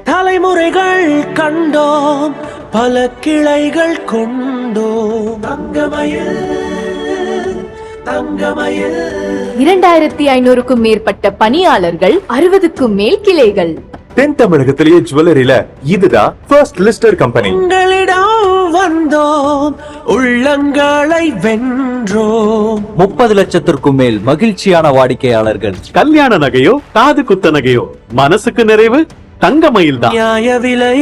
தலைமுறைகள் கண்டோம் பல கிளைகள் கொண்டோம். தங்கமயில் 2500க்கும் மேற்பட்ட பணியாளர்கள், 60க்கும் மேல் கிளைகள். தென் தமிழகத்திலேயே ஜுவல்லரியில இதுதான் ஃபர்ஸ்ட் லிஸ்டட் கம்பெனி. உங்களிடம் வந்தோம், உள்ளங்களை வென்றோம். 30 லட்சத்திற்கும் மேல் மகிழ்ச்சியான வாடிக்கையாளர்கள். கல்யாண நகையோ காது குத்த நகையோ மனசுக்கு நிறைவு தங்கமயில் தான். நியாய விலை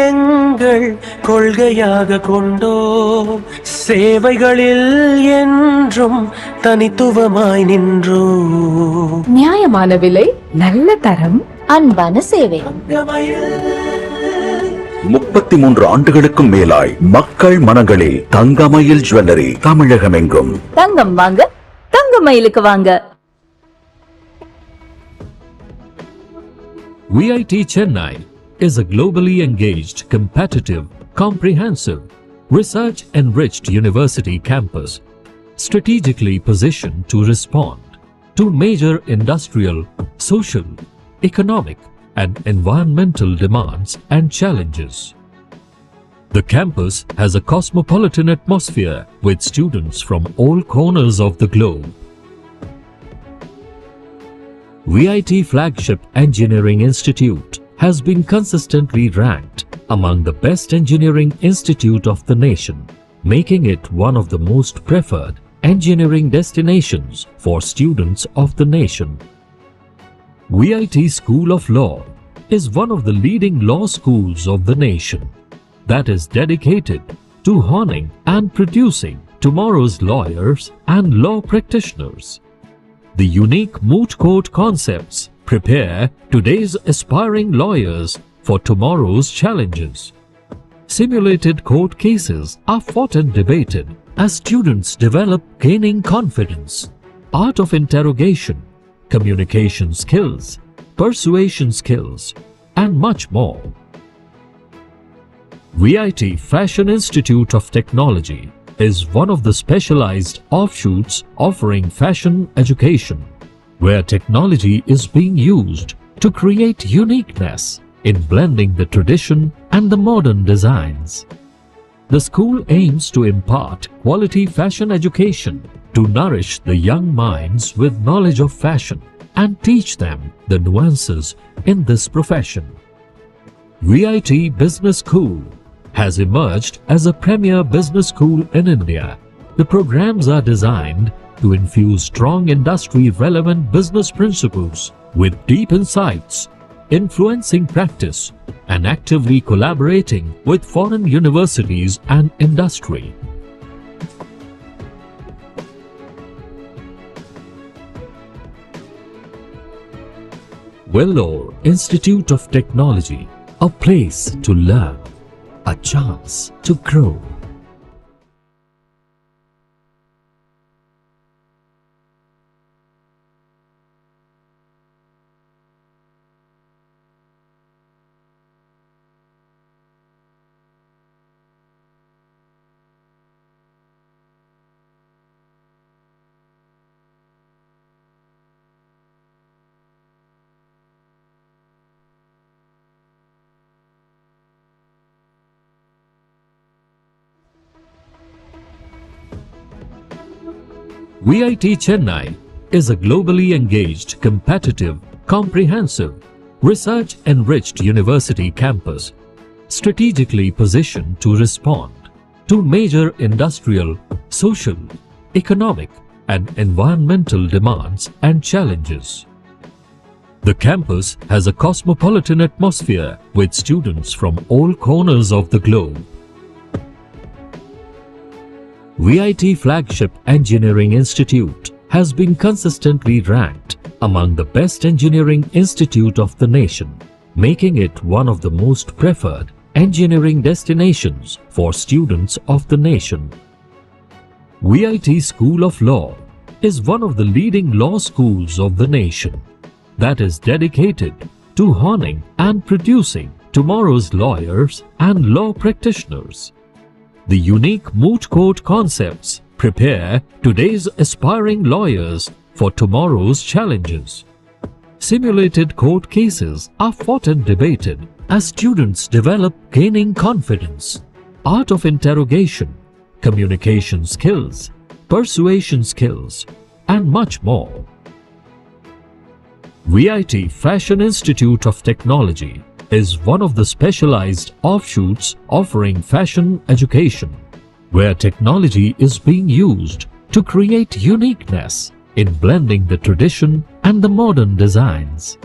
எங்கள் கொள்கையாக கொண்டோம், சேவைகளில் என்றும் தனித்துவமாய் நின்றோம். நியாயமான விலை, நல்ல தரம், அன்பான சேவை. 33 ஆண்டுகளுக்கும் மேலாய் மக்கள் மனங்களில் தங்கமயில் ஜுவல்லரி தமிழகமெங்கும். தங்கம் வாங்க, தங்கமயிலுக்கு வாங்க. VIT Chennai is a globally engaged, competitive, comprehensive, research-enriched university campus, strategically positioned to respond to major industrial, social, economic, and environmental demands and challenges. The campus has a cosmopolitan atmosphere with students from all corners of the globe. VIT Flagship Engineering Institute has been consistently ranked among the best engineering institute of the nation, making it one of the most preferred engineering destinations for students of the nation. VIT School of Law is one of the leading law schools of the nation that is dedicated to honing and producing tomorrow's lawyers and law practitioners. The unique moot court concepts prepare today's aspiring lawyers for tomorrow's challenges. Simulated court cases are fought and debated as students develop gaining confidence, art of interrogation, communication skills, persuasion skills, and much more. VIT Fashion Institute of Technology is one of the specialized offshoots offering fashion education, where technology is being used to create uniqueness in blending the tradition and the modern designs. The school aims to impart quality fashion education to nourish the young minds with knowledge of fashion and teach them the nuances in this profession. VIT Business School has emerged as a premier business school in India. The programs are designed to infuse strong industry-relevant business principles with deep insights, influencing practice, and actively collaborating with foreign universities and industry. Vellore Institute of Technology, a place to learn, a chance to grow. VIT Chennai is a globally engaged, competitive, comprehensive, research-enriched university campus, strategically positioned to respond to major industrial, social, economic, and environmental demands and challenges. The campus has a cosmopolitan atmosphere with students from all corners of the globe. VIT Flagship Engineering Institute has been consistently ranked among the best engineering institute of the nation, making it one of the most preferred engineering destinations for students of the nation. VIT School of Law is one of the leading law schools of the nation that is dedicated to honing and producing tomorrow's lawyers and law practitioners. The unique moot court concepts prepare today's aspiring lawyers for tomorrow's challenges. Simulated court cases are fought and debated as students develop gaining confidence, art of interrogation, communication skills, persuasion skills, and much more. VIT Fashion Institute of Technology is one of the specialized offshoots offering fashion education, where technology is being used to create uniqueness in blending the tradition and the modern designs.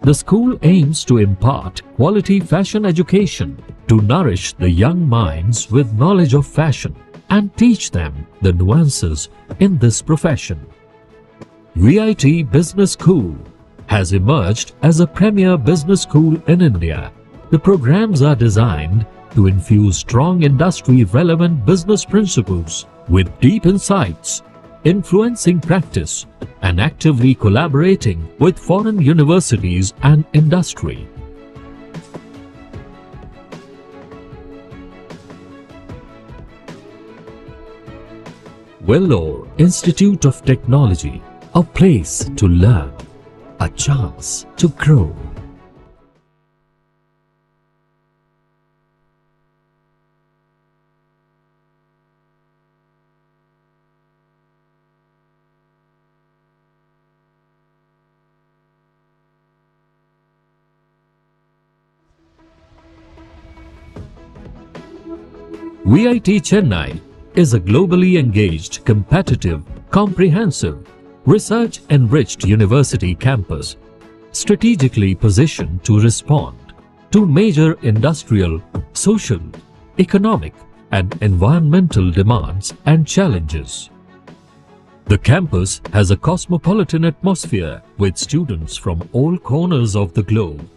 The school aims to impart quality fashion education to nourish the young minds with knowledge of fashion and teach them the nuances in this profession. VIT Business School has emerged as a premier business school in India. The programs are designed to infuse strong industry-relevant business principles with deep insights, influencing practice, and actively collaborating with foreign universities and industry. Vellore Institute of Technology, a place to learn, a chance to grow. VIT Chennai is a globally engaged, competitive, comprehensive, research-enriched university campus strategically positioned to respond to major industrial, social, economic, and environmental demands and challenges. The campus has a cosmopolitan atmosphere with students from all corners of the globe.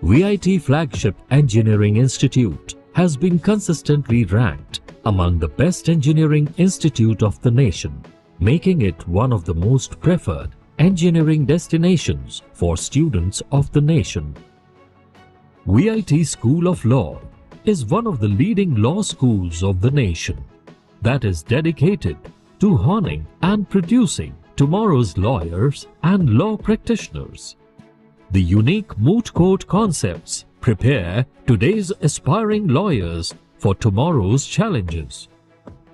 VIT Flagship Engineering Institute has been consistently ranked among the best engineering institute of the nation, making it one of the most preferred engineering destinations for students of the nation. VIT School of Law is one of the leading law schools of the nation that is dedicated to honing and producing tomorrow's lawyers and law practitioners. The unique moot court concepts prepare today's aspiring lawyers for tomorrow's challenges.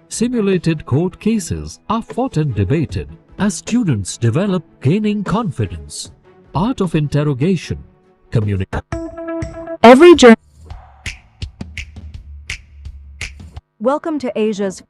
Simulated court cases are fought and debated as students develop gaining confidence, art of interrogation, communication. Every journey. Welcome to Asia's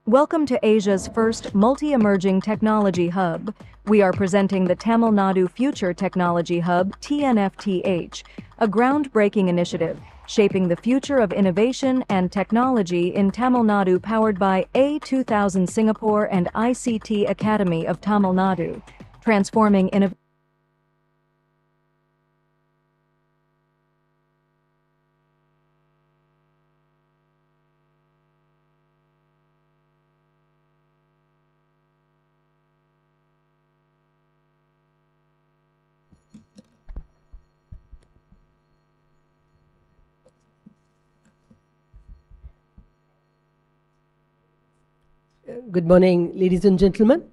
Welcome to Asia's first multi-emerging technology hub. We are presenting the Tamil Nadu Future Technology Hub TNFTH, a groundbreaking initiative shaping the future of innovation and technology in Tamil Nadu, powered by A2000 Singapore and ICT Academy of Tamil Nadu, transforming innovation. Good morning, ladies and gentlemen.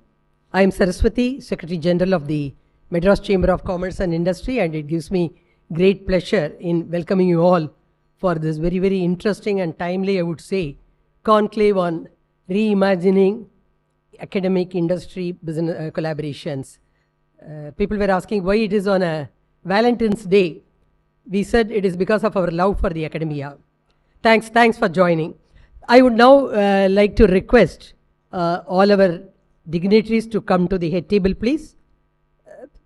I am Saraswati, Secretary General of the Madras Chamber of Commerce and Industry, and it gives me great pleasure in welcoming you all for this very, very interesting and timely, I would say, conclave on reimagining academic industry business collaborations. People were asking why it is on a Valentine's Day. We said it is because of our love for the academia. Thanks for joining. I would now like to request all our dignitaries to come to the head table, please.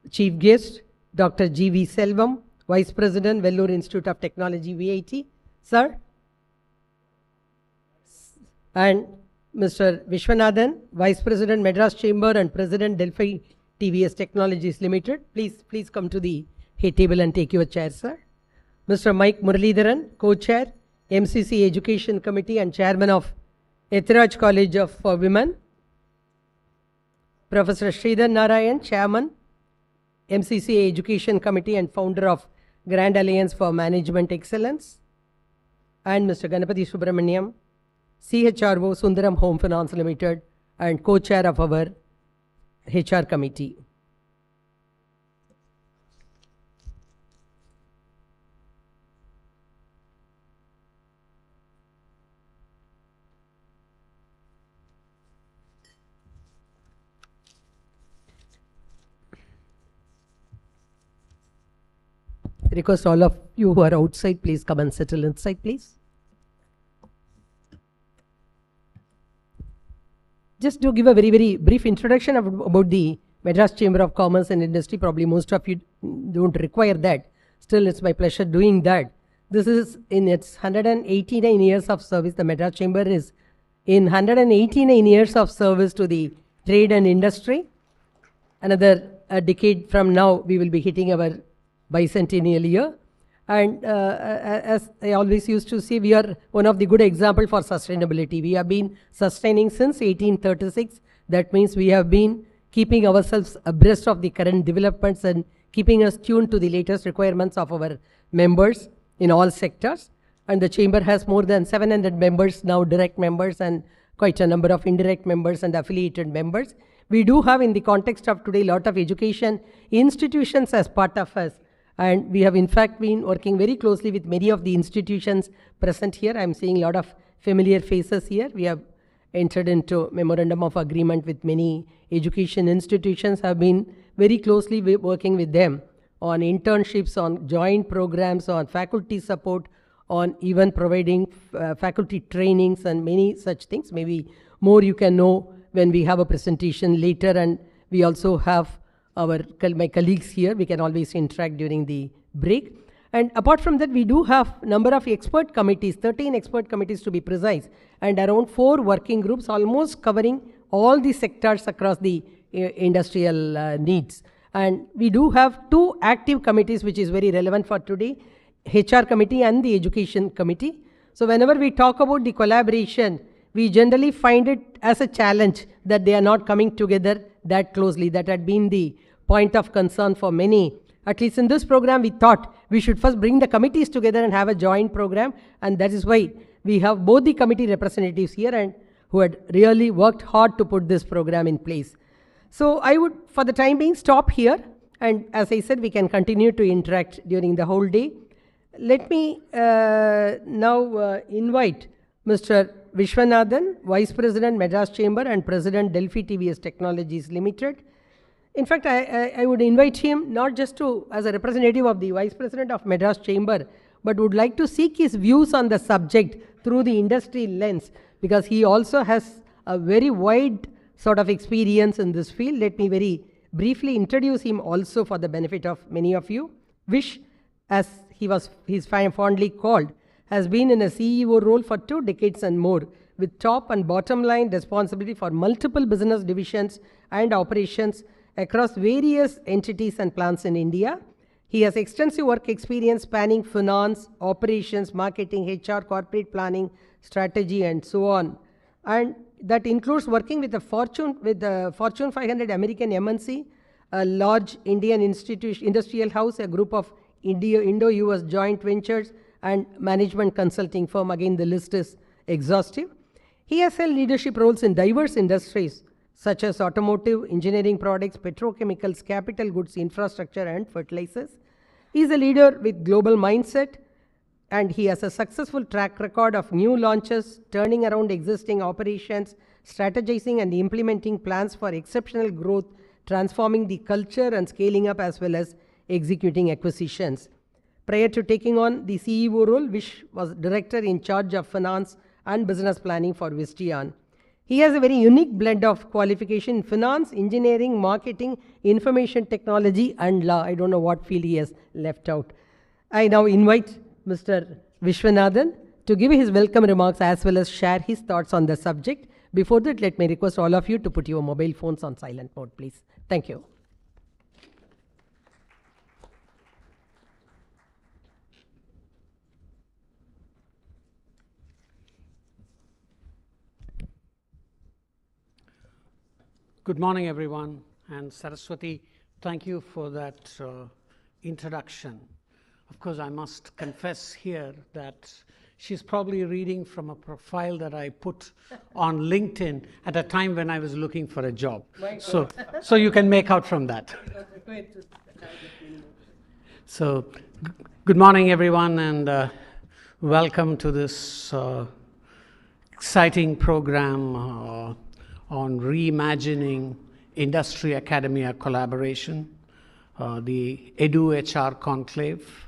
Chief guest, Dr. G.V. Selvam, Vice President, Vellore Institute of Technology, VIT, sir. And Mr. Viswanathan, Vice President, Madras Chamber and President, Delphi TVS Technologies Ltd. Please come to the head table and take your chair, sir. Mr. Mike Muralidharan, Co-Chair, MCCI Education Committee and Chairman of Ethiraj College for Women. Professor Sridhar Narayanan, Chairman, MCCI Education Committee and founder of Grand Alliance for Management Excellence. And Mr. Ganapathy Subramanyam, CHRO, Sundaram Home Finance Limited, and co-chair of our HR committee. Request all of you who are outside, please come and settle inside, please. Just to give a very, very brief introduction about the Madras Chamber of Commerce and Industry. Probably most of you don't require that. Still, it's my pleasure doing that. This is in its 189 years of service. The Madras Chamber is in 189 years of service to the trade and industry. Another decade from now, we will be hitting our bicentennial year, and as I always used to say, we are one of the good examples for sustainability. We have been sustaining since 1836. That means we have been keeping ourselves abreast of the current developments and keeping us tuned to the latest requirements of our members in all sectors. And the chamber has more than 700 members now, direct members, and quite a number of indirect members and affiliated members. We do have, in the context of today, a lot of education institutions as part of us. And we have in fact been working very closely with many of the institutions present here. I'm seeing a lot of familiar faces here. We have entered into memorandum of agreement with many education institutions, have been very closely working with them on internships, on joint programs, on faculty support, on even providing faculty trainings and many such things. Maybe more you can know when we have a presentation later, and we also have my colleagues here. We can always interact during the break. And apart from that, we do have number of expert committees, 13 expert committees to be precise, and around 4 working groups, almost covering all the sectors across the industrial needs. And we do have 2 active committees, which is very relevant for today, HR committee and the education committee. So whenever we talk about the collaboration, we generally find it as a challenge that they are not coming together that closely. That had been the point of concern for many. At least in this program, we thought we should first bring the committees together and have a joint program, and that is why we have both the committee representatives here and who had really worked hard to put this program in place. So I would, for the time being, stop here, and as I said, we can continue to interact during the whole day. Let me now invite Mr. Viswanathan, Vice President, Madras Chamber and President, Delphi TVS Technologies Ltd. In fact, I would invite him not just to, as a representative of the Vice President of Madras Chamber, but would like to seek his views on the subject through the industry lens, because he also has a very wide sort of experience in this field. Let me very briefly introduce him also for the benefit of many of you. Vish, as he's fondly called, has been in a CEO role for 2 decades and more, with top and bottom line responsibility for multiple business divisions and operations across various entities and plants in India. He has extensive work experience spanning finance, operations, marketing, HR, corporate planning, strategy, and so on. And that includes working with the Fortune 500 American MNC, a large Indian industrial house, a group of Indo-US joint ventures, and management consulting firm. Again, the list is exhaustive. He has held leadership roles in diverse industries such as automotive, engineering products, petrochemicals, capital goods, infrastructure, and fertilizers. He is a leader with global mindset, and he has a successful track record of new launches, turning around existing operations, strategizing and implementing plans for exceptional growth, transforming the culture and scaling up, as well as executing acquisitions. Prior to taking on the CEO role, Vish was director in charge of finance and business planning for Visteon. He has a very unique blend of qualification in finance, engineering, marketing, information technology, and law. I don't know what field he has left out. I now invite Mr. Viswanathan to give his welcome remarks as well as share his thoughts on the subject. Before that, let me request all of you to put your mobile phones on silent mode, please. Thank you. Good morning, everyone. And Saraswati, thank you for that introduction. Of course, I must confess here that she's probably reading from a profile that I put on LinkedIn at a time when I was looking for a job. So you can make out from that. So good morning, everyone, and welcome to this exciting program on Reimagining Industry Academia collaboration, the EDU HR Conclave.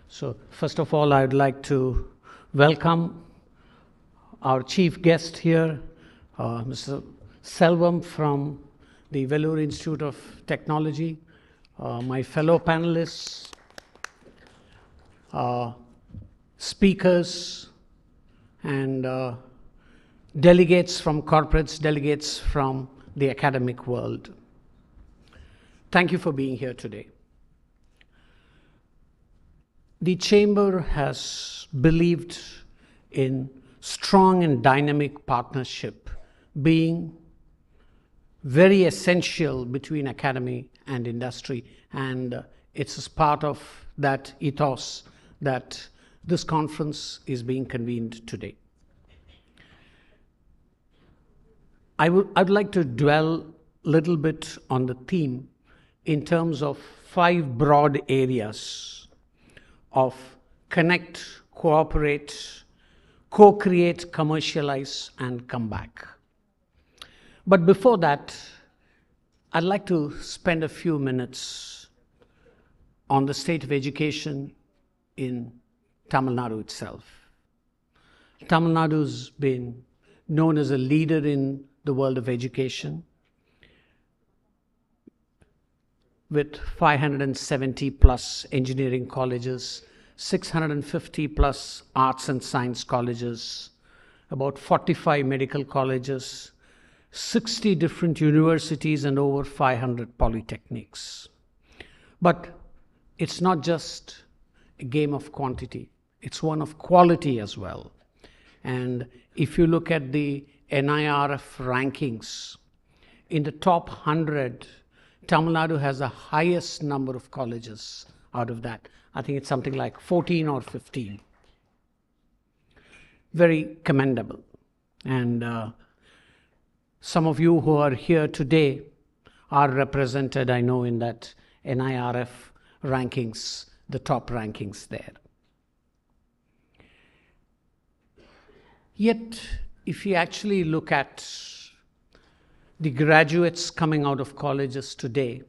So first of all, I would like to welcome our chief guest here, Mr. Selvam from the Vellore Institute of Technology, my fellow panelists, speakers, and delegates from corporates, delegates from the academic world. Thank you for being here today. The Chamber has believed in strong and dynamic partnership being very essential between academy and industry, and it's as part of that ethos that this conference is being convened today. I'd like to dwell a little bit on the theme in terms of 5 broad areas of connect, cooperate, co-create, commercialize, and come back. But before that, I'd like to spend a few minutes on the state of education in Tamil Nadu itself. Tamil Nadu's been known as a leader in the world of education, with 570 plus engineering colleges, 650 plus arts and science colleges, about 45 medical colleges, 60 different universities, and over 500 polytechnics. But it's not just a game of quantity, it's one of quality as well. And if you look at the NIRF rankings, in the top 100, Tamil Nadu has the highest number of colleges out of that. I think it's something like 14 or 15. Very commendable. And some of you who are here today are represented, I know, in that NIRF rankings, the top rankings there. Yet, if you actually look at the graduates coming out of colleges today,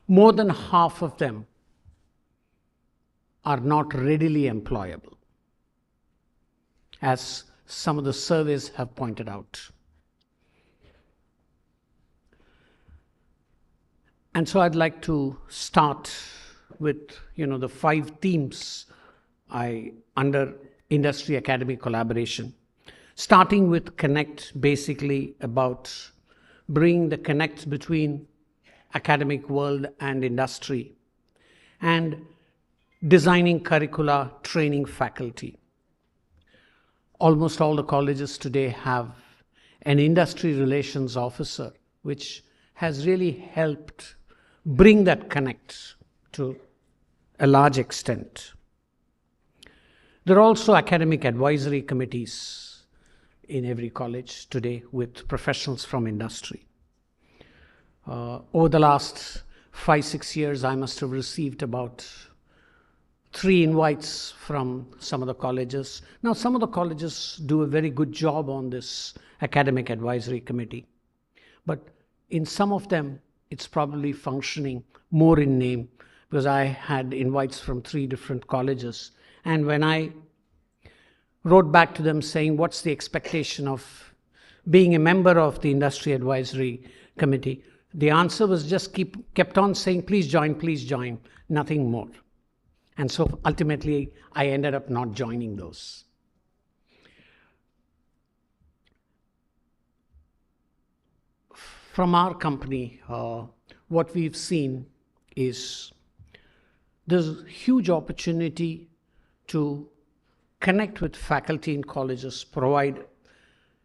more than half of them are not readily employable. As some of the surveys have pointed out. And so I'd like to start with, the 5 themes under industry academy collaboration. Starting with Connect, basically about bringing the connect between academic world and industry, and designing curricula, training faculty. Almost all the colleges today have an industry relations officer, which has really helped bring that connect to a large extent. There are also academic advisory committees in every college today with professionals from industry. Over the last 5-6 years, I must have received about 3 invites from some of the colleges. Now, some of the colleges do a very good job on this academic advisory committee, but in some of them, it's probably functioning more in name, because I had invites from 3 different colleges. And when I wrote back to them saying, what's the expectation of being a member of the industry advisory committee, the answer was just kept on saying, please join, nothing more. And so ultimately, I ended up not joining those. From our company, what we've seen is there's a huge opportunity to connect with faculty in colleges, provide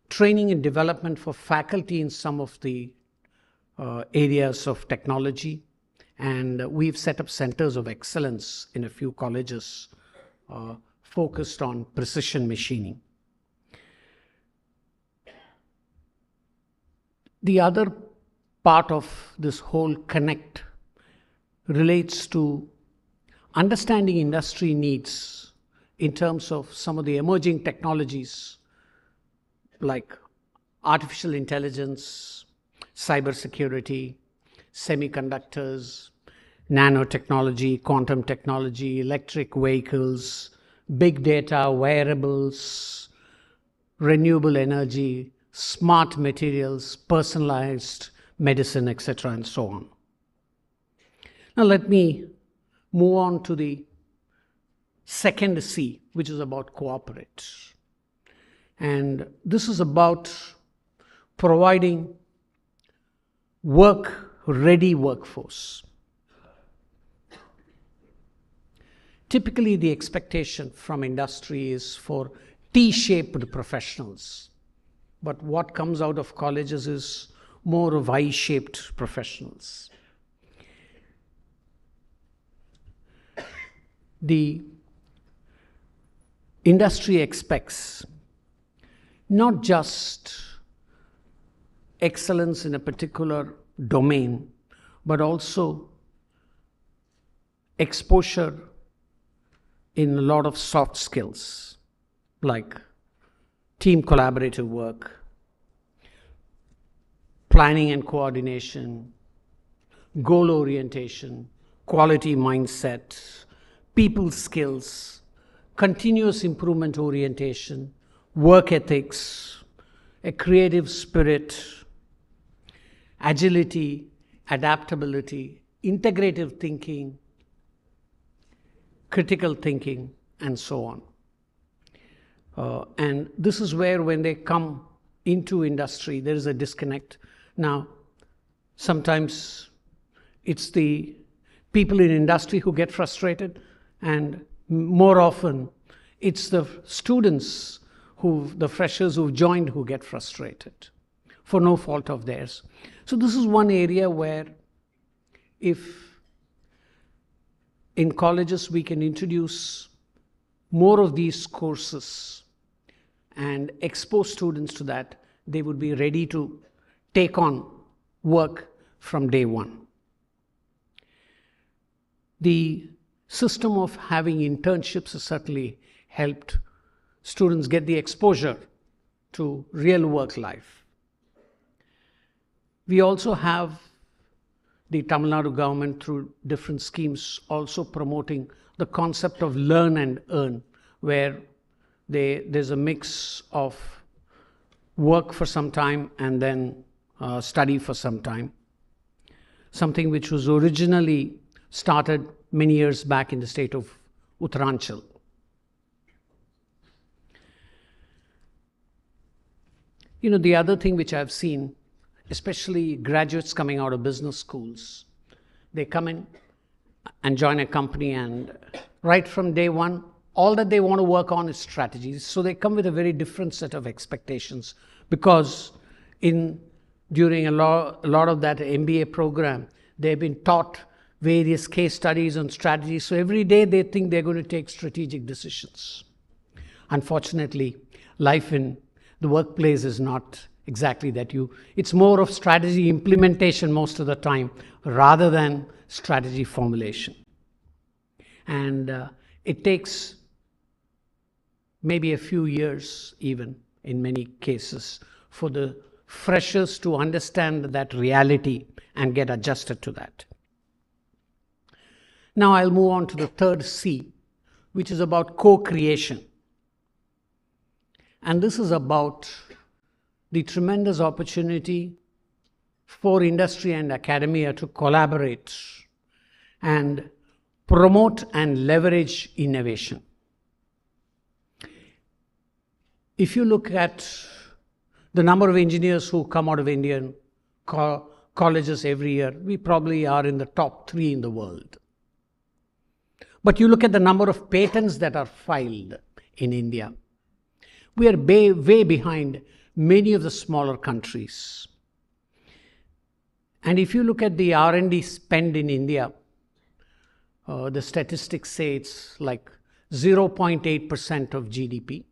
training and development for faculty in some of the areas of technology. And we've set up centers of excellence in a few colleges focused on precision machining. The other part of this whole connect relates to understanding industry needs in terms of some of the emerging technologies like artificial intelligence, cybersecurity, semiconductors, nanotechnology, quantum technology, electric vehicles, big data, wearables, renewable energy, smart materials, personalized medicine, etc., and so on. Now let me move on to the second C, which is about cooperate. And this is about providing work-ready workforce. Typically, the expectation from industry is for T-shaped professionals. But what comes out of colleges is more of I-shaped professionals. The industry expects not just excellence in a particular domain, but also exposure in a lot of soft skills like team collaborative work, planning and coordination, goal orientation, quality mindset, people skills, continuous improvement orientation, work ethics, a creative spirit, agility, adaptability, integrative thinking, critical thinking, and so on. And this is where, when they come into industry, there is a disconnect. Now, sometimes it's the people in industry who get frustrated, and more often it's the students, the freshers who've joined, who get frustrated for no fault of theirs. So this is one area where, if in colleges we can introduce more of these courses and expose students to that, they would be ready to take on work from day one. The system of having internships has certainly helped students get the exposure to real work life. We also have the Tamil Nadu government, through different schemes, also promoting the concept of learn and earn, where there's a mix of work for some time and then study for some time. Something which was originally started many years back in the state of Uttaranchal. You know, the other thing which I've seen, especially graduates coming out of business schools, they come in and join a company, and right from day one, all that they want to work on is strategies. So they come with a very different set of expectations, because during a lot of that MBA program, they've been taught various case studies on strategies. So every day they think they're going to take strategic decisions. Unfortunately, life in the workplace is not exactly that. It's more of strategy implementation most of the time rather than strategy formulation. And it takes maybe a few years, even in many cases, for the freshers to understand that reality and get adjusted to that. Now I'll move on to the third C, which is about co-creation. And this is about the tremendous opportunity for industry and academia to collaborate and promote and leverage innovation. If you look at the number of engineers who come out of Indian colleges every year, we probably are in the top 3 in the world. But you look at the number of patents that are filed in India, we are way behind many of the smaller countries. And if you look at the R&D spend in India, the statistics say it's like 0.8% of GDP.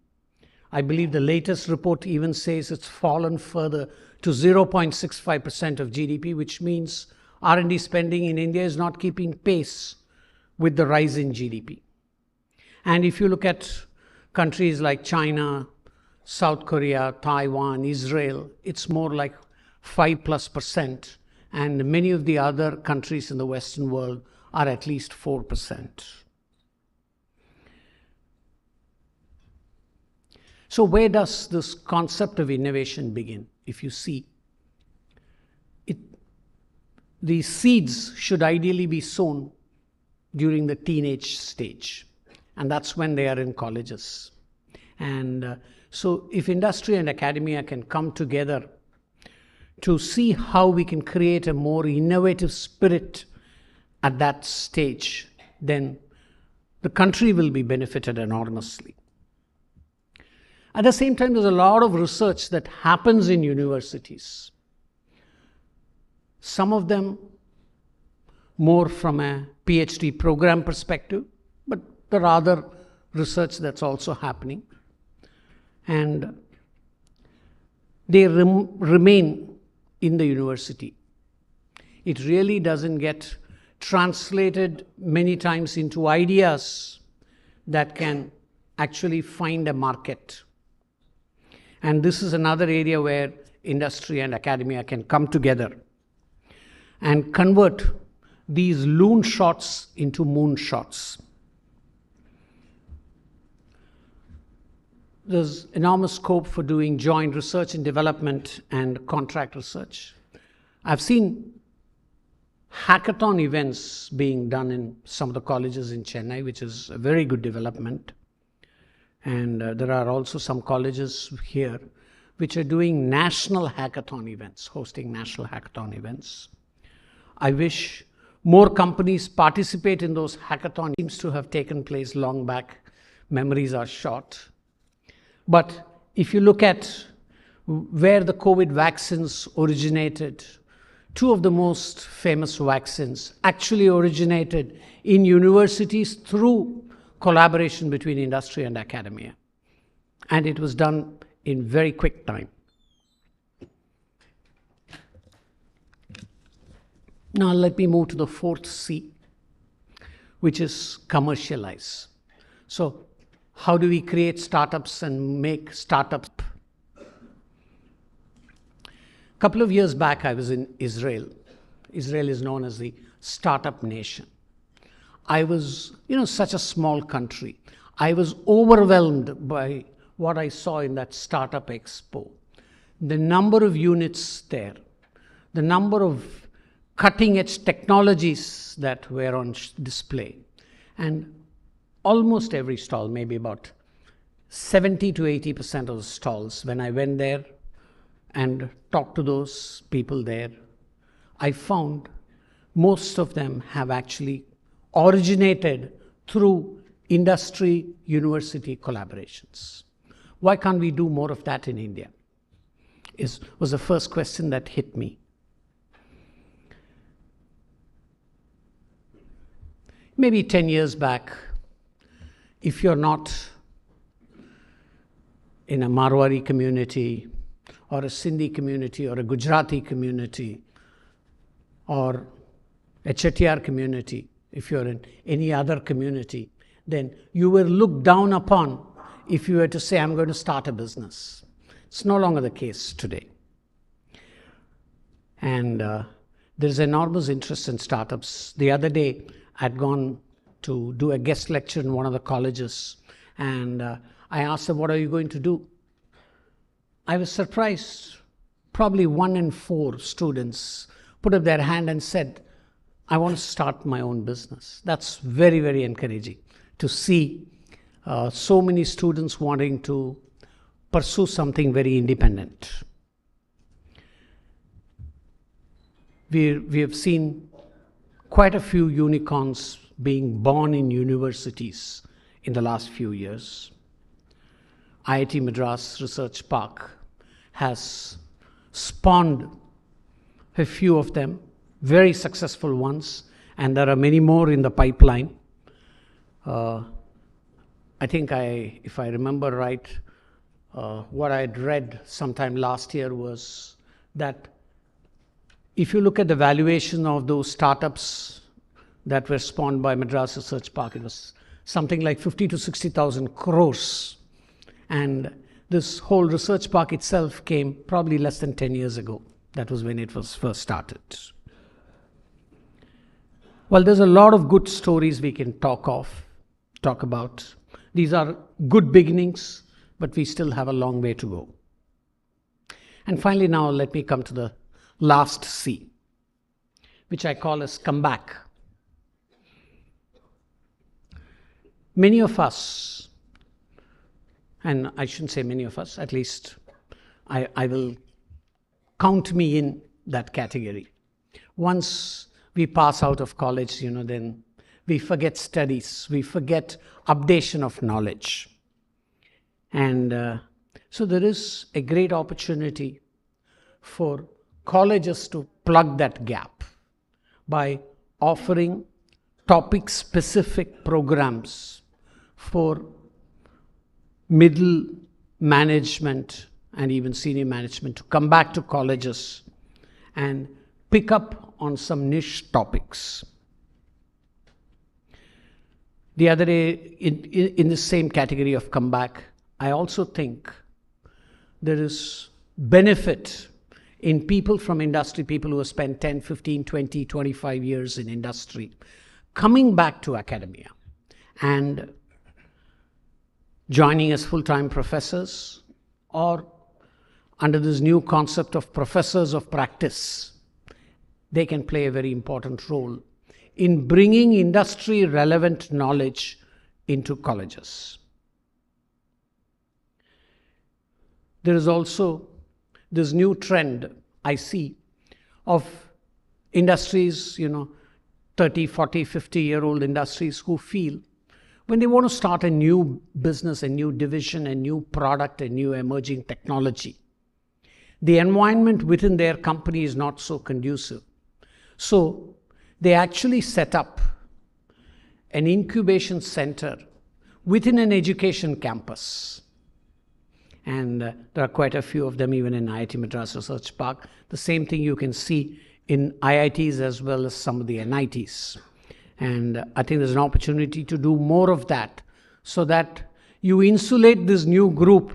I believe the latest report even says it's fallen further to 0.65% of GDP, which means R&D spending in India is not keeping pace with the rise in GDP. And if you look at countries like China, South Korea, Taiwan, Israel, it's more like 5+%, and many of the other countries in the Western world are at least 4%. So where does this concept of innovation begin? If you see, the seeds should ideally be sown during the teenage stage, and that's when they are in colleges. And so if industry and academia can come together to see how we can create a more innovative spirit at that stage, then the country will be benefited enormously. At the same time, there's a lot of research that happens in universities. Some of them more from a PhD program perspective, but there are other research that's also happening. And they remain in the university. It really doesn't get translated many times into ideas that can actually find a market. And this is another area where industry and academia can come together and convert these loon shots into moon shots. There's enormous scope for doing joint research and development and contract research. I've seen hackathon events being done in some of the colleges in Chennai, which is a very good development. And there are also some colleges here which are doing national hackathon events, hosting national hackathon events. I wish more companies participate in those hackathons. Seems to have taken place long back. Memories are short. But if you look at where the COVID vaccines originated, 2 of the most famous vaccines actually originated in universities through collaboration between industry and academia. And it was done in very quick time. Now let me move to the 4th C, which is commercialize. So how do we create startups and make startups? A couple of years back, I was in Israel. Israel is known as the startup nation. I was, such a small country. I was overwhelmed by what I saw in that startup expo. The number of units there, the number of cutting edge technologies that were on display, and almost every stall, maybe about 70 to 80% of the stalls, when I went there and talked to those people there, I found most of them have actually originated through industry university collaborations. Why can't we do more of that in India? Was the first question that hit me. Maybe 10 years back, if you're not in a Marwari community or a Sindhi community or a Gujarati community or a Chettiar community, if you're in any other community, then you were looked down upon if you were to say, I'm going to start a business. It's no longer the case today. And there's enormous interest in startups. The other day, I'd gone to do a guest lecture in one of the colleges, and I asked them, what are you going to do? I was surprised. Probably 1 in 4 students put up their hand and said, I want to start my own business. That's very, very encouraging to see so many students wanting to pursue something very independent. We have seen quite a few unicorns being born in universities in the last few years. IIT Madras Research Park has spawned a few of them, very successful ones, and there are many more in the pipeline. I think if I remember right, what I had read sometime last year was that if you look at the valuation of those startups that were spawned by Madras Research Park, it was something like 50 to 60,000 crores. And this whole research park itself came probably less than 10 years ago. That was when it was first started. Well, there's a lot of good stories we can talk about. These are good beginnings, but we still have a long way to go. And finally, now let me come to the last C, which I call as comeback. Many of us, and I shouldn't say many of us, at least I will count me in that category. Once we pass out of college, then we forget studies, we forget updation of knowledge. And so there is a great opportunity for colleges to plug that gap by offering topic-specific programs for middle management and even senior management to come back to colleges and pick up on some niche topics. The other day, in the same category of comeback, I also think there is benefit in people from industry, people who have spent 10, 15, 20, 25 years in industry, coming back to academia and joining as full-time professors, or under this new concept of professors of practice. They can play a very important role in bringing industry-relevant knowledge into colleges. There is also this new trend I see of industries, 30, 40, 50-year-old industries who feel when they want to start a new business, a new division, a new product, a new emerging technology, the environment within their company is not so conducive. So they actually set up an incubation center within an education campus. And there are quite a few of them even in IIT Madras Research Park. The same thing you can see in IITs as well as some of the NITs. And I think there's an opportunity to do more of that so that you insulate this new group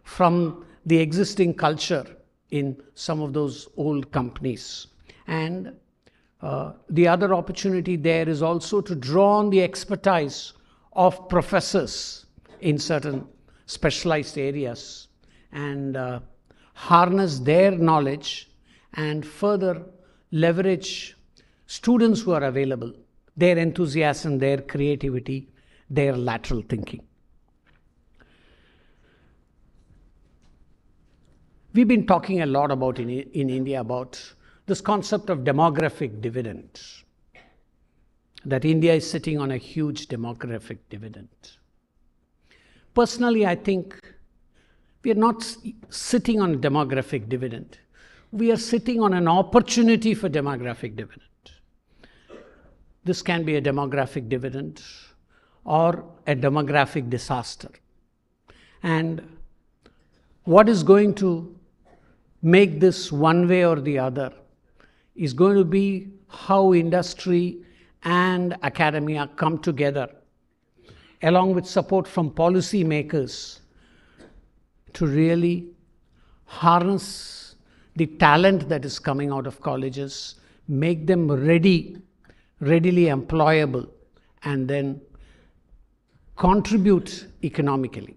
from the existing culture in some of those old companies. And the other opportunity there is also to draw on the expertise of professors in certain specialized areas and harness their knowledge and further leverage students who are available, their enthusiasm, their creativity, their lateral thinking. We've been talking a lot about in India about this concept of demographic dividend, that India is sitting on a huge demographic dividend. Personally, I think we are not sitting on a demographic dividend. We are sitting on an opportunity for demographic dividend. This can be a demographic dividend or a demographic disaster. And what is going to make this one way or the other is going to be how industry and academia come together, along with support from policy makers, to really harness the talent that is coming out of colleges, make them readily employable, and then contribute economically.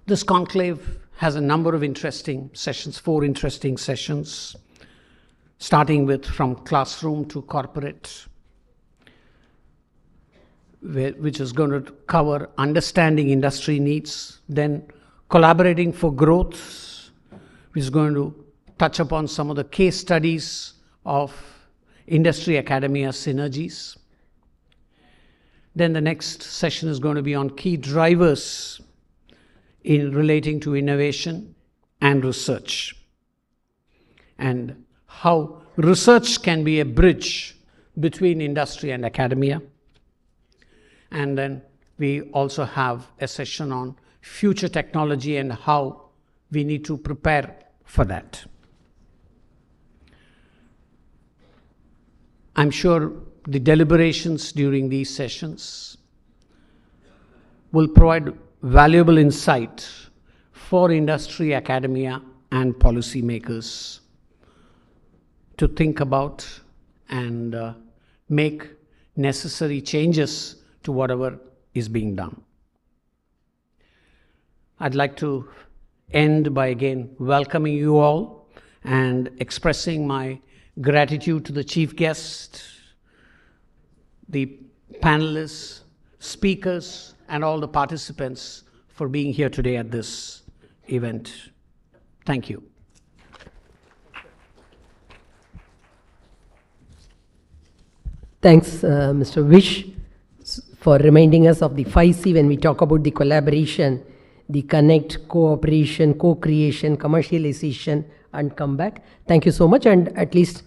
This conclave has a number of interesting sessions, 4 interesting sessions, starting with from classroom to corporate, which is going to cover understanding industry needs, then collaborating for growth, which is going to touch upon some of the case studies of industry academia synergies. Then the next session is going to be on key drivers in relating to innovation and research, and how research can be a bridge between industry and academia. And then we also have a session on future technology and how we need to prepare for that. I'm sure the deliberations during these sessions will provide valuable insight for industry, academia, and policymakers to think about and make necessary changes to whatever is being done. I'd like to end by again welcoming you all and expressing my gratitude to the chief guest, the panelists, speakers, and all the participants for being here today at this event. Thank you. Thanks, Mr. Vish, for reminding us of the 5C when we talk about the collaboration, the connect, cooperation, co-creation, commercialization, and comeback. Thank you so much. And at least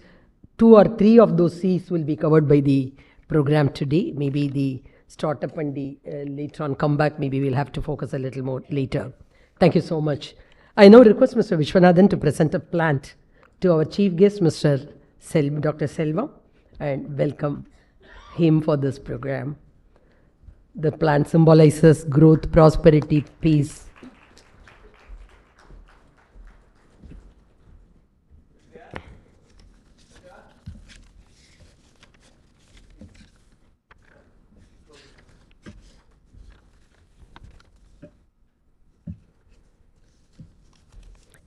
2 or 3 of those C's will be covered by the program today. Maybe the startup and the later on comeback, maybe we'll have to focus a little more later. Thank you so much. I now request Mr. Viswanathan to present a plant to our chief guest, Dr. Selvam, and welcome him for this program. The plant symbolizes growth, prosperity, peace.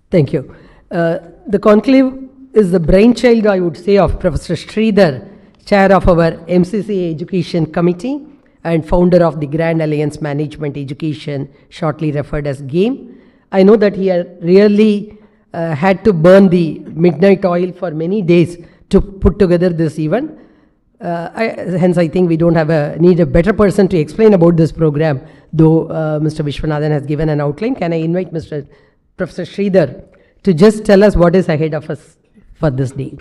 Thank you. The conclave is the brainchild, I would say, of Professor Sridhar, chair of our MCCI Education Committee and founder of the Grand Alliance Management Education, shortly referred as GAME. I know that he really had to burn the midnight oil for many days to put together this event. Hence, I think we don't need a better person to explain about this program, though Mr. Viswanathan has given an outline. Can I invite Professor Sridhar to just tell us what is ahead of us for this day?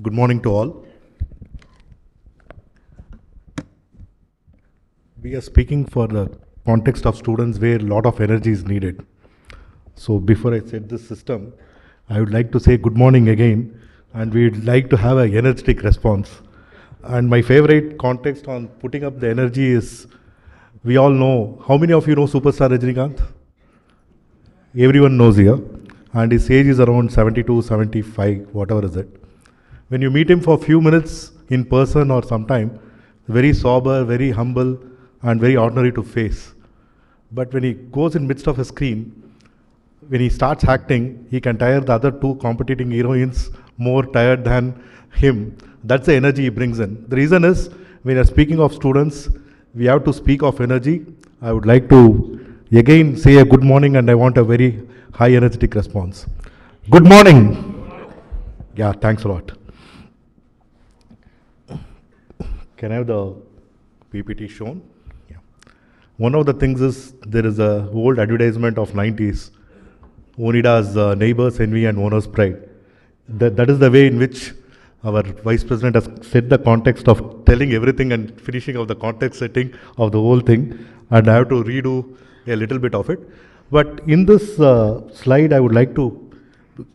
Good morning to all. We are speaking for the context of students where a lot of energy is needed. So before I set this system, I would like to say good morning again, and we'd like to have an energetic response. And my favorite context on putting up the energy is, we all know, how many of you know Superstar Rajinikanth? Everyone knows here. and his age is around 72, 75, whatever is it. When you meet him for a few minutes in person or sometime, very sober, very humble, and very ordinary to face. But when he goes in midst of a screen, when he starts acting, he can tire the other two competing heroines more tired than him. That's the energy he brings in. The reason is, when you're speaking of students, we have to speak of energy. I would like to again say a good morning, and I want a very high energetic response. Good morning. Yeah, thanks a lot. Can I have the PPT shown? Yeah. One of the things is, there is a old advertisement of 90s. Onida's neighbors envy and owner's pride. That is the way in which our Vice President has set the context of telling everything and finishing of the context setting of the whole thing, and I have to redo a little bit of it. But in this slide, I would like to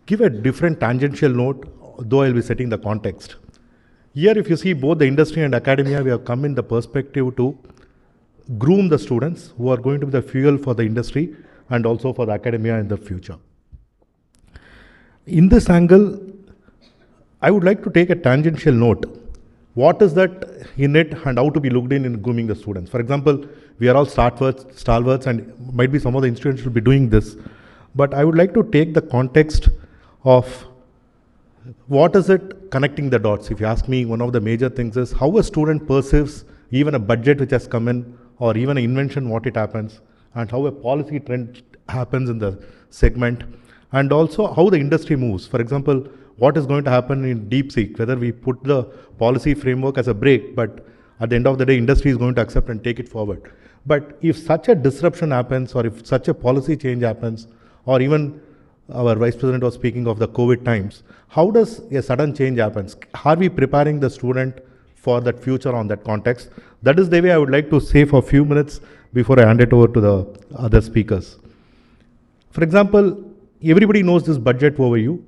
give a different tangential note, though I'll be setting the context. Here, if you see both the industry and academia, we have come in the perspective to groom the students who are going to be the fuel for the industry and also for the academia in the future. In this angle, I would like to take a tangential note. What is that in it and how to be looked in grooming the students? For example, we are all stalwarts, and might be some of the institutions will be doing this. But I would like to take the context of what is it connecting the dots. If you ask me, one of the major things is how a student perceives even a budget which has come in, or even an invention, what it happens, and how a policy trend happens in the segment, and also how the industry moves. For example, what is going to happen in DeepSeek, whether we put the policy framework as a brake, but at the end of the day, industry is going to accept and take it forward. But if such a disruption happens, or if such a policy change happens, or even our Vice President was speaking of the COVID times, how does a sudden change happens? Are we preparing the student for that future on that context? That is the way I would like to say for a few minutes before I hand it over to the other speakers. For example, everybody knows this budget overview,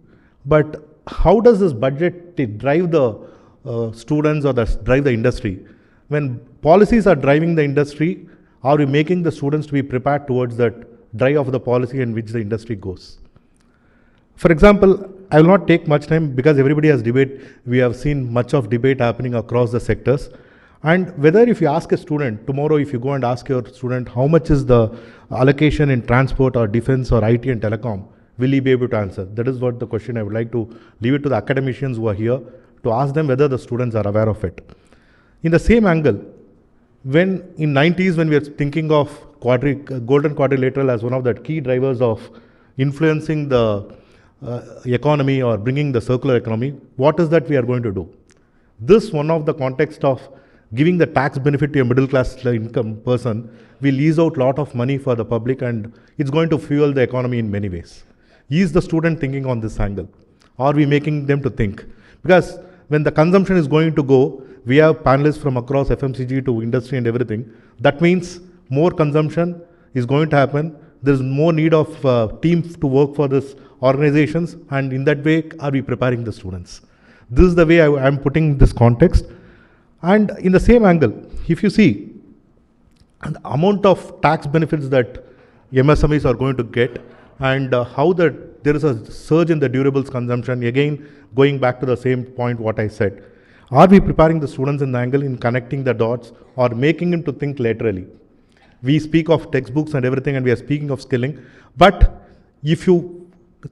but how does this budget drive the students or drive the industry? When policies are driving the industry, are we making the students to be prepared towards that drive of the policy in which the industry goes? For example, I will not take much time because everybody has debate. We have seen much of debate happening across the sectors. And whether if you ask a student, tomorrow if you go and ask your student how much is the allocation in transport or defense or IT and telecom, will he be able to answer? That is what the question I would like to leave it to the academicians who are here to ask them whether the students are aware of it. In the same angle, when in 90s, when we are thinking of golden quadrilateral as one of the key drivers of influencing the economy or bringing the circular economy, what is that we are going to do? This one of the context of giving the tax benefit to a middle class income person will ease out a lot of money for the public, and it's going to fuel the economy in many ways. Is the student thinking on this angle? Are we making them to think? Because when the consumption is going to go, we have panelists from across FMCG to industry and everything. That means more consumption is going to happen. There is more need of teams to work for this organizations, and in that way, are we preparing the students? This is the way I am putting this context. And in the same angle, if you see the amount of tax benefits that MSMEs are going to get, and how that there is a surge in the durables consumption, again, going back to the same point what I said. Are we preparing the students in the angle in connecting the dots or making them to think laterally? We speak of textbooks and everything, and we are speaking of skilling, but if you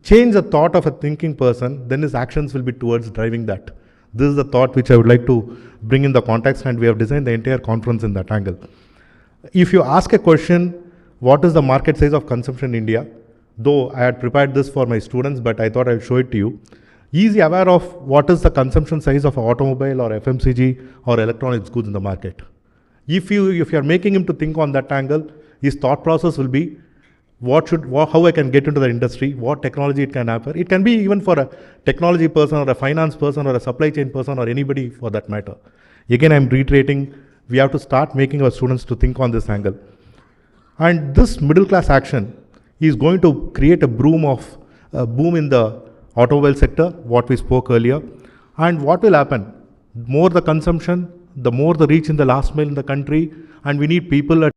change the thought of a thinking person, then his actions will be towards driving that. This is the thought which I would like to bring in the context, and we have designed the entire conference in that angle. If you ask a question, what is the market size of consumption in India? Though I had prepared this for my students, but I thought I'll show it to you. Is he aware of what is the consumption size of an automobile or FMCG or electronics goods in the market? If you are making him to think on that angle, his thought process will be, how I can get into the industry, what technology it can happen. It can be even for a technology person or a finance person or a supply chain person or anybody for that matter. Again, I'm reiterating, we have to start making our students to think on this angle. And this middle class action is going to create a boom in the automobile sector, what we spoke earlier. And what will happen? More the consumption, the more the reach in the last mile in the country, and we need people at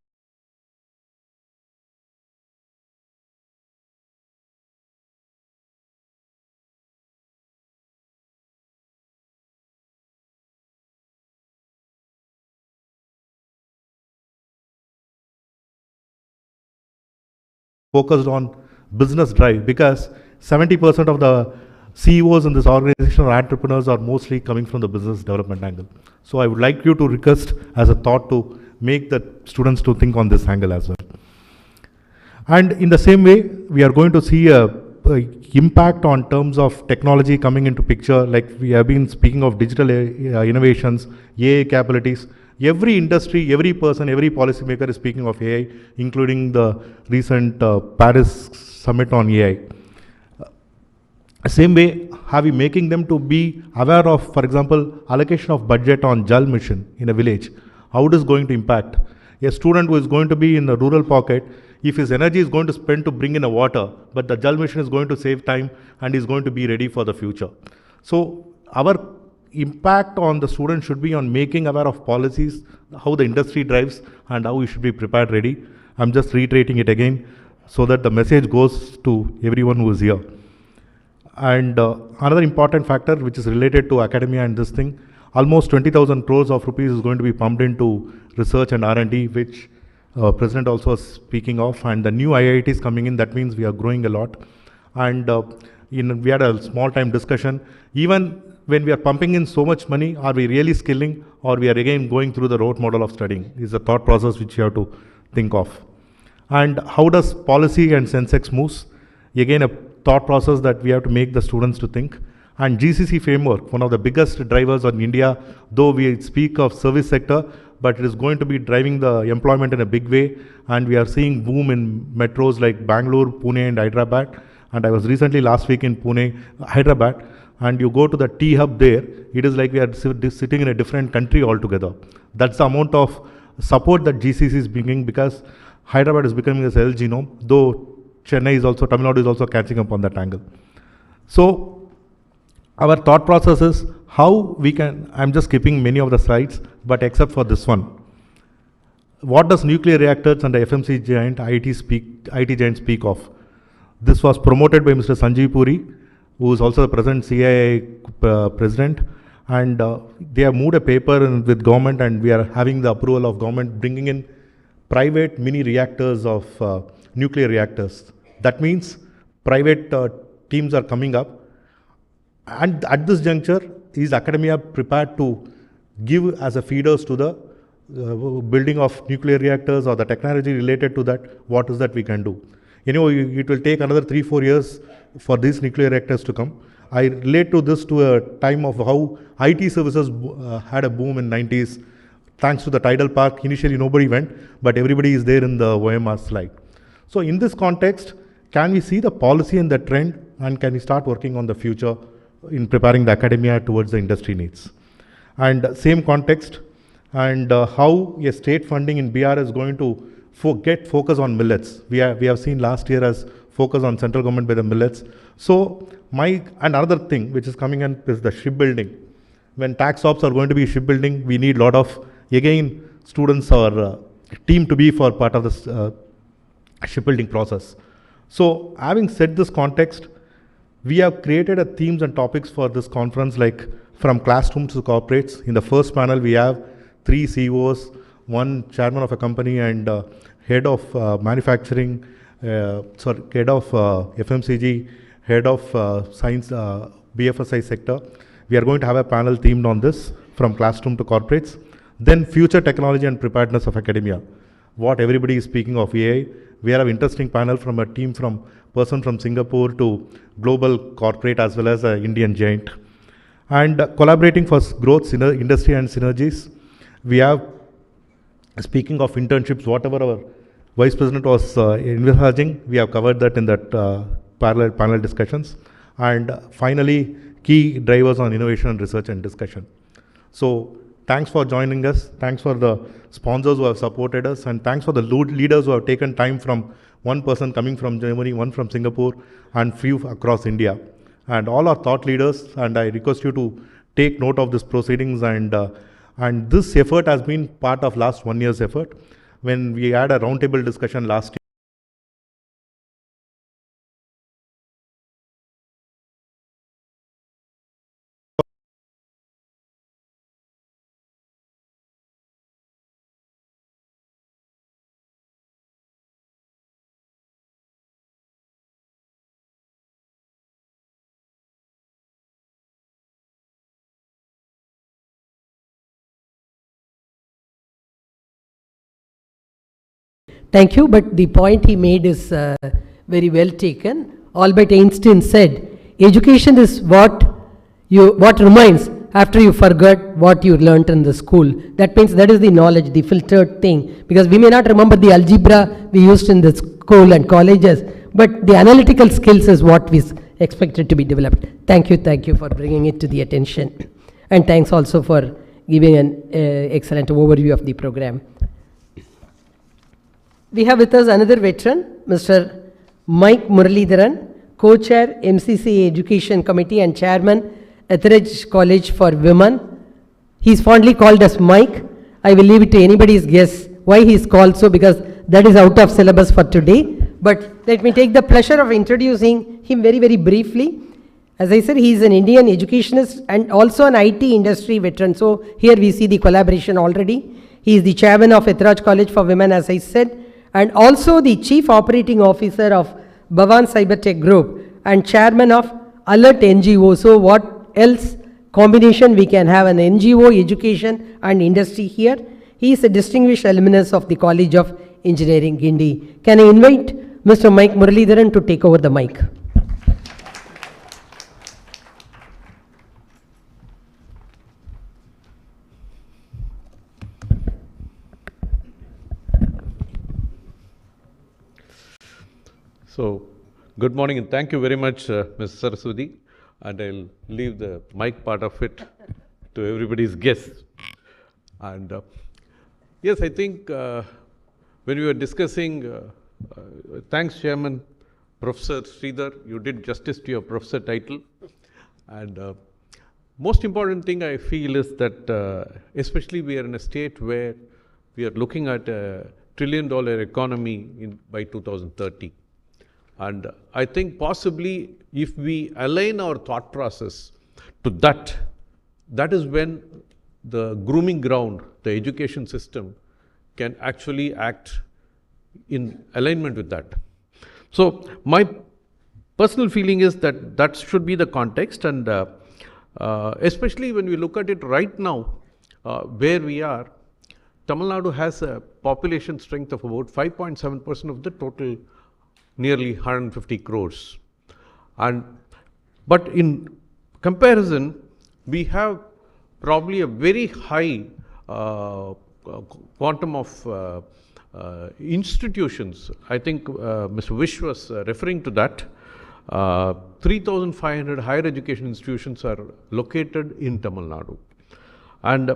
focused on business drive, because 70% of the CEOs in this organization or entrepreneurs are mostly coming from the business development angle. So I would like you to request as a thought to make the students to think on this angle as well. And in the same way, we are going to see a impact on terms of technology coming into picture, like we have been speaking of digital innovations, AI capabilities. Every industry, every person, every policymaker is speaking of AI, including the recent Paris summit on AI. Same way, have we making them to be aware of, for example, allocation of budget on Jal mission in a village, how it is going to impact. A student who is going to be in a rural pocket, if his energy is going to spend to bring in a water, but the Jal mission is going to save time and is going to be ready for the future. So our impact on the student should be on making aware of policies, how the industry drives and how we should be prepared ready. I'm just reiterating it again so that the message goes to everyone who is here. And another important factor which is related to academia and this thing, almost 20,000 crores of rupees is going to be pumped into research and R&D, which President also was speaking of, and the new IITs coming in, that means we are growing a lot. And we had a small time discussion, even when we are pumping in so much money, are we really skilling, or we are again going through the rote model of studying, is a thought process which you have to think of. And how does policy and Sensex moves? Again, a thought process that we have to make the students to think. And GCC framework, one of the biggest drivers in India, though we speak of service sector, but it is going to be driving the employment in a big way. And we are seeing boom in metros like Bangalore, Pune and Hyderabad. And I was recently last week in Pune, Hyderabad, and you go to the T hub there, it is like we are sitting in a different country altogether. That's the amount of support that GCC is bringing, because Hyderabad is becoming a cell genome, though Chennai is also, Tamil Nadu is also catching up on that angle. So our thought process is how we can, I'm just skipping many of the slides, but except for this one. What does nuclear reactors and the FMC giant IT giant speak of? This was promoted by Mr. Sanjeev Puri, who is also the present CII president, and they have moved a paper with government, and we are having the approval of government bringing in private mini reactors of nuclear reactors. That means private teams are coming up, and at this juncture, is academia prepared to give as a feeders to the building of nuclear reactors or the technology related to that? What is that we can do? You know, it will take another 3-4 years for these nuclear reactors to come. I relate to this to a time of how IT services had a boom in 90s. Thanks to the tidal park, initially nobody went, but everybody is there in the OMR slide. So in this context, can we see the policy and the trend, and can we start working on the future in preparing the academia towards the industry needs? And same context, and how a state funding in BR is going to get focus on millets. We have seen last year as focus on central government by the millets. So another thing which is coming in is the shipbuilding. When tax ops are going to be shipbuilding, we need a lot of, again, students or team to be for part of this shipbuilding process. So having said this context, we have created a themes and topics for this conference, like from classrooms to corporates. In the first panel, we have 3 CEOs, 1 chairman of a company and head of manufacturing, head of FMCG, head of science, BFSI sector. We are going to have a panel themed on this, from classroom to corporates. Then future technology and preparedness of academia. What everybody is speaking of AI. We have an interesting panel from a team from person from Singapore to global corporate as well as an Indian giant. And collaborating for growth, industry and synergies. We have, speaking of internships, whatever our Vice President was envisaging, we have covered that in that parallel panel discussions. And finally, key drivers on innovation and research and discussion. So thanks for joining us. Thanks for the sponsors who have supported us, and thanks for the leaders who have taken time, from one person coming from Germany, one from Singapore, and few across India. And all our thought leaders, and I request you to take note of these proceedings, and this effort has been part of last 1 year's effort. When we had a roundtable discussion last year, Thank you, but the point he made is very well taken. Albert Einstein said, education is what remains after you forgot what you learnt in the school. That means that is the knowledge, the filtered thing. Because we may not remember the algebra we used in the school and colleges, but the analytical skills is what is expected to be developed. Thank you for bringing it to the attention. And thanks also for giving an excellent overview of the program. We have with us another veteran, Mr. Mike Muralidharan, Co-Chair MCCI Education Committee and Chairman Ethiraj College for Women. He is fondly called as Mike. I will leave it to anybody's guess why he is called so, because that is out of syllabus for today. But let me take the pleasure of introducing him very, very briefly. As I said, he is an Indian educationist and also an IT industry veteran. So here we see the collaboration already. He is the chairman of Ethiraj College for Women, as I said, and also the chief operating officer of Bahwan CyberTek Group and chairman of Alert NGO. So what else combination we can have, an NGO, education and industry here. He is a distinguished alumnus of the College of Engineering, Guindy. Can I invite Mr. Mike Muralidharan to take over the mic? So, good morning and thank you very much, Ms. Saraswati. And I'll leave the mic part of it to everybody's guess. And yes, I think when we were discussing, thanks Chairman, Professor Sridhar, you did justice to your professor title. And most important thing I feel is that especially we are in a state where we are looking at a $1 trillion economy by 2030. And I think possibly if we align our thought process to that, that is when the grooming ground, the education system, can actually act in alignment with that. So my personal feeling is that that should be the context, and especially when we look at it right now, where we are, Tamil Nadu has a population strength of about 5.7% of the total nearly 150 crores. But in comparison, we have probably a very high quantum of institutions. I think Mr. Vish was referring to that. 3,500 higher education institutions are located in Tamil Nadu. And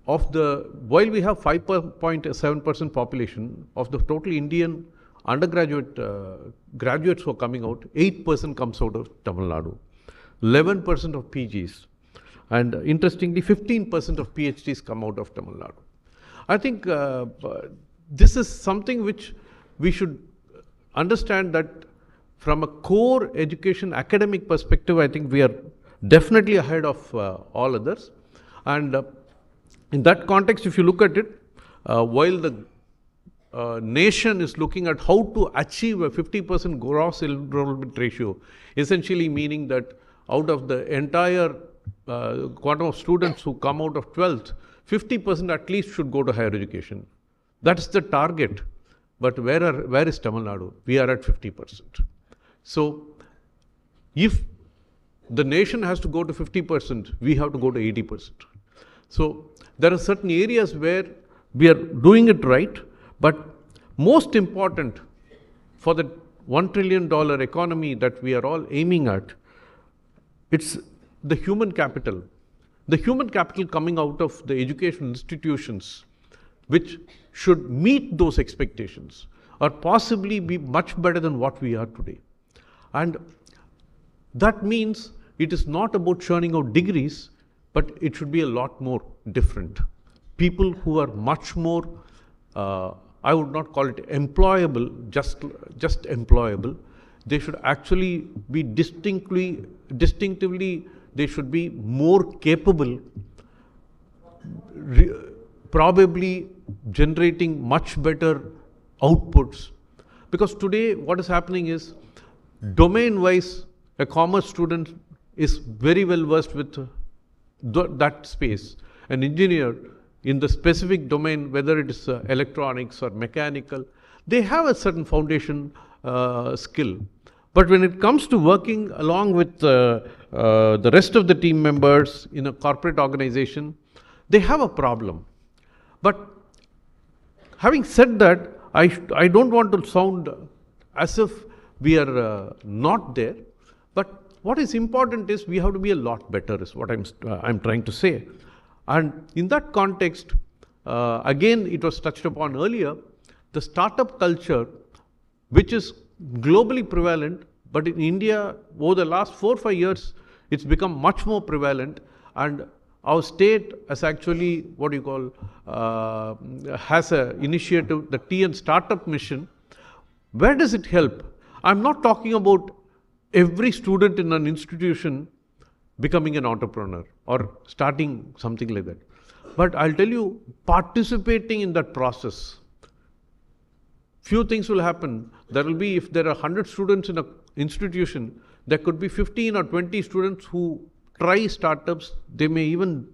while we have 5.7% population, of the total Indian undergraduate graduates who are coming out, 8% comes out of Tamil Nadu, 11% of PGs, and interestingly 15% of PhDs come out of Tamil Nadu. I think this is something which we should understand, that from a core education academic perspective, I think we are definitely ahead of all others. And in that context, if you look at it, while the nation is looking at how to achieve a 50% gross enrollment ratio, essentially meaning that out of the entire quantum of students who come out of 12th, 50% at least should go to higher education. That's the target. But where is Tamil Nadu? We are at 50%. So if the nation has to go to 50%, we have to go to 80%. So there are certain areas where we are doing it right. But most important for the $1 trillion economy that we are all aiming at, it's the human capital. The human capital coming out of the educational institutions, which should meet those expectations or possibly be much better than what we are today. And that means it is not about churning out degrees, but it should be a lot more different. People who are much more I would not call it employable, just employable. They should actually be distinctively, they should be more capable, probably generating much better outputs. Because today what is happening is, domain-wise, a commerce student is very well versed with that space. An engineer in the specific domain, whether it is electronics or mechanical, they have a certain foundation skill. But when it comes to working along with the rest of the team members in a corporate organization, they have a problem. But having said that, I don't want to sound as if we are not there. But what is important is we have to be a lot better, is what I'm trying to say. And in that context, again, it was touched upon earlier, the startup culture, which is globally prevalent, but in India, over the last 4 or 5 years, it's become much more prevalent. And our state has actually, what do you call, has an initiative, the TN Startup Mission. Where does it help? I'm not talking about every student in an institution becoming an entrepreneur or starting something like that. But I'll tell you, participating in that process, few things will happen. There will be, if there are 100 students in an institution, there could be 15 or 20 students who try startups. They may even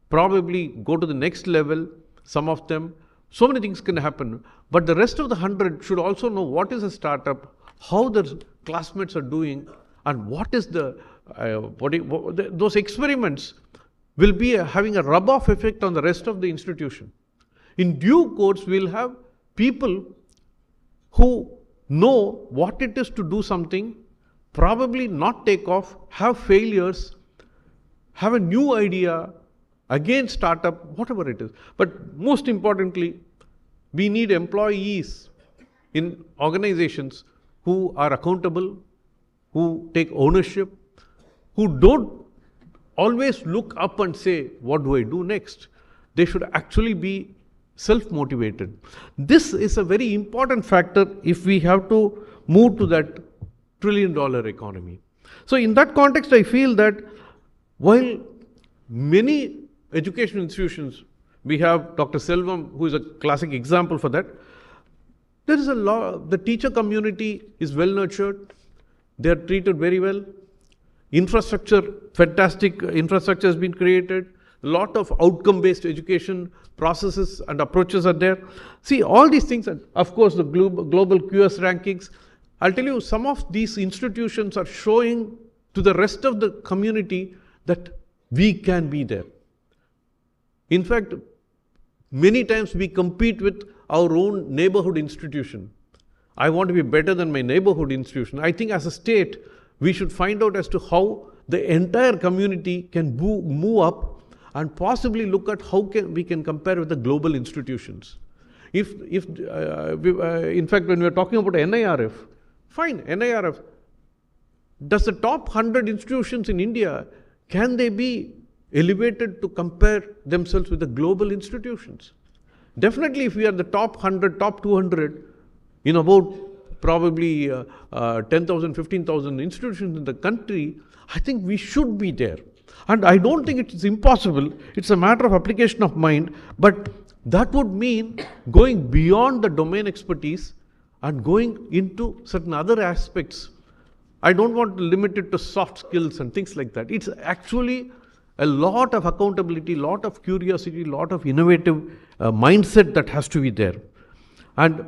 probably go to the next level, some of them. So many things can happen. But the rest of the 100 should also know what is a startup, how the classmates are doing, and what is the, those experiments will be having a rub-off effect on the rest of the institution. In due course, we'll have people who know what it is to do something, probably not take off, have failures, have a new idea, again startup, whatever it is. But most importantly, we need employees in organizations who are accountable, who take ownership, who don't always look up and say, what do I do next? They should actually be self-motivated. This is a very important factor if we have to move to that $1 trillion economy. So in that context, I feel that while many education institutions, we have Dr. Selvam, who is a classic example for that, there is a lot, the teacher community is well nurtured, they are treated very well. Infrastructure, fantastic infrastructure has been created. A lot of outcome-based education processes and approaches are there. See, all these things, and of course, the global QS rankings. I'll tell you, some of these institutions are showing to the rest of the community that we can be there. In fact, many times we compete with our own neighborhood institution. I want to be better than my neighborhood institution. I think as a state, we should find out as to how the entire community can move up and possibly look at how we can compare with the global institutions. In fact, when we are talking about NIRF, fine, NIRF, does the top 100 institutions in India, can they be elevated to compare themselves with the global institutions? Definitely, if we are the top 100, top 200, in about probably 10,000, 15,000 institutions in the country, I think we should be there. And I don't think it is impossible. It's a matter of application of mind, but that would mean going beyond the domain expertise and going into certain other aspects. I don't want to limit it to soft skills and things like that. It's actually a lot of accountability, lot of curiosity, lot of innovative mindset that has to be there. And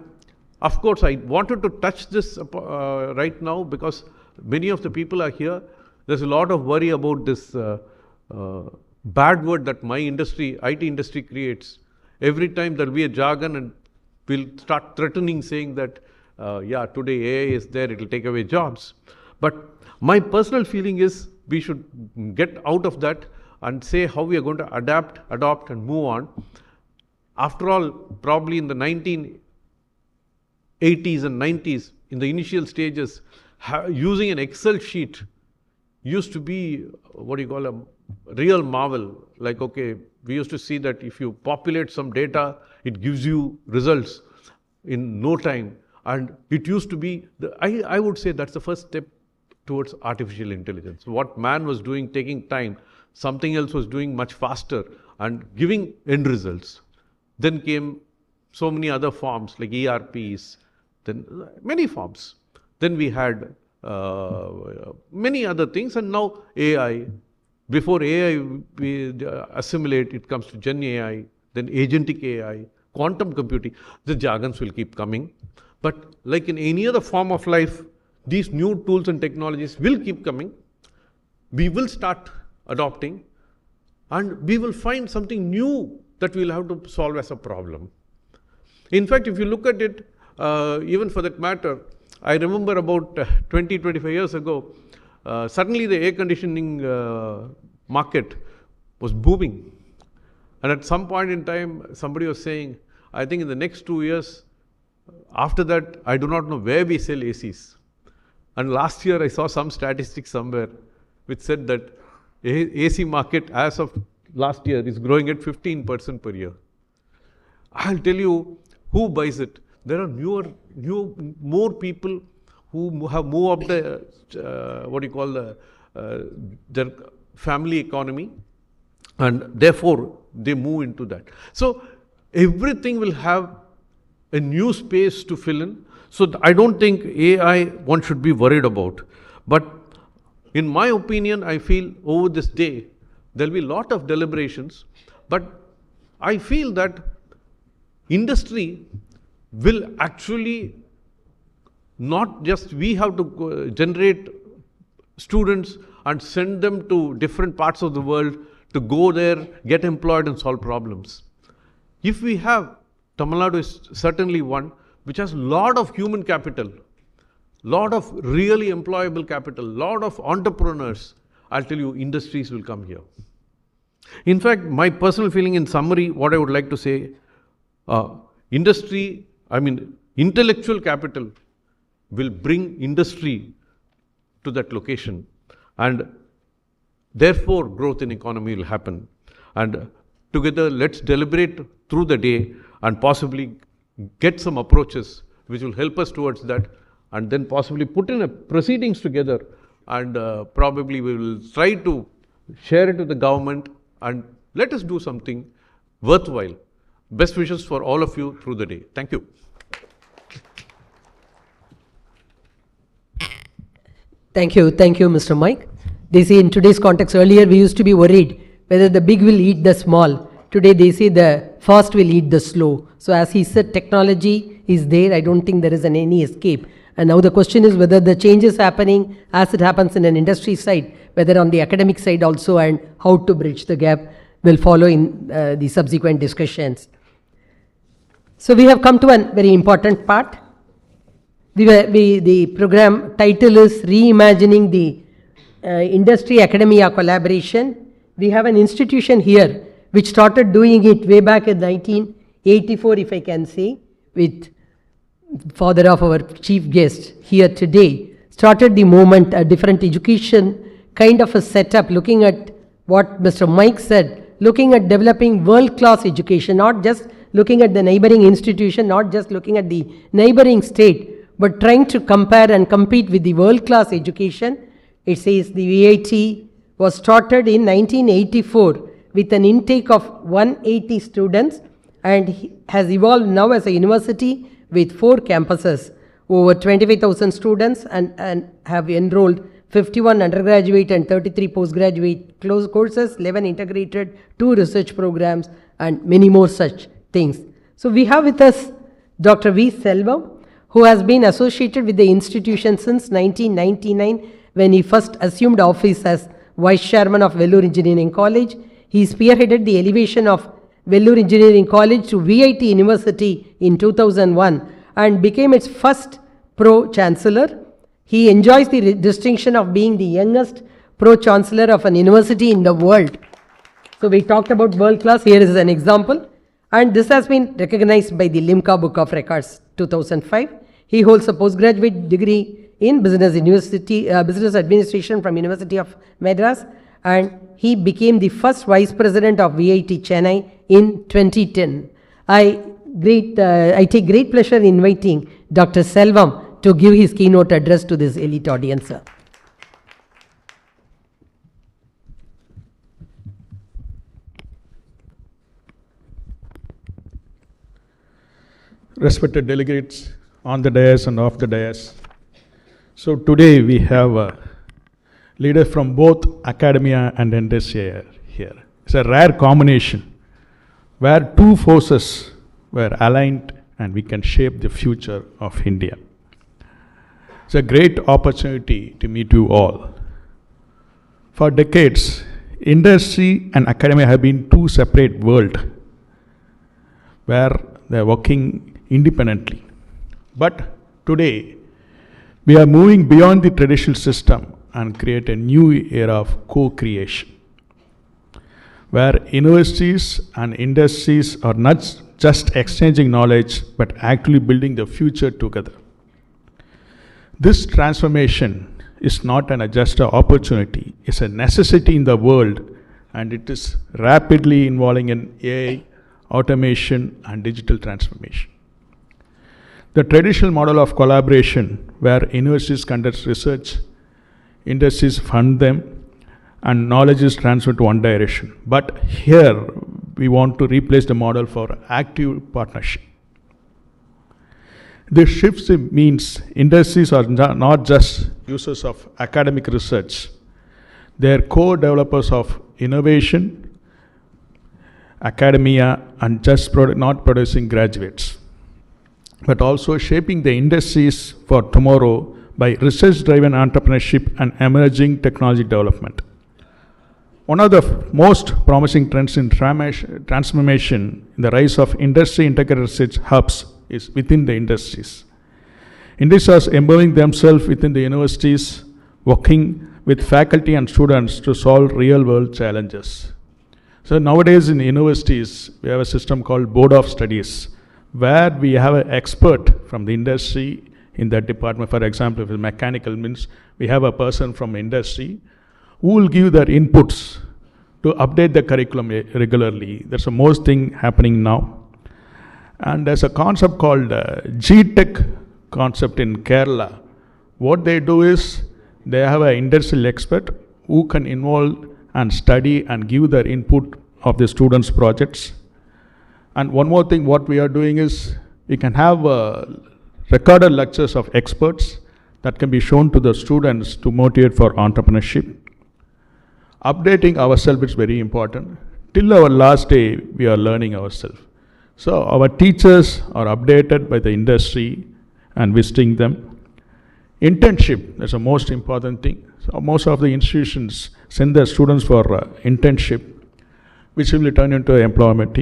of course, I wanted to touch this right now because many of the people are here. There's a lot of worry about this bad word that my industry, IT industry creates. Every time there'll be a jargon and we'll start threatening saying that, yeah, today AI is there, it'll take away jobs. But my personal feeling is we should get out of that and say how we are going to adapt, adopt and move on. After all, probably in the 1980s and 90s, in the initial stages, using an Excel sheet used to be what you call a real marvel. Like, okay, we used to see that if you populate some data, it gives you results in no time. And it used to be, I would say that's the first step towards artificial intelligence. What man was doing, taking time, something else was doing much faster and giving end results. Then came so many other forms like ERPs, then many forms. Then we had many other things, and now AI. Before AI we assimilate, it comes to Gen AI, then agentic AI, quantum computing. The jargons will keep coming. But like in any other form of life, these new tools and technologies will keep coming. We will start adopting, and we will find something new that we'll have to solve as a problem. In fact, if you look at it, even for that matter, I remember about 20-25 years ago, suddenly the air conditioning market was booming. And at some point in time, somebody was saying, I think in the next 2 years, after that, I do not know where we sell ACs. And last year, I saw some statistics somewhere which said that AC market as of last year is growing at 15% per year. I'll tell you who buys it. There are more people who have moved up the, their family economy, and therefore they move into that. So everything will have a new space to fill in. So I don't think AI one should be worried about. But in my opinion, I feel over this day, there will be a lot of deliberations. But I feel that industry will actually not just, we have to generate students and send them to different parts of the world to go there, get employed and solve problems. If we have, Tamil Nadu is certainly one which has a lot of human capital, lot of really employable capital, lot of entrepreneurs. I'll tell you, industries will come here. In fact, my personal feeling in summary, what I would like to say, intellectual capital will bring industry to that location, and therefore growth in economy will happen. And together, let's deliberate through the day and possibly get some approaches which will help us towards that, and then possibly put in a proceedings together, and probably we will try to share it with the government, and let us do something worthwhile. Best wishes for all of you through the day. Thank you. Thank you, Mr. Mike. They say in today's context, earlier we used to be worried whether the big will eat the small. Today they say the fast will eat the slow. So as he said, technology is there. I don't think there is any escape. And now the question is whether the change is happening as it happens in an industry side, whether on the academic side also, and how to bridge the gap will follow in the subsequent discussions. So we have come to a very important part. The program title is Reimagining the Industry Academia Collaboration. We have an institution here which started doing it way back in 1984, if I can say, with father of our chief guest here today, started the movement, a different education kind of a setup, looking at what Mr. Mike said, looking at developing world-class education, not just looking at the neighboring institution, not just looking at the neighboring state, but trying to compare and compete with the world-class education. It says the VIT was started in 1984 with an intake of 180 students and has evolved now as a university with 4 campuses, over 25,000 students, and have enrolled 51 undergraduate and 33 postgraduate courses, 11 integrated, 2 research programs, and many more such things. So we have with us Dr. V. Selvam, who has been associated with the institution since 1999 when he first assumed office as Vice Chairman of Vellore Engineering College. He spearheaded the elevation of Vellore Engineering College to VIT University in 2001 and became its first Pro-Chancellor. He enjoys the distinction of being the youngest Pro-Chancellor of an university in the world. So we talked about world class, here is an example. And this has been recognized by the Limca Book of Records 2005. He holds a postgraduate degree in business administration from University of Madras, and he became the first Vice President of VIT Chennai in 2010. I take great pleasure in inviting Dr. Selvam to give his keynote address to this elite audience. Sir. Respected delegates on the dais and off the dais. So today we have leaders from both academia and industry here. It's a rare combination where two forces were aligned and we can shape the future of India. It's a great opportunity to meet you all. For decades, industry and academia have been two separate worlds where they are working independently. But today, we are moving beyond the traditional system and create a new era of co-creation, where universities and industries are not just exchanging knowledge, but actually building the future together. This transformation is not just an opportunity, it's a necessity in the world, and it is rapidly involving in AI, automation, and digital transformation. The traditional model of collaboration, where universities conduct research, industries fund them, and knowledge is transferred to one direction. But here, we want to replace the model for active partnership. This shift means industries are not just users of academic research. They are co-developers of innovation, academia, and just not producing graduates, but also shaping the industries for tomorrow by research-driven entrepreneurship and emerging technology development. One of the most promising trends in transformation in the rise of industry-integrated research hubs is within the industries. Industries are embedding themselves within the universities, working with faculty and students to solve real-world challenges. So nowadays in universities, we have a system called Board of Studies, where we have an expert from the industry in that department. For example, if it's mechanical, means we have a person from industry who will give their inputs to update the curriculum regularly. That's the most thing happening now. And there's a concept called GTech concept in Kerala. What they do is they have an industrial expert who can involve and study and give their input of the students' projects. And one more thing, what we are doing is we can have recorded lectures of experts that can be shown to the students to motivate for entrepreneurship. Updating ourselves is very important. Till our last day, we are learning ourselves. So our teachers are updated by the industry and visiting them. Internship is the most important thing. So most of the institutions send their students for internship, which will turn into employment.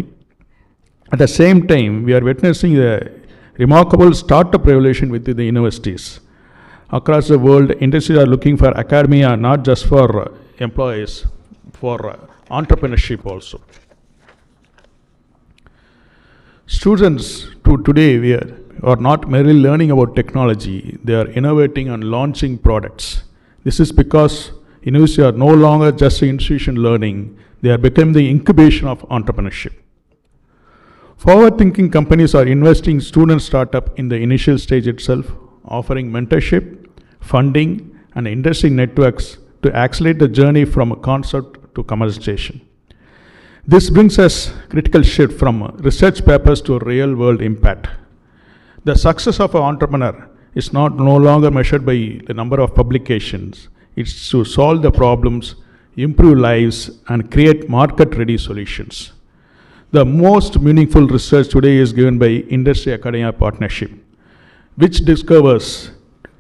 At the same time, we are witnessing a remarkable startup revolution within the universities. Across the world, industries are looking for academia, not just for employees, for entrepreneurship also. Students today are not merely learning about technology, they are innovating and launching products. This is because universities are no longer just institution learning, they are becoming the incubation of entrepreneurship. Forward-thinking companies are investing in student startup in the initial stage itself, offering mentorship, funding, and industry networks to accelerate the journey from a concept to commercialization. This brings us critical shift from research papers to real-world impact. The success of an entrepreneur is no longer measured by the number of publications. It's to solve the problems, improve lives, and create market-ready solutions. The most meaningful research today is given by industry-academia partnership, which discovers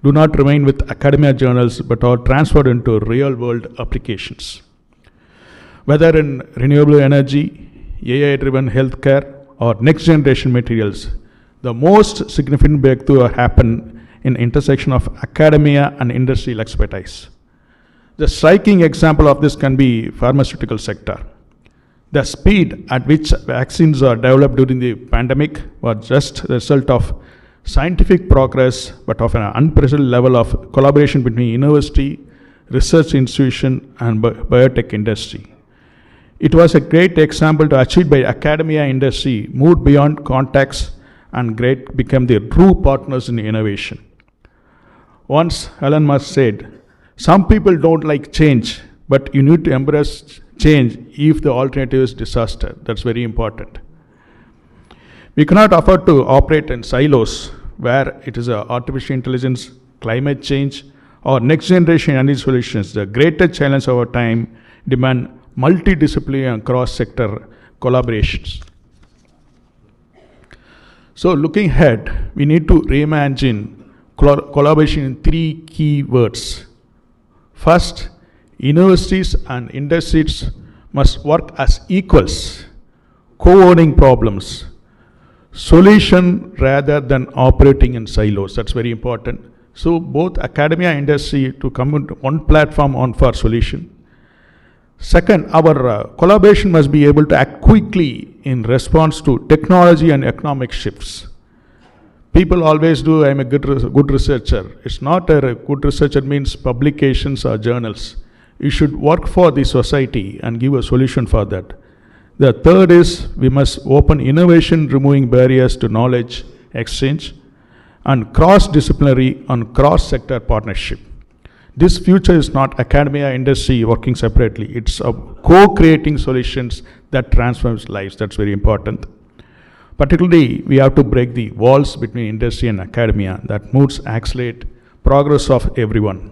do not remain with academia journals but are transferred into real-world applications. Whether in renewable energy, AI-driven healthcare, or next-generation materials, the most significant breakthrough happen in intersection of academia and industrial expertise. The striking example of this can be pharmaceutical sector. The speed at which vaccines are developed during the pandemic was just the result of scientific progress, but of an unprecedented level of collaboration between university, research institution, and biotech industry. It was a great example to achieve by academia industry, moved beyond contacts and become the true partners in innovation. Once Elon Musk said, "Some people don't like change, but you need to embrace change if the alternative is disaster." That's very important. We cannot afford to operate in silos where it is artificial intelligence, climate change, or next generation energy solutions. The greatest challenge of our time demand multidisciplinary and cross-sector collaborations. So looking ahead, we need to reimagine collaboration in 3 key words. First, universities and industries must work as equals, co-owning problems, solution rather than operating in silos. That's very important. So both academia and industry to come into one platform on for solution. Second, our collaboration must be able to act quickly in response to technology and economic shifts. People always do, I'm a good researcher. It's not a good researcher means publications or journals. You should work for the society and give a solution for that. The third is we must open innovation, removing barriers to knowledge exchange, and cross-disciplinary and cross-sector partnership. This future is not academia industry working separately. It's co-creating solutions that transforms lives. That's very important. Particularly, we have to break the walls between industry and academia that moves accelerate progress of everyone.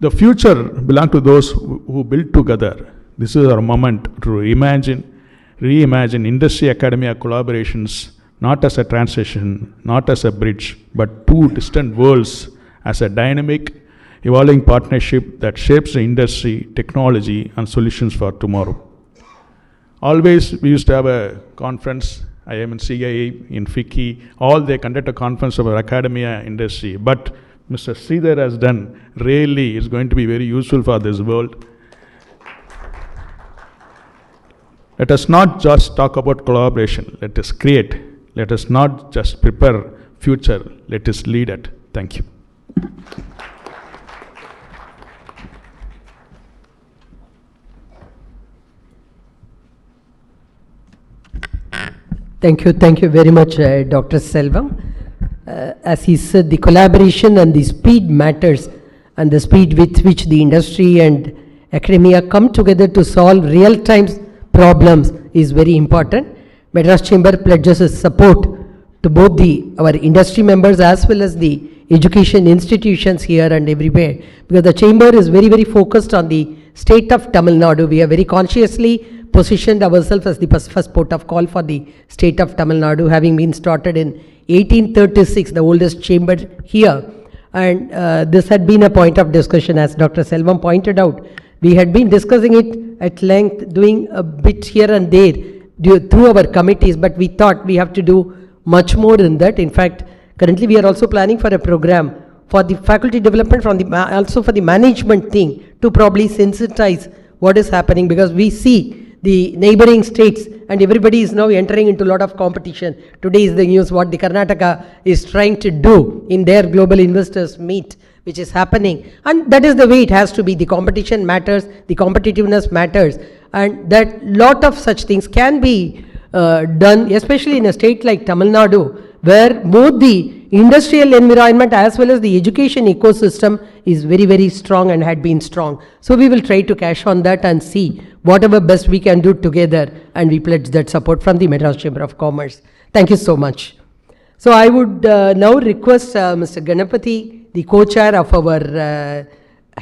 The future belongs to those who build together. This is our moment to reimagine industry-academia collaborations not as a transition, not as a bridge, but 2 distant worlds as a dynamic, evolving partnership that shapes the industry, technology, and solutions for tomorrow. Always, we used to have a conference, IMCCI in FICCI, all they conduct a conference about academia industry, but Mr. Sridhar has done really is going to be very useful for this world. Let us not just talk about collaboration, let us create. Let us not just prepare future, let us lead it. Thank you. Thank you very much, Dr. Selvam. As he said, the collaboration and the speed matters, and the speed with which the industry and academia come together to solve real-time problems is very important. Madras Chamber pledges its support to both our industry members as well as the education institutions here and everywhere, because the chamber is very, very focused on the state of Tamil Nadu. We have very consciously positioned ourselves as the first port of call for the state of Tamil Nadu, having been started in 1836, the oldest chamber here. And this had been a point of discussion, as Dr. Selvam pointed out. We had been discussing it at length, doing a bit here and there through our committees, but we thought we have to do much more than that. In fact, currently we are also planning for a program for the faculty development, from the also for the management thing, to probably sensitize what is happening, because we see the neighboring states and everybody is now entering into a lot of competition. Today is the news what the Karnataka is trying to do in their global investors meet, which is happening, and that is the way it has to be. The competition matters, the competitiveness matters, and that lot of such things can be done, especially in a state like Tamil Nadu, where both the industrial environment as well as the education ecosystem is very, very strong and had been strong. So we will try to cash on that and see whatever best we can do together, and we pledge that support from the Madras Chamber of Commerce. Thank you so much. So I would now request Mr. Ganapathy, the co-chair of our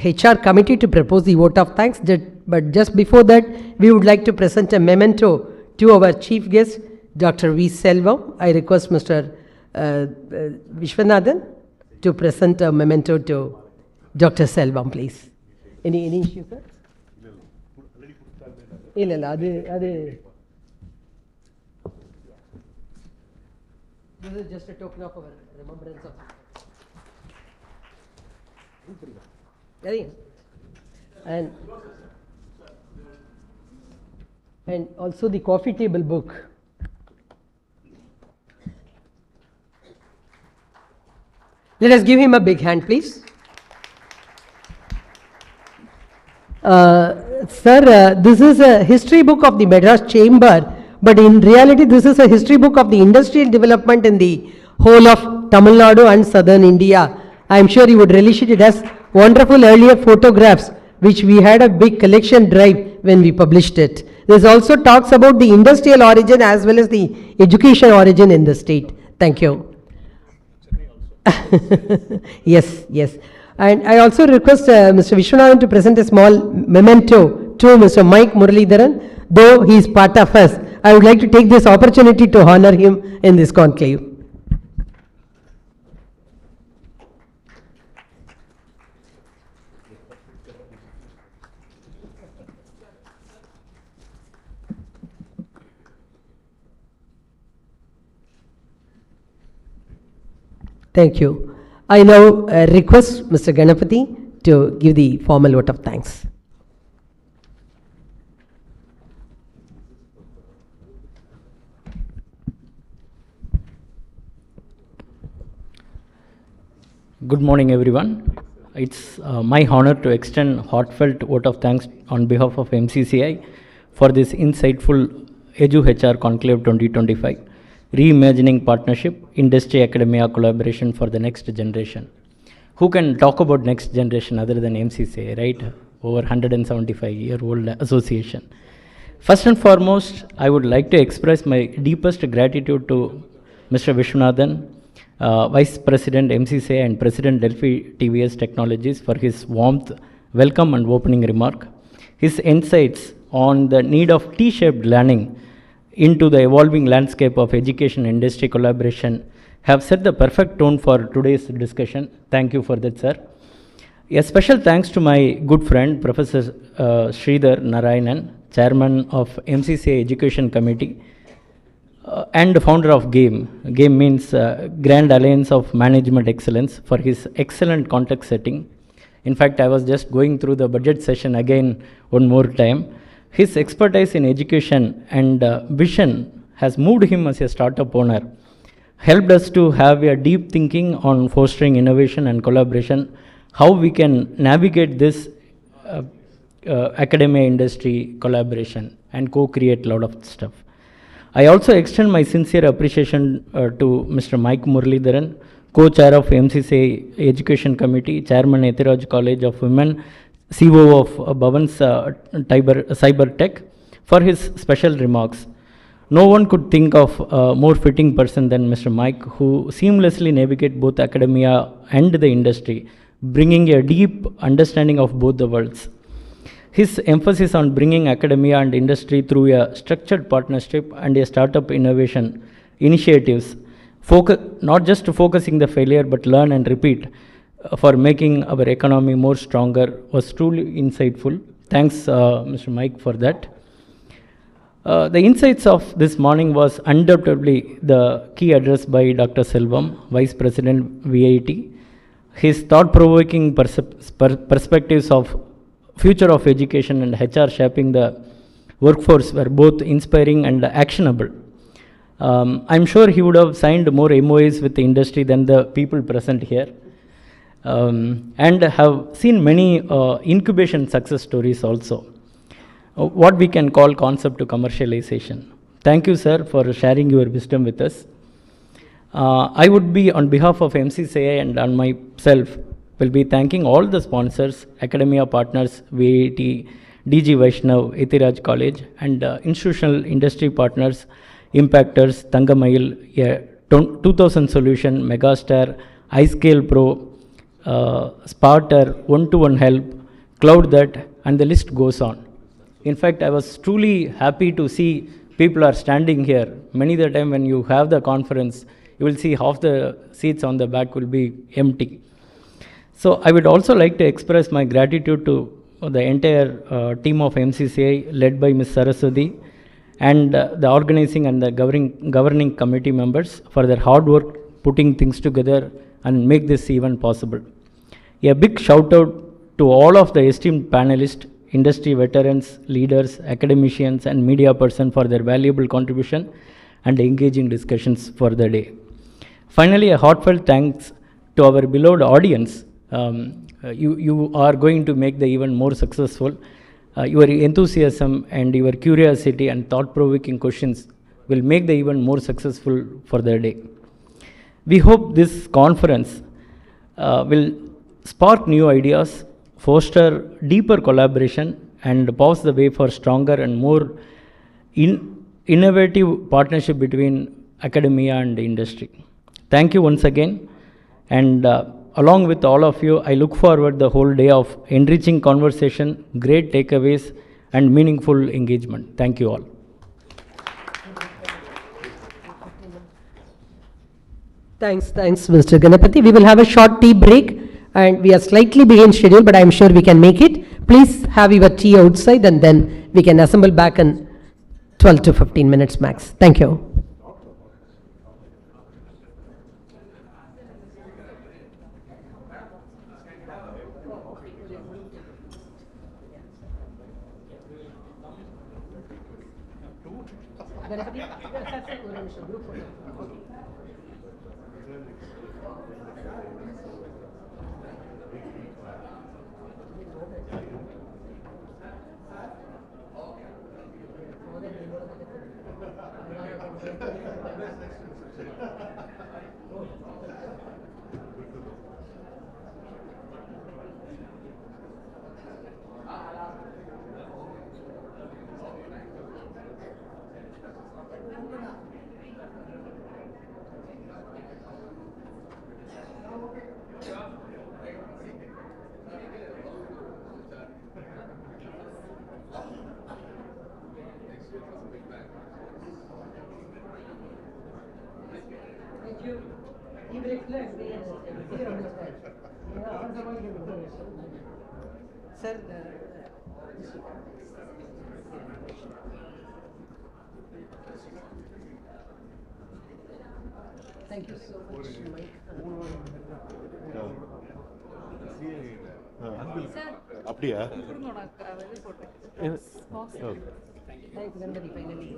HR committee, to propose the vote of thanks. But just before that, we would like to present a memento to our chief guest, Dr. V. Selvam. I request Mr. Viswanathan to present a memento to Dr. Selvam, please. Any issue, sir? This is just a token of our remembrance of and also the coffee table book. Let us give him a big hand, please. Sir, this is a history book of the Madras Chamber, but in reality this is a history book of the industrial development in the whole of Tamil Nadu and southern India. I am sure you would relish it. It has wonderful earlier photographs, which we had a big collection drive when we published it. This also talks about the industrial origin as well as the education origin in the state. Thank you. Yes, yes. And I also request Mr. Viswanathan to present a small memento to Mr. Mike Muralidharan. Though he is part of us, I would like to take this opportunity to honor him in this conclave. Thank you. I now request Mr. Ganapathy to give the formal vote of thanks. Good morning, everyone. It's my honor to extend heartfelt vote of thanks on behalf of MCCI for this insightful EduHR Conclave 2025, Reimagining Partnership, Industry Academia Collaboration for the Next Generation. Who can talk about next generation other than MCCI, right? Over 175-year-old association. First and foremost, I would like to express my deepest gratitude to Mr. Viswanathan, Vice President MCCI and President Delphi TVS Technologies, for his warmth, welcome and opening remark. His insights on the need of T-shaped learning into the evolving landscape of education industry collaboration have set the perfect tone for today's discussion. Thank you for that, sir. A special thanks to my good friend, Professor Sridhar Narayanan, Chairman of MCCI Education Committee, and founder of GAME. GAME means Grand Alliance of Management Excellence, for his excellent context setting. In fact, I was just going through the budget session again one more time. His expertise in education and vision has moved him as a startup owner, helped us to have a deep thinking on fostering innovation and collaboration, how we can navigate this academia industry collaboration and co-create a lot of stuff. I also extend my sincere appreciation to Mr. Mike Muralidharan, co-chair of MCCI Education Committee, Chairman Ethiraj College of Women, CEO of Bahwan's CyberTek, for his special remarks. No one could think of a more fitting person than Mr. Mike, who seamlessly navigate both academia and the industry, bringing a deep understanding of both the worlds. His emphasis on bringing academia and industry through a structured partnership and a startup innovation initiatives, not just focusing the failure but learn and repeat, for making our economy more stronger, was truly insightful. Thanks, Mr. Mike, for that. The insights of this morning was undoubtedly the key address by Dr. Selvam, Vice President VIT. His thought-provoking perspectives of future of education and HR shaping the workforce were both inspiring and actionable. I'm sure he would have signed more MOAs with the industry than the people present here, and have seen many incubation success stories also. What we can call concept to commercialization. Thank you, sir, for sharing your wisdom with us. I would be, on behalf of MCCI and on myself, will be thanking all the sponsors, academia partners, VIT, DG Vaishnav, Ethiraj College, and institutional industry partners, Impactors, Tangamail, 2000 Solution, Megastar, iScale Pro, Sparter, One-to-One Help, CloudThat, and the list goes on. In fact, I was truly happy to see people are standing here. Many the time when you have the conference, you will see half the seats on the back will be empty. So I would also like to express my gratitude to the entire team of MCCI, led by Ms. Saraswati, and the organizing and the governing committee members for their hard work putting things together and make this event possible. A big shout out to all of the esteemed panelists, industry veterans, leaders, academicians, and media persons for their valuable contribution and engaging discussions for the day. Finally, a heartfelt thanks to our beloved audience. You are going to make the event more successful. Your enthusiasm and your curiosity and thought-provoking questions will make the event more successful for the day. We hope this conference will spark new ideas, foster deeper collaboration, and pave the way for stronger and more innovative partnership between academia and industry. Thank you once again, and along with all of you, I look forward the whole day of enriching conversation, great takeaways, and meaningful engagement. Thank you all. Thanks, Mr. Ganapathy. We will have a short tea break and we are slightly behind schedule, but I am sure we can make it. Please have your tea outside and then we can assemble back in 12 to 15 minutes max. Thank you. Sir, thank you so much, Mike. அப்படியா? Thanks, Ganapathy, finally.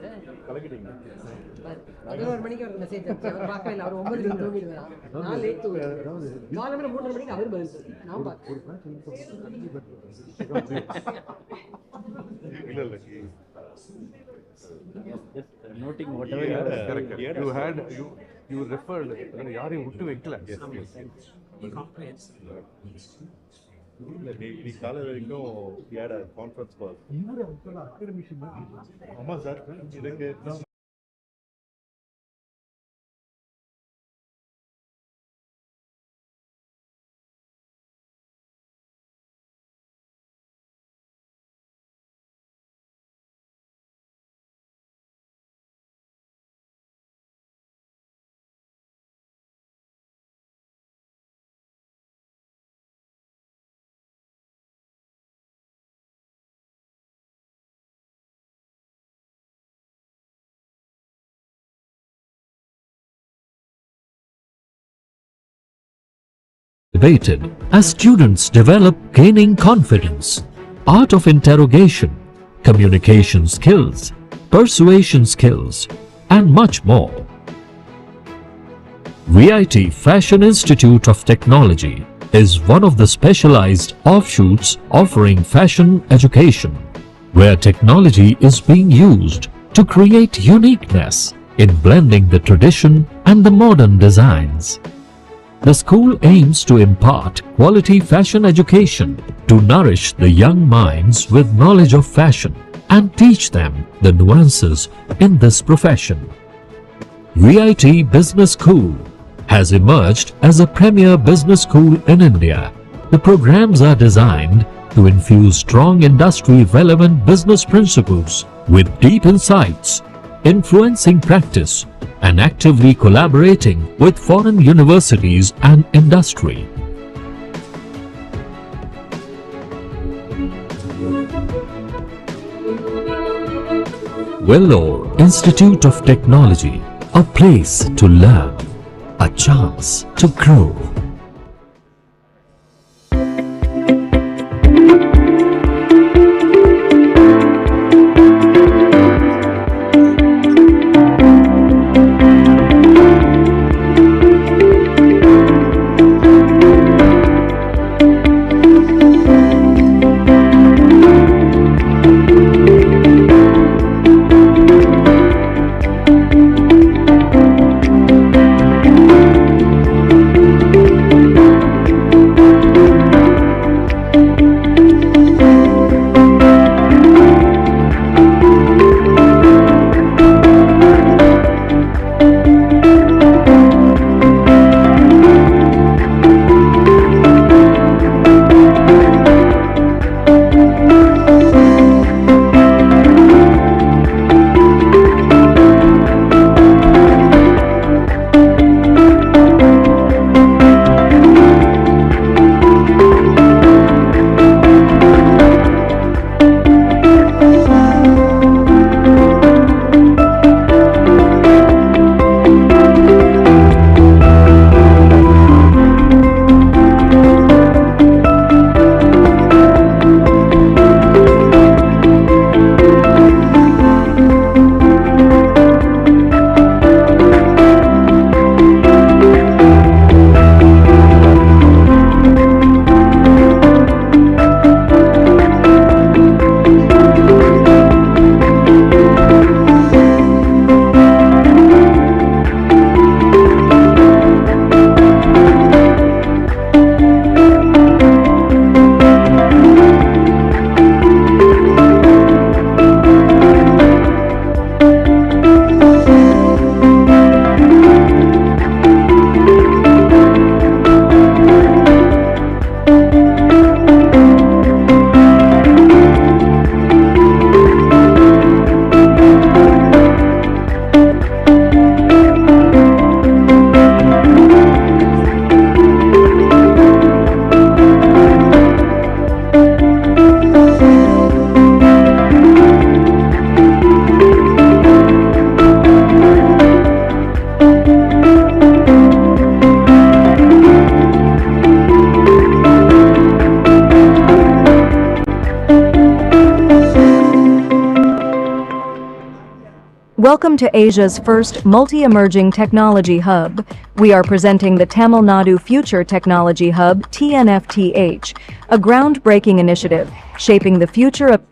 பதினோரு மணிக்கு ஒரு message அவர் பார்க்கவே இல்லை. அவர் 9 மணிக்கு தூங்கிடுவார். நான் late தூங்குவேன். 4 மணி 3 மணிக்கு அவர் பதில் சொல்லி நான் பார்க்கிறேன். Noting whatever you had, you referred, யாரையும் விட்டு வைக்கல. நீ காலை வரைக்கும் we had a conference call. ஆமா சார், இதுக்கு debated as students develop gaining confidence, art of interrogation, communication skills, persuasion skills, and much more. VIT Fashion Institute of Technology is one of the specialized offshoots offering fashion education, where technology is being used to create uniqueness in blending the tradition and the modern designs. The school aims to impart quality fashion education to nourish the young minds with knowledge of fashion and teach them the nuances in this profession. VIT Business School has emerged as a premier business school in India. The programs are designed to infuse strong industry-relevant business principles with deep insights, influencing practice, and actively collaborating with foreign universities and industry. Vellore Institute of Technology, a place to learn, a chance to grow. Welcome to Asia's first multi-emerging technology hub. We are presenting the Tamil Nadu Future Technology Hub (TNFTH), a groundbreaking initiative shaping the future of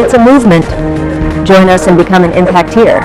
It's a movement. Join us and become an impacteer.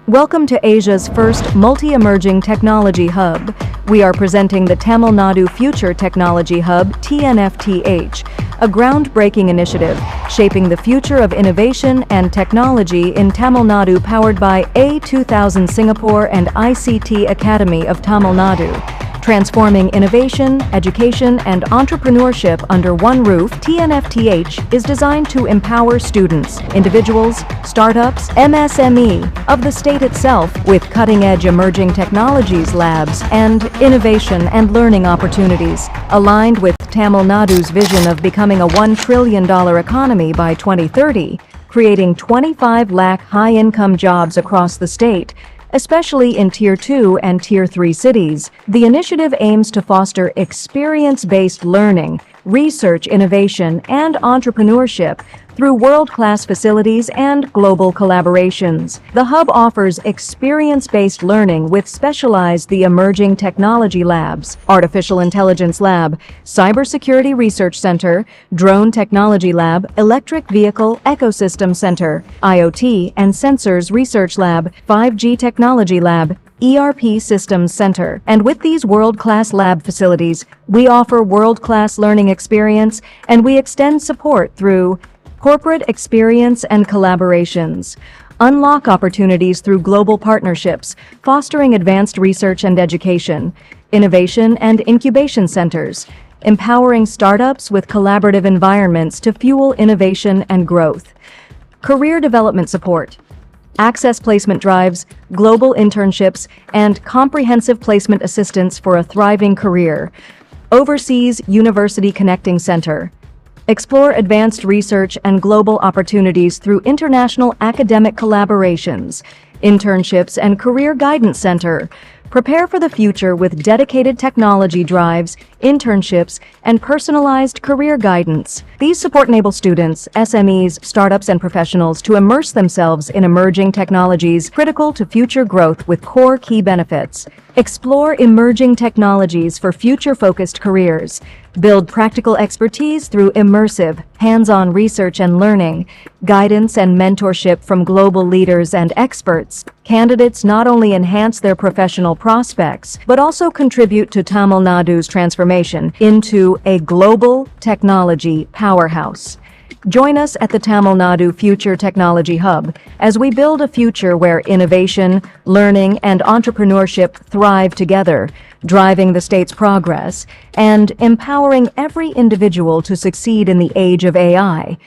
Welcome to Asia's first multi-emerging technology hub. We are presenting the Tamil Nadu Future Technology Hub, TNFTH, a groundbreaking initiative shaping the future of innovation and technology in Tamil Nadu, powered by A2000 Singapore and ICT Academy of Tamil Nadu. Transforming innovation, education, and entrepreneurship under one roof, TNFTH is designed to empower students, individuals, startups, MSME of the state itself with cutting-edge emerging technologies labs and innovation and learning opportunities, aligned with Tamil Nadu's vision of becoming a $1 trillion economy by 2030, creating 25 lakh high-income jobs across the state, especially in Tier 2 and Tier 3 cities. The initiative aims to foster experience-based learning, research, innovation, and entrepreneurship through world-class facilities and global collaborations. The hub offers experience-based learning with specialized the emerging technology labs, Artificial Intelligence Lab, Cybersecurity Research Center, Drone Technology Lab, Electric Vehicle Ecosystem Center, IoT and Sensors Research Lab, 5G Technology Lab, ERP Systems Center. And with these world-class lab facilities, we offer world-class learning experience, and we extend support through corporate experience and collaborations. Unlock opportunities through global partnerships, fostering advanced research and education, innovation and incubation centers, empowering startups with collaborative environments to fuel innovation and growth. Career development support, access placement drives, global internships, and comprehensive placement assistance for a thriving career. Overseas University Connecting Center. Explore advanced research and global opportunities through international academic collaborations, internships, and career guidance center. Prepare for the future with dedicated technology drives, internships, and personalized career guidance. These support enable students, SMEs, startups, and professionals to immerse themselves in emerging technologies critical to future growth with core key benefits. Explore emerging technologies for future-focused careers. Build practical expertise through immersive, hands-on research and learning, guidance and mentorship from global leaders and experts. Candidates not only enhance their professional prospects, but also contribute to Tamil Nadu's transformation into a global technology powerhouse. Join us at the Tamil Nadu Future Technology Hub as we build a future where innovation, learning, and entrepreneurship thrive together, driving the state's progress and empowering every individual to succeed in the age of AI.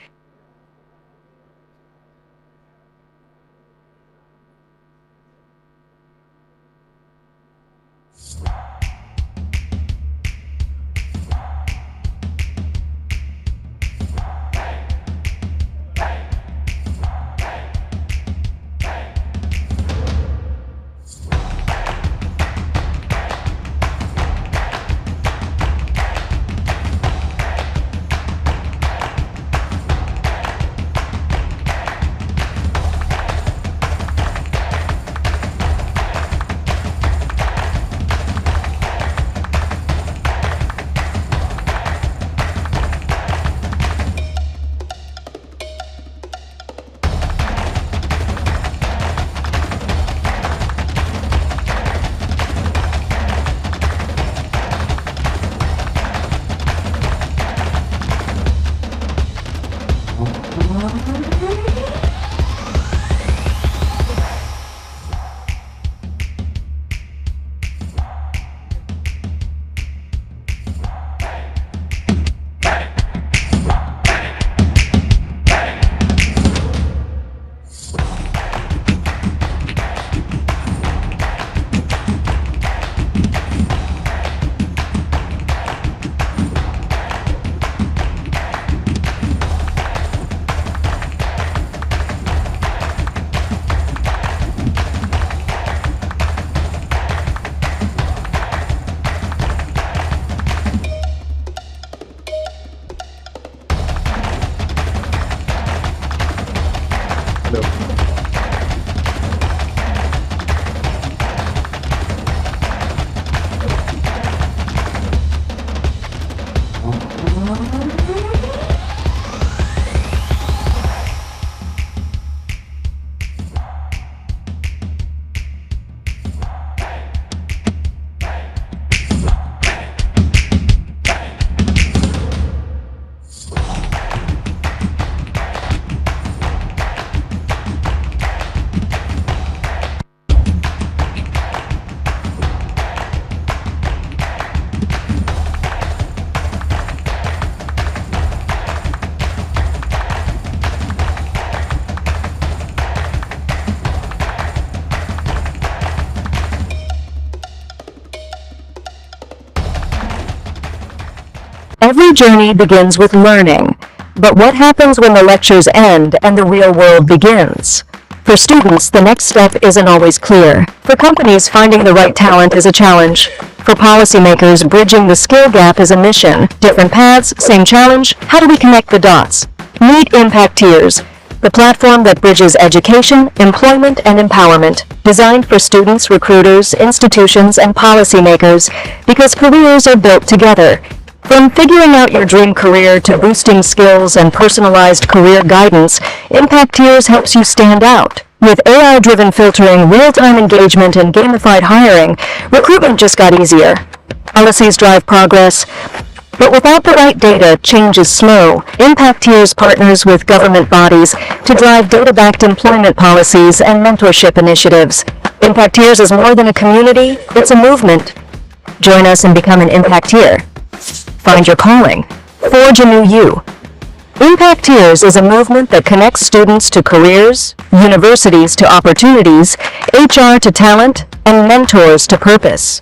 Every journey begins with learning, but what happens when the lectures end and the real world begins? For students, the next step isn't always clear. For companies, finding the right talent is a challenge. For policymakers, bridging the skill gap is a mission. Different paths, same challenge. How do we connect the dots? Meet Impacteers, the platform that bridges education, employment, and empowerment, designed for students, recruiters, institutions, and policymakers, because careers are built together. From figuring out your dream career to boosting skills and personalized career guidance, Impacteers helps you stand out. With AI-driven filtering, real-time engagement, and gamified hiring, recruitment just got easier. Policies drive progress, But without the right data, change is slow. Impacteers partners with government bodies to drive data-backed employment policies and mentorship initiatives. Impacteers is more than a community, it's a movement. Join us and become an Impacteer. Find your calling. Forge a new you. Impacteers is a movement that connects students to careers, universities to opportunities, HR to talent, and mentors to purpose.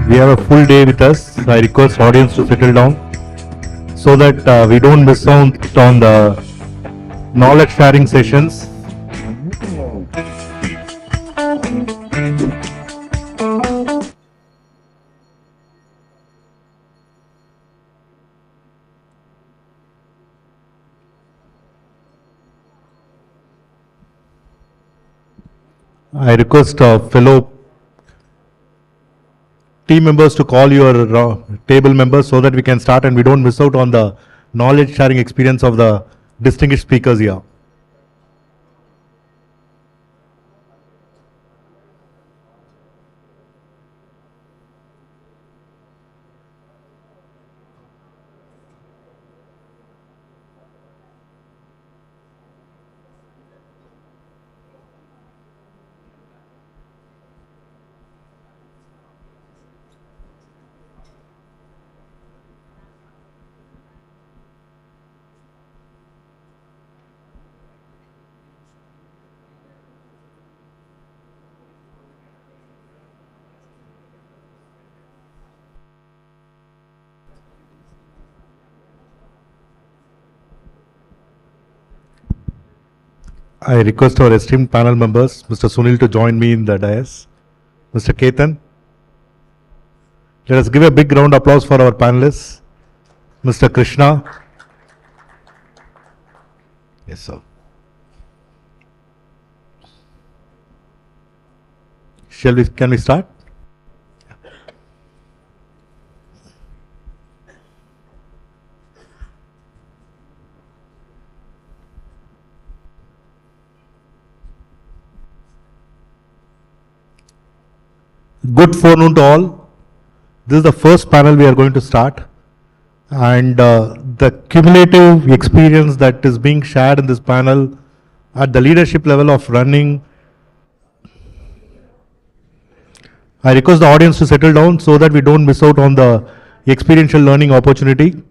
We have a full day with us. I request audience to settle down so that we don't miss out on the knowledge sharing sessions. I request fellow team members to call your table members so that we can start and we don't miss out on the knowledge sharing experience of the distinguished speakers here. I request our esteemed panel members, Mr. Sunil, to join me in the dais. Mr. Ketan. Let us give a big round of applause for our panelists. Mr. Krishna. Yes, sir. Can we start? Good forenoon to all. This is the first panel we are going to start, and the cumulative experience that is being shared in this panel at the leadership level of running. I request the audience to settle down so that we don't miss out on the experiential learning opportunity.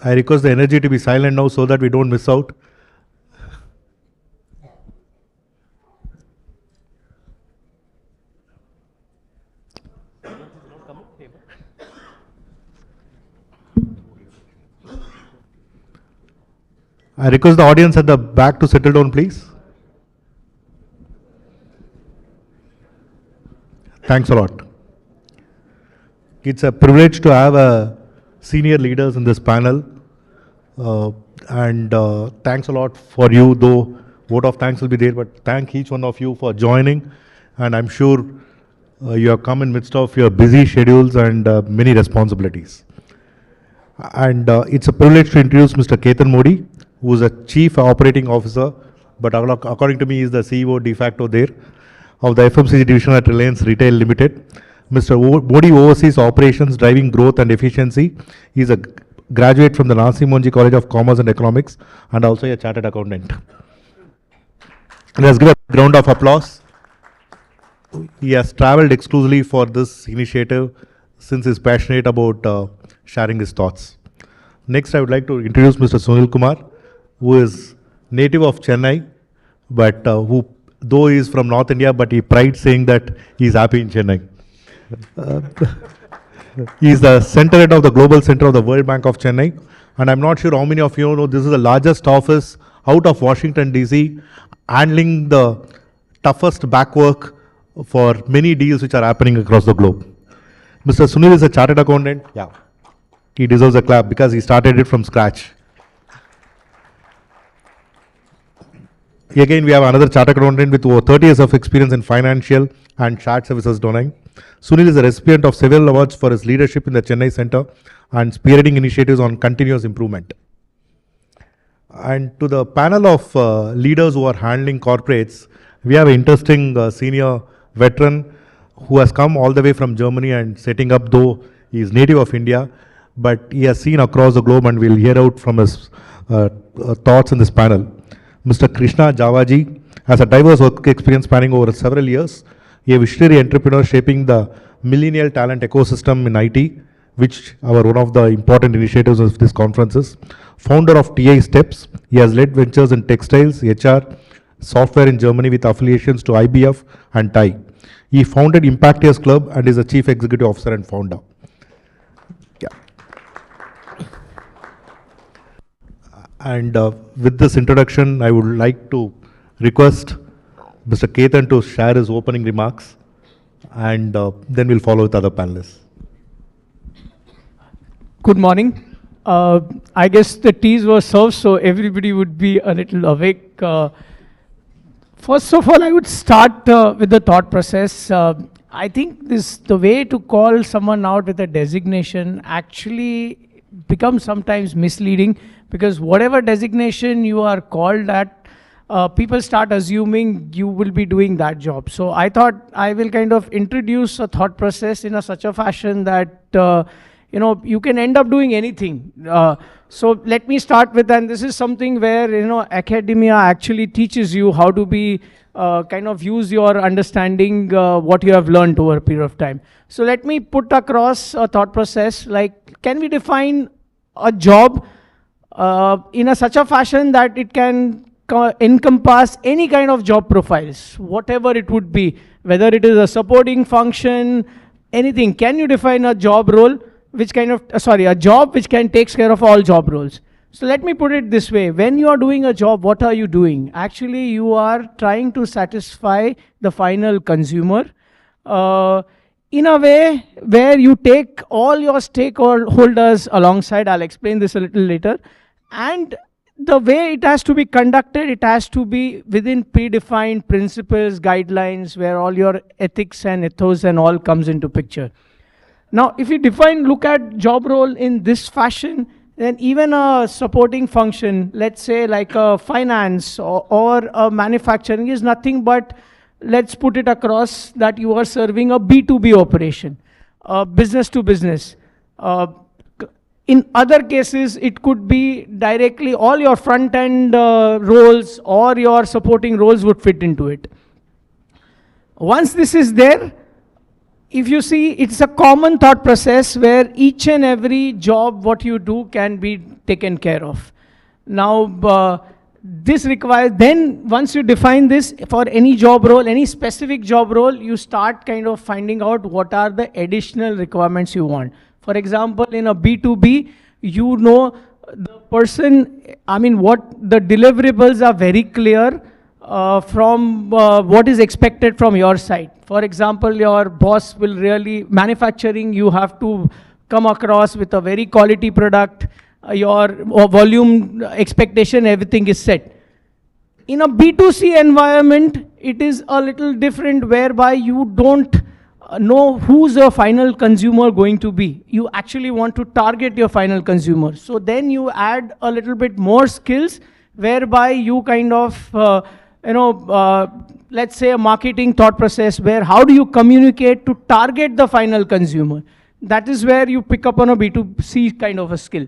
I request the energy to be silent now so that we don't miss out. I request the audience at the back to settle down, please. Thanks a lot. It's a privilege to have senior leaders in this panel, and thanks a lot for you, though vote of thanks will be there, but thank each one of you for joining, and I'm sure you have come in midst of your busy schedules and many responsibilities. And it's a privilege to introduce Mr. Ketan Mody, who is a Chief Operating Officer, but according to me he is the CEO de facto there, of the FMCG division at Reliance Retail Limited. Mr. Mody oversees operations, driving growth and efficiency. He is a graduate from the Narayanan College of Commerce and Economics and also a chartered accountant. Let's give a round of applause. He has traveled exclusively for this initiative since he is passionate about sharing his thoughts. Next, I would like to introduce Mr. Sunil Kumar, who is native of Chennai, but who, though he is from North India, but he prides saying that he is happy in Chennai. He is the center head of the Global Center of the World Bank of Chennai, and I'm not sure how many of you know this is the largest office out of Washington DC, handling the toughest backwork for many deals which are happening across the globe. Mr. Sunil is a chartered accountant. Yeah, he deserves a clap because he started it from scratch. Again, we have another chartered accountant with over 30 years of experience in financial and shared services domain. Sunil is a recipient of several awards for his leadership in the Chennai Center and spearheading initiatives on continuous improvement. And to the panel of leaders who are handling corporates, we have an interesting senior veteran who has come all the way from Germany and setting up, though he is native of India, but he has seen across the globe, and we'll hear out from his thoughts in this panel. Mr. Krishna Javaji has a diverse work experience spanning over several years. He is a visionary entrepreneur shaping the millennial talent ecosystem in IT, which are one of the important initiatives of this conferences. Founder of TI Steps, he has led ventures in textiles, HR, software in Germany with affiliations to IBF and TI. He founded Impactius Club and is a chief executive officer and founder. Yeah. And with this introduction, I would like to request Mr. Ketan to share his opening remarks, and then we'll follow with other panelists. Good morning. I guess the teas were served, so everybody would be a little awake. First of all, I would start with the thought process. I think the way to call someone out with a designation actually becomes sometimes misleading, because whatever designation you are called at, people start assuming you will be doing that job. So I thought I will kind of introduce a thought process in such a fashion that you can end up doing anything. So let me start with, and this is something where academia actually teaches you how to be kind of use your understanding what you have learned over a period of time. So let me put across a thought process like, can we define a job in such a fashion that it can encompass any kind of job profiles, whatever it would be, whether it is a supporting function, anything. Can you define a job role which kind of, a job which can takes care of all job roles? So let me put it this way. When you are doing a job, what are you doing? Actually, you are trying to satisfy the final consumer in a way where you take all your stakeholders alongside. I'll explain this a little later. And the way it has to be conducted, it has to be within predefined principles, guidelines, where all your ethics and ethos and all comes into picture. Now, if you look at job role in this fashion, then even a supporting function, let's say like a finance or a manufacturing, is nothing but, let's put it across that you are serving a B2B operation, business to business. In other cases, it could be directly all your front-end roles or your supporting roles would fit into it. Once this is there, if you see, it's a common thought process where each and every job, what you do, can be taken care of. Now, this requires, then once you define this for any job role, any specific job role, you start kind of finding out what are the additional requirements you want. For example, in a B2B, the person, what the deliverables are very clear from what is expected from your side. For example, your boss will really, manufacturing, you have to come across with a very quality product, your volume expectation, everything is set. In a B2C environment, it is a little different, whereby you don't know who's your final consumer going to be. You actually want to target your final consumer. So then you add a little bit more skills, whereby you kind of, let's say a marketing thought process, where how do you communicate to target the final consumer? That is where you pick up on a B2C kind of a skill.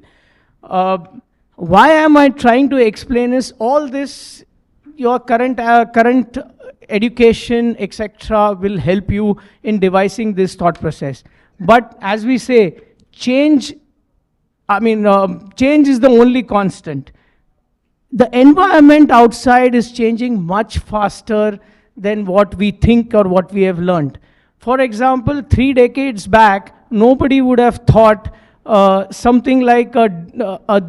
Why am I trying to explain is all this, your current education, etc., will help you in devising this thought process. But as we say, change is the only constant. the environment outside is changing much faster than what we think or what we have learned. For example, 3 decades back, nobody would have thought something like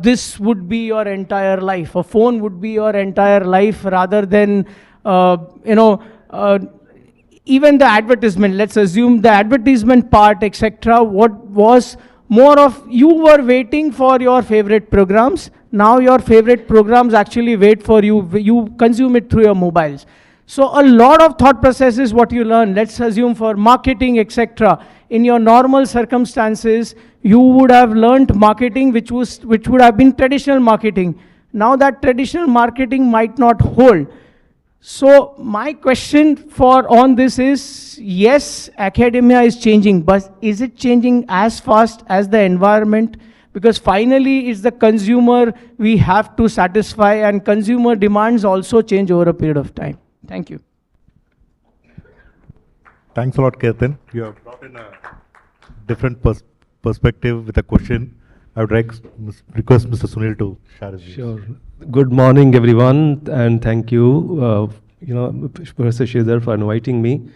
this would be your entire life. A phone would be your entire life, rather than, even the advertisement. Let's assume the advertisement part, etc. What was more of, you were waiting for your favorite programs. Now your favorite programs actually wait for you. You consume it through your mobiles. So a lot of thought process is what you learn. Let's assume for marketing, etc. In your normal circumstances, you would have learned marketing, which would have been traditional marketing. Now that traditional marketing might not hold. So my question on this is, yes, academia is changing, but is it changing as fast as the environment? Because finally it's the consumer we have to satisfy, and consumer demands also change over a period of time. Thank you. Thanks a lot, Ketan. You have brought in a different perspective with a question. I would request Mr. Sunil to share his views. Sure. Good morning, everyone, and thank you, Professor Sridhar, for inviting me.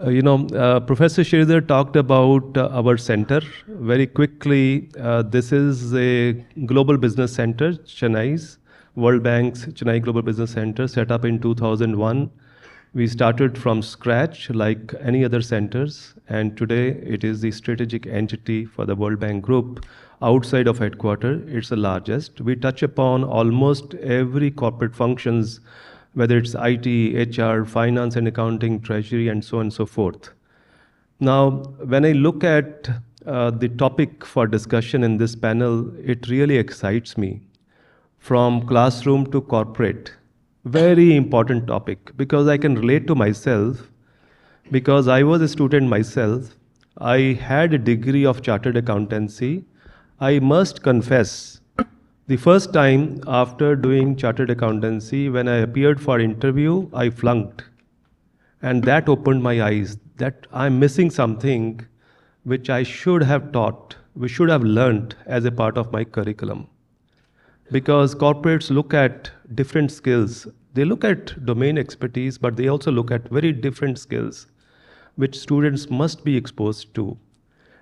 Professor Sridhar talked about our center. Very quickly, this is a global business center, Chennai's, World Bank's Chennai Global Business Center, set up in 2001. We started from scratch like any other centers, and today it is the strategic entity for the World Bank Group. Outside of headquarters, it's the largest. We touch upon almost every corporate functions, whether it's IT, HR, finance and accounting, treasury, and so on and so forth. Now, when I look at the topic for discussion in this panel, it really excites me. From classroom to corporate, very important topic, because I can relate to myself, because I was a student myself. I had a degree of chartered accountancy. I must confess, the first time after doing chartered accountancy, when I appeared for interview, I flunked. And that opened my eyes that I'm missing something which I should have taught, which should have learned as a part of my curriculum. Because corporates look at different skills. They look at domain expertise, but they also look at very different skills, which students must be exposed to.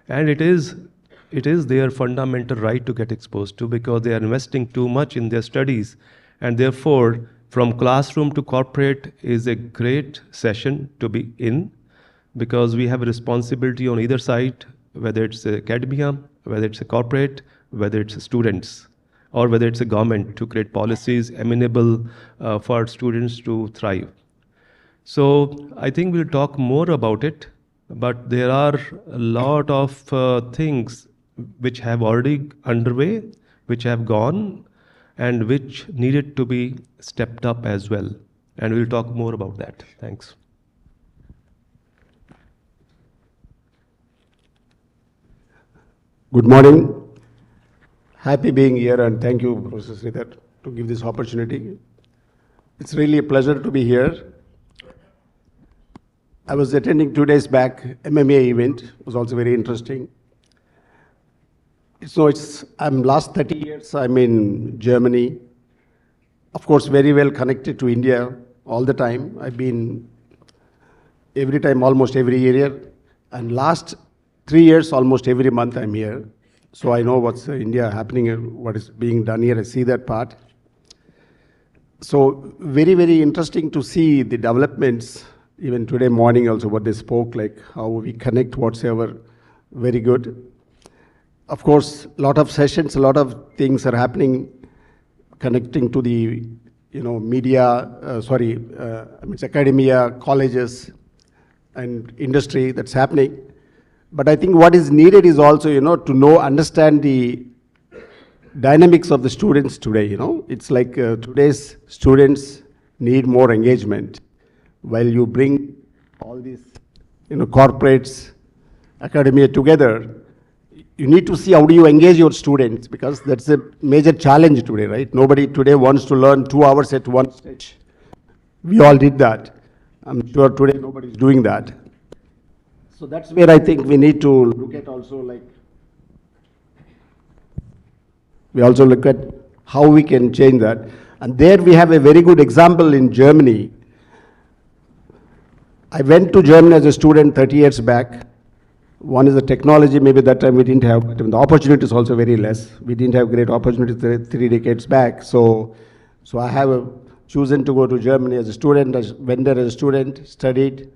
And it is their fundamental right to get exposed to, because they are investing too much in their studies. And therefore, from classroom to corporate is a great session to be in, because we have a responsibility on either side, whether it's academia, whether it's a corporate, whether it's students, or whether it's a government, to create policies amenable for students to thrive. So I think we'll talk more about it, but there are a lot of things which have already underway, which have gone, and which needed to be stepped up as well. And we'll talk more about that. Thanks. Good morning. Happy being here, and thank you, Professor Sridhar, to give this opportunity. It's really a pleasure to be here. I was attending 2 days back MMA event. It was also very interesting. I'm last 30 years, I'm in Germany. Of course, very well connected to India all the time. I've been every time, almost every year. And last 3 years, almost every month I'm here. So I know what's India happening, what is being done here. I see that part. So very, very interesting to see the developments. Even today morning also what they spoke, like how we connect whatsoever, very good. Of course, a lot of sessions, a lot of things are happening, connecting to the media, it's academia, colleges, and industry that's happening. But I think what is needed is also, to understand the dynamics of the students today, It's like today's students need more engagement. While you bring all these, corporates, academia together, you need to see how do you engage your students, because that's a major challenge today, right? Nobody today wants to learn 2 hours at one stage. We all did that. I'm sure today nobody's doing that. So that's where I think we need to look at also, we also look at how we can change that. And there we have a very good example in Germany. I went to Germany as a student 30 years back. One is the technology, maybe that time we didn't have, but the opportunity is also very less. We didn't have great opportunities 3 decades back. So I have chosen to go to Germany as a student, went there as a student, studied,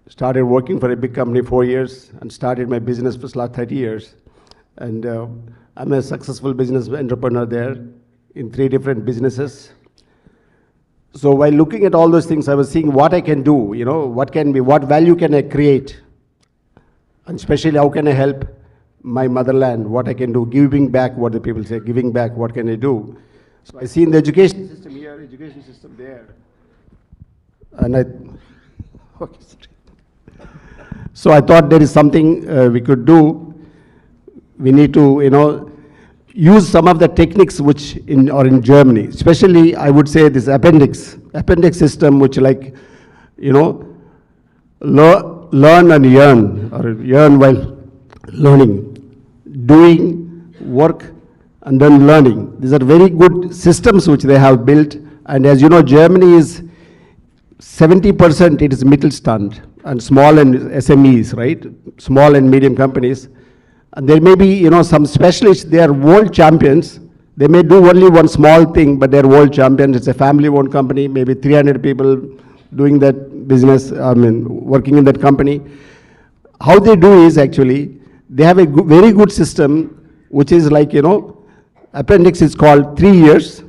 started working for a big company 4 years, and started my business for the last 30 years. And I'm a successful business entrepreneur there in 3 different businesses. So while looking at all those things, I was seeing what I can do, what value can I create? And especially how can I help my motherland, what I can do, giving back, what the people say, giving back, what can I do? So I see in the education system here, education system there. And so I thought there is something we could do. We need to, use some of the techniques which are in Germany, especially I would say this appendix system, which learn and yearn, or yearn while learning, doing work and then learning. These are very good systems which they have built. And as you know, Germany is 70% it is Mittelstand and small and SMEs, right? Small and medium companies. And there may be, some specialists, they are world champions. They may do only one small thing, but they're world champions. It's a family-owned company, maybe 300 people doing that business, working in that company. How they do is actually, they have a very good system, which is like, appendix is called 3 years.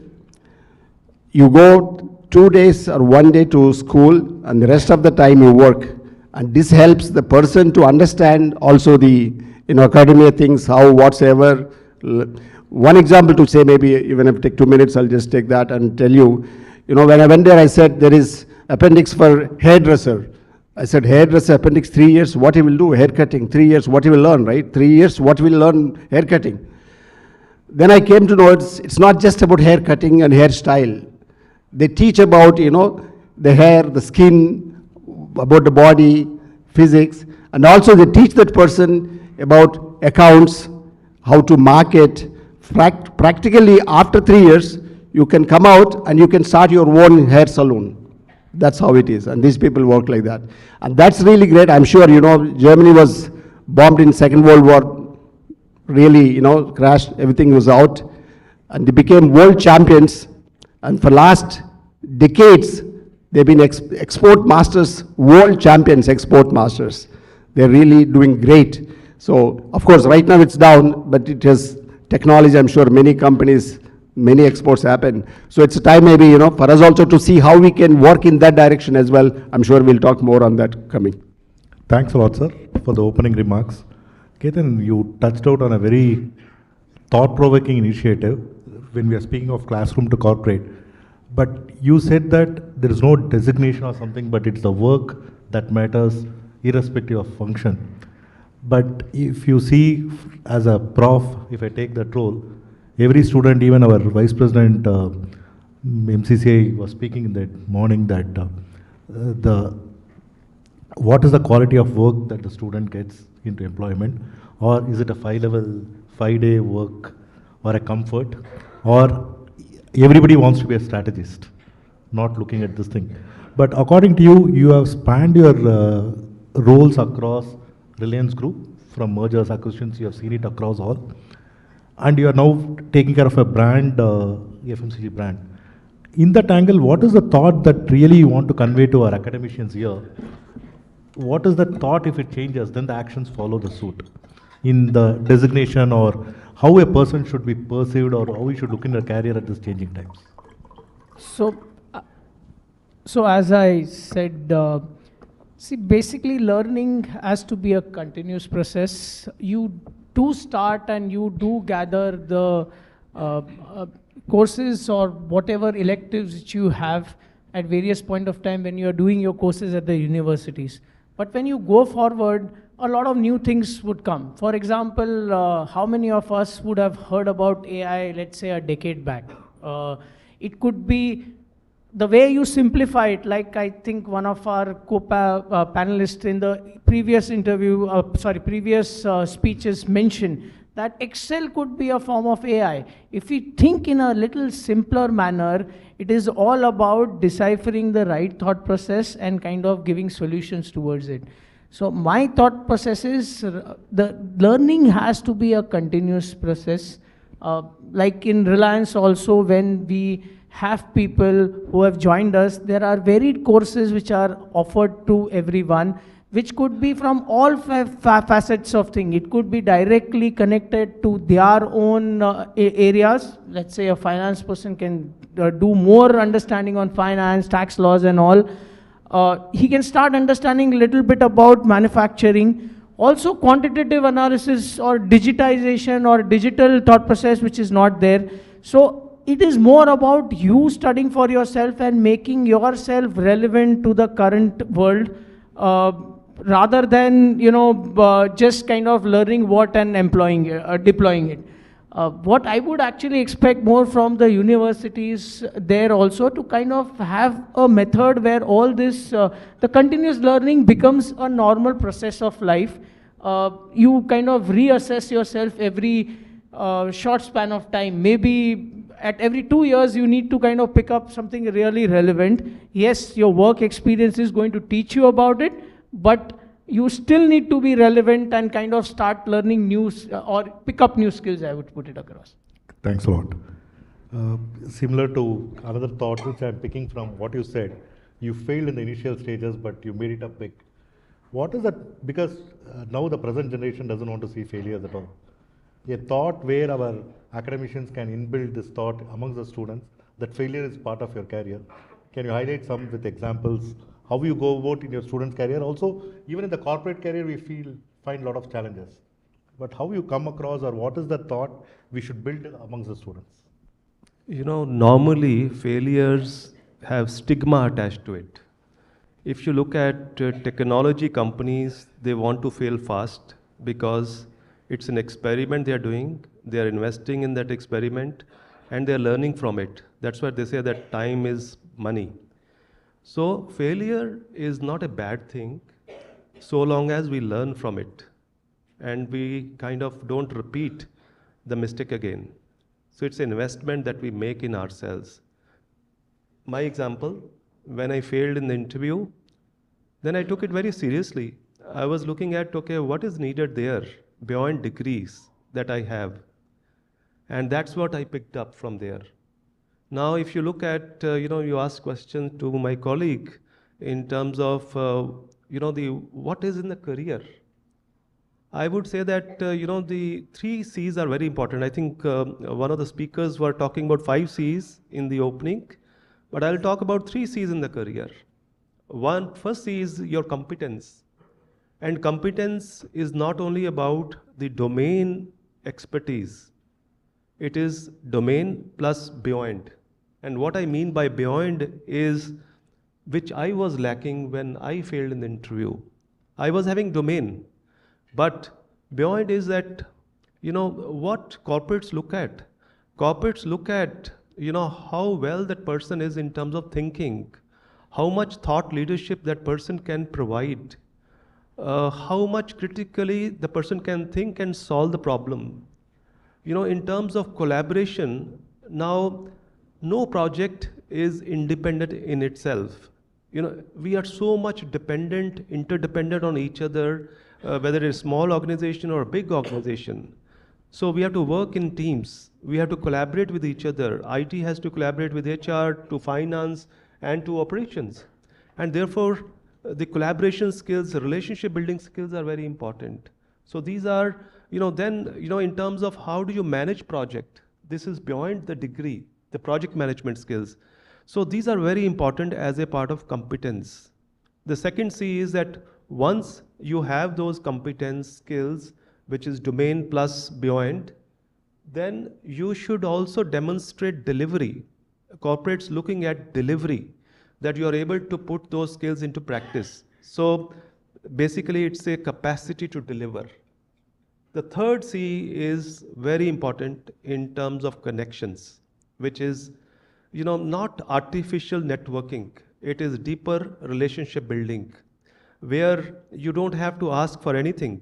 You go 2 days or 1 day to school, and the rest of the time you work. And this helps the person to understand also the academia things, how, whatsoever. One example to say, maybe even if I take 2 minutes, I'll just take that and tell you. When I went there, I said there is appendix for hairdresser. I said, hairdresser, appendix 3 years, what he will do? Haircutting, 3 years, what he will learn, right? 3 years, what will learn? Haircutting. Then I came to know it's not just about haircutting and hairstyle. They teach about, the hair, the skin, about the body, physics, and also they teach that person about accounts, how to market. Practically after 3 years, you can come out and you can start your own hair salon. That's how it is. And these people work like that. And that's really great. I'm sure, Germany was bombed in Second World War, really, crashed, everything was out. And they became world champions. And for last decades, they've been export masters, world champions, export masters. They're really doing great. So, of course, right now it's down, but it has technology, I'm sure many companies, many exports happen. So it's a time maybe, for us also to see how we can work in that direction as well. I'm sure we'll talk more on that coming. Thanks a lot, sir, for the opening remarks. Ketan, you touched out on a very thought-provoking initiative when we are speaking of classroom to corporate. But you said that there is no designation or something, but it's the work that matters irrespective of function. But if you see as a prof, if I take that role, every student, even our vice president, MCCI was speaking in that morning that what is the quality of work that the student gets into employment, or is it a 5-day work, or a comfort, or everybody wants to be a strategist, not looking at this thing. But according to you, you have spanned your roles across Reliance Group, from mergers, acquisitions, you have seen it across all. And you are now taking care of a brand, FMCG brand. In that angle, what is the thought that really you want to convey to our academicians here? What is the thought? If it changes, then the actions follow the suit in the designation, or how a person should be perceived, or how he should look in their career at this changing times. So as I said, see, basically learning has to be a continuous process. You do start and you do gather the courses or whatever electives which you have at various point of time when you are doing your courses at the universities. But when you go forward, a lot of new things would come. For example, how many of us would have heard about AI, let's say a decade back? It could be the way you simplify it, like I think one of our panelists in the previous interview, previous speeches mentioned that Excel could be a form of AI. If we think in a little simpler manner, it is all about deciphering the right thought process and kind of giving solutions towards it. So my thought process is the learning has to be a continuous process. Like in Reliance also, when we have people who have joined us, there are varied courses which are offered to everyone, which could be from all facets of thing. It could be directly connected to their own areas. Let's say a finance person can do more understanding on finance, tax laws and all. He can start understanding a little bit about manufacturing. Also quantitative analysis or digitization or digital thought process which is not there. So it is more about you studying for yourself and making yourself relevant to the current world, rather than just kind of learning what and employing it, deploying it. What I would actually expect more from the universities there also, to kind of have a method where all this, the continuous learning becomes a normal process of life. You kind of reassess yourself every short span of time. Maybe at every 2 years, you need to kind of pick up something really relevant. Yes, your work experience is going to teach you about it, but you still need to be relevant and kind of start learning new or pick up new skills, I would put it across. Thanks a lot. Similar to another thought which I'm picking from what you said, you failed in the initial stages, but you made it up big. What is that? Because now the present generation doesn't want to see failures at all. A thought where our academicians can inbuild this thought amongst the students, that failure is part of your career. Can you highlight some with examples, how you go about in your student's career? Also, even in the corporate career, we find a lot of challenges. But how you come across, or what is the thought we should build amongst the students? Normally failures have stigma attached to it. If you look at technology companies, they want to fail fast because it's an experiment they are doing. They are investing in that experiment and they are learning from it. That's why they say that time is money. So failure is not a bad thing so long as we learn from it and we kind of don't repeat the mistake again. So it's an investment that we make in ourselves. My example, when I failed in the interview, then I took it very seriously. I was looking at, okay, what is needed there beyond degrees that I have? And that's what I picked up from there. Now, if you look at, you ask questions to my colleague in terms of, what is in the career? I would say that, the 3 C's are very important. I think one of the speakers were talking about 5 C's in the opening, but I'll talk about 3 C's in the career. First C is your competence. And competence is not only about the domain expertise. It is domain plus beyond. And what I mean by beyond is, which I was lacking when I failed in the interview. I was having domain, but beyond is that, what corporates look at. Corporates look at, how well that person is in terms of thinking, how much thought leadership that person can provide, how much critically the person can think and solve the problem. In terms of collaboration, now no project is independent in itself. We are so much interdependent on each other, whether it's a small organization or a big organization. So we have to work in teams. We have to collaborate with each other. IT has to collaborate with HR, to finance, and to operations. And therefore, the collaboration skills, the relationship building skills are very important. So these are, in terms of how do you manage project, this is beyond the degree, the project management skills. So these are very important as a part of competence. The second C is that once you have those competence skills, which is domain plus beyond, then you should also demonstrate delivery. Corporates looking at delivery, that you are able to put those skills into practice. So basically it's a capacity to deliver. The third C is very important in terms of connections, which is, not artificial networking. It is deeper relationship building, where you don't have to ask for anything.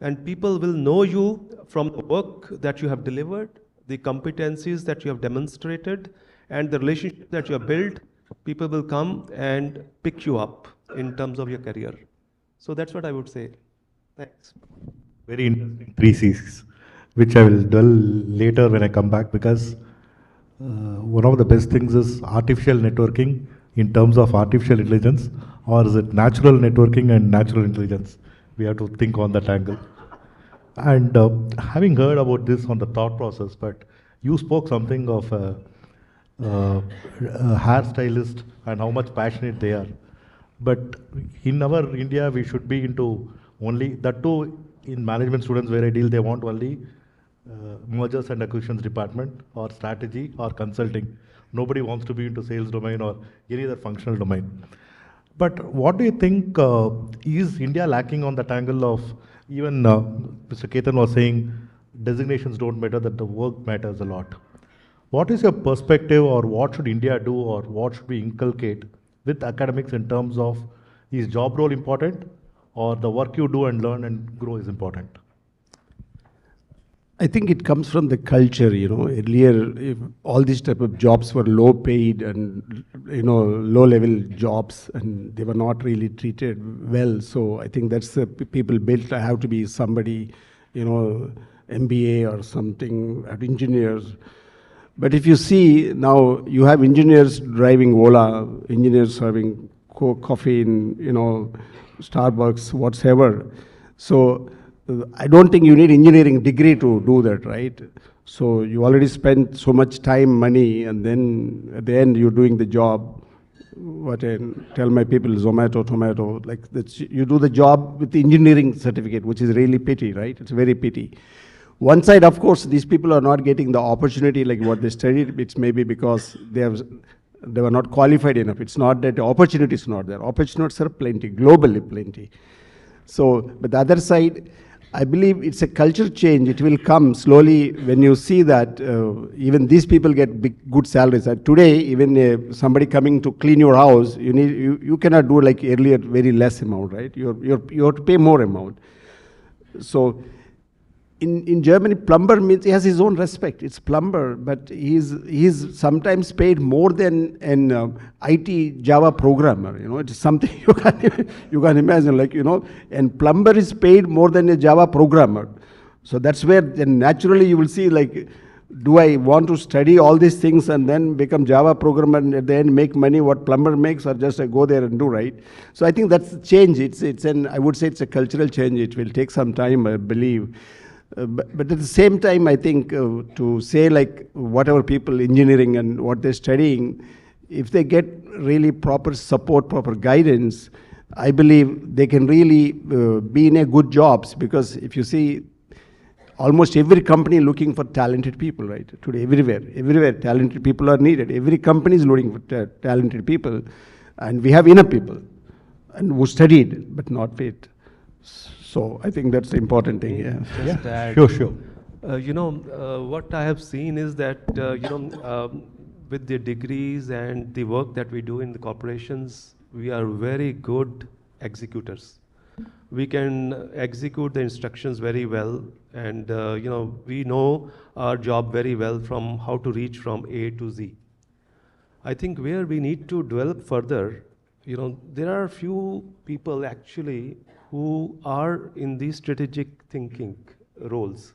And people will know you from the work that you have delivered, the competencies that you have demonstrated, and the relationship that you have built. People will come and pick you up in terms of your career. So that's what I would say. Thanks. Very interesting 3 C's, which I will dwell later when I come back, because one of the best things is artificial networking in terms of artificial intelligence, or is it natural networking and natural intelligence? We have to think on that angle. And having heard about this on the thought process, but you spoke something of a hairstylist and how much passionate they are. But in our India, we should be into only, that too in management students where I deal, they want only mergers and acquisitions department or strategy or consulting. Nobody wants to be into sales domain or any other functional domain. But what do you think, is India lacking on that angle of, even Mr. Ketan was saying, designations don't matter, that the work matters a lot. What is your perspective, or what should India do, or what should we inculcate with academics in terms of, is job role important, or the work you do and learn and grow is important? I think it comes from the culture, earlier if all these type of jobs were low paid and, low level jobs, and they were not really treated well. So I think that's the people built, I have to be somebody, MBA or something, engineers. But if you see now, you have engineers driving Ola, engineers serving coffee in, Starbucks, whatsoever. So I don't think you need engineering degree to do that, right? So you already spent so much time, money, and then at the end you're doing the job. What I tell my people, Zomato, Tomato, like you do the job with the engineering certificate, which is really pity, right? It's very pity. One side, of course, these people are not getting the opportunity like what they studied. It's maybe because they were not qualified enough. It's not that the opportunity is not there. Opportunities are plenty, globally plenty. So, but the other side, I believe it's a culture change. It will come slowly when you see that even these people get good salaries. Today, even somebody coming to clean your house, you cannot do like earlier very less amount, right? You have to pay more amount. So in Germany, plumber means he has his own respect. It's plumber, but he's sometimes paid more than an IT Java programmer. It's something you can imagine. And plumber is paid more than a Java programmer. So that's where then naturally you will see do I want to study all these things and then become Java programmer and at the end make money what plumber makes, or just go there and do, right? So I think that's the change. I would say it's a cultural change. It will take some time, I believe. But at the same time, I think to say whatever people engineering and what they're studying, if they get really proper support, proper guidance, I believe they can really be in a good jobs. Because if you see, almost every company looking for talented people, right? Today, everywhere talented people are needed. Every company is looking for talented people, and we have enough people and who studied but not paid. So I think that's the important thing. Yeah. Sure. What I have seen is that, with the degrees and the work that we do in the corporations, we are very good executors. We can execute the instructions very well, and we know our job very well, from how to reach from A to Z. I think where we need to develop further, there are a few people actually who are in these strategic thinking roles.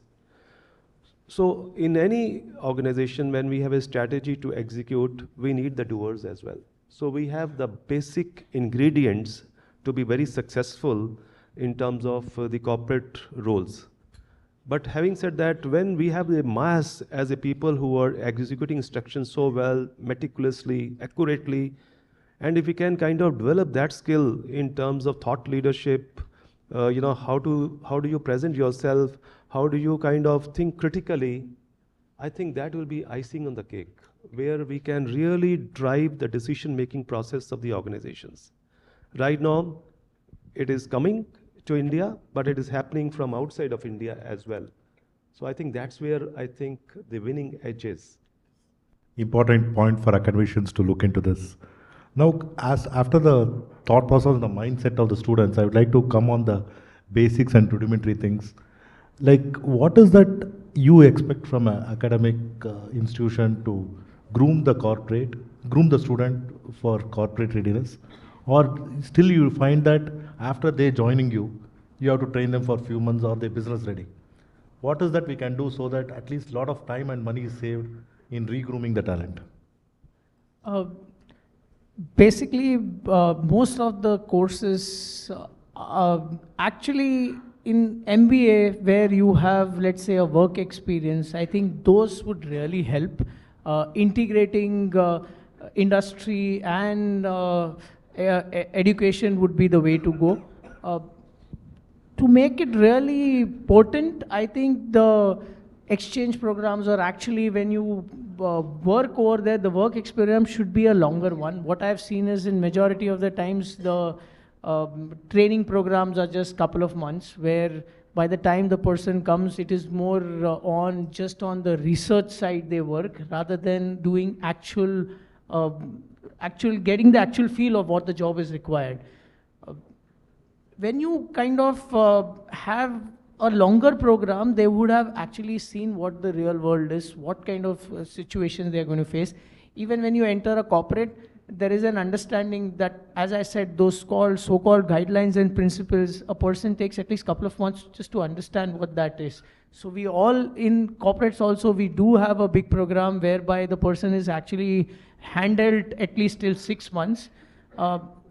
So in any organization, when we have a strategy to execute, we need the doers as well. So we have the basic ingredients to be very successful in terms of the corporate roles. But having said that, when we have the mass as a people who are executing instructions so well, meticulously, accurately, and if we can kind of develop that skill in terms of thought leadership, how do you present yourself, how do you kind of think critically, I think that will be icing on the cake, where we can really drive the decision-making process of the organizations. Right now, it is coming to India, but it is happening from outside of India as well. So I think that's where I think the winning edge is. Important point for academicians to look into this. Now, after the thought process and the mindset of the students, I would like to come on the basics and rudimentary things. Like, what is that you expect from an academic institution to groom the student for corporate readiness? Or still you find that after they joining you, you have to train them for a few months, or they're business ready? What is that we can do so that at least a lot of time and money is saved in regrooming the talent? Basically, most of the courses actually in MBA, where you have, let's say, a work experience, I think those would really help. Integrating industry and education would be the way to go. To make it really potent, I think the exchange programs, or actually when you work over there, the work experience should be a longer one. What I've seen is in majority of the times, the training programs are just couple of months, where by the time the person comes, it is more on the research side they work, rather than doing getting the actual feel of what the job is required. When you kind of have a longer program, they would have actually seen what the real world is, what kind of situations they are going to face. Even when you enter a corporate, there is an understanding that, as I said, those so-called guidelines and principles, a person takes at least a couple of months just to understand what that is. So we all, in corporates also, we do have a big program whereby the person is actually handled at least till 6 months.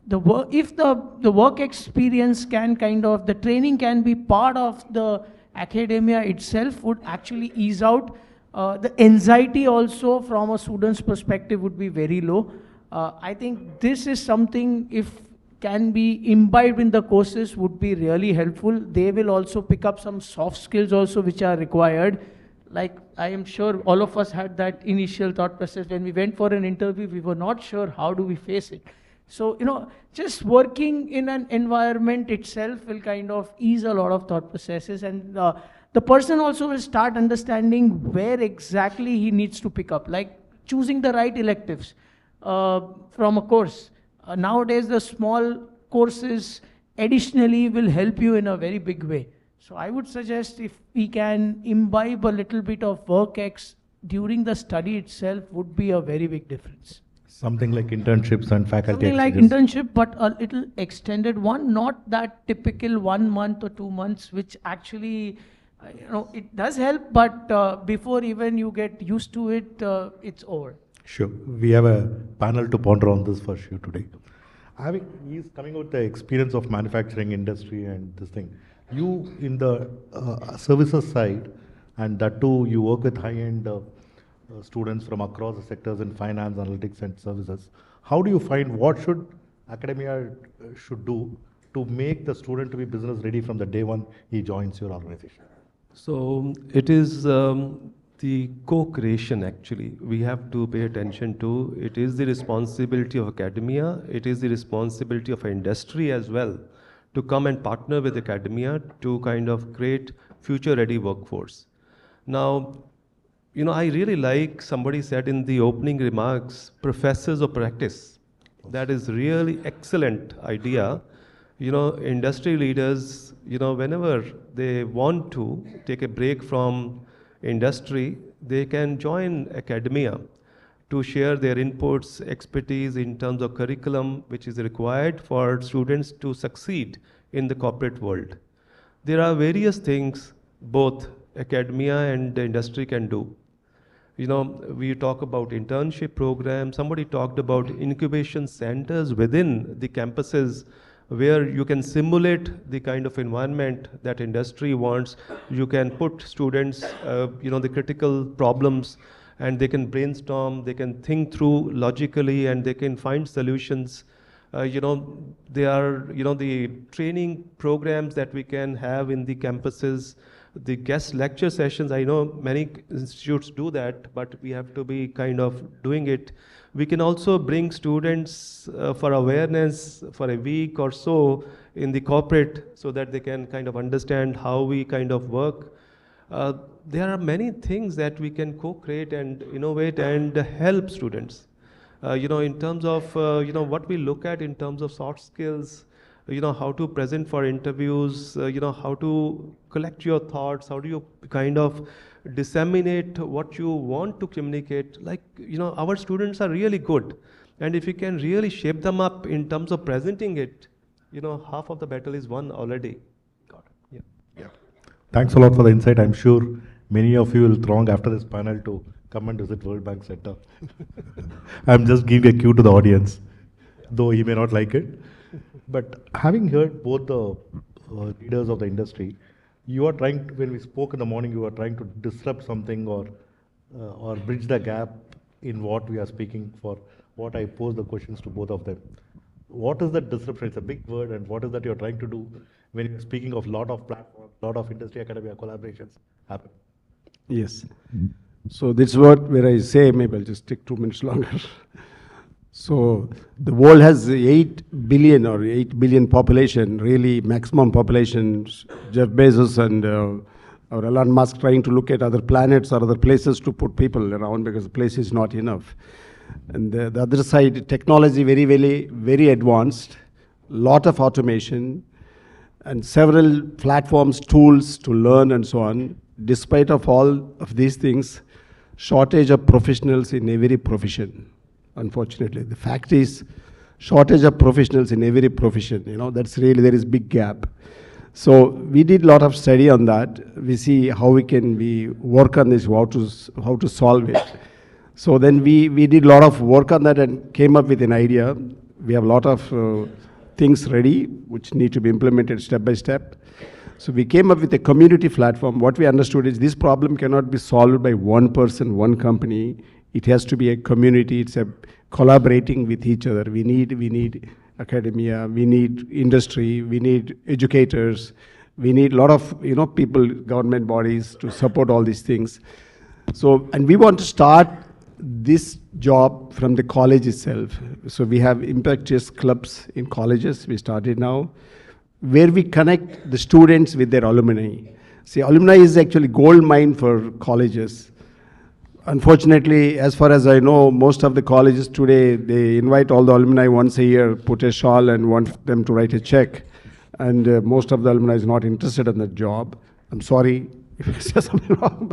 If the work experience can the training can be part of the academia itself, would actually ease out. The anxiety also from a student's perspective would be very low. I think this is something, if can be imbibed in the courses, would be really helpful. They will also pick up some soft skills also which are required. Like, I am sure all of us had that initial thought process when we went for an interview, we were not sure how do we face it. So, just working in an environment itself will kind of ease a lot of thought processes, and the person also will start understanding where exactly he needs to pick up, like choosing the right electives from a course. Nowadays, the small courses additionally will help you in a very big way. So I would suggest, if we can imbibe a little bit of work during the study itself, would be a very big difference. Something like internships and faculty Something like internship, but a little extended one, not that typical 1 month or 2 months, which actually, it does help, but before even you get used to it, it's over. Sure. We have a panel to ponder on this for sure today. He's coming out the experience of manufacturing industry and this thing. You in the services side, and that too, you work with high-end students from across the sectors in finance, analytics, and services. How do you find what should academia should do to make the student to be business ready from the day one he joins your organization? So it is the co-creation, actually. We have to pay attention to. It is the responsibility of academia. It is the responsibility of industry as well, to come and partner with academia to kind of create future-ready workforce. Now, I really like, somebody said in the opening remarks, professors of practice. That is really excellent idea. Industry leaders, whenever they want to take a break from industry, they can join academia to share their inputs, expertise in terms of curriculum, which is required for students to succeed in the corporate world. There are various things both academia and the industry can do. We talk about internship programs. Somebody talked about incubation centers within the campuses, where you can simulate the kind of environment that industry wants. You can put students, the critical problems, and they can brainstorm, they can think through logically, and they can find solutions. They are, the training programs that we can have in the campuses, the guest lecture sessions. I know many institutes do that, but we have to be kind of doing it. We can also bring students for awareness for a week or so in the corporate, so that they can kind of understand how we kind of work. There are many things that we can co-create and innovate and help students. In terms of, what we look at in terms of soft skills, how to present for interviews, how to collect your thoughts, how do you kind of disseminate what you want to communicate. Like, our students are really good. And if you can really shape them up in terms of presenting it, half of the battle is won already. Got it. Yeah. Thanks a lot for the insight. I'm sure many of you will throng after this panel to come and visit World Bank Center. I'm just giving a cue to the audience, though he may not like it. But having heard both the leaders of the industry, you are trying to, when we spoke in the morning, you are trying to disrupt something or bridge the gap in what we are speaking for, what I pose the questions to both of them. What is that disruption? It's a big word, and what is that you're trying to do when you're speaking of lot of platforms, lot of industry academia collaborations happen? Yes. So this is where I say, maybe I'll just take 2 minutes longer. So the world has 8 billion or 8 billion population, really maximum population. Jeff Bezos and or Elon Musk trying to look at other planets or other places to put people around because the place is not enough. And the other side, technology very advanced, lot of automation, and several platforms, tools to learn and so on. Despite of all of these things, shortage of professionals in every profession. Unfortunately, the fact is, shortage of professionals in every profession. That's really, there is big gap. So we did a lot of study on that. We see how we work on this, how to solve it. So then we did a lot of work on that and came up with an idea. We have a lot of things ready, which need to be implemented step by step. So we came up with a community platform. What we understood is this problem cannot be solved by one person, one company. It has to be a community. It's a collaborating with each other. We need academia, we need industry, we need educators, we need a lot of people, government bodies to support all these things. So, and we want to start this job from the college itself. So we have Impactious clubs in colleges. We started now, where we connect the students with their alumni. See, alumni is actually gold mine for colleges. Unfortunately, as far as I know, most of the colleges today, they invite all the alumni once a year, put a shawl and want them to write a check. And most of the alumni is not interested in that job. I'm sorry if I say something wrong,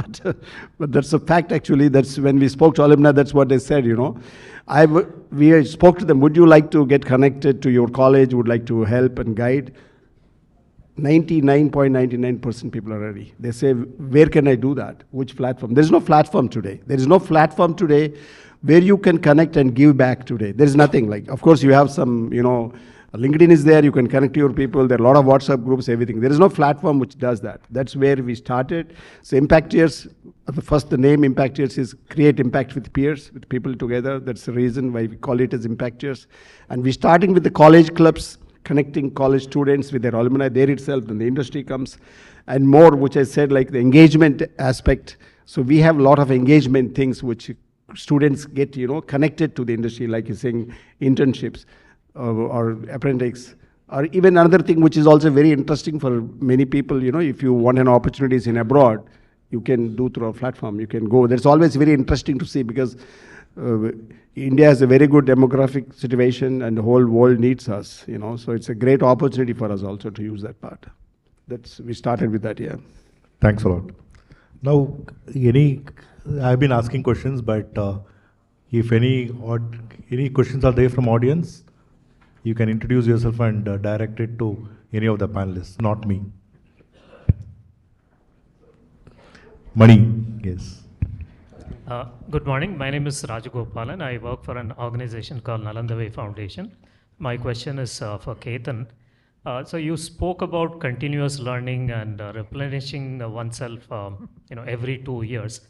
but that's a fact actually. That's when we spoke to alumni, that's what they said, We spoke to them, would you like to get connected to your college, would like to help and guide? 99.99% people are ready. They say, where can I do that? Which platform? There is no platform today. There is no platform today where you can connect and give back today. There is nothing like, of course you have some, LinkedIn is there, you can connect to your people. There are a lot of WhatsApp groups, everything. There is no platform which does that. That's where we started. So Impactiers, the name Impactiers is create impact with peers, with people together. That's the reason why we call it as Impactiers. And we're starting with the college clubs, connecting college students with their alumni there itself, then the industry comes, and more, which I said, like the engagement aspect. So we have a lot of engagement things which students get, connected to the industry, like you're saying, internships or apprentices. Or even another thing which is also very interesting for many people, if you want an opportunities in abroad, you can do through a platform, you can go. That's always very interesting to see because India has a very good demographic situation and the whole world needs us, so it's a great opportunity for us also to use that part. We started with that, yeah. Thanks a lot. Now, I've been asking questions, but if any questions are there from audience, you can introduce yourself and direct it to any of the panelists, not me. Mani, yes. Good morning. My name is Rajagopalan. I work for an organization called Nalanda Way Foundation. My question is for Ketan. So you spoke about continuous learning and replenishing oneself, every 2 years.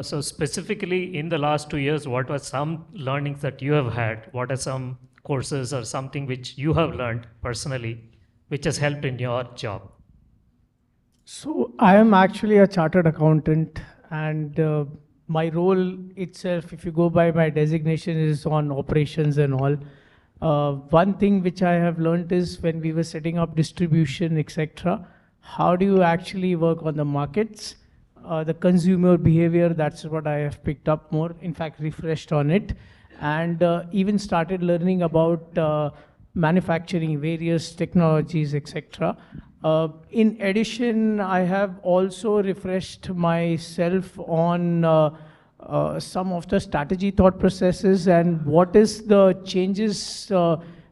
So specifically in the last 2 years, what were some learnings that you have had? What are some courses or something which you have learned personally, which has helped in your job? So I am actually a chartered accountant, and my role itself, if you go by my designation, is on operations and all. One thing which I have learned is when we were setting up distribution, etc., how do you actually work on the markets, the consumer behavior, that's what I have picked up more, in fact refreshed on it, and even started learning about manufacturing various technologies, etc. In addition, I have also refreshed myself on some of the strategy thought processes and what is the changes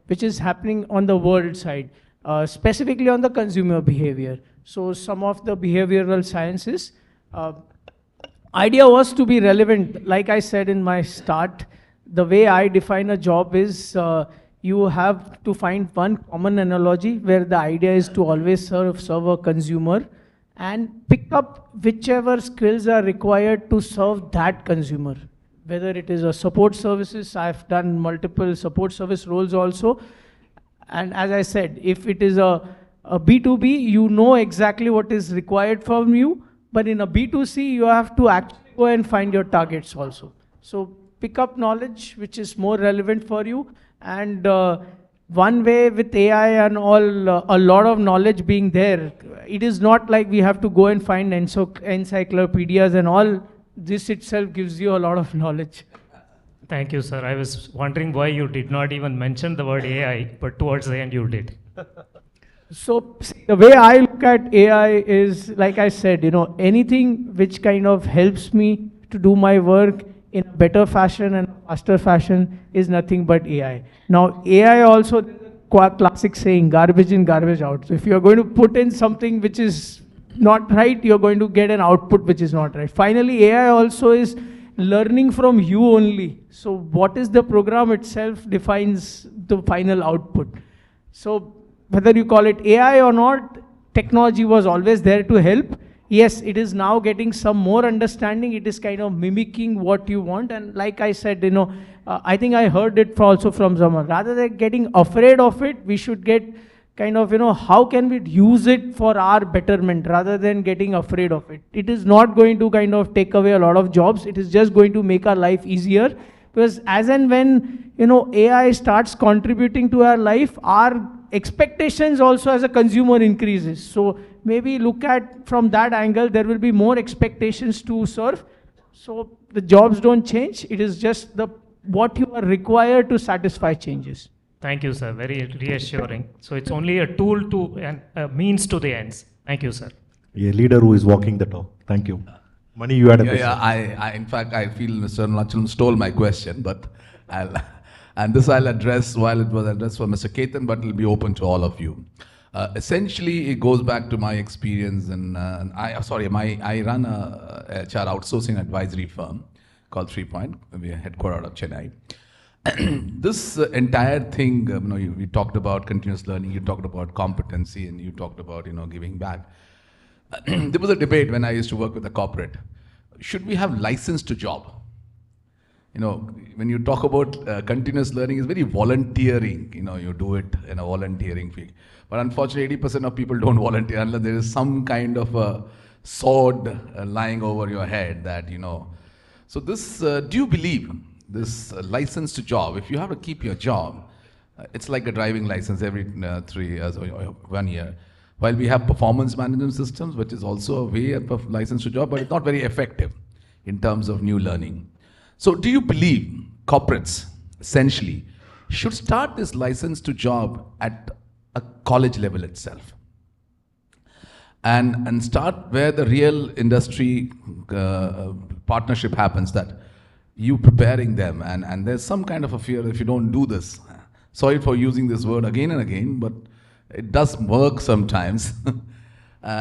which is happening on the world side, specifically on the consumer behavior. So some of the behavioral sciences. Idea was to be relevant. Like I said in my start, the way I define a job is you have to find one common analogy where the idea is to always serve a consumer and pick up whichever skills are required to serve that consumer. Whether it is a support services, I've done multiple support service roles also. And as I said, if it is a B2B, you know exactly what is required from you. But in a B2C, you have to actually go and find your targets also. So pick up knowledge which is more relevant for you. And one way with AI and all, a lot of knowledge being there, it is not like we have to go and find encyclopedias and all. This itself gives you a lot of knowledge. Thank you, sir. I was wondering why you did not even mention the word AI, but towards the end you did. So the way I look at AI is, like I said, anything which kind of helps me to do my work in a better fashion and faster fashion is nothing but AI. Now, AI also, classic saying, garbage in, garbage out. So if you're going to put in something which is not right, you're going to get an output which is not right. Finally, AI also is learning from you only. So what is the program itself defines the final output. So whether you call it AI or not, technology was always there to help. Yes, it is now getting some more understanding. It is kind of mimicking what you want. And like I said, I think I heard it also from someone. Rather than getting afraid of it, we should get kind of, how can we use it for our betterment rather than getting afraid of it. It is not going to kind of take away a lot of jobs. It is just going to make our life easier. Because as and when, AI starts contributing to our life, our expectations also as a consumer increases. So maybe look at from that angle, there will be more expectations to serve. So the jobs don't change. It is just what you are required to satisfy changes. Thank you, sir. Very reassuring. So it's only a tool to and a means to the ends. Thank you, sir. A leader who is walking the talk. Thank you. Mani, you had a question. I in fact, I feel Mr. Nachalam stole my question, but I'll address while it was addressed for Mr. Ketan, but it will be open to all of you. Essentially, it goes back to my experience, and I run a HR outsourcing advisory firm called 3 Point. We are headquartered out of Chennai. This entire thing, we talked about continuous learning, you talked about competency, and you talked about giving back. There was a debate when I used to work with a corporate. Should we have license to job? When you talk about continuous learning, it's very volunteering. You do it in a volunteering field. But unfortunately, 80% of people don't volunteer unless there is some kind of a sword lying over your head that, So this, do you believe this license to job, if you have to keep your job, it's like a driving license every 3 years or 1 year. While we have performance management systems, which is also a way of license to job, but it's not very effective in terms of new learning. So do you believe corporates, essentially, should start this license to job at a college level itself? And start where the real industry partnership happens, that you preparing them, and there's some kind of a fear if you don't do this. Sorry for using this word again and again, but it does work sometimes.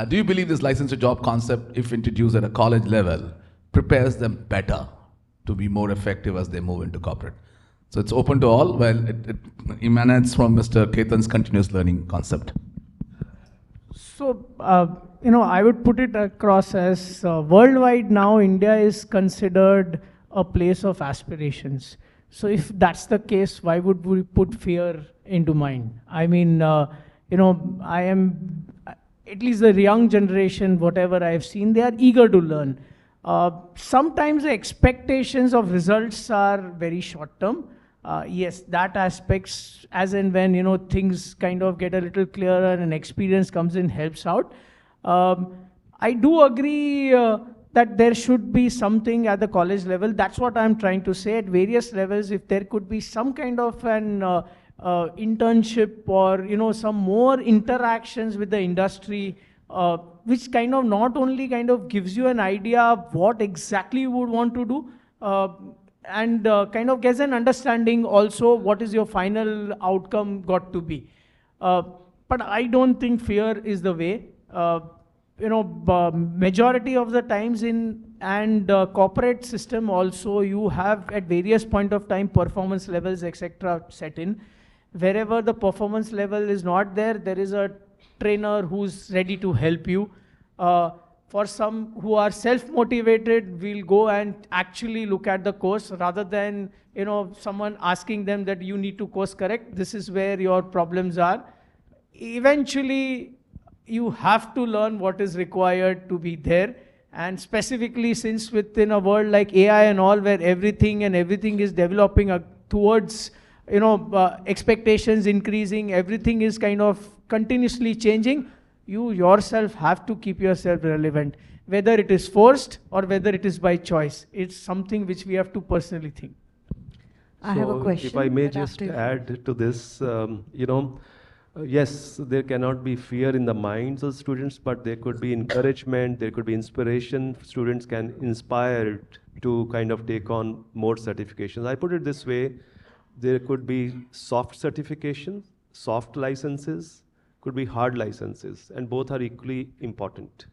Do you believe this license to job concept, if introduced at a college level, prepares them better to be more effective as they move into corporate? So it's open to all. Well, it emanates from Mr. Ketan's continuous learning concept. So, I would put it across as worldwide now, India is considered a place of aspirations. So if that's the case, why would we put fear into mind? I mean, I am, at least the young generation, whatever I've seen, they are eager to learn. Sometimes the expectations of results are very short term. Yes, that aspects, as and when, things kind of get a little clearer and experience comes in, helps out. I do agree that there should be something at the college level. That's what I'm trying to say. At various levels, if there could be some kind of an internship or, you know, some more interactions with the industry, which kind of not only kind of gives you an idea of what exactly you would want to do, and kind of gets an understanding also what is your final outcome got to be. But I don't think fear is the way. You know, majority of the times in corporate system also, you have at various point of time performance levels, etc. set in. Wherever the performance level is not there, there is a trainer who's ready to help you. For some who are self-motivated, we'll go and actually look at the course rather than, you know, someone asking them that you need to course correct. This is where your problems are. Eventually, you have to learn what is required to be there. And specifically, since within a world like AI and all, where everything is developing towards, you know, expectations increasing, everything is kind of continuously changing, you yourself have to keep yourself relevant, whether it is forced or whether it is by choice. It's something which we have to personally think. I have a question. If I may just add to this, you know, yes, there cannot be fear in the minds of students, but there could be encouragement, there could be inspiration. Students can inspire to kind of take on more certifications. I put it this way, there could be soft certifications, soft licenses, could be hard licenses, and both are equally important.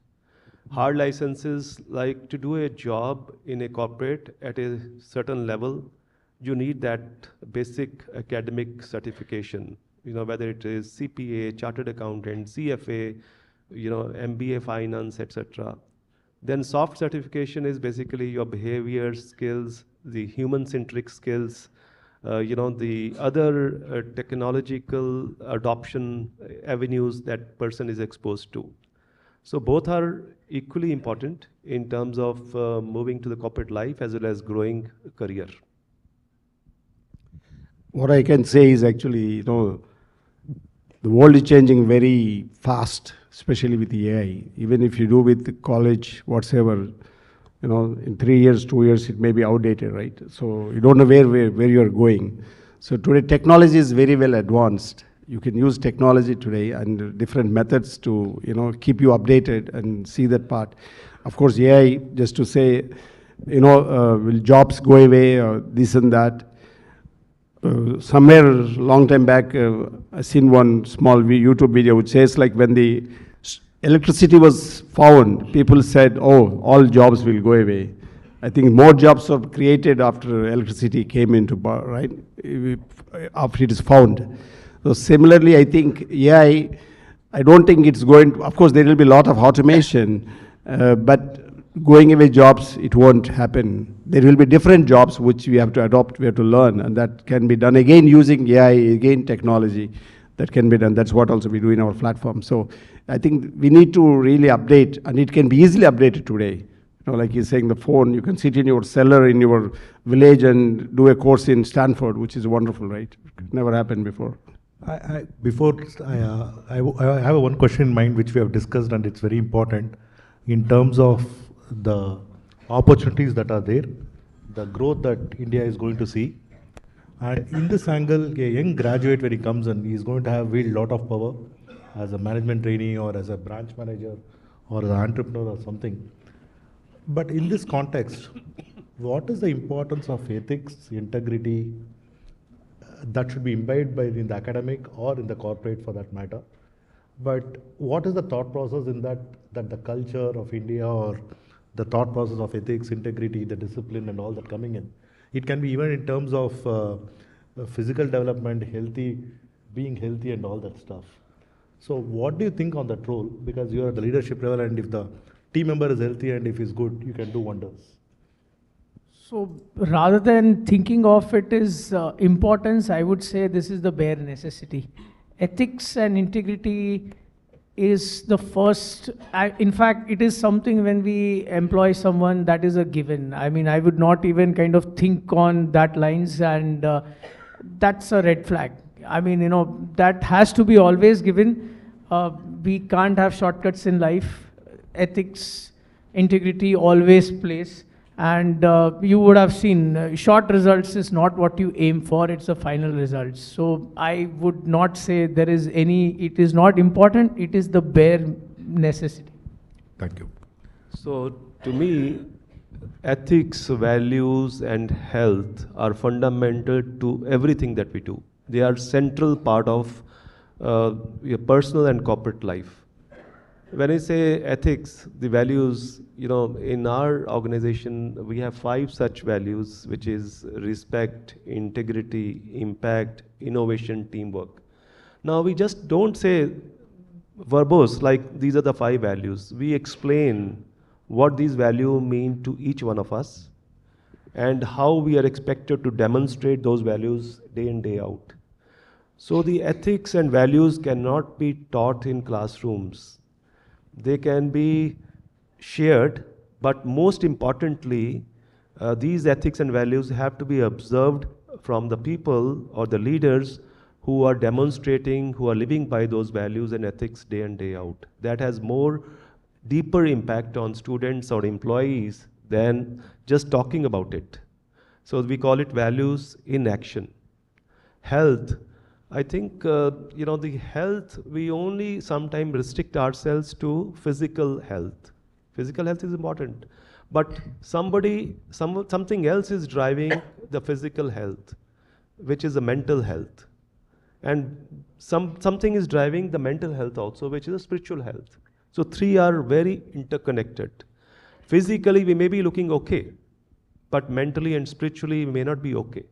Hard licenses, like to do a job in a corporate at a certain level, you need that basic academic certification, you know, whether it is CPA, Chartered Accountant, CFA, you know, MBA Finance, etc. Then soft certification is basically your behavior skills, the human-centric skills, you know, the other technological adoption avenues that person is exposed to. So both are equally important in terms of moving to the corporate life as well as growing career. What I can say is actually, you know, the world is changing very fast, especially with the AI. Even if you do with the college, whatsoever, you know, in 3 years, 2 years, it may be outdated, right? So you don't know where you're going. So today, technology is very well advanced. You can use technology today and different methods to, you know, keep you updated and see that part. Of course, AI, just to say, you know, will jobs go away or this and that? Somewhere long time back, I seen one small YouTube video which says like when the electricity was found, people said, oh, all jobs will go away. I think more jobs are created after electricity came into power, right? After it is found. So similarly, I think AI, I don't think it's going to, of course, there will be a lot of automation, but going away jobs, it won't happen. There will be different jobs which we have to adopt, we have to learn, and that can be done again using AI, again technology, that can be done. That's what also we do in our platform. So I think we need to really update, and it can be easily updated today. You know, like he's saying, the phone, you can sit in your cellar in your village and do a course in Stanford, which is wonderful, right? Never happened before. I have one question in mind which we have discussed, and it's very important in terms of the opportunities that are there, the growth that India is going to see. And in this angle, a young graduate, when he comes in, he is going to have wield a lot of power as a management trainee or as a branch manager or as an entrepreneur or something. But in this context, what is the importance of ethics, integrity, that should be imbibed in the academic or in the corporate for that matter? But what is the thought process in that the culture of India or the thought process of ethics, integrity, the discipline and all that coming in? It can be even in terms of physical development, being healthy and all that stuff. So what do you think on that role? Because you are at the leadership level, and if the team member is healthy and if he's good, you can do wonders. So rather than thinking of it as importance, I would say this is the bare necessity. Ethics and integrity is the first, in fact, it is something when we employ someone that is a given. I mean, I would not even kind of think on that lines, and that's a red flag. I mean, you know, that has to be always given. We can't have shortcuts in life. Ethics, integrity always plays. And you would have seen short results is not what you aim for, it's the final results. So I would not say there is any, it is not important, it is the bare necessity. Thank you. So to me, ethics, values and health are fundamental to everything that we do. They are central part of your personal and corporate life. When I say ethics, the values, you know, in our organization, we have 5 such values, which is respect, integrity, impact, innovation, teamwork. Now, we just don't say verbose, like these are the 5 values. We explain what these values mean to each one of us and how we are expected to demonstrate those values day in, day out. So the ethics and values cannot be taught in classrooms. They can be shared, but most importantly, these ethics and values have to be observed from the people or the leaders who are demonstrating, who are living by those values and ethics day in, day out. That has more deeper impact on students or employees than just talking about it. So we call it values in action. Health. I think, you know, the health, we only sometimes restrict ourselves to physical health. Physical health is important, but something else is driving the physical health, which is the mental health. And something is driving the mental health also, which is the spiritual health. So 3 are very interconnected. Physically, we may be looking okay, but mentally and spiritually, we may not be okay.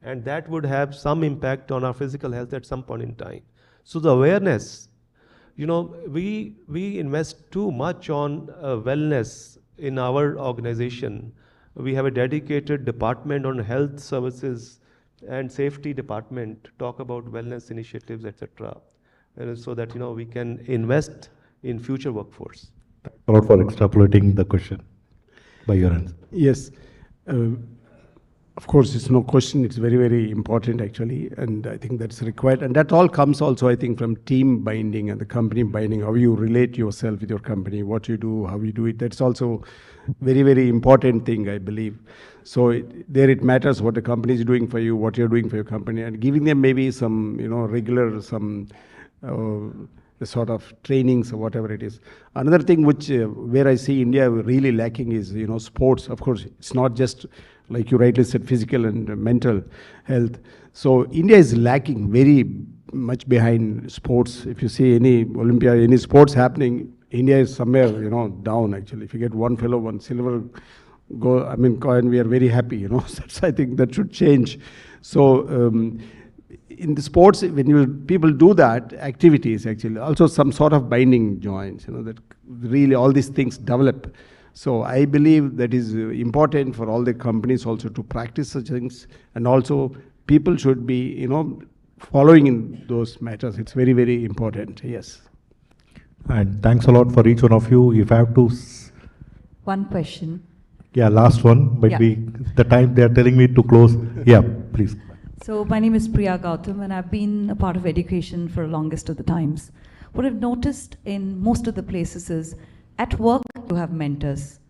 And that would have some impact on our physical health at some point in time. So the awareness, you know, we invest too much on wellness in our organization. We have a dedicated department on health services and safety department to talk about wellness initiatives, etc. So that, you know, we can invest in future workforce. Thanks a lot for extrapolating the question by your answer. Yes. Of course, it's no question. It's very, very important actually, and I think that's required. And that all comes also, I think, from team binding and the company binding. How you relate yourself with your company, what you do, how you do it. That's also very, very important thing, I believe. So it matters what the company is doing for you, what you're doing for your company, and giving them maybe some, you know, regular the sort of trainings or whatever it is. Another thing which where I see India really lacking is, you know, sports. Of course, it's not just like you rightly said, physical and mental health. So India is lacking very much behind sports. If you see any Olympia, any sports happening, India is somewhere, you know, down actually. If you get one fellow, one silver coin, we are very happy, you know. That's, I think that should change. So in the sports, when people do that, activities actually, also some sort of binding joints, you know, that really all these things develop. So I believe that is important for all the companies also to practice such things, and also people should be, you know, following in those matters. It's very, very important. Yes. And thanks a lot for each one of you. If I have to... One question. Yeah, last one. But the time they are telling me to close. Yeah, please. So my name is Priya Gautam, and I've been a part of education for the longest of the times. What I've noticed in most of the places is, at work, you have mentors.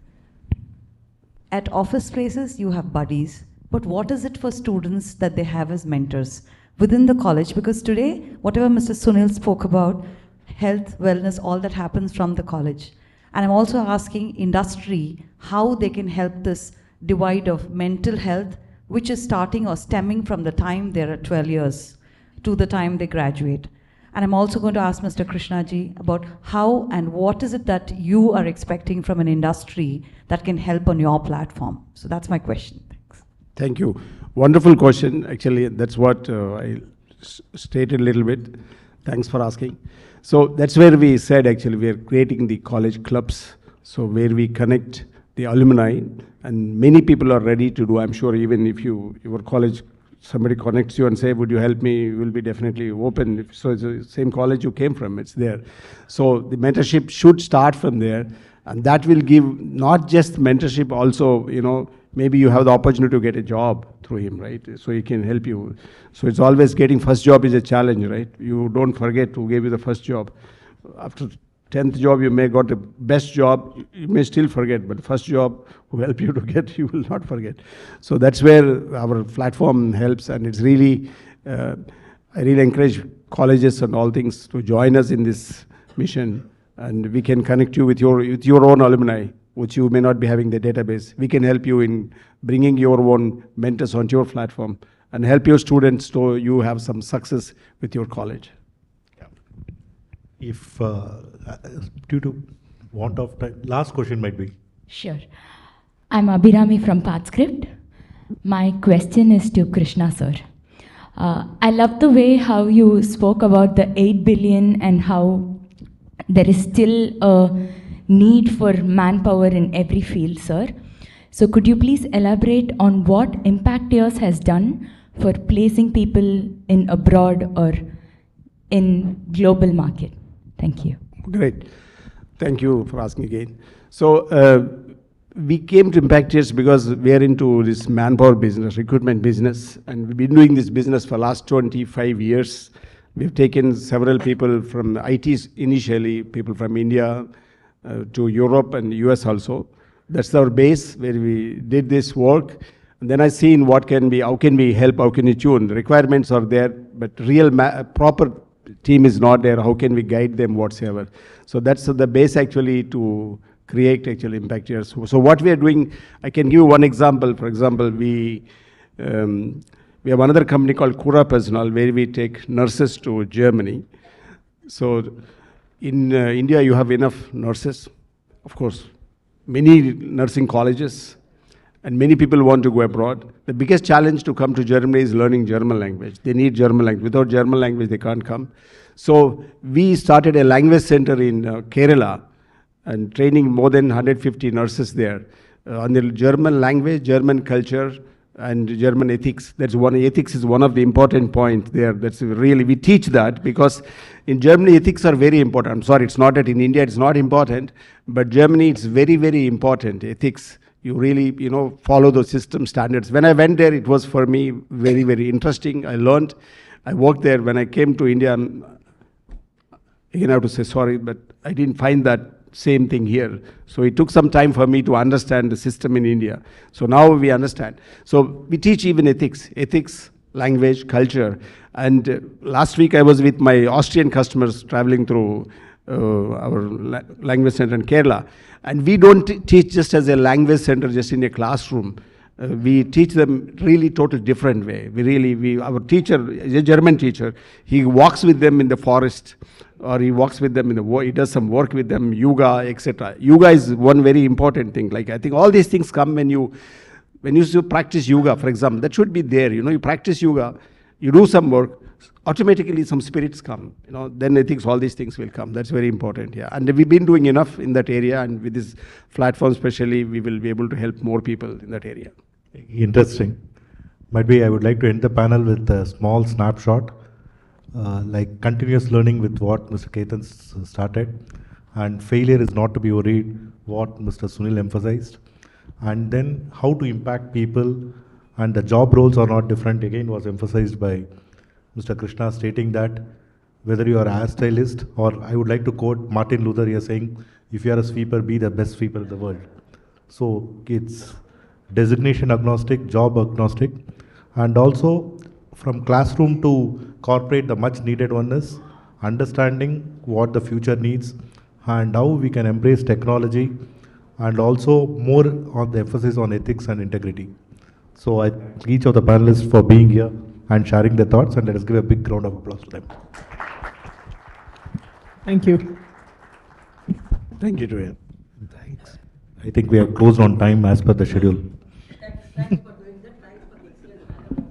At office places, you have buddies. But what is it for students that they have as mentors within the college? Because today, whatever Mr. Sunil spoke about, health, wellness, all that happens from the college. And I'm also asking industry how they can help this divide of mental health, which is starting or stemming from the time they're at 12 years to the time they graduate. And I'm also going to ask Mr. Krishnaji about how and what is it that you are expecting from an industry that can help on your platform. So that's my question. Thanks. Thank you. Wonderful question. Actually, that's what I stated a little bit. Thanks for asking. So that's where we said actually we are creating the college clubs. So where we connect the alumni, and many people are ready to do. I'm sure even if your college, somebody connects you and say, would you help me? You will be definitely open. So it's the same college you came from, it's there. So the mentorship should start from there, and that will give not just mentorship, also, you know, maybe you have the opportunity to get a job through him, right? So he can help you. So it's always getting first job is a challenge, right? You don't forget who gave you the first job. After 10th job, you may got the best job, you may still forget, but the first job who help you to get, you will not forget. So that's where our platform helps, and it's really, I really encourage colleges and all things to join us in this mission, and we can connect you with your own alumni, which you may not be having the database. We can help you in bringing your own mentors onto your platform and help your students so you have some success with your college. If, due to want of time, last question might be. Sure. I'm Abhirami from PathScript. My question is to Krishna sir. I love the way how you spoke about the 8 billion and how there is still a need for manpower in every field, sir. So could you please elaborate on what Impact Years has done for placing people in abroad or in global market? Thank you. Great. Thank you for asking again. So we came to Impact Years because we are into this manpower business, recruitment business, and we've been doing this business for the last 25 years. We've taken several people from IT initially, people from India to Europe and US also. That's our base where we did this work. And then I seen what can be, how can we help, how can we tune? The requirements are there, but real proper team is not there. How can we guide them whatsoever? So that's the base actually to create actually Impact Years. So what we are doing, I can give you one example. For example, we have another company called Cura Personal where we take nurses to Germany. So in India, you have enough nurses, of course, many nursing colleges, and many people want to go abroad. The biggest challenge to come to Germany is learning German language. They need German language. Without German language, they can't come. So we started a language center in Kerala and training more than 150 nurses there on the German language, German culture, and German ethics. That's one. Ethics is one of the important points there. That's really, we teach that because in Germany, ethics are very important. I'm sorry, it's not that in India it's not important, but Germany, it's very, very important, ethics. You really, follow those system standards. When I went there, it was for me very, very interesting. I learned. I worked there. When I came to India, again, I have to say sorry, but I didn't find that same thing here. So it took some time for me to understand the system in India. So now we understand. So we teach even ethics, language, culture. And last week I was with my Austrian customers traveling through our language center in Kerala. And we don't teach just as a language center, just in a classroom. We teach them really total different way. Our teacher is a German teacher. He walks with them in the forest, or he walks with them he does some work with them, yoga, etc. Yoga is one very important thing. Like I think all these things come when you practice yoga, for example. That should be there. You practice yoga, you do some work, automatically some spirits come. Then I think all these things will come. That's very important. Yeah, and we've been doing enough in that area, and with this platform especially, we will be able to help more people in that area. Interesting. Might be I would like to end the panel with a small snapshot, like continuous learning with what Mr. Ketan started, and failure is not to be worried, what Mr. Sunil emphasized, and then how to impact people, and the job roles are not different, again was emphasized by Mr. Krishna, stating that whether you are a hairstylist, or I would like to quote Martin Luther here saying, if you are a sweeper, be the best sweeper in the world. So it's designation agnostic, job agnostic, and also from classroom to corporate, the much needed one is understanding what the future needs and how we can embrace technology, and also more on the emphasis on ethics and integrity. So I thank each of the panelists for being here and sharing their thoughts, and let us give a big round of applause to them. Thank you. Thank you, Joanne. Thanks. I think we have closed on time as per the schedule. Thanks for doing that. Thanks for the excellent panel.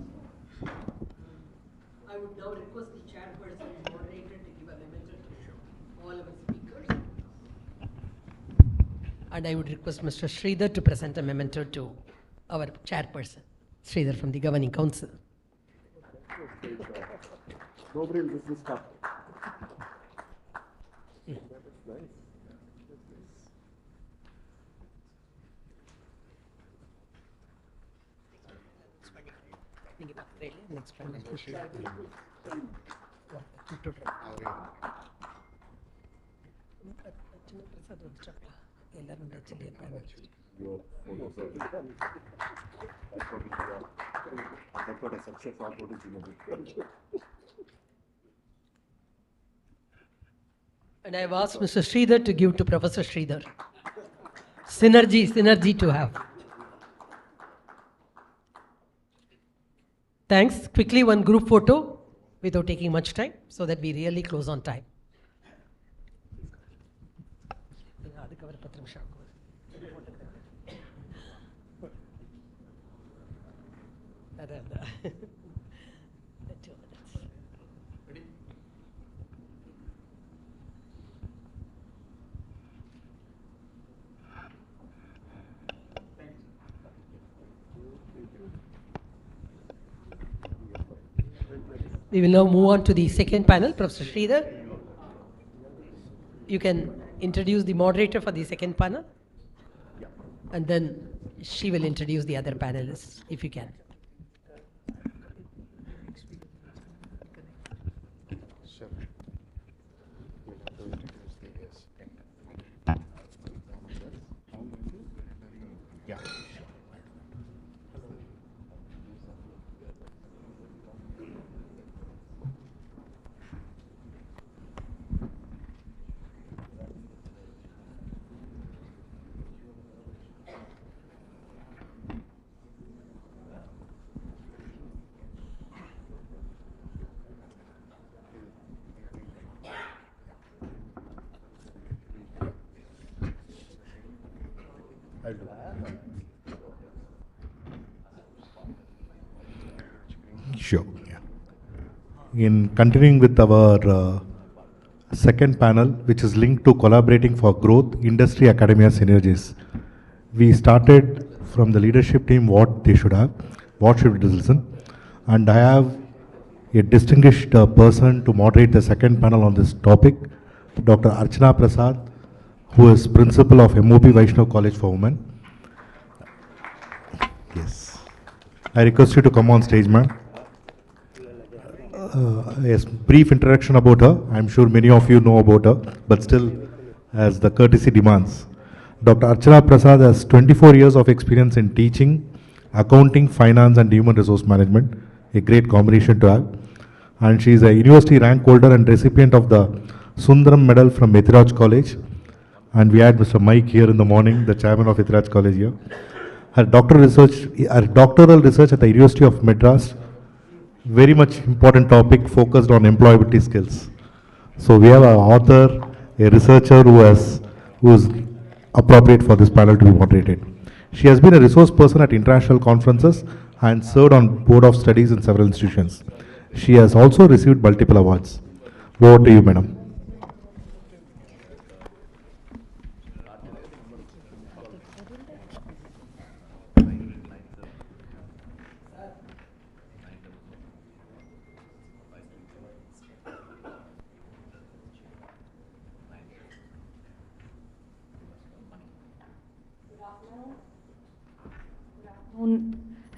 I would now request the chairperson and moderator to give a memento to all our speakers. And I would request Mr. Sridhar to present a memento to our chairperson, Sridhar from the Governing Council. Nobody will this stuff. Next And I've asked Mr. Sridhar to give to Professor Sridhar. Synergy to have. Thanks. Quickly, one group photo without taking much time so that we really close on time. We will now move on to the second panel. Professor Sridhar, you can introduce the moderator for the second panel, and then she will introduce the other panelists, if you can. Sure. Yeah. In continuing with our second panel, which is linked to collaborating for growth, industry, academia synergies. We started from the leadership team what they should have, what should we listen, and I have a distinguished person to moderate the second panel on this topic, Dr. Archana Prasad, who is principal of MOP Vaishnav College for Women. Yes. I request you to come on stage, ma'am. Yes, brief introduction about her. I'm sure many of you know about her, but still, as the courtesy demands. Dr. Archana Prasad has 24 years of experience in teaching, accounting, finance, and human resource management. A great combination to have. And she is a university rank holder and recipient of the Sundaram Medal from Ethiraj College. And we had Mr. Mike here in the morning, the chairman of Ethiraj College here. Her doctoral research at the University of Madras, very much important topic focused on employability skills. So we have an author, a researcher who is appropriate for this panel to be moderated. She has been a resource person at international conferences and served on board of studies in several institutions. She has also received multiple awards. Over to you, madam.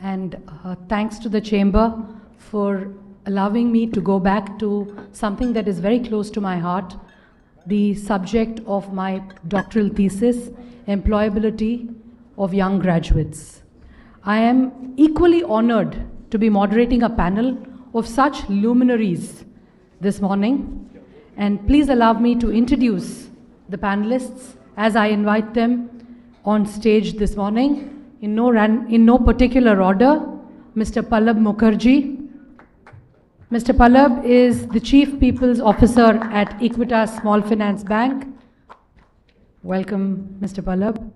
And thanks to the Chamber for allowing me to go back to something that is very close to my heart, the subject of my doctoral thesis, employability of young graduates. I am equally honored to be moderating a panel of such luminaries this morning, and please allow me to introduce the panelists as I invite them on stage this morning. In no particular order, Mr. Pallab Mukherjee. Mr. Pallab is the Chief People's Officer at Equitas Small Finance Bank. Welcome, Mr. Pallab.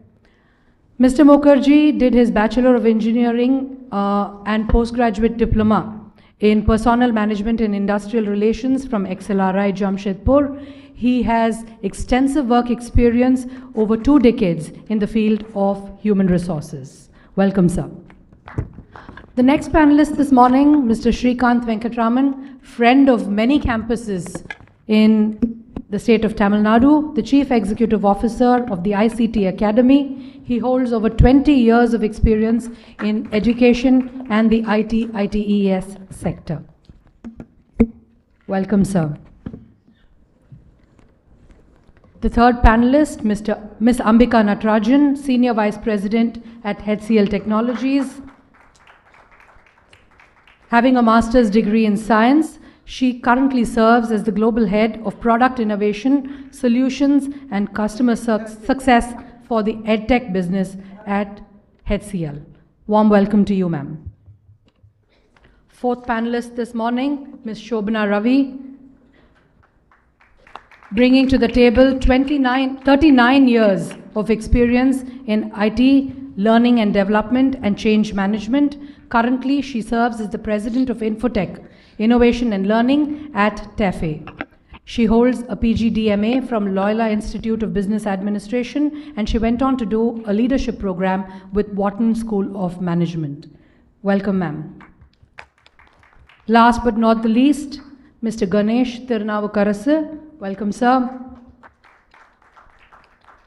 Mr. Mukherjee did his Bachelor of Engineering and Postgraduate Diploma in Personnel Management and Industrial Relations from XLRI Jamshedpur. He has extensive work experience over 2 decades in the field of human resources. Welcome, sir. The next panelist this morning, Mr. Srikanth Venkataraman, friend of many campuses in the state of Tamil Nadu, the Chief Executive Officer of the ICT Academy. He holds over 20 years of experience in education and the ITES sector. The third panelist, Ms. Ambika Natarajan, Senior Vice President at HCL Technologies. Having a master's degree in science, she currently serves as the Global Head of Product Innovation, Solutions and Customer Success for the EdTech business at HCL. Warm welcome to you, ma'am. Fourth panelist this morning, Ms. Shobhana Ravi, bringing to the table 39 years of experience in IT, learning and development and change management. Currently, she serves as the President of Infotech, Innovation and Learning at TEFE. She holds a PGDMA from Loyola Institute of Business Administration, and she went on to do a leadership program with Wharton School of Management. Welcome, ma'am. Last but not the least, Mr. Ganesh T M. Welcome, sir.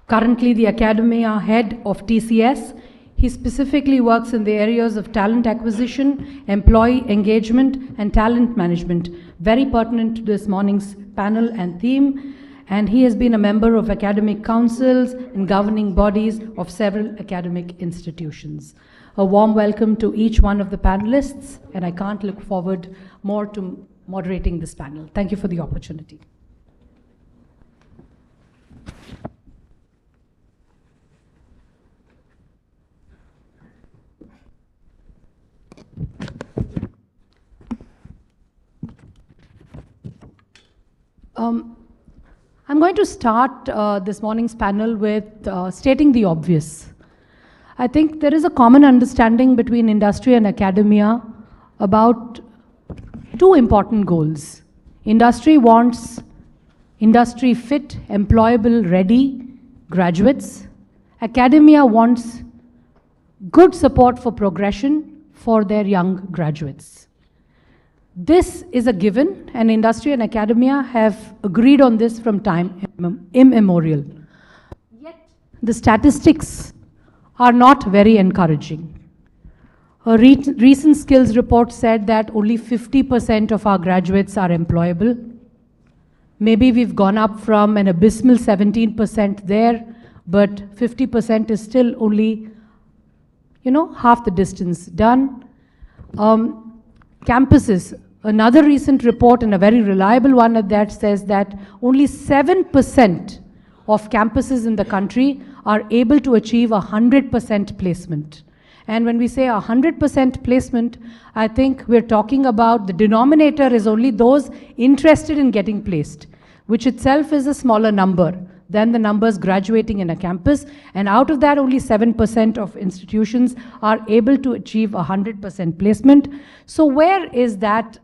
Currently the Academia Head of TCS. He specifically works in the areas of talent acquisition, employee engagement, and talent management. Very pertinent to this morning's panel and theme. And he has been a member of academic councils and governing bodies of several academic institutions. A warm welcome to each one of the panelists, and I can't look forward more to moderating this panel. Thank you for the opportunity. I'm going to start this morning's panel with stating the obvious. I think there is a common understanding between industry and academia about two important goals. Industry wants industry fit, employable, ready graduates. Academia wants good support for progression for their young graduates. This is a given, and industry and academia have agreed on this from time immemorial. Yet, the statistics are not very encouraging. A recent skills report said that only 50% of our graduates are employable. Maybe we've gone up from an abysmal 17% there, but 50% is still only, half the distance done. Campuses, another recent report, and a very reliable one at that, says that only 7% of campuses in the country are able to achieve 100% placement. And when we say 100% placement, I think we're talking about the denominator is only those interested in getting placed, which itself is a smaller number than the numbers graduating in a campus. And out of that, only 7% of institutions are able to achieve 100% placement. So where is that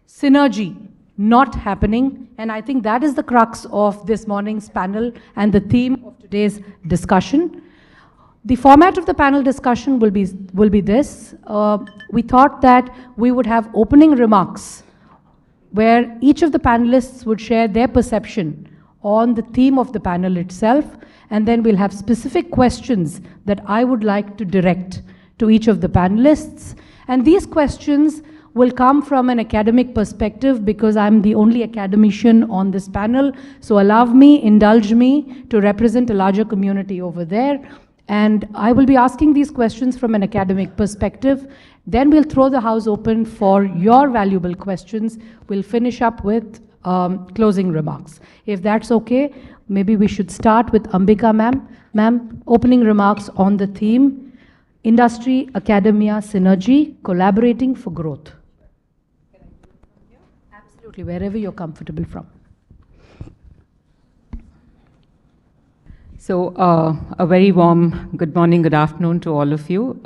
synergy not happening? And I think that is the crux of this morning's panel and the theme of today's discussion. The format of the panel discussion will be this. We thought that we would have opening remarks where each of the panelists would share their perception on the theme of the panel itself, and then we'll have specific questions that I would like to direct to each of the panelists. And these questions will come from an academic perspective because I'm the only academician on this panel. So indulge me to represent a larger community over there. And I will be asking these questions from an academic perspective. Then we'll throw the house open for your valuable questions. We'll finish up with closing remarks. If that's okay, maybe we should start with Ambika ma'am. Ma'am, opening remarks on the theme, Industry, Academia, Synergy, Collaborating for Growth. Absolutely, wherever you're comfortable from. So, a very warm good morning, good afternoon to all of you.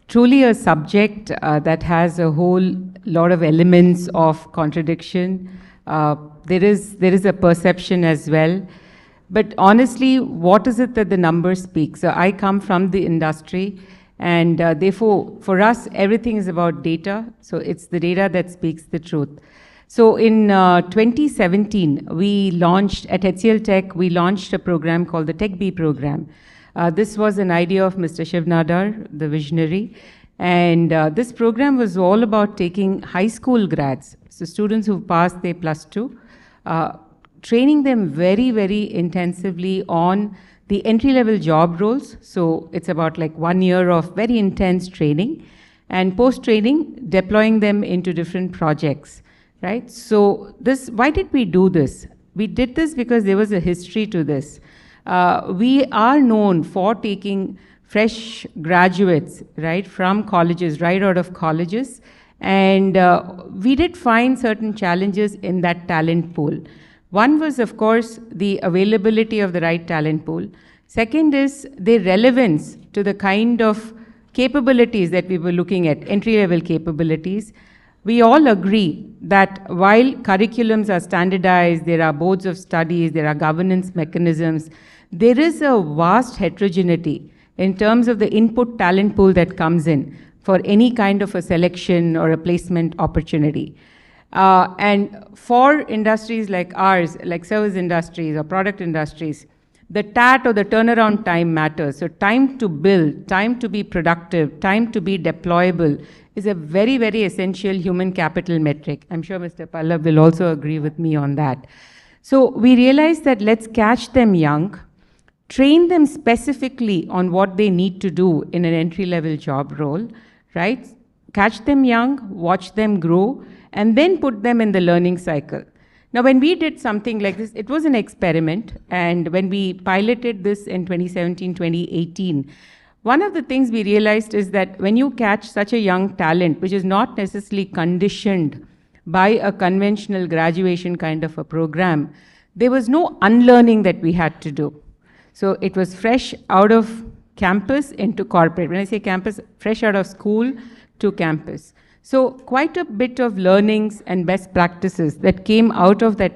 Truly a subject that has a whole lot of elements of contradiction. There is a perception as well. But honestly, what is it that the numbers speak? So I come from the industry, and therefore, for us, everything is about data. So it's the data that speaks the truth. So in 2017, we launched, at HCL Tech, we launched a program called the Tech B program. This was an idea of Mr. Shiv Nadar, the visionary. And this program was all about taking high school grads, so students who passed their +2, training them very, very intensively on the entry-level job roles. So it's about like 1 year of very intense training, and post-training, deploying them into different projects, right? So this, why did we do this? We did this because there was a history to this. We are known for taking fresh graduates, right, from colleges, right out of colleges, and we did find certain challenges in that talent pool. One was, of course, the availability of the right talent pool. Second is the relevance to the kind of capabilities that we were looking at, entry-level capabilities. We all agree that while curriculums are standardized, there are boards of studies, there are governance mechanisms, there is a vast heterogeneity in terms of the input talent pool that comes in for any kind of a selection or a placement opportunity. And for industries like ours, like service industries or product industries, the TAT or the turnaround time matters. So time to build, time to be productive, time to be deployable is a very, very essential human capital metric. I'm sure Mr. Pallab will also agree with me on that. So we realized that let's catch them young, train them specifically on what they need to do in an entry-level job role, right? Catch them young, watch them grow, and then put them in the learning cycle. Now, when we did something like this, it was an experiment, and when we piloted this in 2017, 2018, one of the things we realized is that when you catch such a young talent, which is not necessarily conditioned by a conventional graduation kind of a program, there was no unlearning that we had to do. So it was fresh out of campus into corporate. When I say campus, fresh out of school to campus. So quite a bit of learnings and best practices that came out of that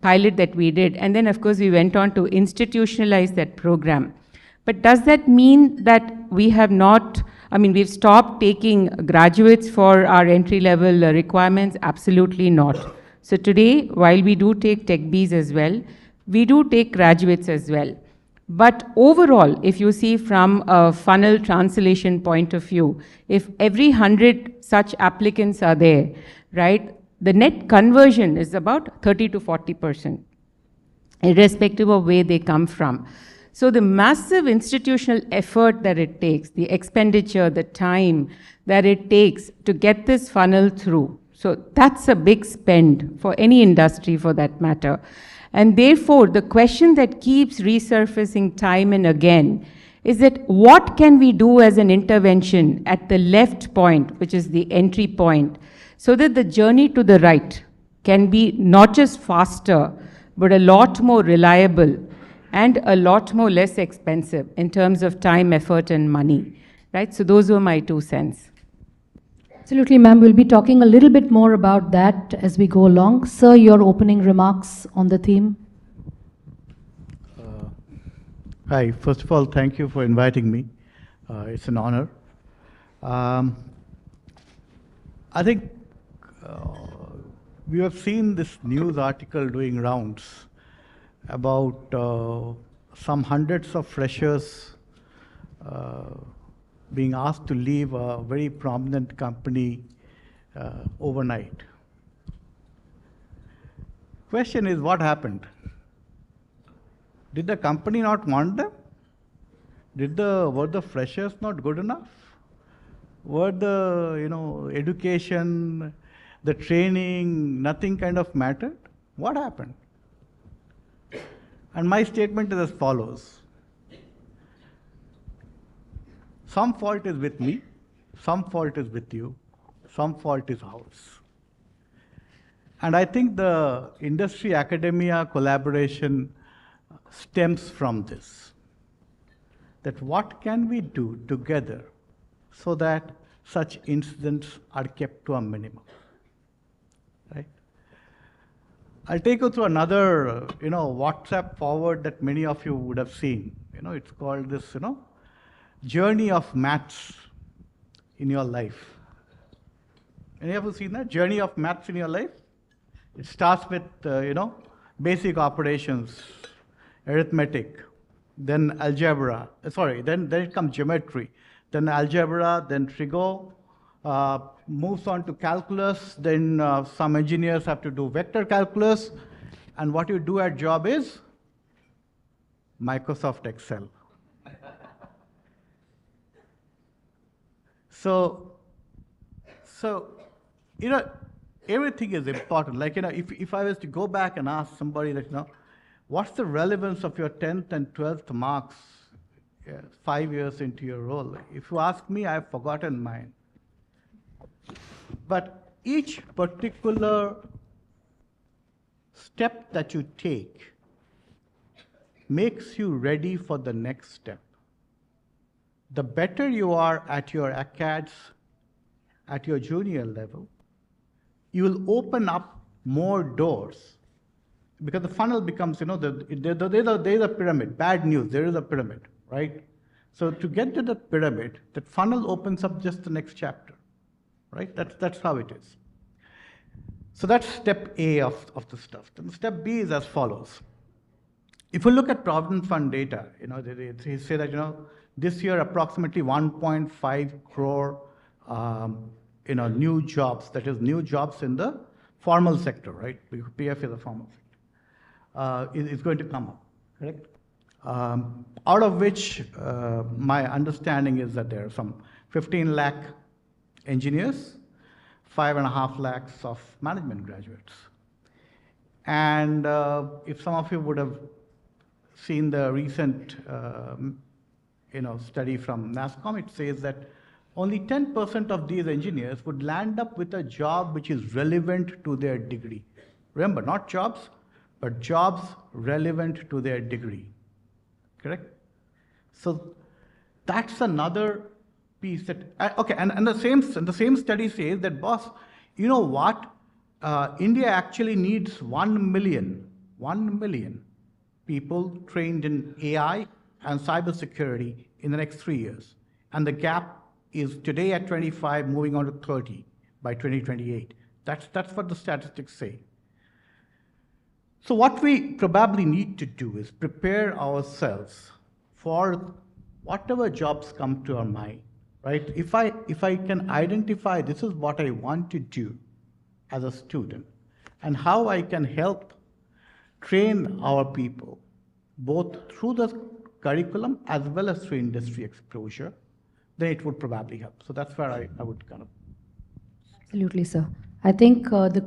pilot that we did. And then, of course, we went on to institutionalize that program. But does that mean that we have not, we've stopped taking graduates for our entry-level requirements? Absolutely not. So today, while we do take Tech Bs as well, we do take graduates as well. But overall, if you see from a funnel translation point of view, if every 100 such applicants are there, right, the net conversion is about 30 to 40%, irrespective of where they come from. So the massive institutional effort that it takes, the expenditure, the time that it takes to get this funnel through, so that's a big spend for any industry for that matter. And therefore, the question that keeps resurfacing time and again is that what can we do as an intervention at the left point, which is the entry point, so that the journey to the right can be not just faster, but a lot more reliable and a lot more less expensive in terms of time, effort, and money, right? So those were my 2 cents. Absolutely, ma'am. We'll be talking a little bit more about that as we go along. Sir, your opening remarks on the theme. Hi. First of all, thank you for inviting me. It's an honor. I think we have seen this news article doing rounds about some hundreds of freshers being asked to leave a very prominent company overnight. Question is, what happened? Did the company not want them? Were the freshers not good enough? Were the education, the training, nothing kind of mattered? What happened? And my statement is as follows. Some fault is with me, some fault is with you, some fault is ours. And I think the industry-academia collaboration stems from this. That what can we do together so that such incidents are kept to a minimum, right? I'll take you through another, WhatsApp forward that many of you would have seen. It's called this, journey of maths in your life. Any of you seen that? Journey of maths in your life? It starts with, basic operations, arithmetic, then algebra, then it comes geometry, then algebra, then trigo, moves on to calculus, then some engineers have to do vector calculus, and what you do at job is Microsoft Excel. So, you know, everything is important. Like, you know, if I was to go back and ask somebody, like, you know, what's the relevance of your 10th and 12th marks 5 years into your role? If you ask me, I've forgotten mine. But each particular step that you take makes you ready for the next step. The better you are at your ACADS, at your junior level, you will open up more doors. Because the funnel becomes, you know, there's a pyramid. Bad news, there is a pyramid, right? So to get to that pyramid, that funnel opens up just the next chapter, right? That's how it is. So that's step A of the stuff. Then step B is as follows. If you look at Provident Fund data, you know, they say that, you know, this year approximately 1.5 crore, you know, new jobs, that is new jobs in the formal sector, right? PF is a formal sector, is going to come up, correct? Out of which my understanding is that there are some 15 lakh engineers, 5.5 lakhs of management graduates. And if some of you would have seen the recent you know, study from NASSCOM, it says that only 10% of these engineers would land up with a job which is relevant to their degree. Remember, not jobs, but jobs relevant to their degree. Correct? So that's another piece that, okay, and the same study says that, boss, you know what? India actually needs 1 million people trained in AI and cybersecurity in the next 3 years. And the gap is today at 25, moving on to 30 by 2028. That's what the statistics say. So what we probably need to do is prepare ourselves for whatever jobs come to our mind, right? If I can identify this is what I want to do as a student and how I can help train our people, both through the curriculum as well as through industry exposure, then it would probably help. So that's where I would kind of. Absolutely, sir. I think the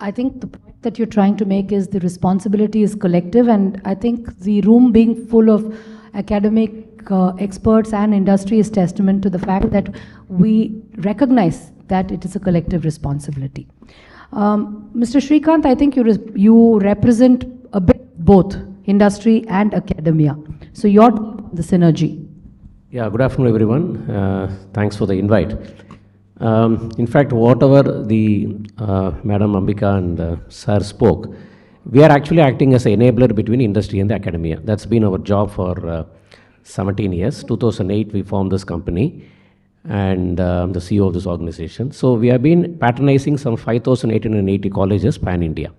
point that you're trying to make is the responsibility is collective, and I think the room being full of academic experts and industry is testament to the fact that we recognize that it is a collective responsibility. Mr. Srikanth, I think you represent a bit both industry and academia. So your the synergy. Yeah, good afternoon, everyone. Thanks for the invite. In fact, whatever the Madam Ambika and Sir spoke, we are actually acting as an enabler between industry and the academia. That's been our job for 17 years. 2008, we formed this company, and I'm the CEO of this organization. So we have been patronizing some 5,880 colleges pan-India.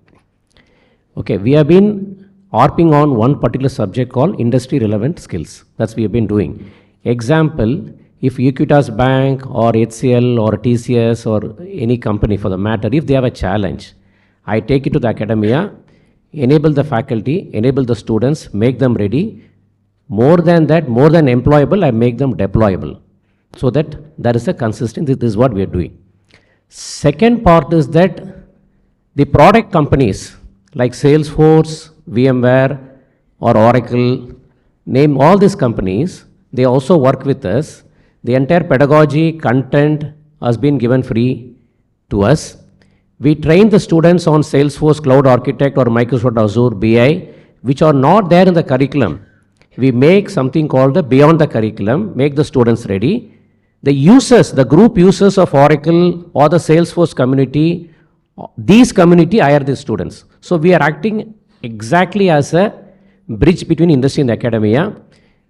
Okay, we have been harping on one particular subject called industry-relevant skills. That's what we have been doing. Example, if Equitas Bank or HCL or TCS or any company for the matter, if they have a challenge, I take it to the academia, enable the faculty, enable the students, make them ready. More than that, more than employable, I make them deployable. So that there is a consistency. This is what we are doing. Second part is that the product companies like Salesforce, VMware or Oracle, name all these companies, they also work with us. The entire pedagogy, content has been given free to us. We train the students on Salesforce Cloud Architect or Microsoft Azure BI, which are not there in the curriculum. We make something called the beyond the curriculum, make the students ready. The users, the group users of Oracle or the Salesforce community, these community hire the students. So we are acting exactly as a bridge between industry and academia.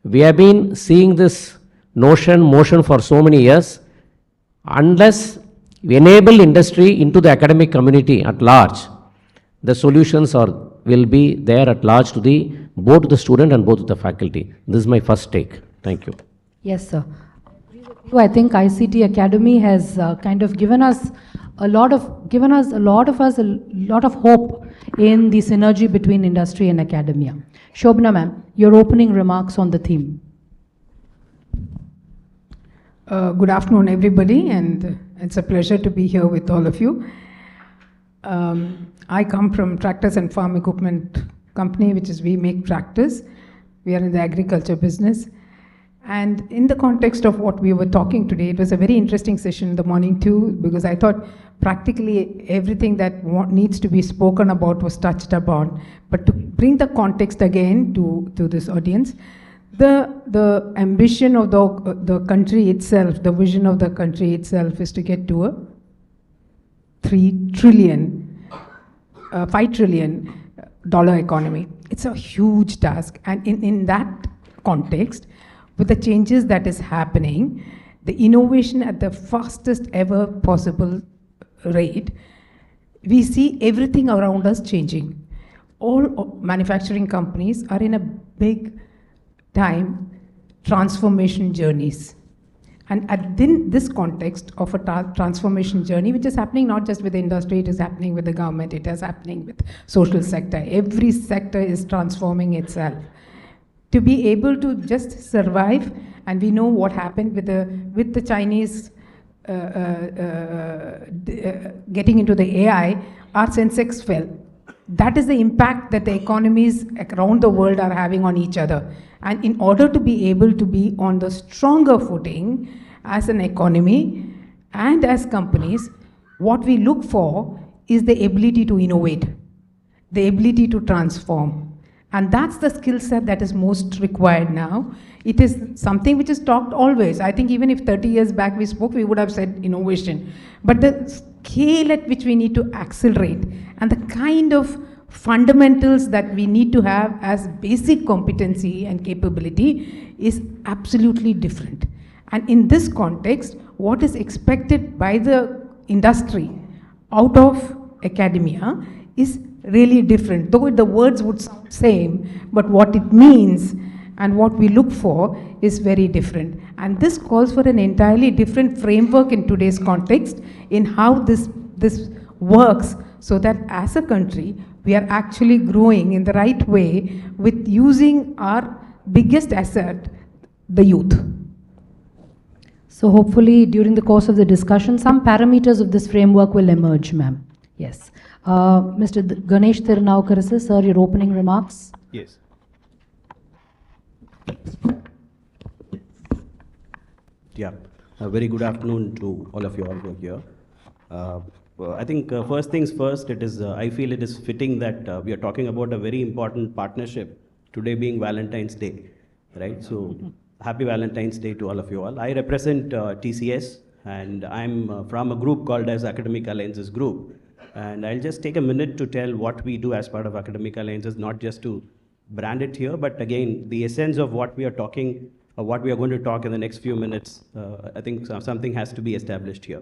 We have been seeing this motion for so many years. Unless we enable industry into the academic community at large, the solutions will be there at large to both the student and both the faculty. This is my first take. Thank you. Yes, sir. I think ICT Academy has kind of given us a lot of hope in the synergy between industry and academia. Shobna ma'am, your opening remarks on the theme. Good afternoon, everybody, and it's a pleasure to be here with all of you. I come from Tractors and Farm Equipment Company, which is we make tractors. We are in the agriculture business. And in the context of what we were talking today, it was a very interesting session in the morning too, because I thought practically everything that needs to be spoken about was touched upon. But to bring the context again to this audience, the ambition of the country itself, the vision of the country itself is to get to a 5 trillion dollar economy. It's a huge task. And in that context, with the changes that is happening, the innovation at the fastest ever possible rate, we see everything around us changing. All manufacturing companies are in a big time transformation journeys. And in this context of a transformation journey, which is happening not just with the industry, it is happening with the government, it is happening with social sector. Every sector is transforming itself. To be able to just survive, and we know what happened with the Chinese getting into the AI, our Sensex fell. That is the impact that the economies around the world are having on each other. And in order to be able to be on the stronger footing as an economy and as companies, what we look for is the ability to innovate, the ability to transform. And that's the skill set that is most required now. It is something which is talked always. I think even if 30 years back we spoke, we would have said innovation. But the scale at which we need to accelerate and the kind of fundamentals that we need to have as basic competency and capability is absolutely different. And in this context, what is expected by the industry out of academia is really different. Though the words would sound same, but what it means and what we look for is very different. And this calls for an entirely different framework in today's context in how this works, so that as a country, we are actually growing in the right way with using our biggest asset, the youth. So hopefully during the course of the discussion, some parameters of this framework will emerge, ma'am. Yes. Mr. Ganesh T M, sir, your opening remarks. Yes. Yeah. A very good afternoon to all of you all who are here. I think first things first, I feel it is fitting that we are talking about a very important partnership, today being Valentine's Day, right? So happy Valentine's Day to all of you all. I represent TCS, and I'm from a group called as Academic Alliances Group. And I'll just take a minute to tell what we do as part of Academic Alliances, not just to brand it here, but again, the essence of what we are talking, or what we are going to talk in the next few minutes, I think something has to be established here.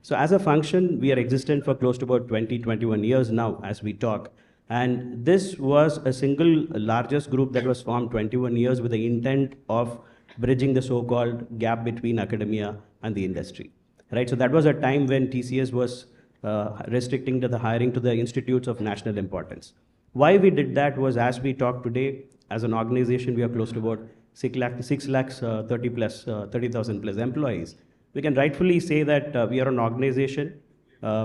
So as a function, we are existent for close to about 21 years now as we talk. And this was a single largest group that was formed 21 years with the intent of bridging the so-called gap between academia and the industry, right? So that was a time when TCS was restricting to the hiring to the institutes of national importance. Why we did that was, as we talk today, as an organization, we are close to about 30,000 plus employees. We can rightfully say that we are an organization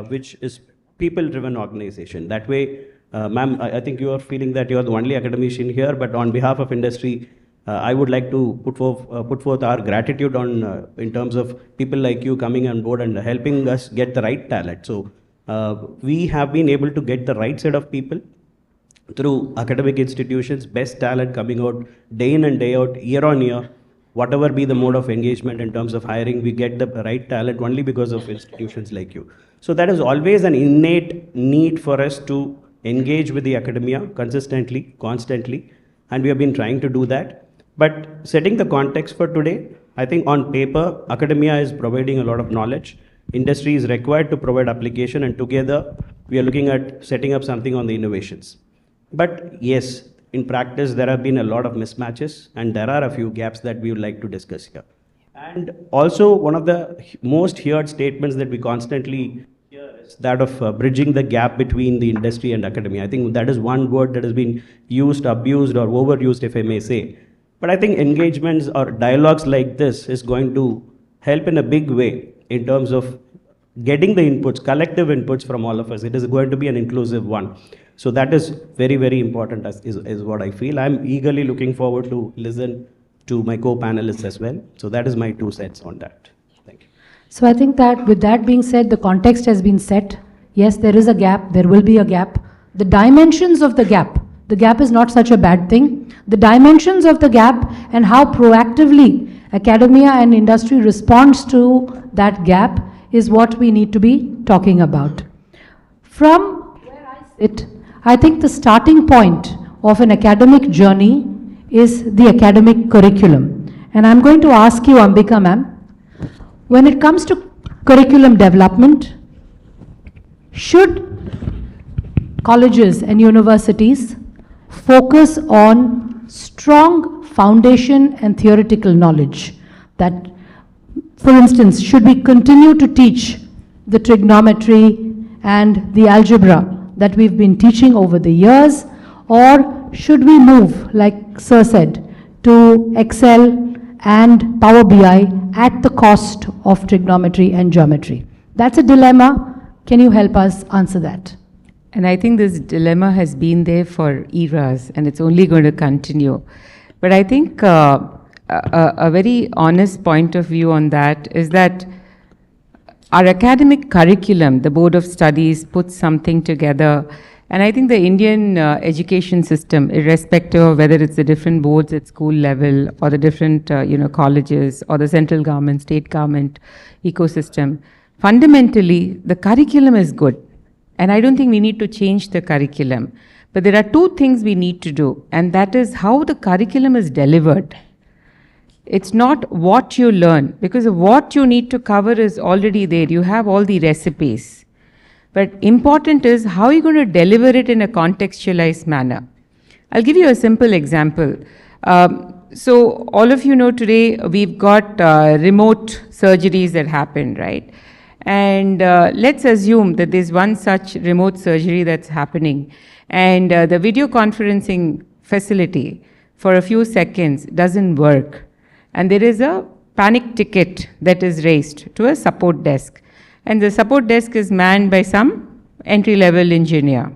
which is people-driven organization. That way, ma'am, I think you are feeling that you are the only academician here, but on behalf of industry, I would like to put forth our gratitude in terms of people like you coming on board and helping us get the right talent. So we have been able to get the right set of people through academic institutions, best talent coming out day in and day out, year on year. Whatever be the mode of engagement in terms of hiring, we get the right talent only because of institutions like you. So that is always an innate need for us to engage with the academia consistently, constantly, and we have been trying to do that. But setting the context for today, I think on paper, academia is providing a lot of knowledge. Industry is required to provide application, and together we are looking at setting up something on the innovations. But yes, in practice, there have been a lot of mismatches, and there are a few gaps that we would like to discuss here. And also, one of the most heard statements that we constantly hear is that of bridging the gap between the industry and academia. I think that is one word that has been used, abused, or overused, if I may say. But I think engagements or dialogues like this is going to help in a big way in terms of getting the inputs, collective inputs from all of us. It is going to be an inclusive one. So that is very, very important is what I feel. I'm eagerly looking forward to listen to my co-panelists as well. So that is my 2 cents on that. Thank you. So I think that with that being said, the context has been set. Yes, there is a gap. There will be a gap. The dimensions of the gap is not such a bad thing. The dimensions of the gap and how proactively academia and industry responds to that gap is what we need to be talking about. From where I sit, I think the starting point of an academic journey is the academic curriculum. And I'm going to ask you, Ambika ma'am, when it comes to curriculum development, should colleges and universities focus on strong foundation and theoretical knowledge? That, for instance, should we continue to teach the trigonometry and the algebra that we've been teaching over the years, or should we move, like Sir said, to Excel and Power BI at the cost of trigonometry and geometry? That's a dilemma. Can you help us answer that? And I think this dilemma has been there for eras, and it's only going to continue. But I think a very honest point of view on that is that our academic curriculum, the Board of Studies, puts something together. And I think the Indian education system, irrespective of whether it's the different boards at school level or the different colleges or the central government, state government ecosystem, fundamentally the curriculum is good. And I don't think we need to change the curriculum. But there are 2 things we need to do, and that is how the curriculum is delivered. It's not what you learn, because what you need to cover is already there. You have all the recipes. But important is how you're going to deliver it in a contextualized manner. I'll give you a simple example. So all of you know today we've got remote surgeries that happen, right? And let's assume that there's one such remote surgery that's happening, and the video conferencing facility for a few seconds doesn't work. And there is a panic ticket that is raised to a support desk. And the support desk is manned by some entry-level engineer.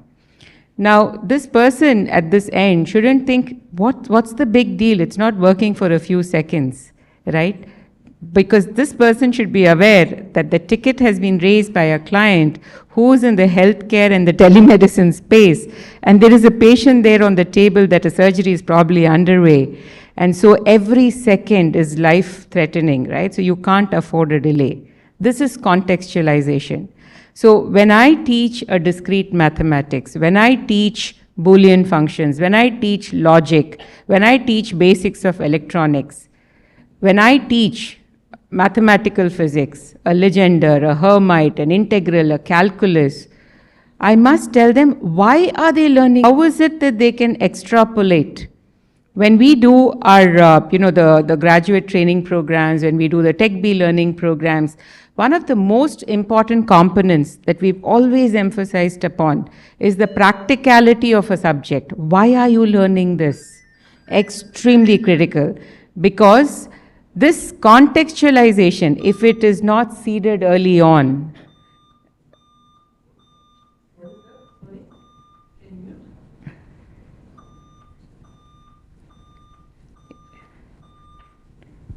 Now, this person at this end shouldn't think, what's the big deal? It's not working for a few seconds, right? Because this person should be aware that the ticket has been raised by a client who's in the healthcare and the telemedicine space, and there is a patient there on the table that a surgery is probably underway. And so every second is life-threatening, right? So you can't afford a delay. This is contextualization. So when I teach a discrete mathematics, when I teach Boolean functions, when I teach logic, when I teach basics of electronics, when I teach mathematical physics, a Legendre, a Hermite, an integral, a calculus, I must tell them why are they learning? How is it that they can extrapolate? When we do our, the graduate training programs, when we do the Tech B learning programs, one of the most important components that we've always emphasized upon is the practicality of a subject. Why are you learning this? Extremely critical, because this contextualization, if it is not seeded early on,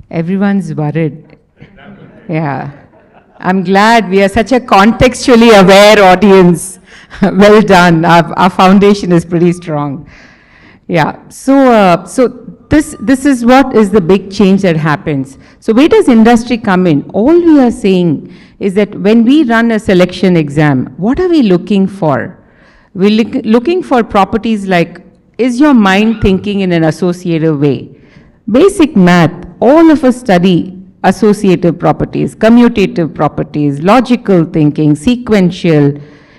everyone's worried. Yeah. I'm glad we are such a contextually aware audience. Well done. Our foundation is pretty strong. Yeah. So this is what is the big change that happens. So where does industry come in? All we are saying is that when we run a selection exam, what are we looking for? We're looking for properties like, is your mind thinking in an associative way? Basic math, all of us study associative properties, commutative properties, logical thinking, sequential,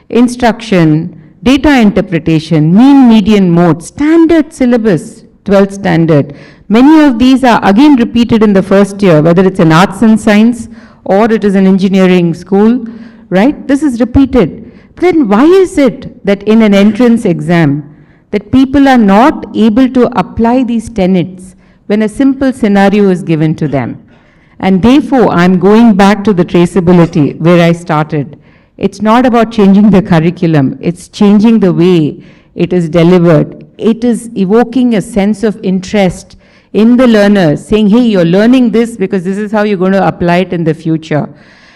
instruction, data interpretation, mean, median, mode, standard syllabus, 12th standard. Many of these are again repeated in the first year, whether it's an arts and science or it is an engineering school. right? This is repeated. Then why is it that in an entrance exam, that people are not able to apply these tenets when a simple scenario is given to them? And therefore, I'm going back to the traceability where I started. It's not about changing the curriculum, it's changing the way it is delivered. It is evoking a sense of interest in the learners, saying, hey, you're learning this because this is how you're going to apply it in the future.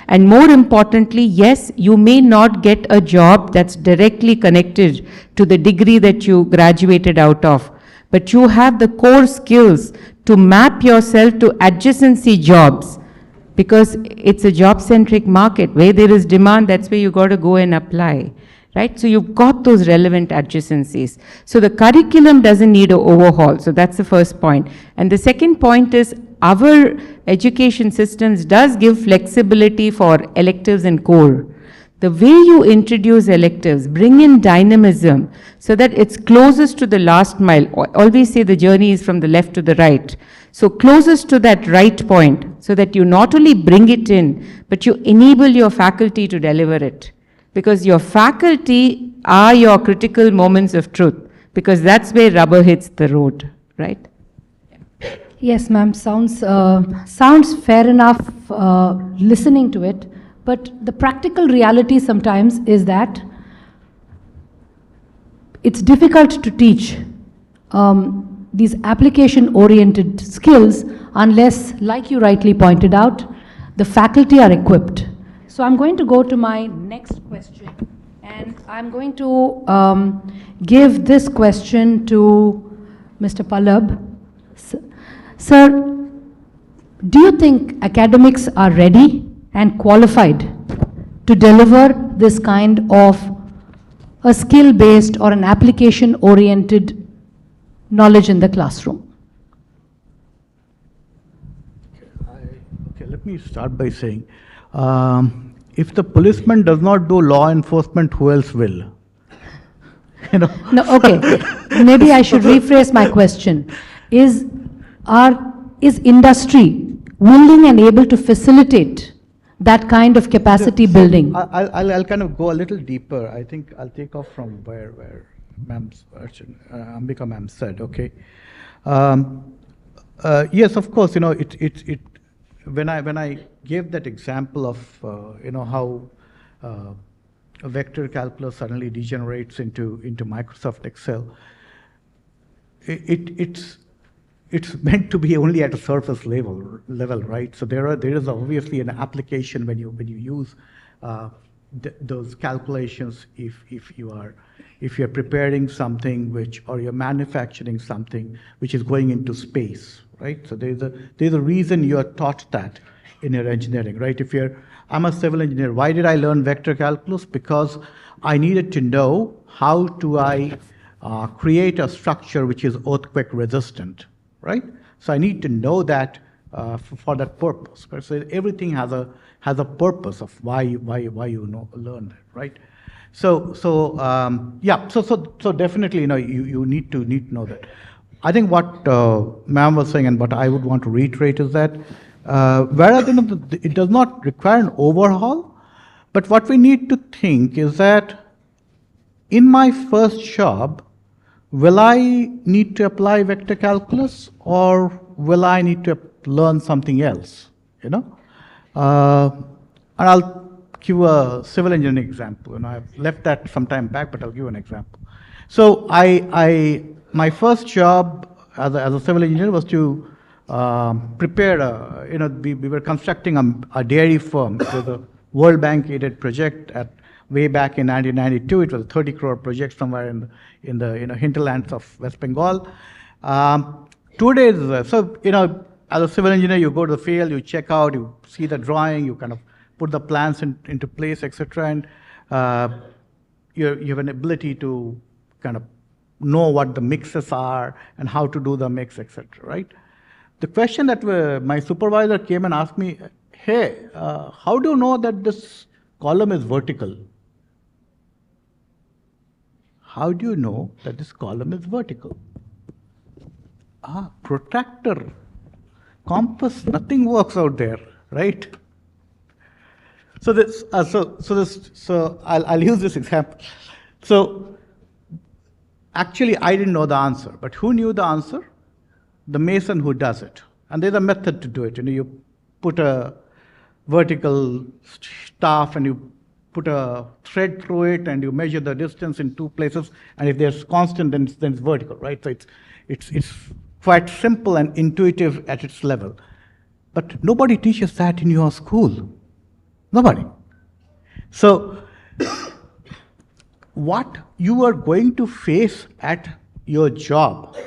And more importantly, yes, you may not get a job that's directly connected to the degree that you graduated out of, but you have the core skills to map yourself to adjacency jobs, because it's a job-centric market. Where there is demand, that's where you got to go and apply, right? So you've got those relevant adjacencies. So the curriculum doesn't need an overhaul. So that's the first point. And the second point is our education systems does give flexibility for electives and core. The way you introduce electives, bring in dynamism so that it's closest to the last mile. Always say the journey is from the left to the right. So closest to that right point, so that you not only bring it in, but you enable your faculty to deliver it. Because your faculty are your critical moments of truth, because that's where rubber hits the road, right? Yes, ma'am. Sounds fair enough listening to it. But the practical reality sometimes is that it's difficult to teach these application-oriented skills unless, like you rightly pointed out, the faculty are equipped. So I'm going to go to my next question, and I'm going to give this question to Mr. Pallab. Sir, do you think academics are ready and qualified to deliver this kind of a skill-based or an application-oriented knowledge in the classroom? Okay, let me start by saying, if the policeman does not do law enforcement, who else will? You know? No, okay. Maybe I should rephrase my question. Is industry willing and able to facilitate that kind of capacity building? I'll kind of go a little deeper. I think I'll take off from where ma'am's Ambika ma'am said. Okay. Yes, of course. You know, when I gave that example of you know how a vector calculus suddenly degenerates into Microsoft Excel, it's meant to be only at a surface level, right? So there is obviously an application when you use those calculations if you're preparing something or you're manufacturing something which is going into space, right? So there's a reason you're taught that in your engineering, right? I'm a civil engineer. Why did I learn vector calculus? Because I needed to know how do I create a structure which is earthquake resistant. Right, so I need to know that for that purpose. Right? So everything has a purpose of why you learn that, right? So definitely, you know, you need to know that. I think what ma'am was saying and what I would want to reiterate is that whereas it does not require an overhaul, but what we need to think is that in my first job, will I need to apply vector calculus or will I need to learn something else? You know, and I'll give a civil engineering example. You know, I've left that some time back, but I'll give an example. So my first job as a civil engineer was to prepare we were constructing a dairy firm. It was a World Bank aided project way back in 1992. It was a 30 crore project somewhere in the hinterlands of West Bengal. 2 days, so as a civil engineer, you go to the field, you check out, you see the drawing, you kind of put the plans into place, etc. And you have an ability to kind of know what the mixes are and how to do the mix, etc. Right? The question that my supervisor came and asked me, hey, how do you know that this column is vertical? How do you know that this column is vertical? Protractor, compass, nothing works out there, right? I'll use this example. So actually, I didn't know the answer, but who knew the answer? The mason who does it. And there's a method to do it. You put a vertical staff and you put a thread through it and you measure the distance in 2 places. And if there's constant, then it's vertical, right? So it's quite simple and intuitive at its level. But nobody teaches that in your school. Nobody. So what you are going to face at your job,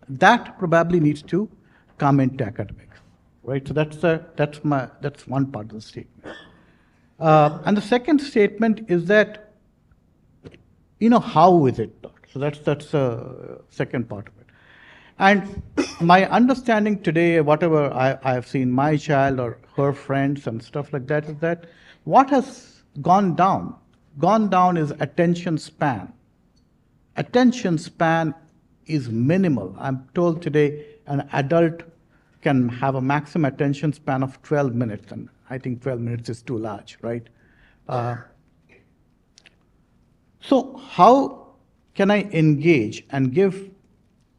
that probably needs to come into academics, right? So that's one part of the statement. And the second statement is that, how is it taught? So that's the second part of it. And my understanding today, whatever I have seen my child or her friends and stuff like that, is that what has gone down is attention span. Attention span is minimal. I'm told today an adult can have a maximum attention span of 12 minutes, and I think 12 minutes is too large, right? So how can I engage and give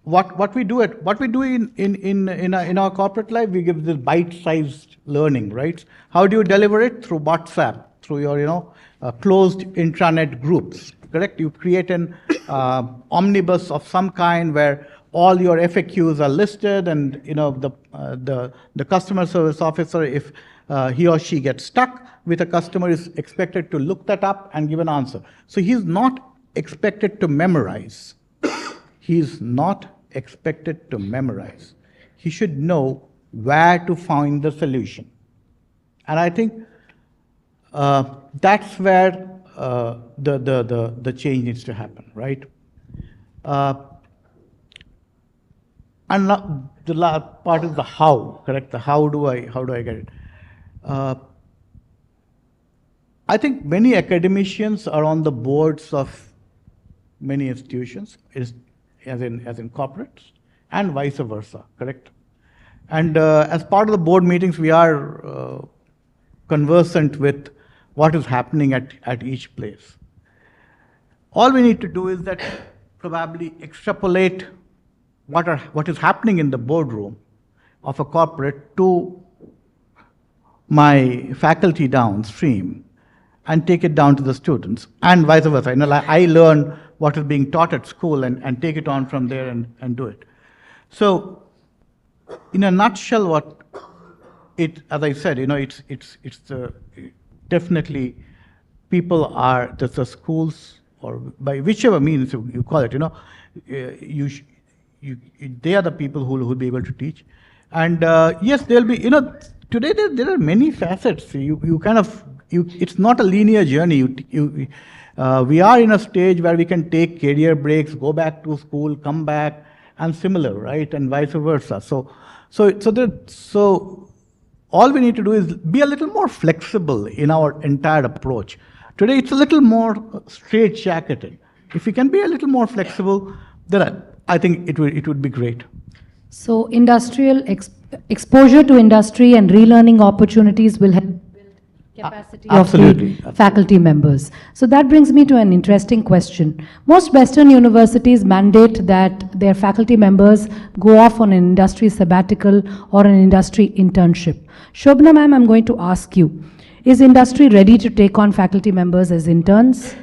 what we do in our corporate life? We give this bite-sized learning, right? How do you deliver it? Through WhatsApp, through your closed intranet groups, correct? You create an omnibus of some kind where all your FAQs are listed, and the customer service officer, if he or she gets stuck with a customer, is expected to look that up and give an answer. So he's not expected to memorize. He's not expected to memorize. He should know where to find the solution. And I think that's where the change needs to happen, right? And the last part is the how, correct? The how do I get it? I think many academicians are on the boards of many institutions, as in corporates, and vice versa, correct? And as part of the board meetings, we are conversant with what is happening at each place. All we need to do is that probably extrapolate what is happening in the boardroom of a corporate to my faculty downstream and take it down to the students, and vice versa. I learn what is being taught at school and take it on from there and do it. So in a nutshell, as I said, it's definitely people are, the schools, or by whichever means you call it, they are the people who will be able to teach. And yes, there'll be, today there are many facets. It's not a linear journey. We are in a stage where we can take career breaks, go back to school, come back, and similar, right? And vice versa. So all we need to do is be a little more flexible in our entire approach. Today it's a little more straight-jacketed. If we can be a little more flexible, then I think it would be great. So industrial exposure to industry and relearning opportunities will help build capacity of the faculty members. So that brings me to an interesting question. Most Western universities mandate that their faculty members go off on an industry sabbatical or an industry internship. Shobna ma'am, I'm going to ask you, is industry ready to take on faculty members as interns?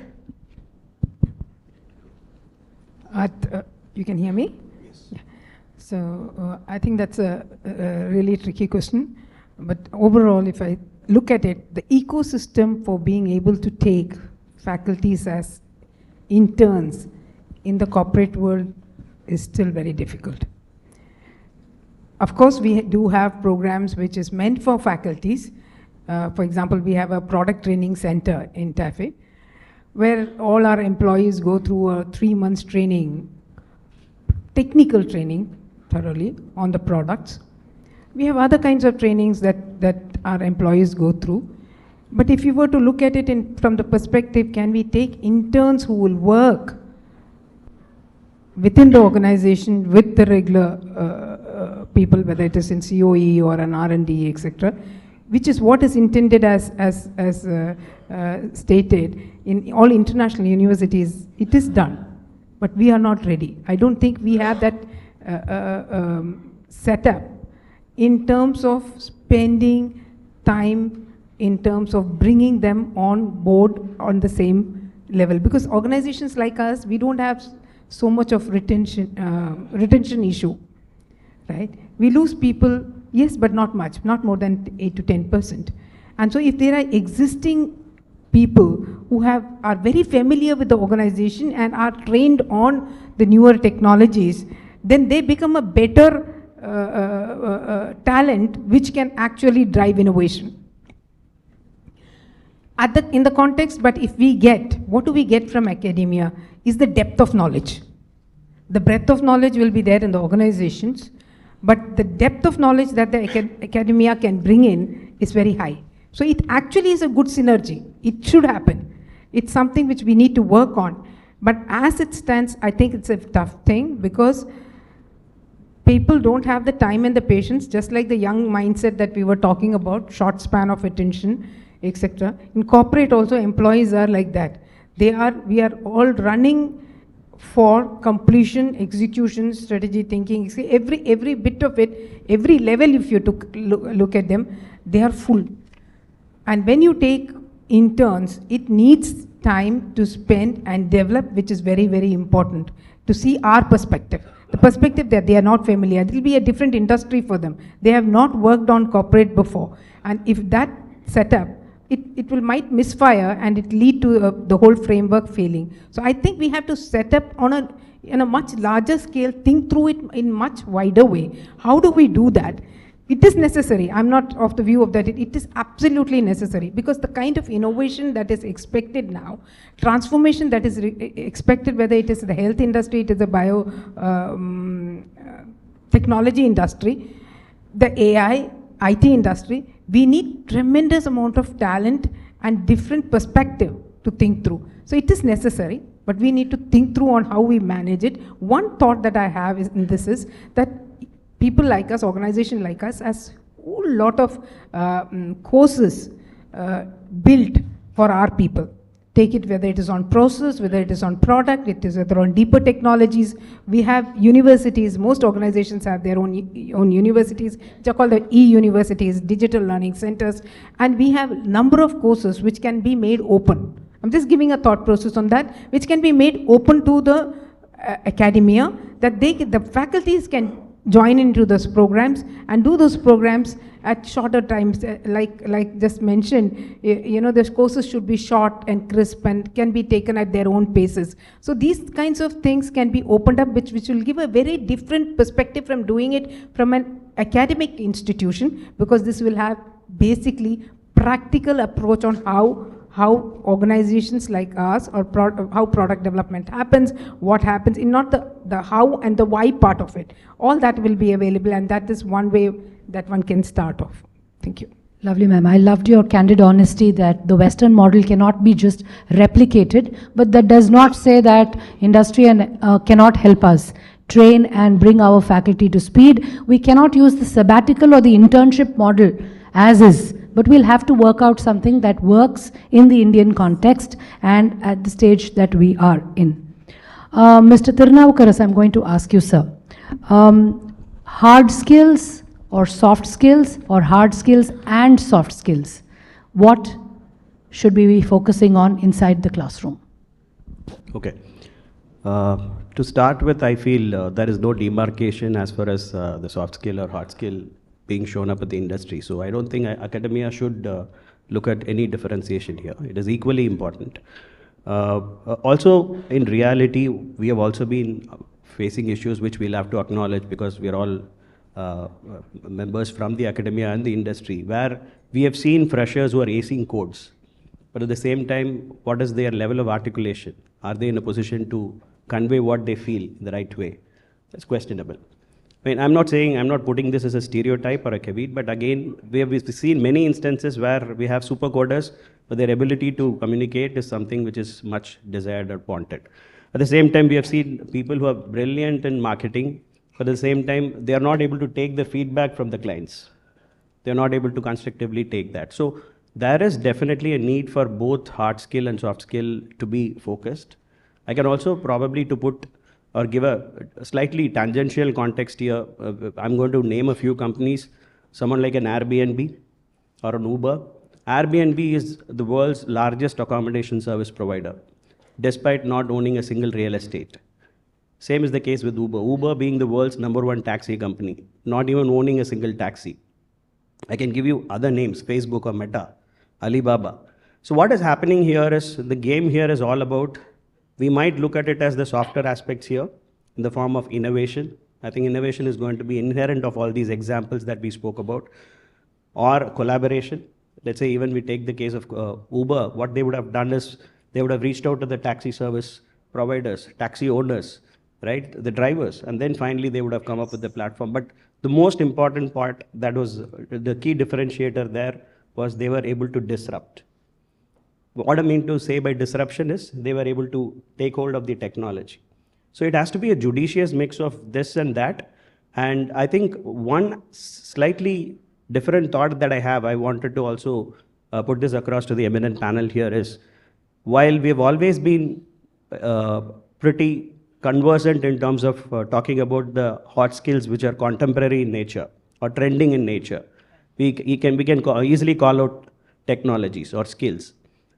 You can hear me? Yes. Yeah. So I think that's a really tricky question. But overall, if I look at it, the ecosystem for being able to take faculties as interns in the corporate world is still very difficult. Of course, we do have programs which is meant for faculties. For example, we have a product training center in TAFE, where all our employees go through a 3 months training, technical training thoroughly on the products. We have other kinds of trainings that our employees go through. But if you were to look at it from the perspective, can we take interns who will work within the organization with the regular people, whether it is in COE or an R&D, etc., which is what is intended as stated in all international universities, it is done. But we are not ready. I don't think we have that setup in terms of spending time, in terms of bringing them on board on the same level. Because organizations like us, we don't have so much of retention issue, right? We lose people, yes, but not much, not more than 8 to 10%. And so if there are existing people who are very familiar with the organization and are trained on the newer technologies, then they become a better talent which can actually drive innovation. In the context, but if we get, what do we get from academia is the depth of knowledge. The breadth of knowledge will be there in the organizations, but the depth of knowledge that the academia can bring in is very high. So it actually is a good synergy. It should happen. It's something which we need to work on. But as it stands, I think it's a tough thing because people don't have the time and the patience, just like the young mindset that we were talking about, short span of attention, etc. In corporate also, employees are like that. We are all running for completion, execution, strategy thinking. See, every bit of it, every level, if you look at them, they are full. And when you take interns, it needs time to spend and develop, which is very, very important, to see our perspective. The perspective that they are not familiar. It will be a different industry for them. They have not worked on corporate before. And if that setup, it might misfire and it lead to the whole framework failing. So I think we have to set up in a much larger scale, think through it in much wider way. How do we do that? It is necessary. I'm not of the view of that. It is absolutely necessary because the kind of innovation that is expected now, transformation that is expected, whether it is the health industry, it is the bio technology industry, the AI, IT industry, we need tremendous amount of talent and different perspective to think through. So it is necessary, but we need to think through on how we manage it. One thought that I have is that people like us, organization like us, has a whole lot of courses built for our people. Take it whether it is on process, whether it is on product, it is whether on deeper technologies. We have universities, most organizations have their own universities, which are called the e-universities, digital learning centers, and we have a number of courses which can be made open. I'm just giving a thought process on that, which can be made open to the academia, that the faculties can join into those programs and do those programs at shorter times, like just mentioned, those courses should be short and crisp and can be taken at their own paces. So these kinds of things can be opened up, which will give a very different perspective from doing it from an academic institution, because this will have basically practical approach on how organizations like us or how product development happens, what happens, in not the how and the why part of it. All that will be available, and that is one way that one can start off. Thank you. Lovely, ma'am. I loved your candid honesty that the Western model cannot be just replicated, but that does not say that industry cannot help us train and bring our faculty to speed. We cannot use the sabbatical or the internship model as is, but we'll have to work out something that works in the Indian context and at the stage that we are in. Mr. Tirunavukkaras, I'm going to ask you, sir. Hard skills or soft skills, or hard skills and soft skills? What should we be focusing on inside the classroom? Okay. To start with, I feel there is no demarcation as far as the soft skill or hard skill being shown up at the industry. So I don't think academia should look at any differentiation here. It is equally important. Also, in reality, we have also been facing issues which we'll have to acknowledge, because we are all members from the academia and the industry, where we have seen freshers who are acing codes, but at the same time, what is their level of articulation? Are they in a position to convey what they feel the right way? That's questionable. I mean, I'm not putting this as a stereotype or a caveat, but again, we have seen many instances where we have super coders, but their ability to communicate is something which is much desired or wanted. At the same time, we have seen people who are brilliant in marketing, but at the same time, they are not able to take the feedback from the clients. they're not able to constructively take that. So there is definitely a need for both hard skill and soft skill to be focused. I can also probably to put or give a slightly tangential context here. I'm going to name a few companies, someone like an Airbnb or an Uber. Airbnb is the world's largest accommodation service provider, despite not owning a single real estate. Same is the case with Uber. Uber being the world's #1 taxi company, not even owning a single taxi. I can give you other names, Facebook or Meta, Alibaba. So what is happening here is, the game here is all about, we might look at it as the softer aspects here in the form of innovation. I think innovation is going to be inherent of all these examples that we spoke about, or collaboration. Let's say even we take the case of Uber, what they would have done is they would have reached out to the taxi service providers, taxi owners, right, the drivers, and then finally they would have come up with the platform. But the most important part, that was the key differentiator there, was they were able to disrupt. What I mean to say by disruption is they were able to take hold of the technology. So it has to be a judicious mix of this and that. And I think one slightly different thought that I have, I wanted to also put this across to the eminent panel here is, while we've always been pretty conversant in terms of talking about the hot skills which are contemporary in nature or trending in nature, we can easily call out technologies or skills.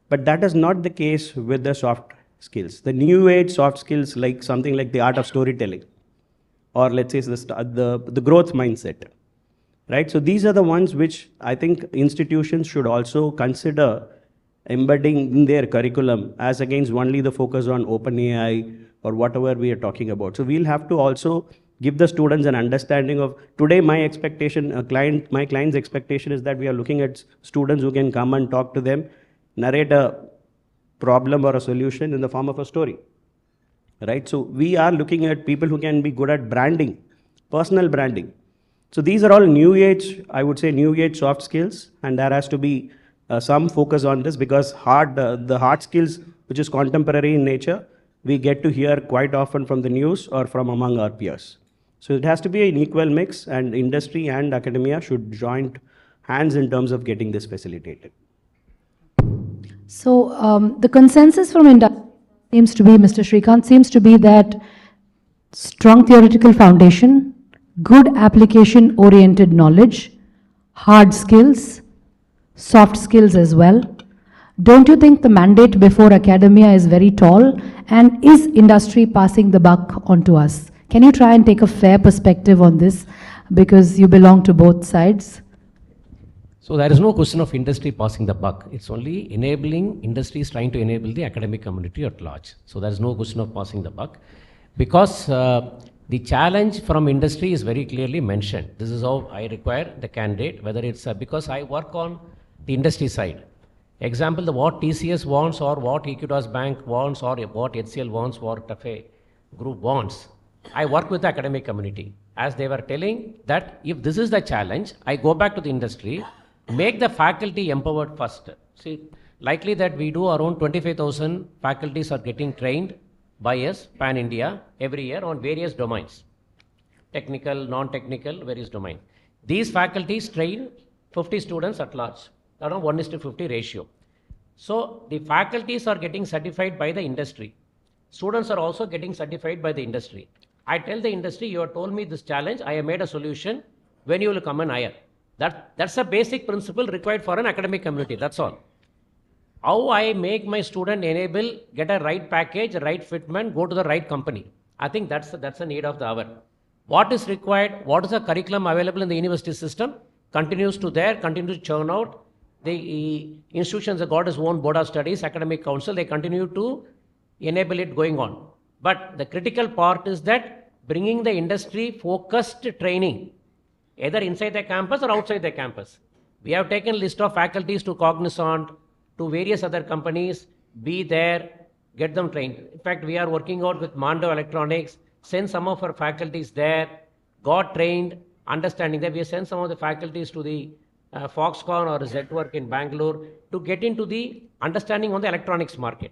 But that is not the case with the soft skills. The new age soft skills, like something like the art of storytelling, or let's say the growth mindset, right? So these are the ones which I think institutions should also consider embedding in their curriculum, as against only the focus on OpenAI or whatever we are talking about. So we'll have to also give the students an understanding of, today my expectation, my client's expectation is that we are looking at students who can come and talk to them, narrate a problem or a solution in the form of a story, right? So we are looking at people who can be good at branding, personal branding. So these are all new age, I would say new age soft skills, and there has to be some focus on this, because the hard skills, which is contemporary in nature, we get to hear quite often from the news or from among our peers. So it has to be an equal mix, and industry and academia should join hands in terms of getting this facilitated. So the consensus from industry seems to be, Mr. Srikanth, seems to be that strong theoretical foundation, good application-oriented knowledge, hard skills, soft skills as well. Don't you think the mandate before academia is very tall, and is industry passing the buck onto us? Can you try and take a fair perspective on this, because you belong to both sides? So there is no question of industry passing the buck. It's only enabling, industry is trying to enable the academic community at large. So there is no question of passing the buck, because the challenge from industry is very clearly mentioned. This is how I require the candidate, whether it's because I work on the industry side. Example, what TCS wants, or what Equitas Bank wants, or what HCL wants, what TAFE group wants. I work with the academic community. As they were telling that if this is the challenge, I go back to the industry, make the faculty empowered first. See, likely that we do around 25,000 faculties are getting trained by us, pan-India, every year on various domains. Technical, non-technical, various domains. These faculties train 50 students at large, around 1:50 ratio. So the faculties are getting certified by the industry. Students are also getting certified by the industry. I tell the industry, you have told me this challenge, I have made a solution, when you will come and hire. That's a basic principle required for an academic community, that's all. How I make my student enable, get a right package, right fitment, go to the right company. I think that's the need of the hour. What is required, what is the curriculum available in the university system, continues to churn out. The institutions have got its own board of studies, academic council, they continue to enable it going on. But the critical part is that bringing the industry focused training, either inside the campus or outside the campus. We have taken a list of faculties to Cognizant, to various other companies, be there, get them trained. In fact, we are working out with Mando Electronics, send some of our faculties there, got trained, understanding that we send some of the faculties to the Foxconn or Z-Work in Bangalore to get into the understanding on the electronics market.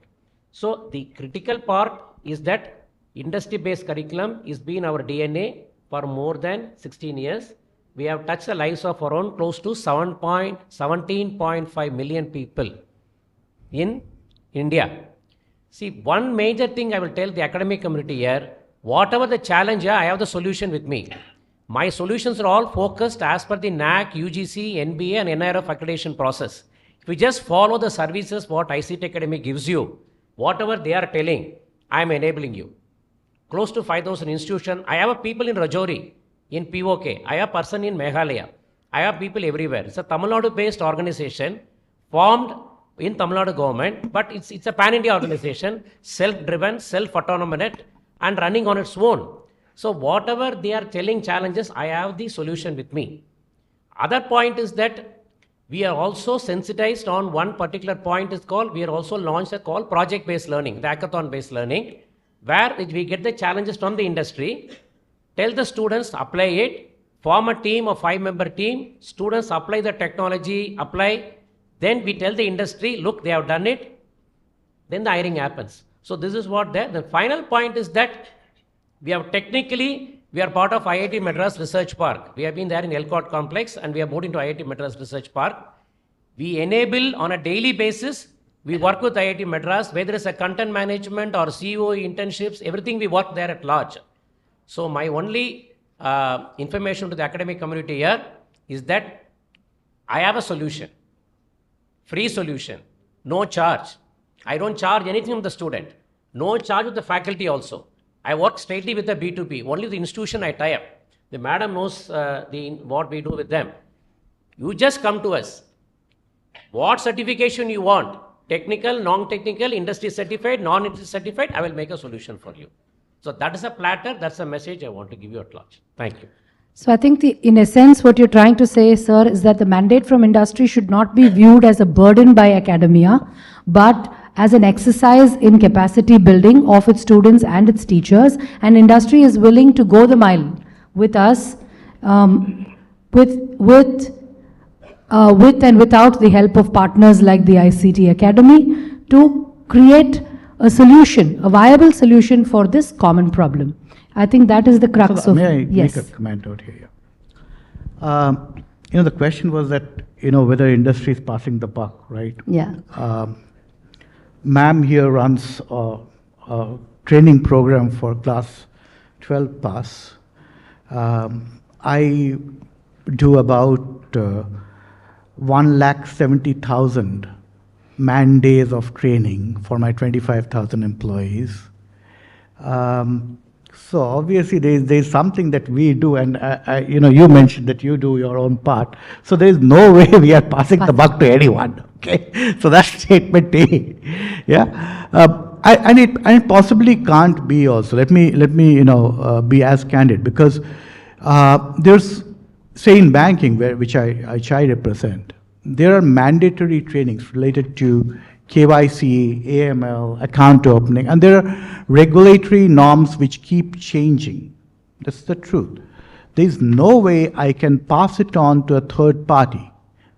So the critical part is that industry-based curriculum is been our DNA for more than 16 years. we have touched the lives of around close to 17.5 million people in India. See, one major thing I will tell the academic community here, whatever the challenge, I have the solution with me. My solutions are all focused as per the NAC, UGC, NBA and NIRF accreditation process. If you just follow the services what ICT Academy gives you, whatever they are telling, I am enabling you. Close to 5,000 institutions. I have people in Rajouri, in POK. I have person in Meghalaya. I have people everywhere. It's a Tamil Nadu-based organization formed in Tamil Nadu government, but it's a pan-India organization, self-driven, self-autonomous and running on its own. So whatever they are telling challenges, I have the solution with me. Other point is that we are also sensitized on one particular point is called, we are also launched a called project-based learning, the hackathon-based learning, where we get the challenges from the industry, tell the students apply it, form a team, a 5-member team, students apply the technology, apply, then we tell the industry, look, they have done it, then the hiring happens. So this is what the final point is that we have technically, we are part of IIT Madras Research Park. We have been there in Elcott Complex and we have moved into IIT Madras Research Park. We enable on a daily basis, we work with IIT Madras, whether it's a content management or CEO internships, everything we work there at large. So my only information to the academic community here is that I have a solution, free solution, no charge. I don't charge anything from the student, no charge with the faculty also. I work straightly with the B2B, only the institution I tie up. The madam knows what we do with them. You just come to us. What certification you want? Technical, non-technical, industry certified, non-industry certified, I will make a solution for you. So that is a platter, that's a message I want to give you at large. Thank you. So I think in essence what you're trying to say, sir, is that the mandate from industry should not be viewed as a burden by academia, but as an exercise in capacity building of its students and its teachers, and industry is willing to go the mile with us, with and without the help of partners like the ICT Academy to create a solution, a viable solution for this common problem. I think that is the crux of... May I yes. make a comment out here? The question was that, whether industry is passing the buck, right? Yeah. Ma'am here runs a training program for class 12 pass. I do about 1,70,000 man days of training for my 25,000 employees. So obviously there's something that we do, and you mentioned that you do your own part. So there is no way we are passing the buck to anyone. Okay, so that's statement A. Yeah, and it possibly can't be also. Let me be as candid, because there's, say, in banking, which I represent, there are mandatory trainings related to KYC, AML, account opening, and there are regulatory norms which keep changing. That's the truth. There is no way I can pass it on to a third party,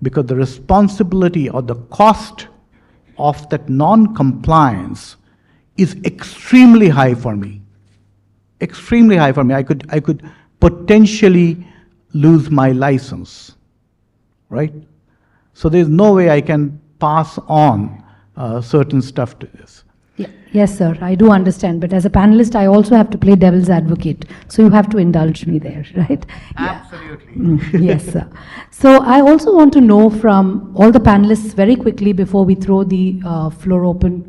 because the responsibility or the cost of that non-compliance is extremely high for me. Extremely high for me. I could potentially lose my license, right? So there's no way I can pass on certain stuff to this. Yeah. Yes, sir, I do understand. But as a panelist, I also have to play devil's advocate. So you have to indulge me there, right? Absolutely. Yes, sir. So I also want to know from all the panelists very quickly before we throw the floor open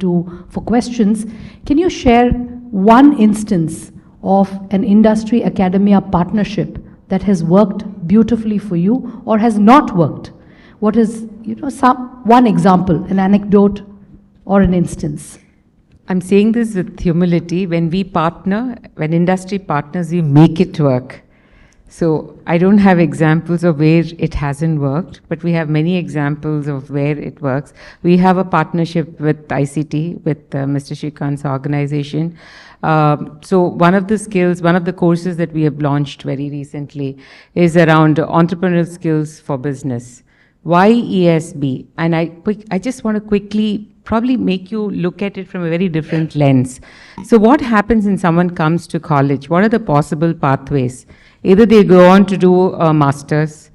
for questions. Can you share one instance of an industry academia partnership that has worked beautifully for you or has not worked? What is, one example, an anecdote or an instance? I'm saying this with humility. When we partner, when industry partners, we make it work. So I don't have examples of where it hasn't worked, but we have many examples of where it works. We have a partnership with ICT, with Mr. Srikanth's organization. So one of the courses that we have launched very recently is around entrepreneurial skills for business. Why ESB? And I just want to quickly probably make you look at it from a very different lens. So what happens when someone comes to college? What are the possible pathways? Either they go on to do a master's,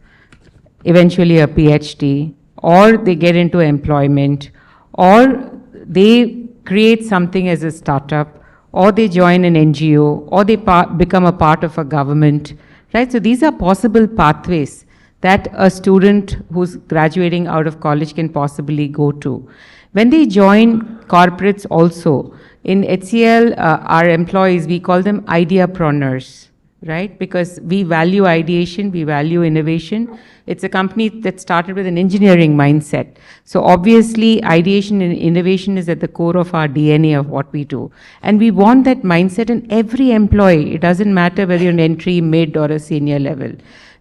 eventually a PhD, or they get into employment, or they create something as a startup, or they join an NGO, or they become a part of a government, right? So these are possible pathways that a student who's graduating out of college can possibly go to. When they join corporates also, in HCL, our employees, we call them ideapreneurs, right? Because we value ideation, we value innovation. It's a company that started with an engineering mindset. So obviously, ideation and innovation is at the core of our DNA of what we do. And we want that mindset in every employee. It doesn't matter whether you're an entry, mid, or a senior level.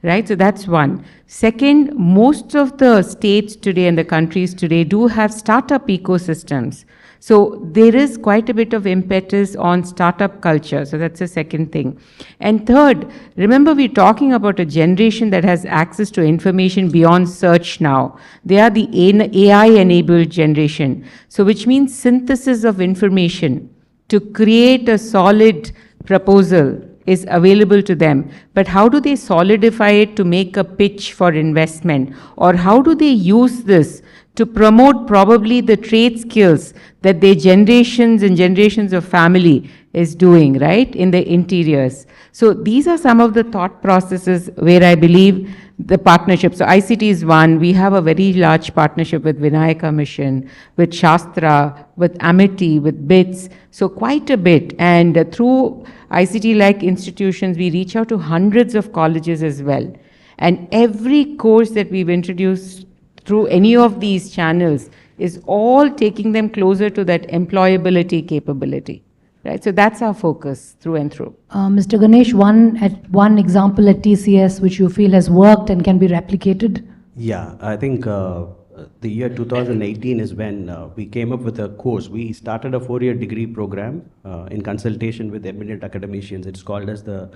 Right, so that's one. Second, most of the states today and the countries today do have startup ecosystems. So there is quite a bit of impetus on startup culture. So that's the second thing. And third, remember we're talking about a generation that has access to information beyond search now. They are the AI-enabled generation. So which means synthesis of information to create a solid proposal is available to them. But how do they solidify it to make a pitch for investment? Or how do they use this to promote probably the trade skills that their generations and generations of family is doing, right, in the interiors? So these are some of the thought processes where I believe the partnership. So ICT is one. We have a very large partnership with Vinayaka Mission, with Shastra, with Amity, with BITS. So quite a bit. And through ICT-like institutions, we reach out to hundreds of colleges as well. And every course that we've introduced through any of these channels is all taking them closer to that employability capability. Right? So that's our focus through and through. Mr. Ganesh, one example at TCS which you feel has worked and can be replicated? Yeah, I think the year 2018 is when we came up with a course. We started a 4-year degree program in consultation with eminent academicians. It's called as the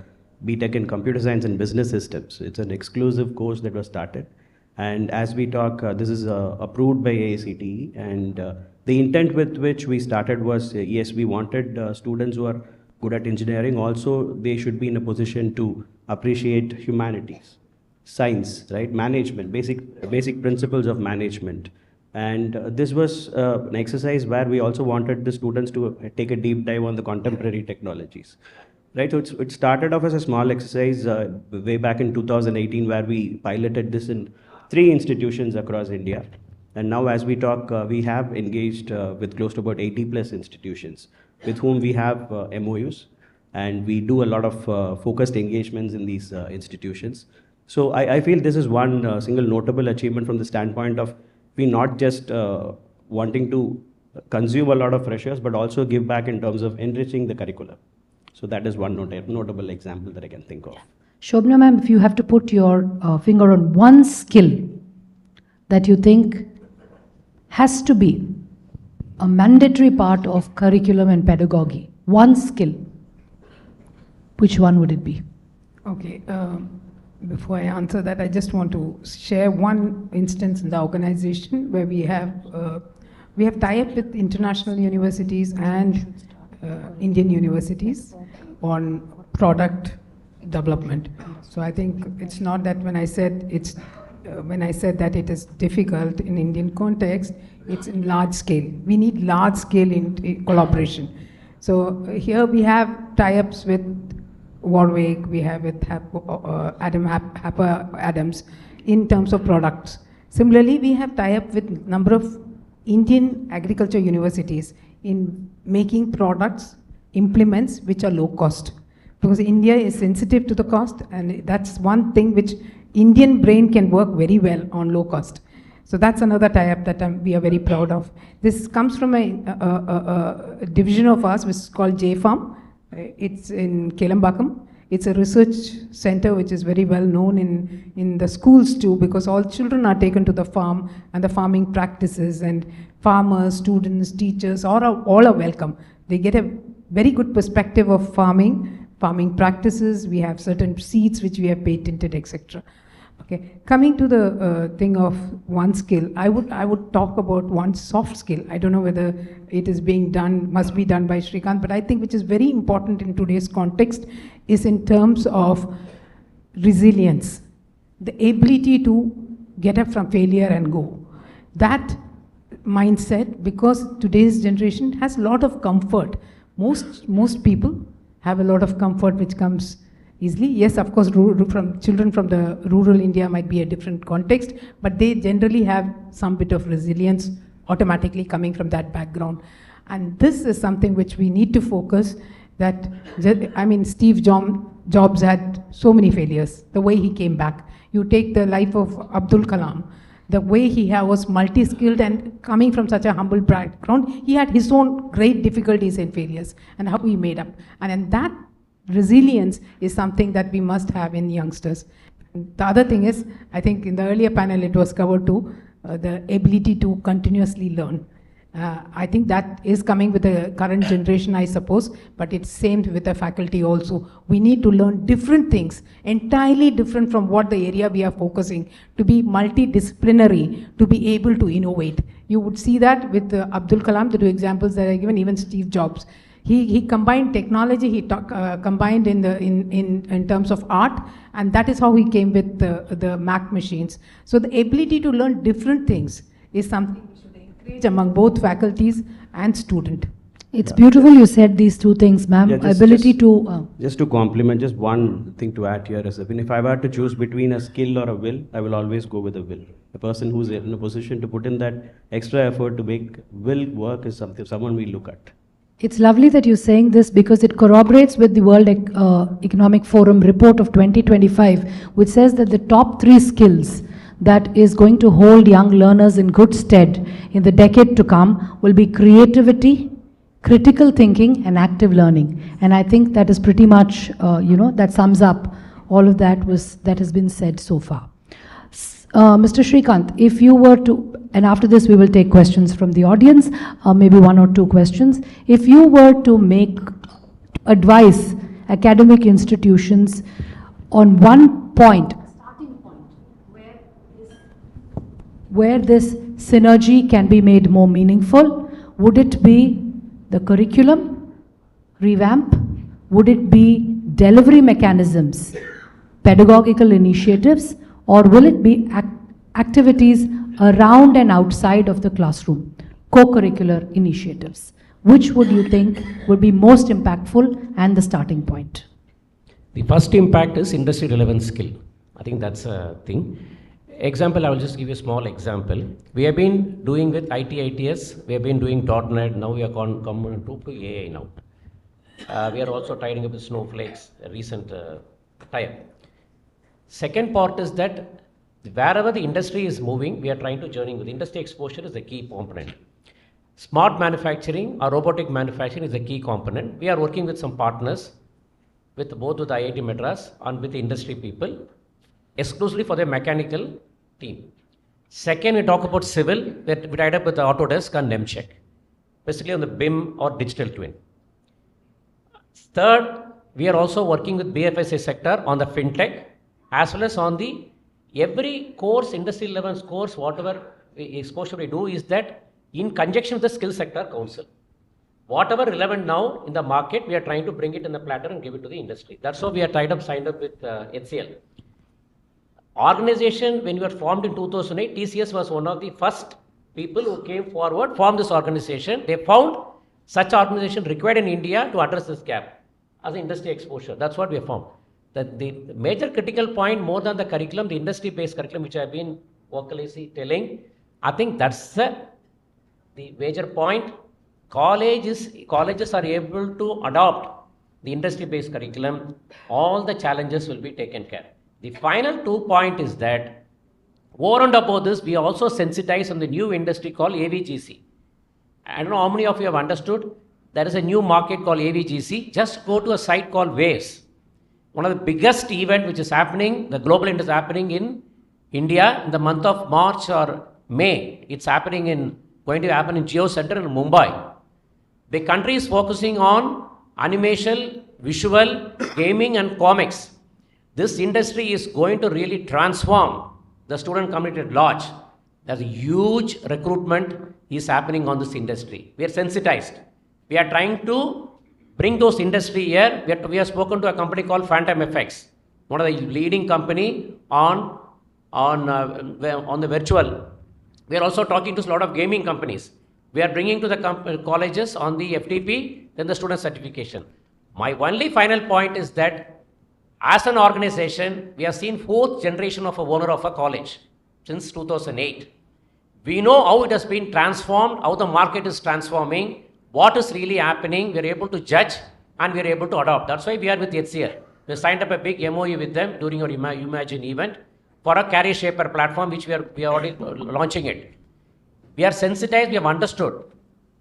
BTech in Computer Science and Business Systems. It's an exclusive course that was started. And as we talk, this is approved by AICTE, and the intent with which we started was, yes, we wanted students who are good at engineering. Also, they should be in a position to appreciate humanities, science, right, management, basic principles of management. And this was an exercise where we also wanted the students to take a deep dive on the contemporary technologies. Right, so it started off as a small exercise way back in 2018, where we piloted this in 3 institutions across India. And now as we talk, we have engaged with close to about 80 plus institutions with whom we have MOUs, and we do a lot of focused engagements in these institutions. So I feel this is one single notable achievement from the standpoint of we not just wanting to consume a lot of freshers, but also give back in terms of enriching the curriculum. So that is one notable example that I can think of. Shobna ma'am, if you have to put your finger on one skill that you think has to be a mandatory part of curriculum and pedagogy, one skill, which one would it be? Okay, before I answer that, I just want to share one instance in the organization where we have tie-up with international universities and Indian universities on product development. So I think it's not that when I said that it is difficult in Indian context, it's in large scale. We need large scale in collaboration. So here we have tie-ups with Warwick, we have with Adams in terms of products. Similarly, we have tie-up with number of Indian agriculture universities in making products, implements which are low cost. Because India is sensitive to the cost, and that's one thing which Indian brain can work very well on low cost. So that's another tie-up that we are very proud of. This comes from a division of ours which is called J-Farm. It's in Kelambakam. It's a research center which is very well known in the schools too, because all children are taken to the farm and the farming practices, and farmers, students, teachers, all are welcome. They get a very good perspective of farming practices. We have certain seeds which we have patented, etc. Okay, coming to the thing of one skill, I would talk about one soft skill. I don't know whether it is being done, must be done by Srikanth, but I think which is very important in today's context is in terms of resilience, the ability to get up from failure and go. That mindset, because today's generation has a lot of comfort. Most people have a lot of comfort which comes easily. Yes, of course, children from the rural India might be a different context, but they generally have some bit of resilience automatically coming from that background. And this is something which we need to focus that, I mean, Steve Jobs had so many failures, the way he came back. You take the life of Abdul Kalam, the way he was multi-skilled and coming from such a humble background, he had his own great difficulties and failures and how he made up. And in that resilience is something that we must have in youngsters. The other thing is, I think in the earlier panel it was covered too, the ability to continuously learn. I think that is coming with the current generation, I suppose, but it's same with the faculty also. We need to learn different things, entirely different from what the area we are focusing, to be multidisciplinary, to be able to innovate. You would see that with Abdul Kalam, the two examples that I given, even Steve Jobs. He combined technology, he combined in terms of art, and that is how he came with the Mac machines. So the ability to learn different things is something we should encourage among both faculties and student. It's beautiful you said these two things, ma'am. Just to complement, just one thing to add here is, if I were to choose between a skill or a will, I will always go with a will. A person who's in a position to put in that extra effort to make will work is someone we look at. It's lovely that you're saying this because it corroborates with the World Economic Forum report of 2025, which says that the top 3 skills that is going to hold young learners in good stead in the decade to come will be creativity, critical thinking, and active learning. And I think that is pretty much, that sums up all of that has been said so far. Mr. Srikanth, if you were to, and after this we will take questions from the audience, maybe 1 or 2 questions. If you were to advise academic institutions on one point, starting point, where this synergy can be made more meaningful, would it be the curriculum revamp? Would it be delivery mechanisms, pedagogical initiatives, or will it be activities around and outside of the classroom, co-curricular initiatives? Which would you think would be most impactful and the starting point? The first impact is industry relevant skill. I think that's a thing. Example, I will just give you a small example. We have been doing with ITITS, we have been doing .NET, now we are coming to AI now. We are also tying up with Snowflake's recent tie-up. Second part is that wherever the industry is moving, we are trying to journey with. Industry exposure is the key component. Smart manufacturing or robotic manufacturing is the key component. We are working with some partners, both with IIT Madras and with the industry people, exclusively for the mechanical team. Second, we talk about civil, that we tied up with the Autodesk and Nemcheck, basically on the BIM or digital twin. Third, we are also working with BFSI sector on the fintech, as well as on the every course, industry relevance course, whatever exposure we do is that in conjunction with the skill sector council. Whatever relevant now in the market, we are trying to bring it in the platter and give it to the industry. That's how we are signed up with HCL. Organization, when we were formed in 2008, TCS was one of the first people who came forward, formed this organization. They found such organization required in India to address this gap as an industry exposure. That's what we have found. That the major critical point, more than the curriculum, the industry-based curriculum, which I have been vocally telling, I think that's the major point. Colleges are able to adopt the industry-based curriculum. All the challenges will be taken care. The final 2 point is that over and above this, we also sensitize on the new industry called AVGC. I don't know how many of you have understood. There is a new market called AVGC. Just go to a site called Waves. One of the biggest event which is happening, the global event is happening in India in the month of March or May. It's going to happen in Geo Center in Mumbai. The country is focusing on animation, visual, gaming and comics. This industry is going to really transform the student community at large. There's a huge recruitment is happening on this industry. We are sensitized. We are trying to bring those industry here. We have spoken to a company called Phantom FX, one of the leading company on the virtual. We are also talking to a lot of gaming companies. We are bringing to the colleges on the FTP, then the student certification. My only final point is that as an organization, we have seen 4th generation of a owner of a college since 2008. We know how it has been transformed, how the market is transforming, what is really happening. We are able to judge and we are able to adopt. That's why we are with HCL. We signed up a big MOU with them during our Imagine event for a career shaper platform, which we are already launching it. We are sensitized, we have understood.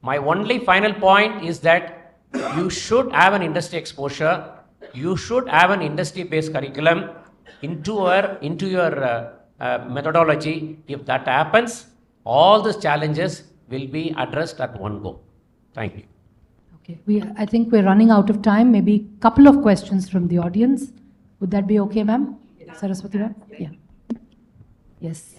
My only final point is that you should have an industry exposure. You should have an industry-based curriculum into your methodology. If that happens, all these challenges will be addressed at one go. Thank you. Okay, I think we're running out of time. Maybe a couple of questions from the audience. Would that be okay, ma'am? Yes. Saraswati ma'am? Yeah. Yes.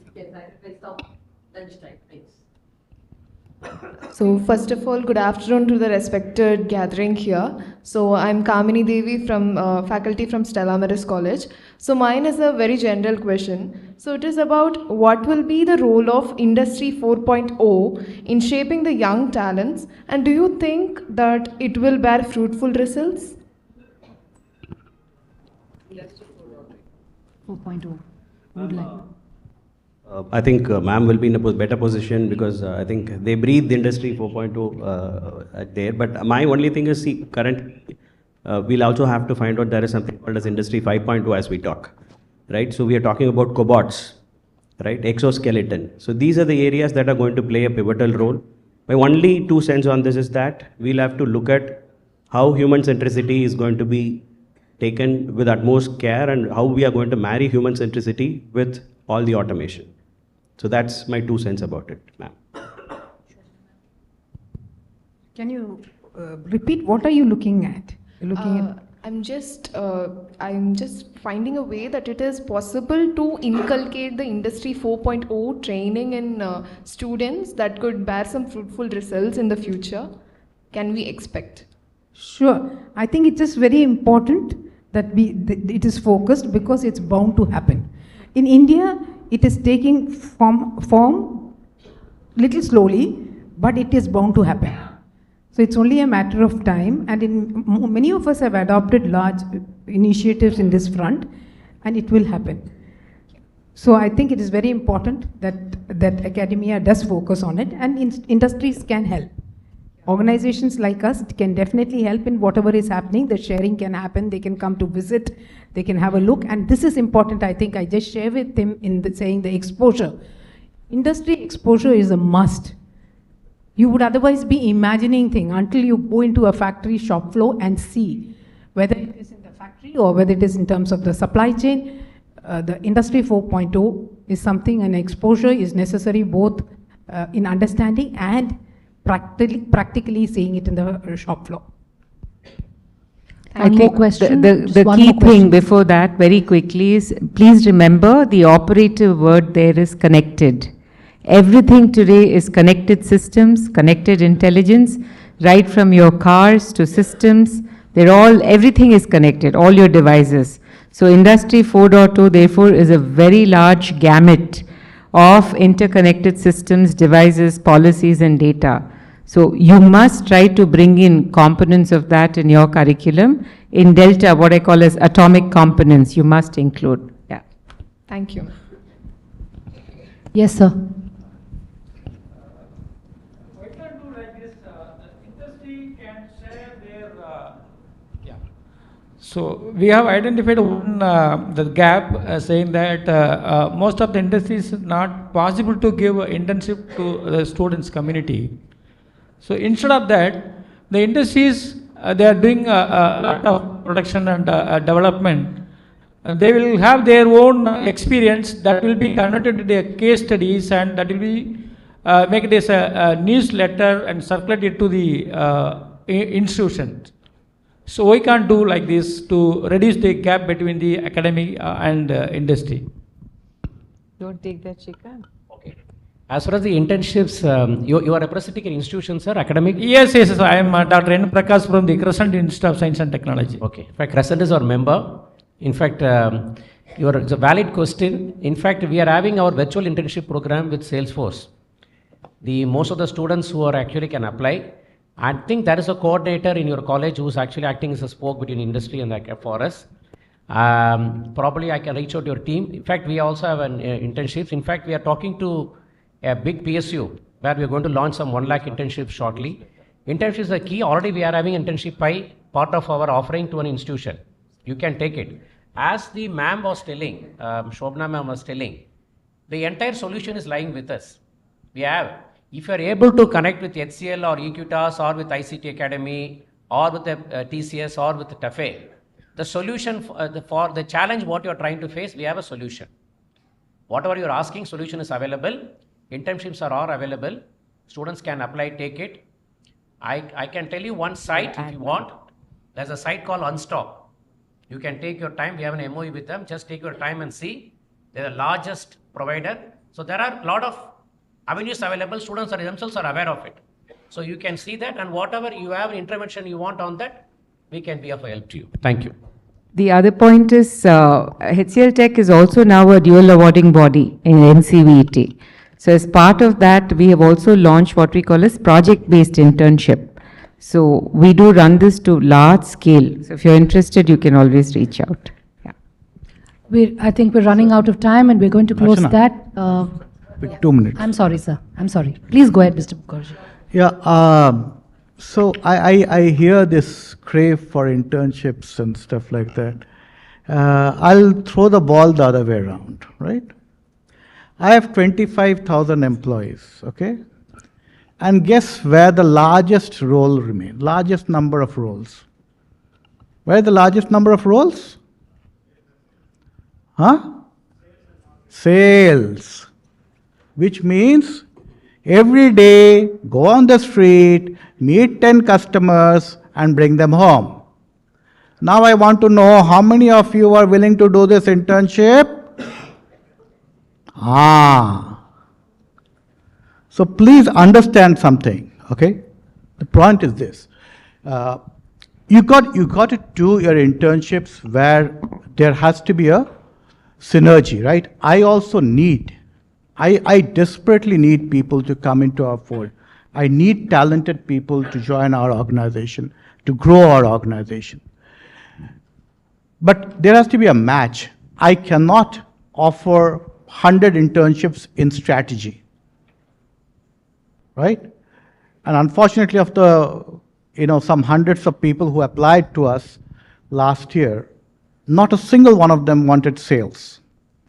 So first of all, good afternoon to the respected gathering here. So I'm Kamini Devi from faculty from Stella Maris College. So mine is a very general question. So it is about what will be the role of Industry 4.0 in shaping the young talents, and do you think that it will bear fruitful results? 4.0. Would like. I think ma'am will be in a better position because I think they breathe the industry 4.0 there. But my only thing is, see, we'll also have to find out there is something called as industry 5.0 as we talk, right? So we are talking about cobots, right? Exoskeleton. So these are the areas that are going to play a pivotal role. My only 2 cents on this is that we'll have to look at how human centricity is going to be taken with utmost care and how we are going to marry human centricity with all the automation. So that's my 2 cents about it, ma'am. Can you repeat, what are you looking at? You're looking at. I'm just finding a way that it is possible to inculcate the Industry 4.0 training in students that could bear some fruitful results in the future. Can we expect? Sure. I think it is very important that it is focused because it's bound to happen. In India, it is taking form little slowly, but it is bound to happen. So it's only a matter of time, and many of us have adopted large initiatives in this front, and it will happen. So I think it is very important that academia does focus on it, and industries can help. Organizations like us can definitely help in whatever is happening. The sharing can happen. They can come to visit. They can have a look. And this is important, I think. I just share with him in saying the exposure. Industry exposure is a must. You would otherwise be imagining things until you go into a factory shop floor and see whether it is in the factory or whether it is in terms of the supply chain. The Industry 4.0 is something, and exposure is necessary both in understanding and practically seeing it in the shop floor. I think the key thing before that, very quickly, is please remember the operative word there is connected. Everything today is connected systems, connected intelligence, right from your cars to systems. Everything is connected, all your devices. So Industry 4.0 therefore is a very large gamut of interconnected systems, devices, policies and data. So you must try to bring in components of that in your curriculum. In Delta, what I call as atomic components, you must include. Yeah. Thank you. Yes, sir. So we have identified the gap, saying that most of the industries is not possible to give internship to the students community. So instead of that, the industries, they are doing a lot of production and development. They will have their own experience that will be converted to their case studies, and that will be make it as a newsletter and circulate it to the institutions. So we can't do like this to reduce the gap between the academy and industry. You want to take that, Srikanth? Okay. As far as the internships, you are representing an institution, sir, academic? Yes. I am Dr. N. Prakash from the Crescent Institute of Science and Technology. Okay. In fact, Crescent is our member. In fact, it's a valid question. In fact, we are having our virtual internship program with Salesforce. Most of the students who are actually can apply. I think there is a coordinator in your college who is actually acting as a spoke between industry and for us. Probably I can reach out to your team. In fact, we also have an internships. In fact, we are talking to a big PSU where we are going to launch some 1 lakh internships shortly. Internships are key. Already we are having internship by part of our offering to an institution. You can take it. As the ma'am was telling, Shobna ma'am was telling, the entire solution is lying with us. We have. If you are able to connect with HCL or Equitas or with ICT Academy or with the TCS or with the TAFE, the solution for the challenge what you are trying to face, we have a solution. Whatever you are asking, solution is available. Internships are available. Students can apply, take it. I can tell you one site if you want. There's a site called Unstop. You can take your time. We have an MOU with them. Just take your time and see. They're the largest provider. So there are a lot of avenues available. Students themselves are aware of it. So you can see that, and whatever you have intervention you want on that, we can be of help to you. Thank you. The other point is HCL Tech is also now a dual awarding body in NCVT. So as part of that, we have also launched what we call as project-based internship. So we do run this to large scale. So if you're interested, you can always reach out. Yeah. I think we're running out of time and we're going to close that. 2 minutes. I'm sorry, sir. I'm sorry. Please go ahead, Mr. Mukherjee. Yeah. So I hear this crave for internships and stuff like that. I'll throw the ball the other way around, right? I have 25,000 employees, okay? And guess where the largest role remains, largest number of roles? Where the largest number of roles? Sales. Which means every day go on the street, meet 10 customers and bring them home. Now I want to know how many of you are willing to do this internship? So please understand something, okay? The point is this. You got to do your internships where there has to be a synergy, right? I desperately need people to come into our fold. I need talented people to join our organization, to grow our organization. But there has to be a match. I cannot offer 100 internships in strategy, right? And unfortunately, of the, some hundreds of people who applied to us last year, not a single one of them wanted sales.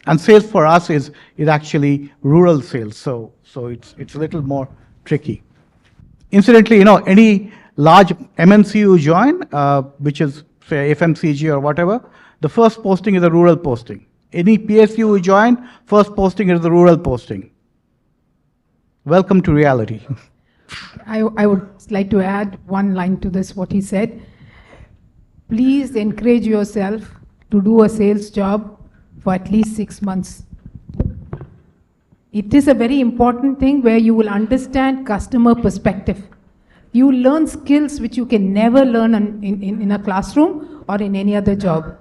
And sales for us is actually rural sales, so it's a little more tricky. Incidentally, any large MNC you join, which is say FMCG or whatever, the first posting is a rural posting. Any PSU you join, first posting is the rural posting. Welcome to reality. I would like to add one line to this, what he said. Please encourage yourself to do a sales job for at least 6 months. It is a very important thing where you will understand customer perspective. You learn skills which you can never learn in a classroom or in any other job.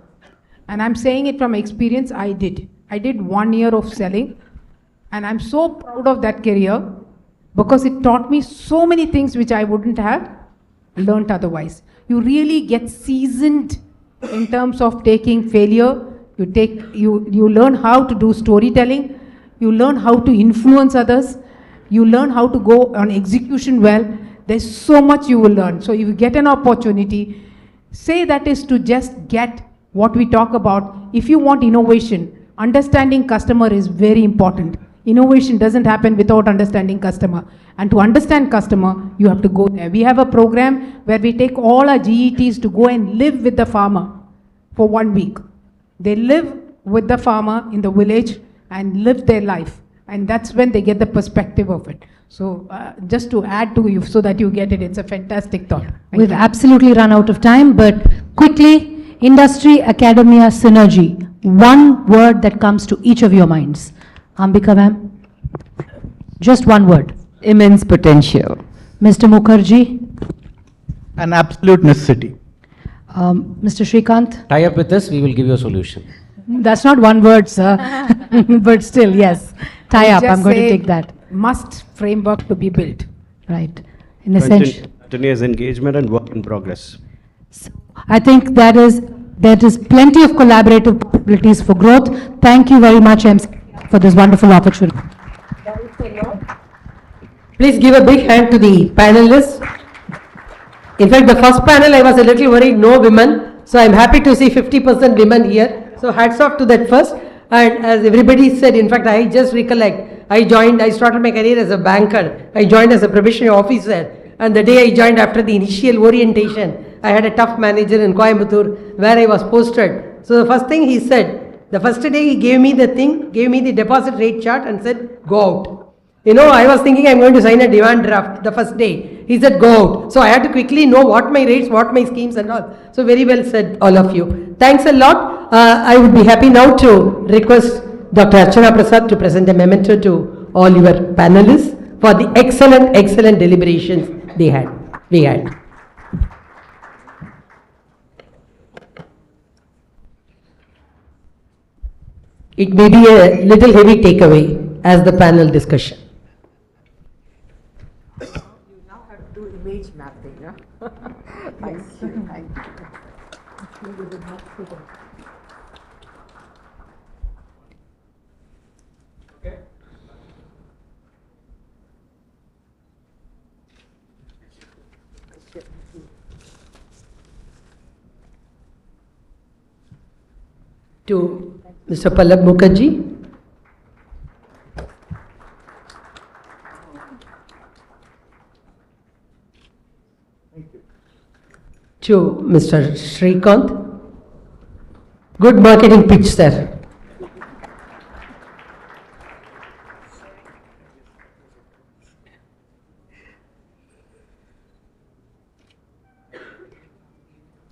And I'm saying it from experience, I did 1 year of selling, and I'm so proud of that career because it taught me so many things which I wouldn't have learnt otherwise. You really get seasoned in terms of taking failure. You learn how to do storytelling. You learn how to influence others. You learn how to go on execution well. There's so much you will learn. So if you get an opportunity, say that is to just get what we talk about. If you want innovation, understanding customer is very important. Innovation doesn't happen without understanding customer. And to understand customer, you have to go there. We have a program where we take all our GETs to go and live with the farmer for 1 week. They live with the farmer in the village and live their life. And that's when they get the perspective of it. So just to add to you so that you get it, it's a fantastic thought. We've absolutely run out of time, but quickly, industry, academia, synergy. One word that comes to each of your minds. Ambika ma'am? Just one word. Immense potential. Mr. Mukherjee? An absolute necessity. Mr. Srikanth? Tie up with us, we will give you a solution. That's not one word, sir. But still, yes. Tie up, I'm going to take that. Must framework to be built. Right. In a sense. Continuous engagement and work in progress. I think there is plenty of collaborative possibilities for growth. Thank you very much, MCCI, for this wonderful opportunity. Please give a big hand to the panelists. In fact, the first panel I was a little worried, no women. So I'm happy to see 50% women here. So hats off to that first. And as everybody said, in fact, I just recollect, I started my career as a banker. I joined as a probationary officer. And the day I joined after the initial orientation, I had a tough manager in Coimbatore where I was posted. So the first thing he said, the first day he gave me the deposit rate chart and said, go out. You know, I was thinking I'm going to sign a demand draft the first day. He said, go out. So I had to quickly know what my rates, what my schemes and all. So very well said, all of you. Thanks a lot. I would be happy now to request Dr. Archana Prasad to present a memento to all your panelists for the excellent deliberations we had. It may be a little heavy takeaway as the panel discussion. You now have to do image mapping, yeah? Thank you. To Mr. Pallab Mukherjee. To Mr. Srikanth. Good marketing pitch, sir.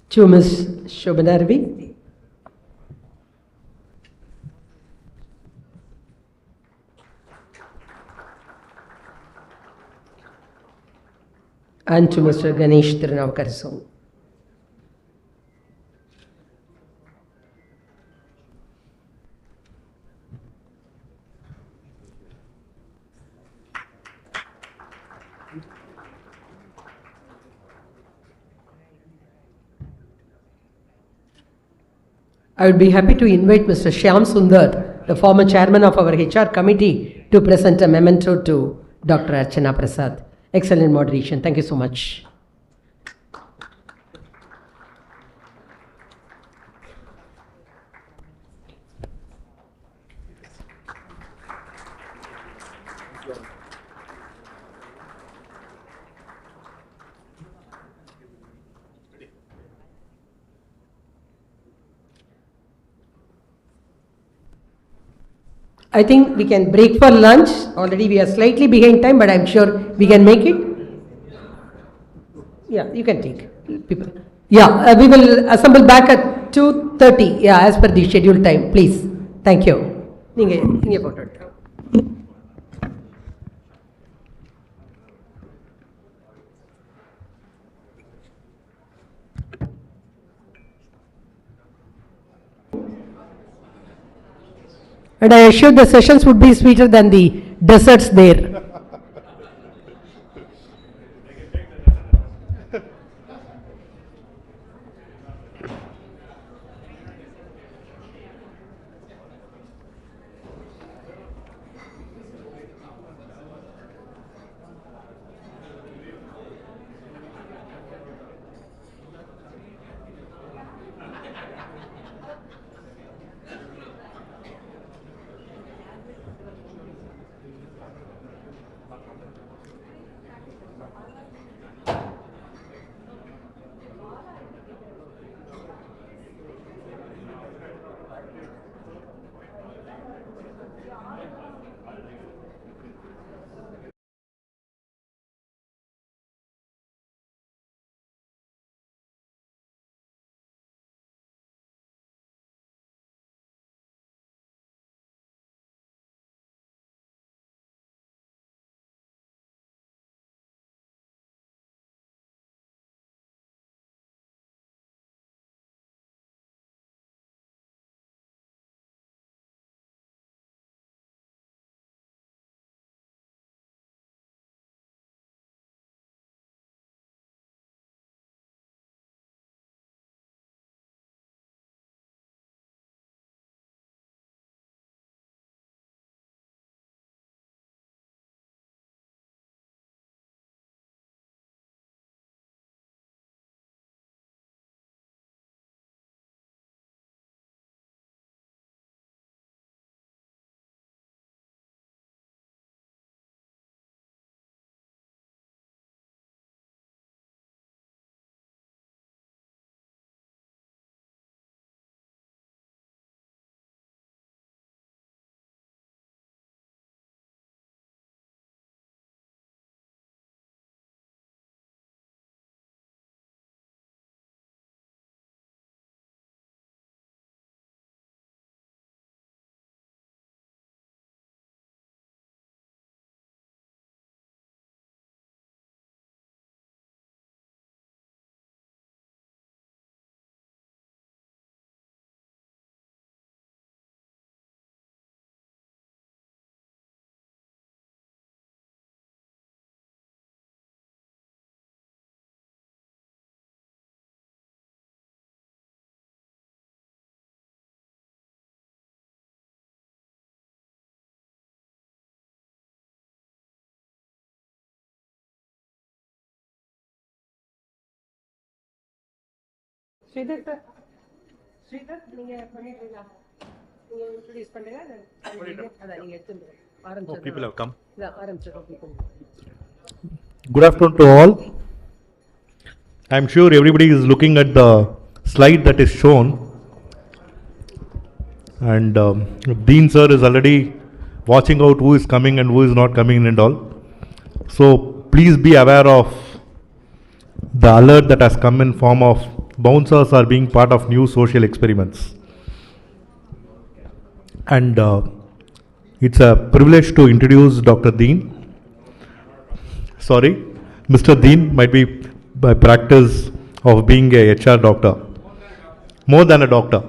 To Ms. Shobana Ravi. And to Mr. Ganesh T M. I would be happy to invite Mr. Shyam Sundar, the former chairman of our HR committee, to present a memento to Dr. Archana Prasad. Excellent moderation. Thank you so much. I think we can break for lunch. Already we are slightly behind time, but I'm sure we can make it. Yeah, you can take people. Yeah, we will assemble back at 2:30. Yeah, as per the scheduled time, please. Thank you. Ninge photo. And I assure the sessions would be sweeter than the desserts there. Sridhar sir. Sridhar, நீங்க பண்ணிடுறீங்களா? நீங்க introduce பண்ணுங்க. அதான் நீங்க எடுத்துங்க. ஆரம்பிச்சு. People have come. இல்ல ஆரம்பிச்சு. Good afternoon to all. I am sure everybody is looking at the slide that is shown, and Dean sir is already watching out who is coming and who is not coming and all. So please be aware of the alert that has come in form of bouncers are being part of new social experiments. And it's a privilege to introduce Dr. Dean. Sorry, Mr. Dean might be by practice of being a HR doctor. More than a doctor.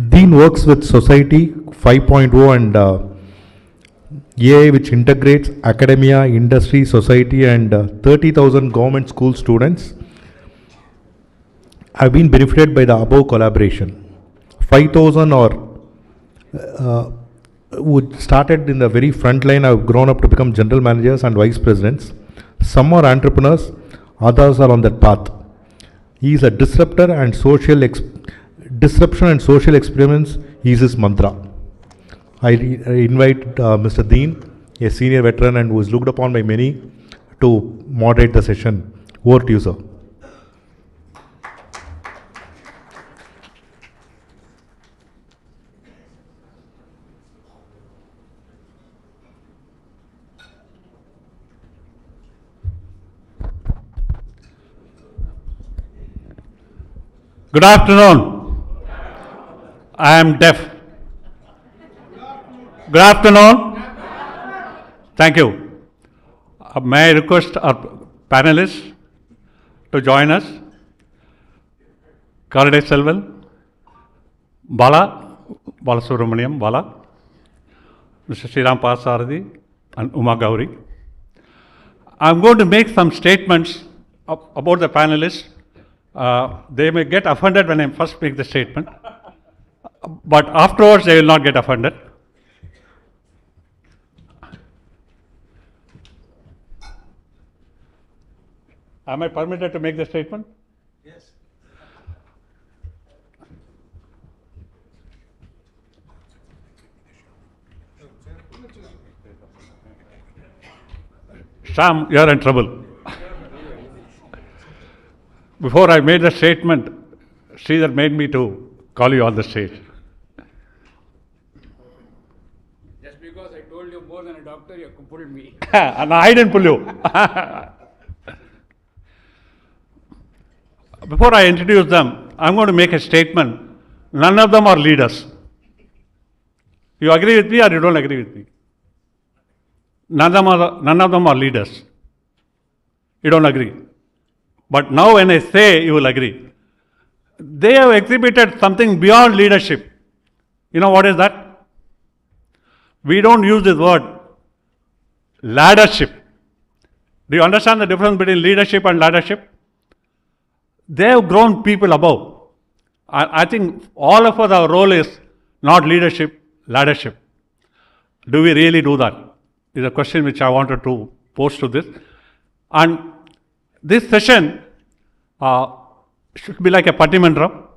Dean works with Society 5.0 and AI, which integrates academia, industry, society, and 30,000 government school students have been benefited by the above collaboration. 5,000 or who started in the very front line have grown up to become general managers and vice presidents. Some are entrepreneurs, others are on that path. He is a disruptor and disruption and social experiments is his mantra. I invite Mr. Dean, a senior veteran and who is looked upon by many, to moderate the session. Over to you, sir. Good afternoon. I am deaf. Good afternoon. Thank you. May I request our panelists to join us? Karaiadiselvan, Balasubramanian, Mr. Sriram Pasardi, and Uma Gauri. I am going to make some statements about the panelists. They may get offended when I first make the statement, but afterwards they will not get offended. Am I permitted to make the statement? Yes. Sam, you are in trouble. Before I made the statement, Sridhar made me to call you on the stage. Just because I told you more than a doctor, you pulled me. And I didn't pull you. Before I introduce them, I'm going to make a statement. None of them are leaders. You agree with me or you don't agree with me? None of them are leaders. You don't agree. But now when I say, you will agree. They have exhibited something beyond leadership. You know what is that? We don't use this word, laddership. Do you understand the difference between leadership and laddership? They have grown people above. I think all of us, our role is not leadership, laddership. Do we really do that? Is a question which I wanted to pose to this. And this session should be like a Pattimandram.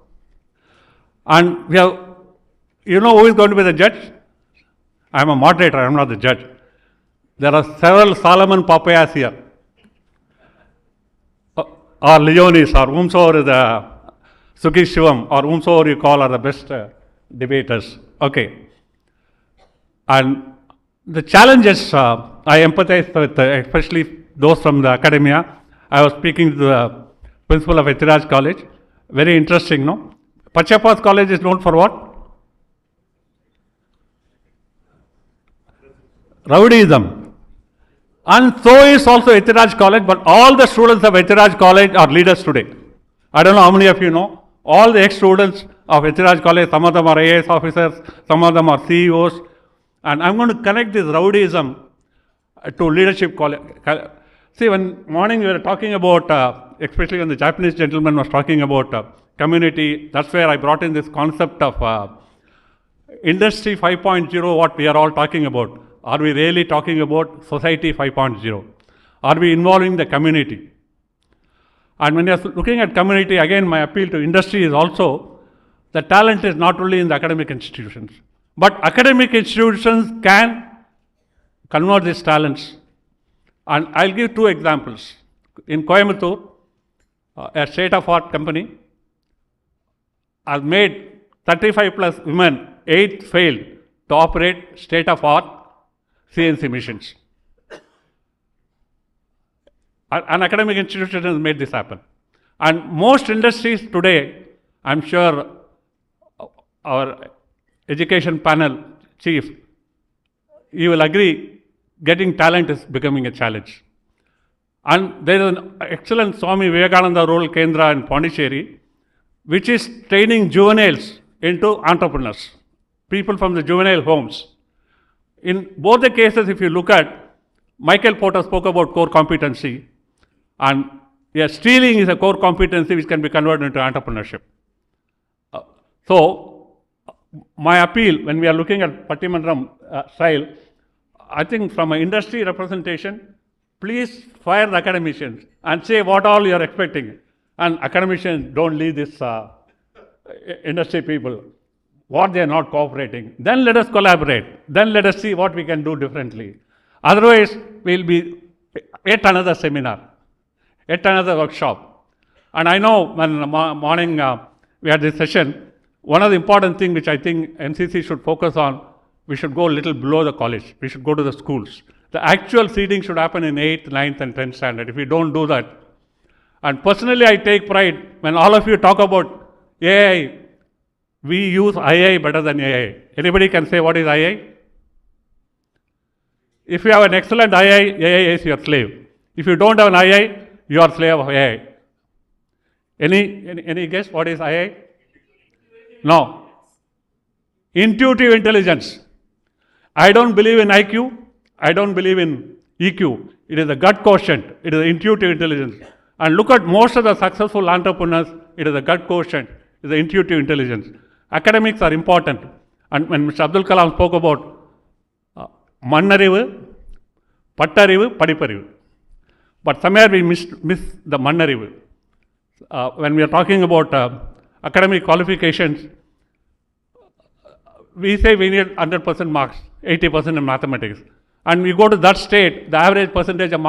And we have, you know who is going to be the judge? I am a moderator, I am not the judge. There are several Solomon Papayas here. Or Leonis, or whomsoever is the Sukhi Shivam, or whomsoever you call are the best debaters. Okay. And the challenges I empathize with, especially those from the academia. I was speaking to the principal of Ethiraj College. Very interesting, no? Pachapas College is known for what? Rowdyism. And so is also Ethiraj College, but all the students of Ethiraj College are leaders today. I don't know how many of you know. All the ex-students of Ethiraj College, some of them are IAS officers, some of them are CEOs. And I'm going to connect this rowdyism to leadership. See, when morning we were talking about, especially when the Japanese gentleman was talking about community, that's where I brought in this concept of Industry 5.0, what we are all talking about. Are we really talking about Society 5.0? Are we involving the community? And when you're looking at community, again, my appeal to industry is also the talent is not only in the academic institutions, but academic institutions can convert these talents. And I'll give two examples. In Coimbatore, a state-of-art company has made 35 plus women, 8 failed to operate state-of-art CNC machines. An academic institution has made this happen. And most industries today, I'm sure our education panel chief, you will agree, getting talent is becoming a challenge. And there is an excellent Swami Vivekananda Rural Kendra in Pondicherry, which is training juveniles into entrepreneurs, people from the juvenile homes. In both the cases, if you look at, Michael Porter spoke about core competency, and yes, stealing is a core competency which can be converted into entrepreneurship. So, my appeal when we are looking at Pattimandram style, I think from an industry representation, please fire the academicians and say what all you are expecting. And academicians don't leave this industry people, what they are not cooperating. Then let us collaborate. Then let us see what we can do differently. Otherwise, we'll be yet another seminar, yet another workshop. And I know when morning we had this session, one of the important things which I think MCC should focus on, we should go a little below the college. We should go to the schools. The actual seeding should happen in 8th, 9th and 10th standard. If we don't do that, and personally I take pride when all of you talk about AI, we use AI better than AI. Anybody can say what is AI? If you have an excellent AI is your slave. If you don't have an AI, you are slave of AI. Any guess what is AI? No. Intuitive intelligence. I don't believe in IQ. I don't believe in EQ. It is a gut quotient. It is intuitive intelligence. And look at most of the successful entrepreneurs, it is a gut quotient. It is the intuitive intelligence. Academics are important. And when Mr. Abdul Kalam spoke about Mannarivu, Pattarivu, Padiparivu. But somewhere we miss the Mannarivu. When we are talking about academic qualifications, we say we need 100% marks, 80% in mathematics. And we go to that state, the average percentage of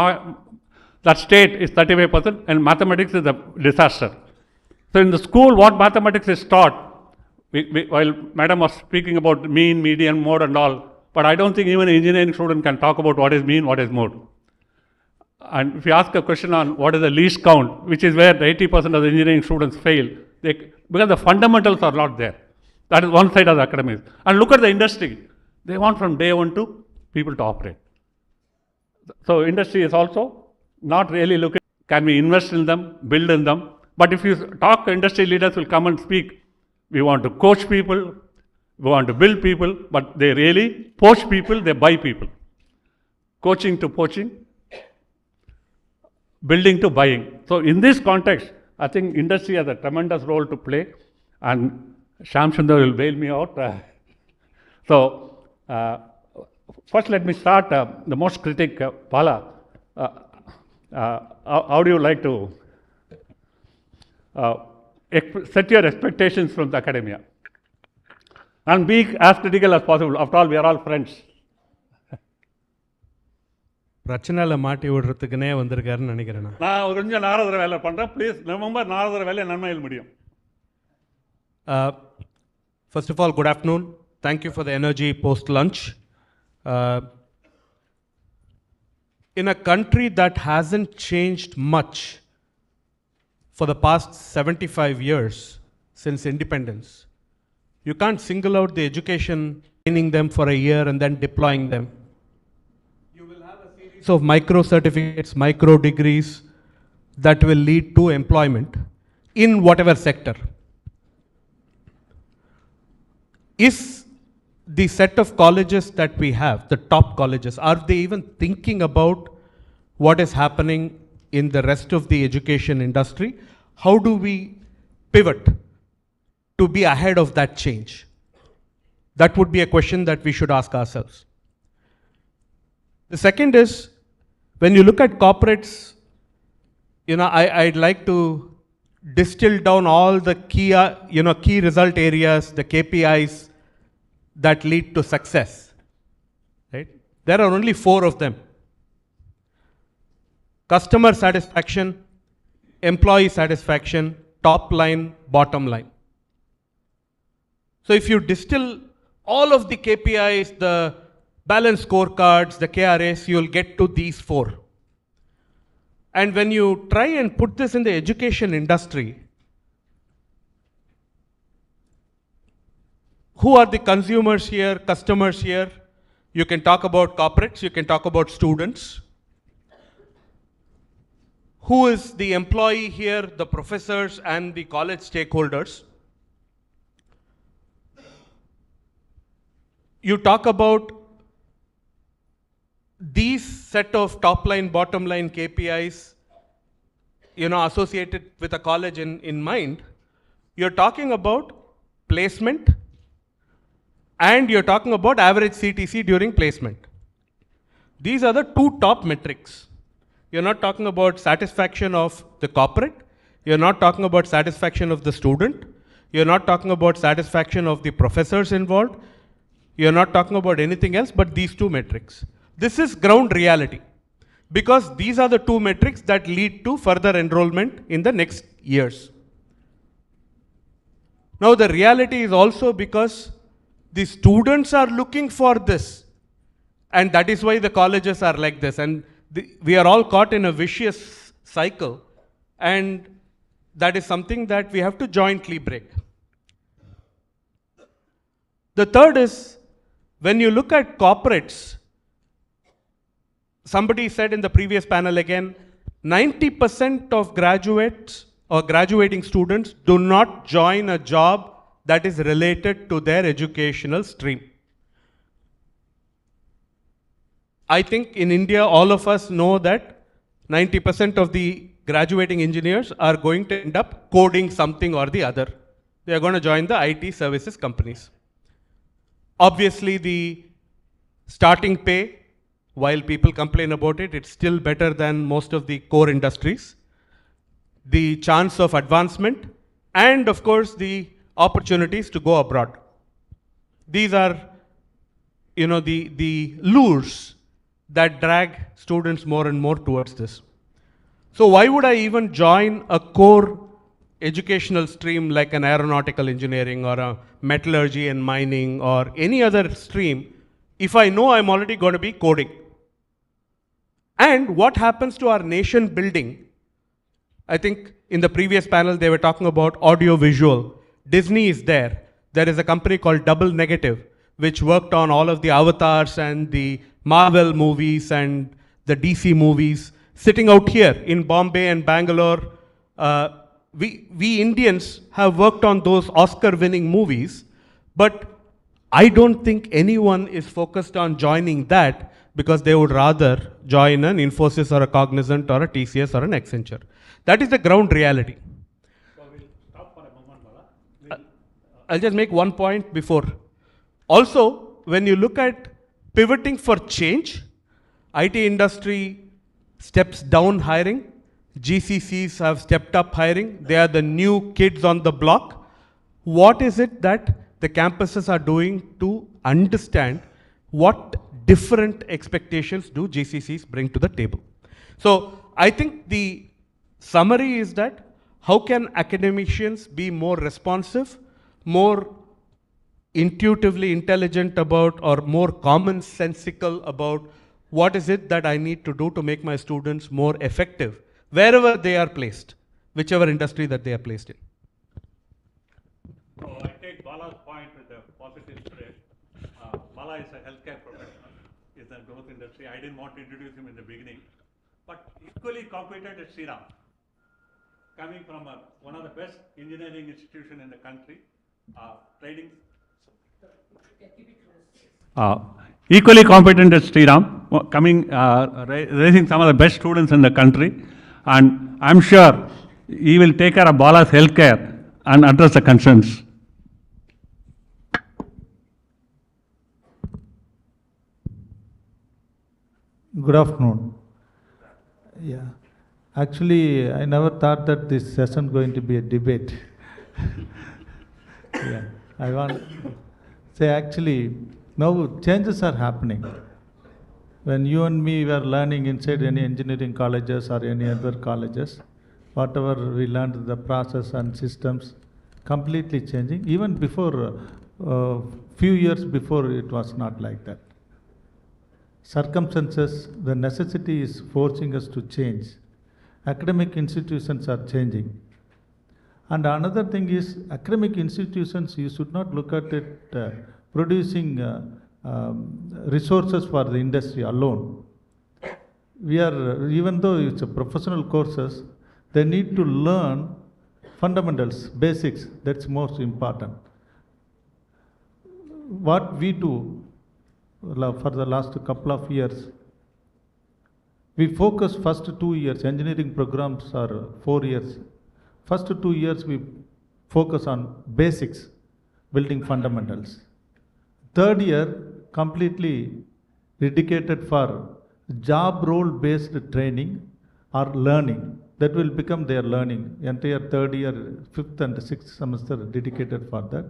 that state is 35%, and mathematics is a disaster. So in the school, what mathematics is taught, while Madam was speaking about mean, median, mode and all, but I don't think even an engineering student can talk about what is mean, what is mode. And if you ask a question on what is the least count, which is where 80% of the engineering students fail, because the fundamentals are not there. That is one side of the academics. And look at the industry. They want from day one to people to operate. So industry is also not really looking, can we invest in them, build in them. But if you talk, industry leaders will come and speak. We want to coach people, we want to build people, but they really poach people, they buy people. Coaching to poaching, building to buying. So in this context, I think industry has a tremendous role to play, and Shyam Sundar will bail me out. First let me start the most critic, Bala. How do you like to set your expectations from the academia? And be as critical as possible. After all, we are all friends. பிரச்சனையில் மாட்டி விடுறதுக்குனே வந்திருக்காருன்னு நினைக்கிறேன். நான் ஒரு கொஞ்சம் நாரதர வேலை பண்ணுறேன். Please remember நாரதர வேலை நன்மையில் முடியும். First of all, good afternoon. Thank you for the energy post-lunch. In a country that hasn't changed much for the past 75 years since independence, you can't single out the education, training them for a year and then deploying them. You will have a series of micro certificates, micro degrees that will lead to employment in whatever sector. Is the set of colleges that we have, the top colleges, are they even thinking about what is happening in the rest of the education industry? How do we pivot to be ahead of that change? That would be a question that we should ask ourselves. The second is, when you look at corporates I'd like to distill down all the key, key result areas, the KPIs that lead to success. Right? There are only 4 of them. Customer satisfaction, employee satisfaction, top line, bottom line. So if you distill all of the KPIs, the balance scorecards, the KRAs, you'll get to these 4. And when you try and put this in the education industry, who are the consumers here, customers here? You can talk about corporates, you can talk about students. Who is the employee here, the professors and the college stakeholders? You talk about these set of top line, bottom line KPIs, associated with a college in mind. You're talking about placement and you're talking about average CTC during placement. These are the 2 top metrics. You're not talking about satisfaction of the corporate. You're not talking about satisfaction of the student. You're not talking about satisfaction of the professors involved. You're not talking about anything else but these 2 metrics. This is ground reality because these are the 2 metrics that lead to further enrollment in the next years. Now the reality is also because the students are looking for this, and that is why the colleges are like this, and we are all caught in a vicious cycle, and that is something that we have to jointly break. The third is, when you look at corporates, somebody said in the previous panel again, 90% of graduates or graduating students do not join a job that is related to their educational stream. I think in India, all of us know that 90% of the graduating engineers are going to end up coding something or the other. They are going to join the IT services companies. Obviously, the starting pay, while people complain about it, it's still better than most of the core industries. The chance of advancement, and of course, the opportunities to go abroad. These are, the lures that drag students more and more towards this. So why would I even join a core educational stream like an aeronautical engineering or a metallurgy and mining or any other stream if I know I'm already going to be coding? And what happens to our nation building? I think in the previous panel they were talking about audio visual. Disney is there. There is a company called Double Negative which worked on all of the Avatars and the Marvel movies and the DC movies. Sitting out here in Bombay and Bangalore, we Indians have worked on those Oscar-winning movies, but I don't think anyone is focused on joining that because they would rather join an Infosys or a Cognizant or a TCS or an Accenture. That is the ground reality. So we'll stop for a moment, Bala. I'll just make one point before. Also, when you look at pivoting for change, IT industry steps down hiring. GCCs have stepped up hiring. They are the new kids on the block. What is it that the campuses are doing to understand what different expectations do GCCs bring to the table? So I think the summary is that how can academicians be more responsive, more intuitively intelligent about, or more commonsensical about what is it that I need to do to make my students more effective wherever they are placed, whichever industry that they are placed in. So I take Bala's point with the positive spirit. Bala is a healthcare professional, is in the growth industry. I didn't want to introduce him in the beginning, but equally competent is Sriram, coming from one of the best engineering institutions in the country, trading. Equally competent as Sriram, coming, raising some of the best students in the country, and I'm sure he will take care of Bala's healthcare and address the concerns. Good afternoon. Yeah. Actually, I never thought that this session going to be a debate. Yeah, I want to say actually, now changes are happening. When you and me were learning inside any engineering colleges or any other colleges, whatever we learned, the process and systems completely changing. Even before, few years before, it was not like that. Circumstances, the necessity is forcing us to change. Academic institutions are changing. And another thing is, academic institutions, you should not look at it producing resources for the industry alone. We are, even though it's a professional courses, they need to learn fundamentals, basics, that's most important. What we do for the last couple of years, we focus first 2 years, engineering programs are 4 years. First 2 years we focus on basics, building fundamentals. Third year completely dedicated for job role based training or learning. That will become their learning. Entire third year, 5th and 6th semester dedicated for that.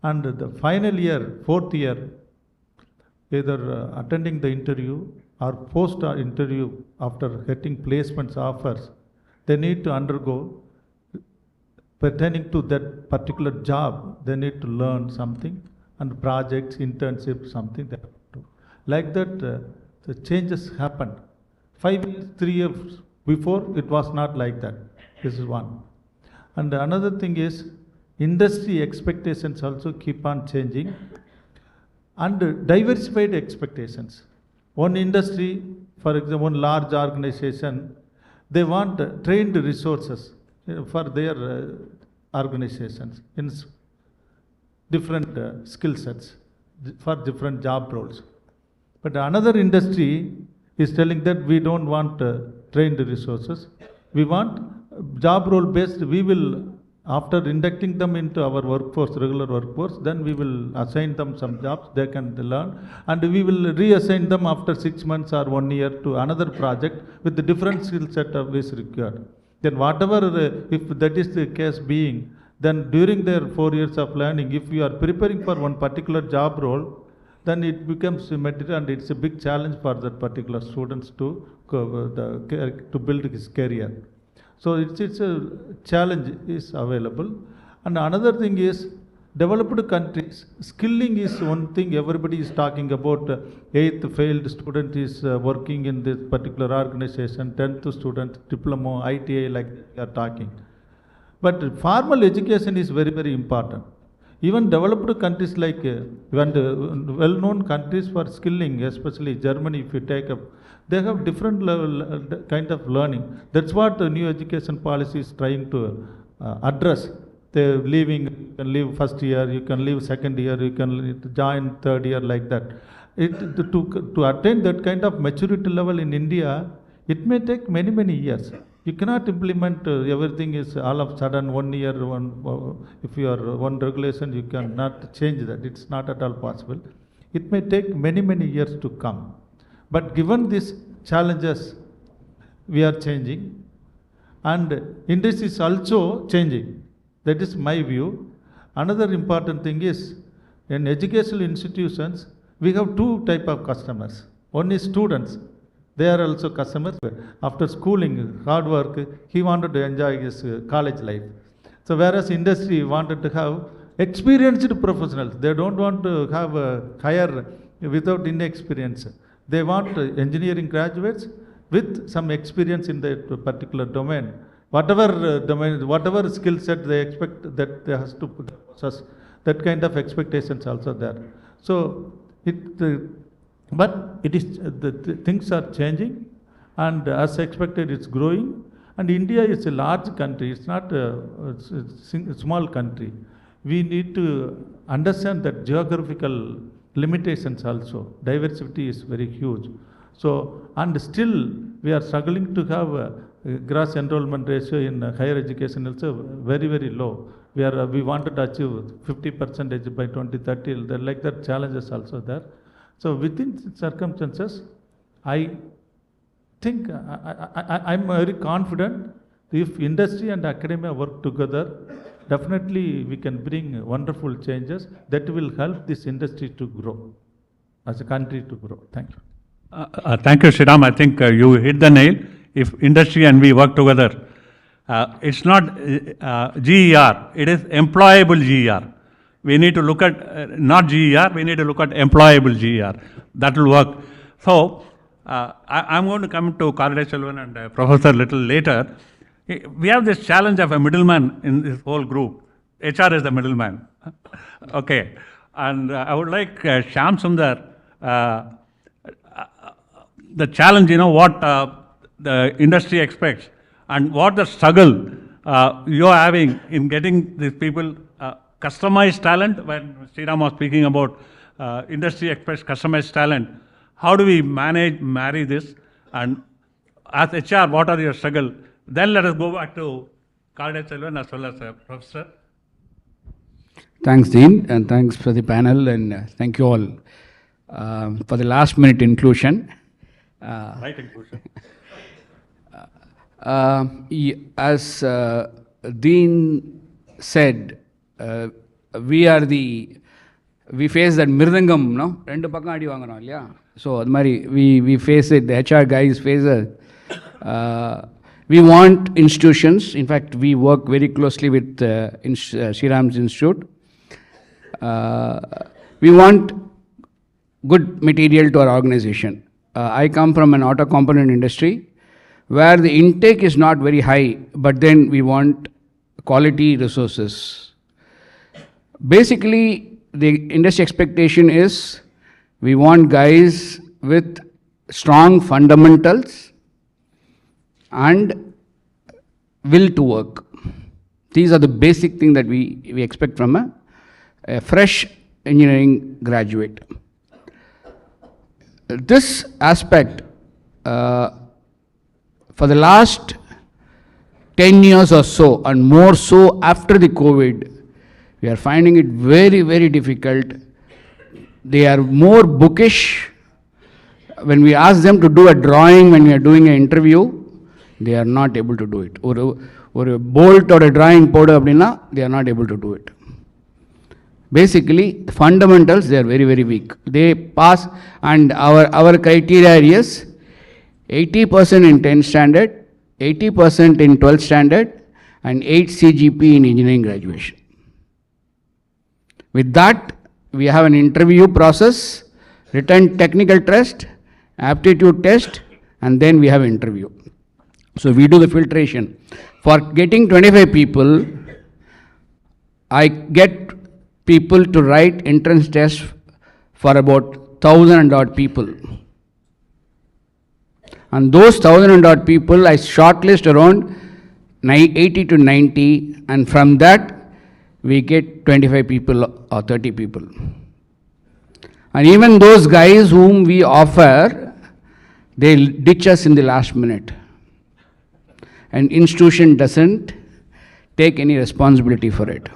And the final year, 4th year, either attending the interview or post interview after getting placements offers, they need to undergo pertaining to that particular job, they need to learn something, and projects, internships, something they have to do. Like that, the changes happened. 5 years, 3 years before, it was not like that. This is one. And another thing is, industry expectations also keep on changing, and diversified expectations. One industry, for example, one large organization, they want trained resources for their organizations in different skill sets for different job roles. But another industry is telling that we don't want trained resources. We want job role based. We will, after inducting them into our workforce, regular workforce, then we will assign them some jobs they can learn, and we will reassign them after 6 months or 1 year to another project with the different skill set of is required. Then whatever, if that is the case being, then during their 4 years of learning, if you are preparing for one particular job role, then it becomes material, and it's a big challenge for that particular students to build his career. So it's a challenge is available. And another thing is, developed countries, skilling is one thing everybody is talking about. 8th failed student is working in this particular organization, 10th student, diploma, ITI, like we are talking. But formal education is very, very important. Even developed countries like well-known countries for skilling, especially Germany, if you take up, they have different level kind of learning. That's what the new education policy is trying to address. They're leaving, you can leave first year, you can leave second year, you can join third year, like that. To attain that kind of maturity level in India, it may take many, many years. You cannot implement everything is all of a sudden 1 year, if you are one regulation, you cannot change that. It's not at all possible. It may take many, many years to come. But given these challenges, we are changing, and industry is also changing. That is my view. Another important thing is, in educational institutions, we have two type of customers. One is students. They are also customers. After schooling, hard work, he wanted to enjoy his college life. So whereas industry wanted to have experienced professionals, they don't want to have a hire without inexperience. They want engineering graduates with some experience in that particular domain. Whatever domain, whatever skill set they expect that they has to possess, that kind of expectations also there. So but it is the things are changing, and as expected, it's growing. And India is a large country; it's not a small country. We need to understand that geographical limitations also. Diversity is very huge. So, and still we are struggling to have a gross enrollment ratio in higher education also very, very low. We wanted to achieve 50% by 2030. There like that challenges also there. So within circumstances, I think I'm very confident if industry and academia work together, definitely we can bring wonderful changes that will help this industry to grow, as a country to grow. Thank you. Thank you, Sriram. I think you hit the nail. If industry and we work together, it's not GER, it is employable GER. We need to look at not GER, we need to look at employable GER. That will work. So, I'm going to come to Karaiadiselvan and Professor a little later. We have this challenge of a middleman in this whole group. HR is the middleman. Okay. And I would like Shyam Sundar, the challenge, what the industry expects and what the struggle you're having in getting these people customized talent. When Sriram was speaking about industry expects customized talent, how do we marry this? And as HR, what are your struggle? Then let us go back to Karaiadiselvan as well as Professor. Thanks, Dean, and thanks for the panel, and thank you all for the last minute inclusion. Right inclusion. As Dean said, we face that mirdangam, no? Rendu pakkam adi vaangarom illaya. So we face it. The HR guys face it. We want institutions. In fact, we work very closely with Sriram's Institute. We want good material to our organization. I come from an auto component industry where the intake is not very high, but then we want quality resources. Basically, the industry expectation is we want guys with strong fundamentals and will to work. These are the basic things that we expect from a fresh engineering graduate. This aspect, for the last 10 years or so, and more so after the COVID, we are finding it very, very difficult. They are more bookish. When we ask them to do a drawing, when we are doing an interview, they are not able to do it. Or a bolt or a drawing podu appadina, they are not able to do it. Basically, fundamentals, they are very, very weak. They pass, and our criteria is 80% in 10th standard, 80% in 12th standard, and 8 CGP in engineering graduation. With that, we have an interview process, written technical test, aptitude test, and then we have interview. So we do the filtration. For getting 25 people, I get people to write entrance tests for about 1,000 and odd people. And those 1,000 and odd people, I shortlist around 80 to 90, and from that, we get 25 people or 30 people. And even those guys whom we offer, they ditch us in the last minute. And institution doesn't take any responsibility for it.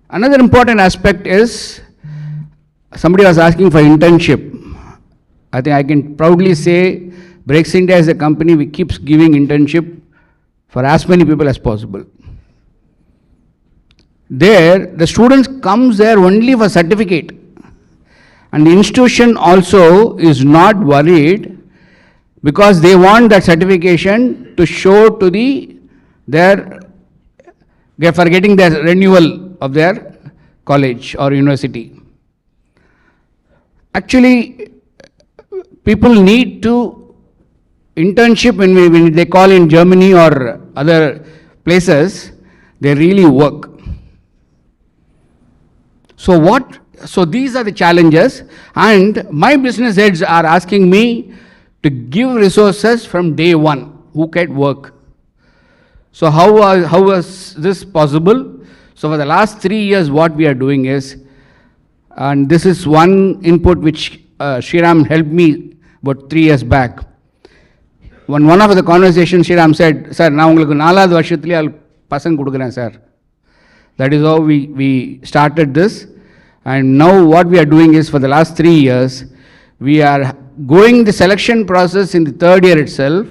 Another important aspect is, somebody was asking for internship. I think I can proudly say, Breaks India as a company, we keep giving internship for as many people as possible. There, the students comes there only for certificate. And the institution also is not worried because they want that certification to show to for getting their renewal of their college or university. Actually, people need to internship when they call in Germany or other places, they really work. So these are the challenges, and my business heads are asking me to give resources from day one who can work. So how was this possible? So for the last 3 years, what we are doing is, and this is one input which Sriram helped me about 3 years back. When one of the conversations, Sriram said, "Sir, now ungalku 4வது வருஷத்திலே பசங்க கொடுக்குறேன் sir." That is how we started this. And now what we are doing is, for the last 3 years, we are going the selection process in the third year itself,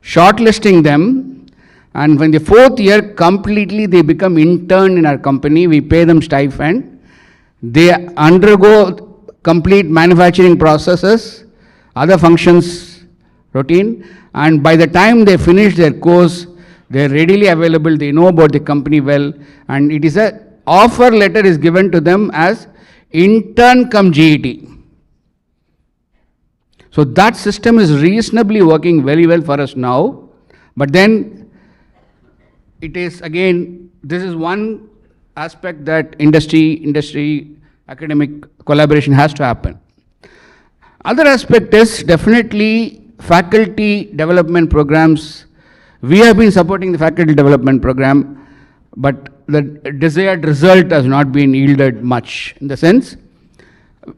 shortlisting them, and when the fourth year completely they become intern in our company, we pay them stipend. They undergo complete manufacturing processes, other functions, routine, and by the time they finish their course, they are readily available, they know about the company well, and it is a offer letter is given to them as intern cum GET. So that system is reasonably working very well for us now, but then it is again, this is one aspect that industry academic collaboration has to happen. Other aspect is definitely faculty development programs. We have been supporting the faculty development program, but the desired result has not been yielded much. In the sense,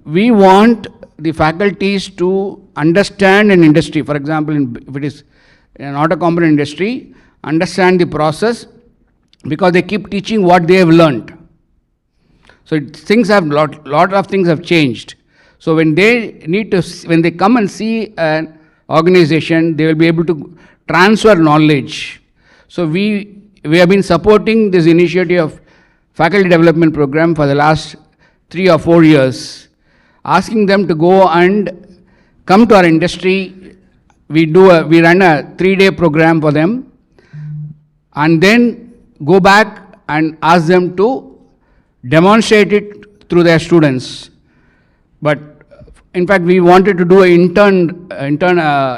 we want the faculties to understand an industry. For example, if it is an auto component industry, understand the process, because they keep teaching what they have learned. So things have lot of things have changed. So when they when they come and see an organization, they will be able to transfer knowledge. So we have been supporting this initiative of faculty development program for the last 3 or 4 years, asking them to go and come to our industry. We run a 3-day program for them, and then go back and ask them to demonstrate it through their students. But in fact, we wanted to do an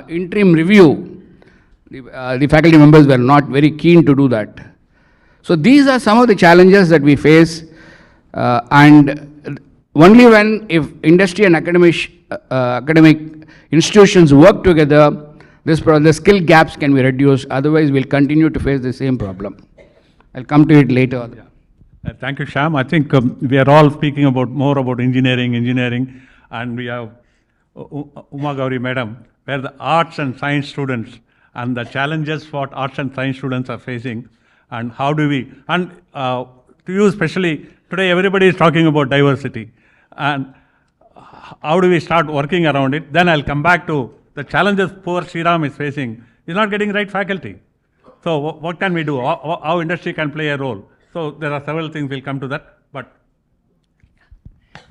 interim review. The faculty members were not very keen to do that. So these are some of the challenges that we face, and only when if industry and academic institutions work together, the skill gaps can be reduced. Otherwise, we'll continue to face the same problem. I'll come to it later. Yeah. Thank you, Shyam. I think we are all speaking more about engineering, and we have Uma Gauri Madam, where the arts and science students and the challenges what arts and science students are facing, and how do we, and to you especially, today everybody is talking about diversity, and how do we start working around it? Then I'll come back to the challenges poor Sriram is facing. He's not getting right faculty. So what can we do? How industry can play a role? So there are several things, we'll come to that, but.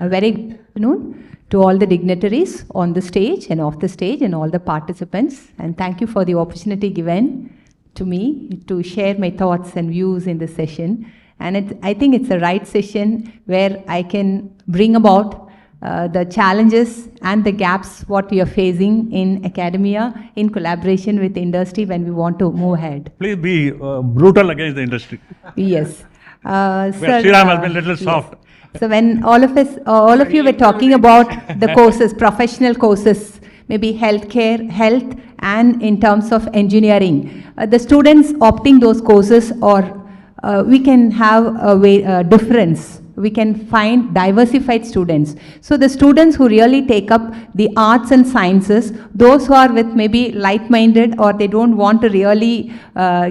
A very good afternoon to all the dignitaries on the stage and off the stage and all the participants, and thank you for the opportunity given to me to share my thoughts and views in this session. And I think it's the right session where I can bring about the challenges and the gaps what we are facing in academia in collaboration with industry when we want to move ahead. Please be brutal against the industry. Yes. Sriram has been a little soft. Yes. So when all of you were talking about the courses, professional courses, maybe healthcare, health, and in terms of engineering, the students opting those courses, or we can have a difference. We can find diversified students. So the students who really take up the arts and sciences, those who are with maybe light-minded, or they don't want to really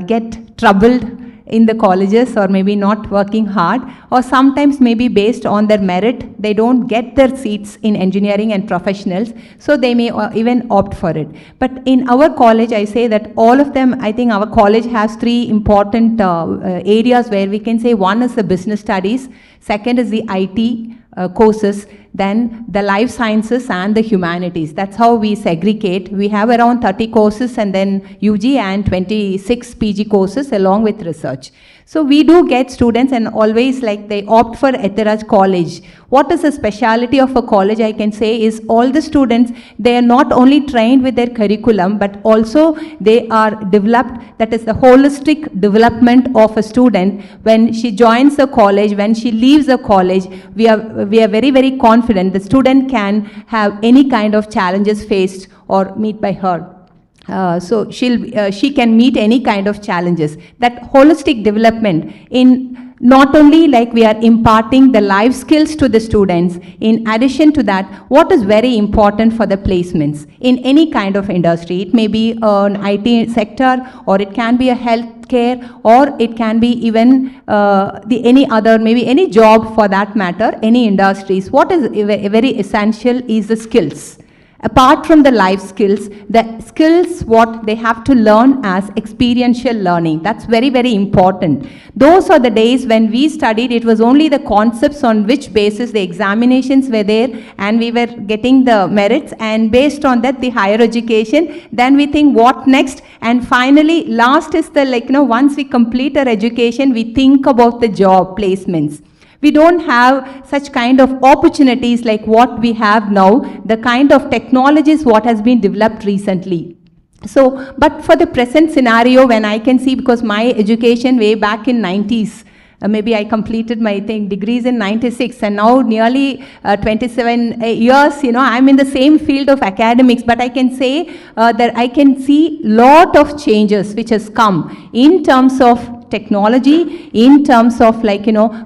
get troubled in the colleges, or maybe not working hard, or sometimes maybe based on their merit, they don't get their seats in engineering and professionals, so they may even opt for it. But in our college, I say that all of them, I think our college has 3 important areas where we can say one is the business studies, second is the IT courses, then the life sciences and the humanities. That's how we segregate. We have around 30 courses and then UG and 26 PG courses along with research. So we do get students, and always like they opt for Ethiraj college. What is the speciality of a college? I can say is all the students, they are not only trained with their curriculum, but also they are developed, that is the holistic development of a student. When she joins the college, when she leaves the college, we are very, very confident the student can have any kind of challenges faced or meet by her. So she can meet any kind of challenges. That holistic development in not only like we are imparting the life skills to the students, in addition to that, what is very important for the placements in any kind of industry. It may be an IT sector, or it can be a healthcare, or it can be even any other, maybe any job for that matter, any industries. What is very essential is the skills. Apart from the life skills, the skills what they have to learn as experiential learning. That's very, very important. Those are the days when we studied, it was only the concepts on which basis the examinations were there and we were getting the merits, and based on that the higher education, then we think what next, and finally last is the once we complete our education, we think about the job placements. We don't have such kind of opportunities like what we have now, the kind of technologies what has been developed recently. So, but for the present scenario, when I can see, because my education way back in 90s, maybe I completed my degrees in 96, and now nearly 27 years, I'm in the same field of academics, but I can say that I can see lot of changes which has come in terms of technology, in terms of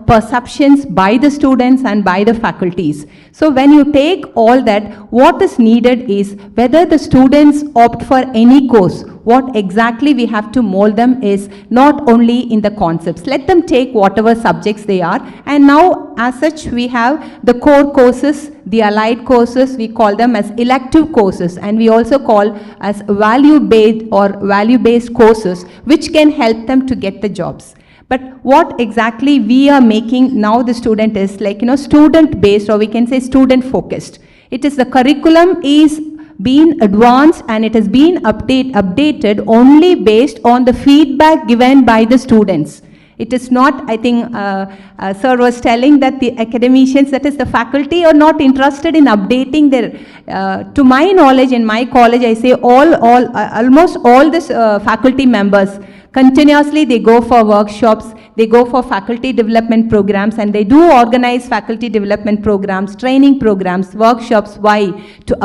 perceptions by the students and by the faculties. So when you take all that, what is needed is whether the students opt for any course, what exactly we have to mold them is not only in the concepts. Let them take whatever subjects they are, and now as such we have the core courses, the allied courses, we call them as elective courses, and we also call as value-based or value-based courses which can help them to get the jobs. But what exactly we are making now the student is student-based, or we can say student-focused. It is the curriculum is been advanced and it has been updated only based on the feedback given by the students. It is not, I think, sir was telling that the academicians, that is the faculty, are not interested in updating their, to my knowledge, in my college, I say almost all the faculty members, continuously they go for workshops, they go for faculty development programs, and they do organize faculty development programs, training programs, workshops. Why? To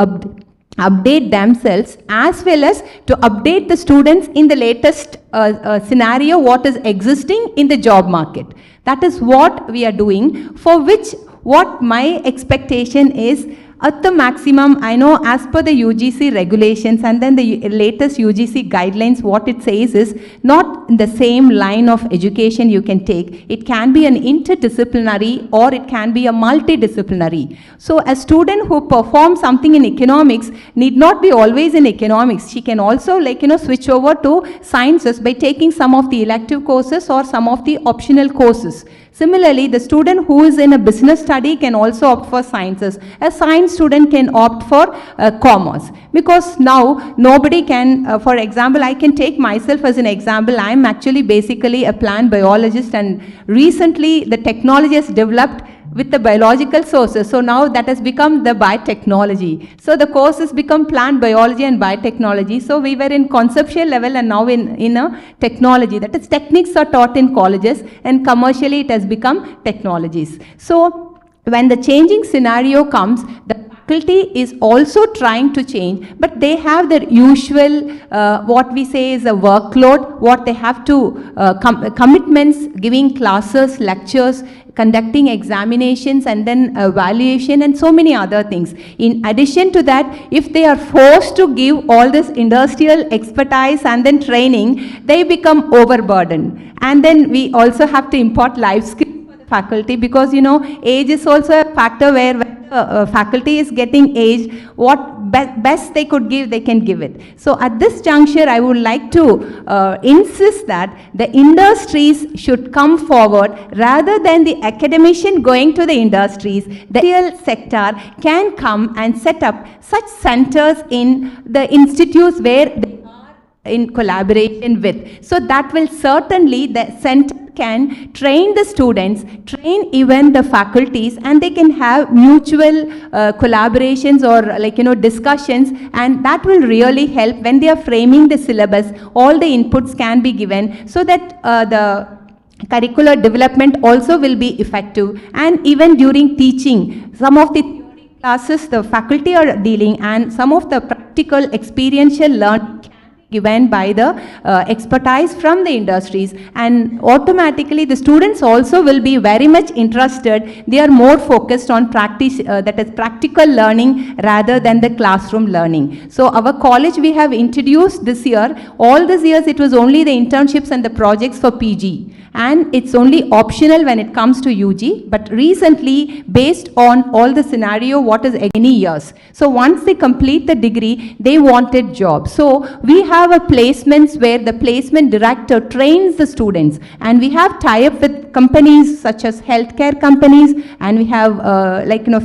update themselves as well as to update the students in the latest scenario what is existing in the job market. That is what we are doing, for which what my expectation is at the maximum, I know as per the UGC regulations and then the latest UGC guidelines, what it says is not in the same line of education you can take. It can be an interdisciplinary or it can be a multidisciplinary. So a student who performs something in economics need not be always in economics. She can also switch over to sciences by taking some of the elective courses or some of the optional courses. Similarly, the student who is in a business study can also opt for sciences. A science student can opt for commerce. Because now nobody can, for example, I can take myself as an example. I am actually basically a plant biologist, and recently the technology has developed with the biological sources. So now that has become the biotechnology. So the course has become plant biology and biotechnology. So we were in conceptual level and now in a technology. That is, techniques are taught in colleges and commercially it has become technologies. So when the changing scenario comes, the faculty is also trying to change, but they have their usual, what we say is a workload, what they have to, commitments, giving classes, lectures, conducting examinations and then evaluation and so many other things. In addition to that, if they are forced to give all this industrial expertise and then training, they become overburdened. And then we also have to impart life skills for the faculty, because age is also a factor where faculty is getting aged, what best they could give, they can give it. So at this juncture, I would like to insist that the industries should come forward rather than the academician going to the industries. The real sector can come and set up such centers in the institutes where they are in collaboration with. So that will certainly, the center can train the students, train even the faculties, and they can have mutual collaborations or discussions, and that will really help when they are framing the syllabus. All the inputs can be given so that the curricular development also will be effective. And even during teaching, some of the theory classes the faculty are dealing and some of the practical experiential learning can be given by the expertise from the industries, and automatically the students also will be very much interested. They are more focused on practice, that is practical learning rather than the classroom learning. So our college, we have introduced this year, all these years it was only the internships and the projects for PG, and it's only optional when it comes to UG, but recently based on all the scenario what is any years. So once they complete the degree, they wanted jobs. So we have a placements where the placement director trains the students, and we have tie-up with companies such as healthcare companies, and we have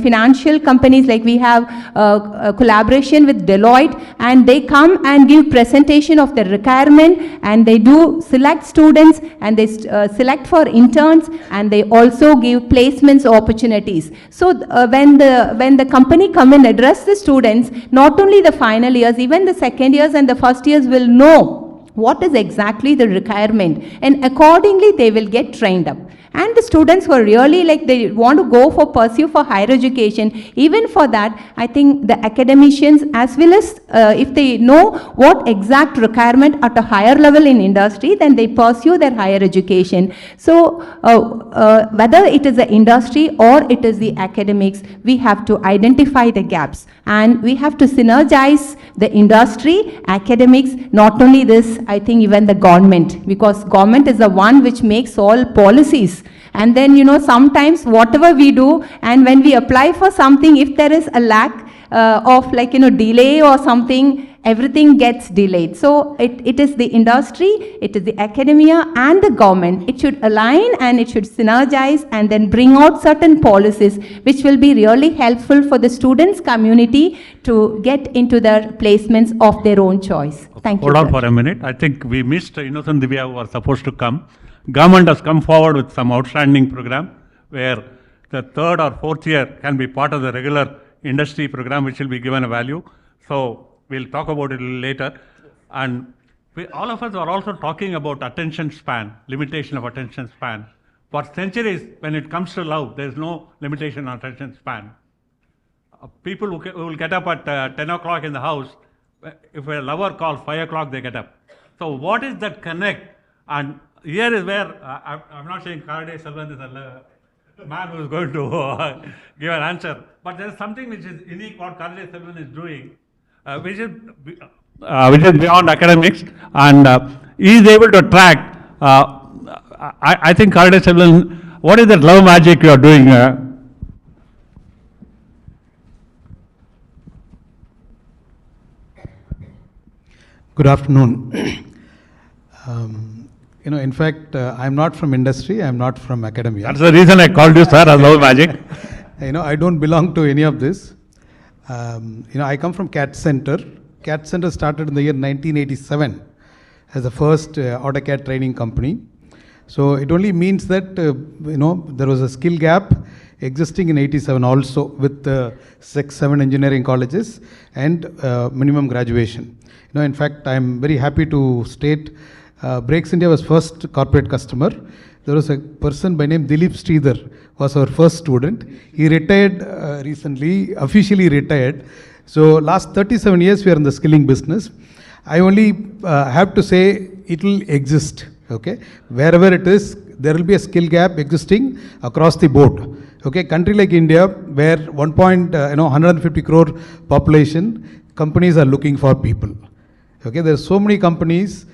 financial companies, like we have a collaboration with Deloitte, and they come and give presentation of the requirement, and they do select students, and they select for interns, and they also give placements opportunities. So when the company come and address the students, not only the final years, even the second years and the first years will know what is exactly the requirement, and accordingly they will get trained up. And the students who are really they want to pursue for higher education, even for that, I think the academicians, as well as if they know what exact requirement at a higher level in industry, then they pursue their higher education. So whether it is the industry or it is the academics, we have to identify the gaps, and we have to synergize the industry, academics, not only this, I think even the government, because government is the one which makes all policies. And then, sometimes whatever we do, and when we apply for something, if there is a lack of delay or something, everything gets delayed. So it is the industry, it is the academia and the government. It should align and it should synergize and then bring out certain policies which will be really helpful for the students community to get into their placements of their own choice. Thank you. Hold on for a minute. I think we missed Innocent Divya, who was supposed to come. Government has come forward with some outstanding program where the third or fourth year can be part of the regular industry program, which will be given a value. So we'll talk about it a little later. And all of us are also talking about attention span, limitation of attention span. For centuries, when it comes to love, there is no limitation on attention span. People who will get up at 10 o'clock in the house, if a lover calls 5 o'clock, they get up. So what is that connect? And here is where, I'm not saying Karaiadiselvan is a man who is going to give an answer, but there is something which is unique what Karaiadiselvan is doing, which is beyond academics, and he is able to track. I think Karaiadiselvan, what is that love magic you are doing? Good afternoon. In fact, I'm not from industry, I'm not from academia. That's the reason I called you, sir, as love magic. I don't belong to any of this. I come from CADD Centre. CADD Centre started in the year 1987 as the first AutoCAD training company. So it only means that, there was a skill gap existing in 87 also with 6-7 engineering colleges and minimum graduation. In fact, I'm very happy to state Breaks India was first corporate customer. There was a person by name Dilip Sridhar was our first student. He retired recently, officially retired. So last 37 years we are in the skilling business. I only have to say it will exist. Okay, wherever it is, there will be a skill gap existing across the board. Okay, country like India, where 150 crore population, companies are looking for people. Okay, there are so many companies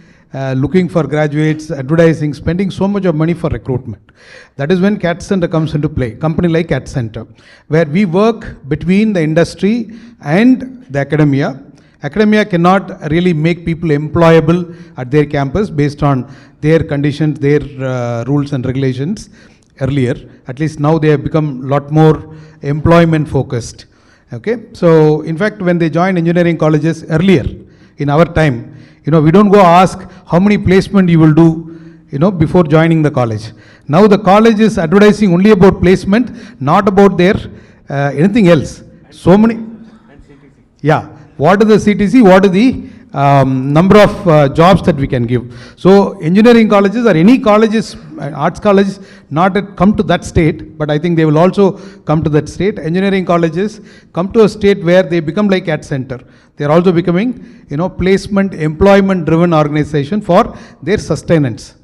looking for graduates, advertising, spending so much of money for recruitment. That is when CADD Centre comes into play, company like CADD Centre, where we work between the industry and the academia. Academia cannot really make people employable at their campus based on their conditions, their rules and regulations earlier. At least now they have become a lot more employment focused. Okay, so in fact when they join engineering colleges earlier, in our time, we don't go ask how many placement you will do, before joining the college. Now the college is advertising only about placement, not about their anything else. So many, yeah. What is the CTC? What is the number of jobs that we can give. So engineering colleges or any colleges, arts colleges, not yet come to that state, but I think they will also come to that state. Engineering colleges come to a state where they become like CADD Centre. They are also becoming, placement, employment-driven organization for their sustenance.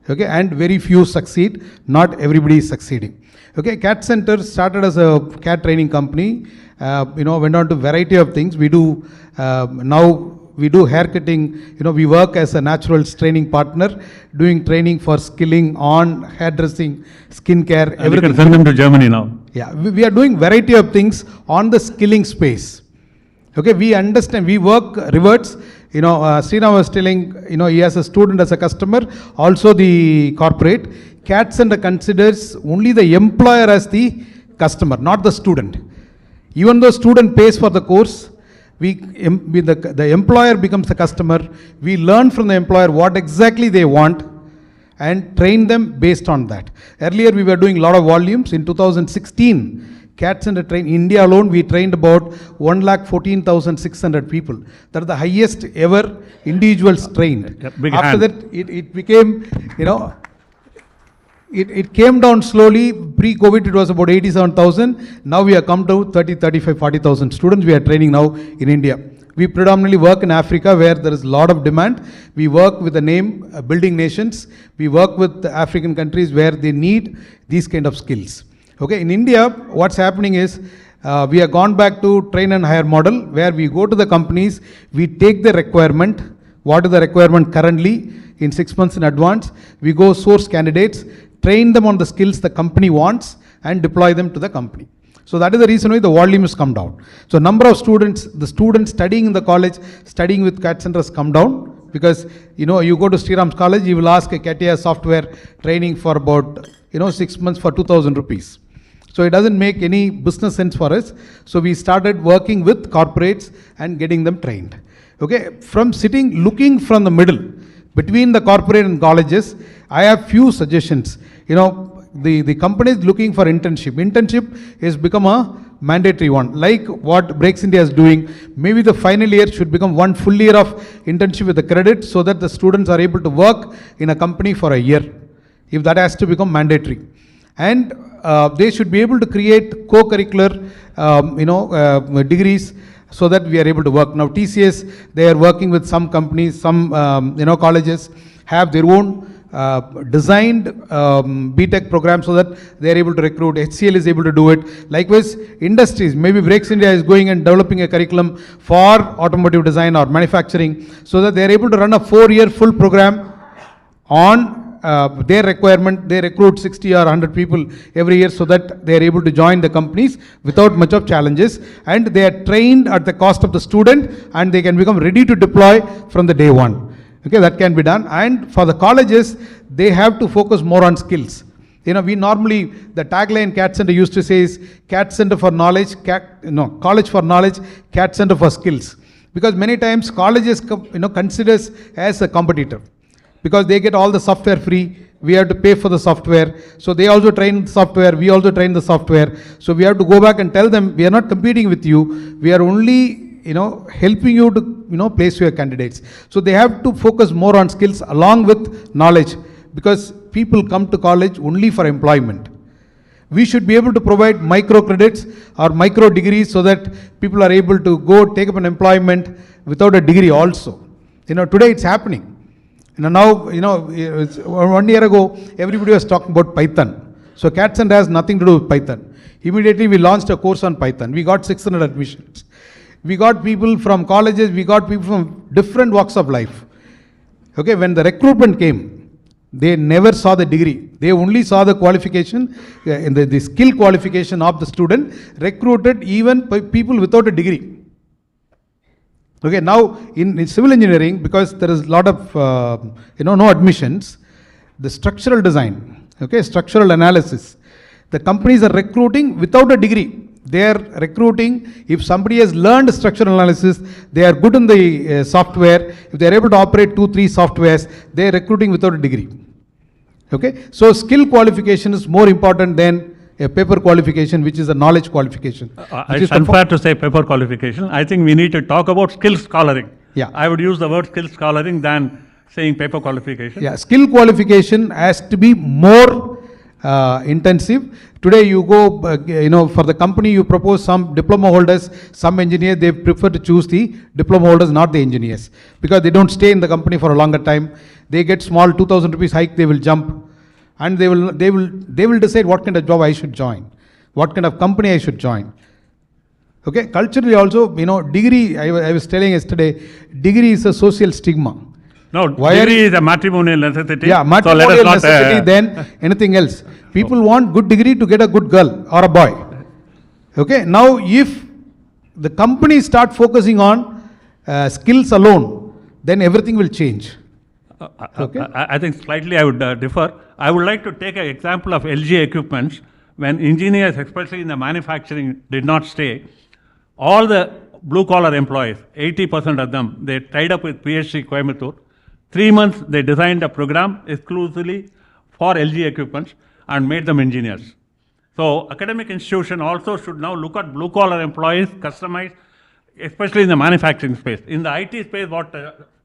Okay, and very few succeed. Not everybody is succeeding. Okay, CADD Centre started as a CAD training company. Went on to variety of things. We do now. We do haircutting, we work as a naturals training partner, doing training for skilling on hairdressing, skincare, everything. You can send them to Germany now. Yeah, we are doing variety of things on the skilling space. Okay, we understand, we work reverts. Sridhar was telling, he has a student as a customer, also the corporate. CADD Centre considers only the employer as the customer, not the student. Even though student pays for the course, the employer becomes the customer. We learn from the employer what exactly they want and train them based on that. Earlier we were doing a lot of volumes. In 2016, CADD Centre trained, India alone we trained about 1,14,600 people. That is the highest ever individuals trained. After that it became, it came down slowly. Pre-COVID it was about 87,000. Now we have come to 30, 35, 40,000 students we are training now in India. We predominantly work in Africa where there is a lot of demand. We work with the name building nations. We work with the African countries where they need these kind of skills. Okay, in India what's happening is we have gone back to train and hire model where we go to the companies, we take the requirement, what is the requirement currently in 6 months in advance, we go source candidates, train them on the skills the company wants and deploy them to the company. So that is the reason why the volume has come down. So number of students, the students studying in the college, studying with CADD Centre has come down because, you go to Sriram's college, you will ask a CATIA software training for about, 6 months for 2,000 rupees. So it doesn't make any business sense for us. So we started working with corporates and getting them trained. Okay, from looking from the middle, between the corporate and colleges, I have few suggestions. The company is looking for internship. Internship has become a mandatory one. Like what Breaks India is doing, maybe the final year should become one full year of internship with the credit so that the students are able to work in a company for a year. If that has to become mandatory. And they should be able to create co-curricular, degrees so that we are able to work. Now TCS, they are working with some companies, some colleges have their own designed BTech program so that they are able to recruit. HCL is able to do it. Likewise, industries, maybe Breaks India is going and developing a curriculum for automotive design or manufacturing so that they are able to run a 4-year full program on their requirement. They recruit 60 or 100 people every year so that they are able to join the companies without much of challenges, and they are trained at the cost of the student and they can become ready to deploy from the day one. Okay, that can be done. And for the colleges, they have to focus more on skills. We normally, the tagline CADD Centre used to say is CADD Centre for knowledge, college for knowledge, CADD Centre for skills. Because many times colleges, considers as a competitor. Because they get all the software free, we have to pay for the software. So they also train the software, we also train the software. So we have to go back and tell them, we are not competing with you, we are only helping you to, place your candidates. So they have to focus more on skills along with knowledge because people come to college only for employment. We should be able to provide micro credits or micro degrees so that people are able to go take up an employment without a degree also. Today it's happening. Now, 1 year ago, everybody was talking about Python. So CADD Centre has nothing to do with Python. Immediately we launched a course on Python. We got 600 admissions. We got people from colleges, we got people from different walks of life. Okay, when the recruitment came, they never saw the degree. They only saw the qualification, the skill qualification of the student, recruited even people without a degree. Okay, now in civil engineering, because there is a lot of, no admissions, the structural design, structural analysis, the companies are recruiting without a degree. They are recruiting, if somebody has learned structural analysis, they are good in the software, if they are able to operate 2-3 softwares, they are recruiting without a degree. Okay, so skill qualification is more important than a paper qualification, which is a knowledge qualification. It's unfair to say paper qualification. I think we need to talk about skill scholaring. Yeah. I would use the word skill scholaring than saying paper qualification. Yeah, skill qualification has to be more intensive. Today you go, for the company you propose some diploma holders, some engineers, they prefer to choose the diploma holders, not the engineers, because they don't stay in the company for a longer time. They get small 2,000 rupees hike, they will jump, and they will decide what kind of job I should join, what kind of company I should join. Okay, culturally also, degree, I was telling yesterday, degree is a social stigma. No, degree is a matrimonial necessity. Yeah, matrimonial necessity than anything else. People want good degree to get a good girl or a boy. Okay, now if the companies start focusing on skills alone, then everything will change. Okay? I think slightly I would differ. I would like to take an example of LG Equipments. When engineers, especially in the manufacturing, did not stay, all the blue-collar employees, 80% of them, they tied up with PhD Coimbatore. 3 months, they designed a program exclusively for LG Equipments and made them engineers. So academic institution also should now look at blue-collar employees, customized, especially in the manufacturing space. In the IT space, what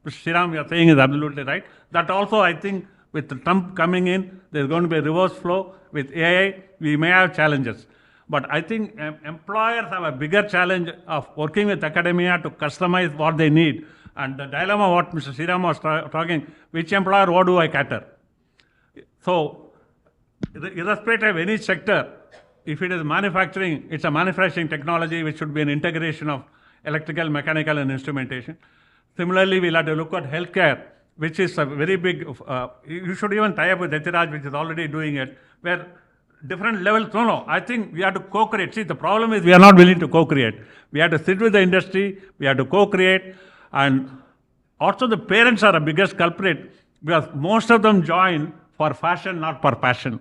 Sriram you are saying is absolutely right. That also, I think, with Trump coming in, there's going to be a reverse flow. With AI, we may have challenges. But I think employers have a bigger challenge of working with academia to customize what they need. And the dilemma what Mr. Sriram was talking, which employer, what do I cater? So, irrespective of any sector, if it is manufacturing, it's a manufacturing technology which should be an integration of electrical, mechanical and instrumentation. Similarly, we'll have to look at healthcare, which is a very big, you should even tie up with Ethiraj, which is already doing it, where different levels, no, I think we have to co-create. See, the problem is we are not willing to co-create. We have to sit with the industry, we have to co-create, and also the parents are the biggest culprit because most of them join for fashion, not for passion.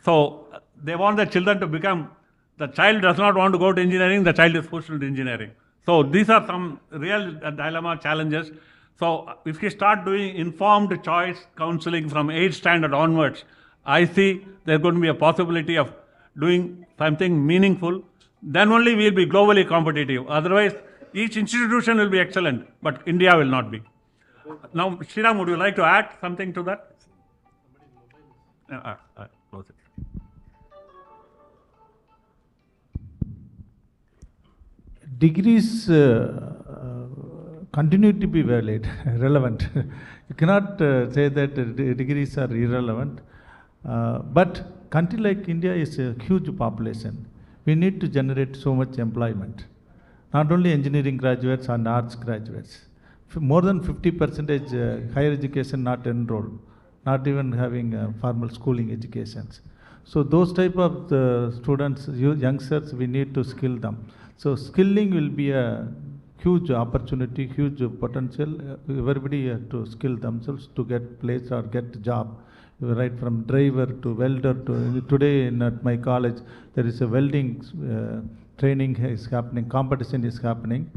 So they want their children to become, the child does not want to go to engineering, the child is pushed into engineering. So these are some real dilemma challenges. So if you start doing informed choice counseling from 8th standard onwards, I see there's going to be a possibility of doing something meaningful. Then only we'll be globally competitive. Otherwise, each institution will be excellent, but India will not be. Now, Sriram, would you like to add something to that? Close it. Degrees continue to be valid, relevant. You cannot say that degrees are irrelevant. But country like India is a huge population. We need to generate so much employment. Not only engineering graduates and arts graduates. More than 50% higher education not enrolled, not even having formal schooling educations. So those type of students, youngsters, we need to skill them. So skilling will be a huge opportunity, huge potential. Everybody has to skill themselves to get placed or get job. Right from driver to welder to today at my college, there is a welding training is happening, competition is happening.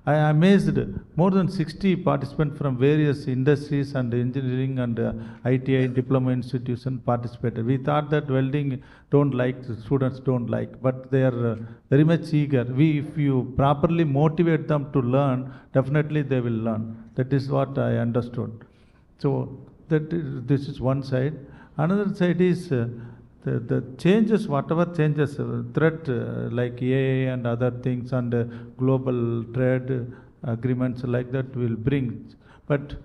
I am amazed, more than 60 participants from various industries and engineering and ITI diploma institution participated. We thought that welding don't like, the students don't like, but they are very much eager. If you properly motivate them to learn, definitely they will learn. That is what I understood. So this is one side. Another side is the changes, whatever changes, threat like AI and other things and global trade agreements like that will bring. But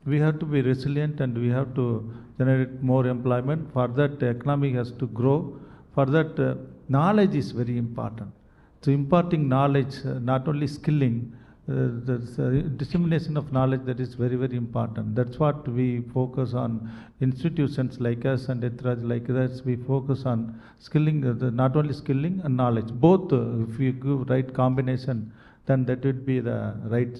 we have to be resilient and we have to generate more employment. For that, the economy has to grow. For that, knowledge is very important. So imparting knowledge, not only skilling, the dissemination of knowledge, that is very, very important. That's what we focus on. Institutions like us and Ethiraj like us, we focus on skilling, not only skilling and knowledge. Both, if we give right combination, then that would be the right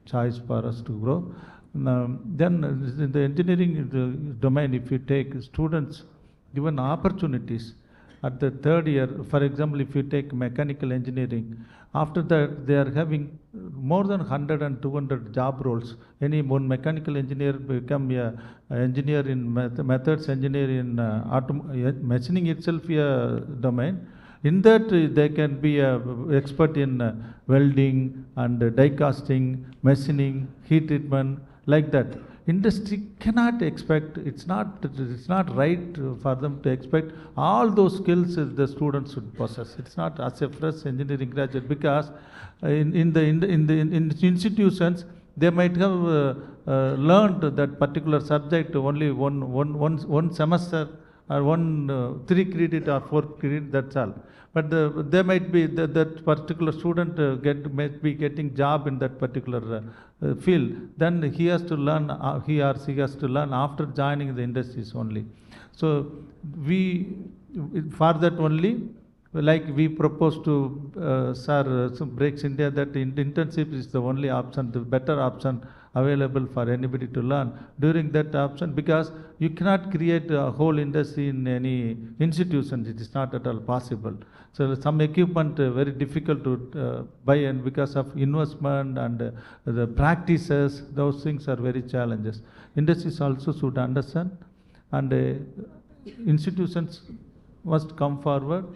choice for us to grow. Then in the engineering domain, if you take students given opportunities, at the third year, for example, if you take mechanical engineering, after that they are having more than 100 and 200 job roles. Any one mechanical engineer become a engineer in methods, engineer in machining itself a domain. In that, they can be an expert in welding and die casting, machining, heat treatment, like that. Industry cannot expect, it's not right for them to expect all those skills the students should possess. It's not as a fresh engineering graduate, because in the institutions, they might have learned that particular subject only one semester, or 3 credit or 4 credit, that's all. But they might be, that particular student might be getting job in that particular field. Then he has to learn, he or she has to learn after joining the industries only. So for that only, like we propose to Breaks India, that internship is the only option, the better option available for anybody to learn during that option, because you cannot create a whole industry in any institutions. It is not at all possible. So some equipment very difficult to buy, and because of investment and the practices, those things are very challenges. Industries also should understand, and institutions must come forward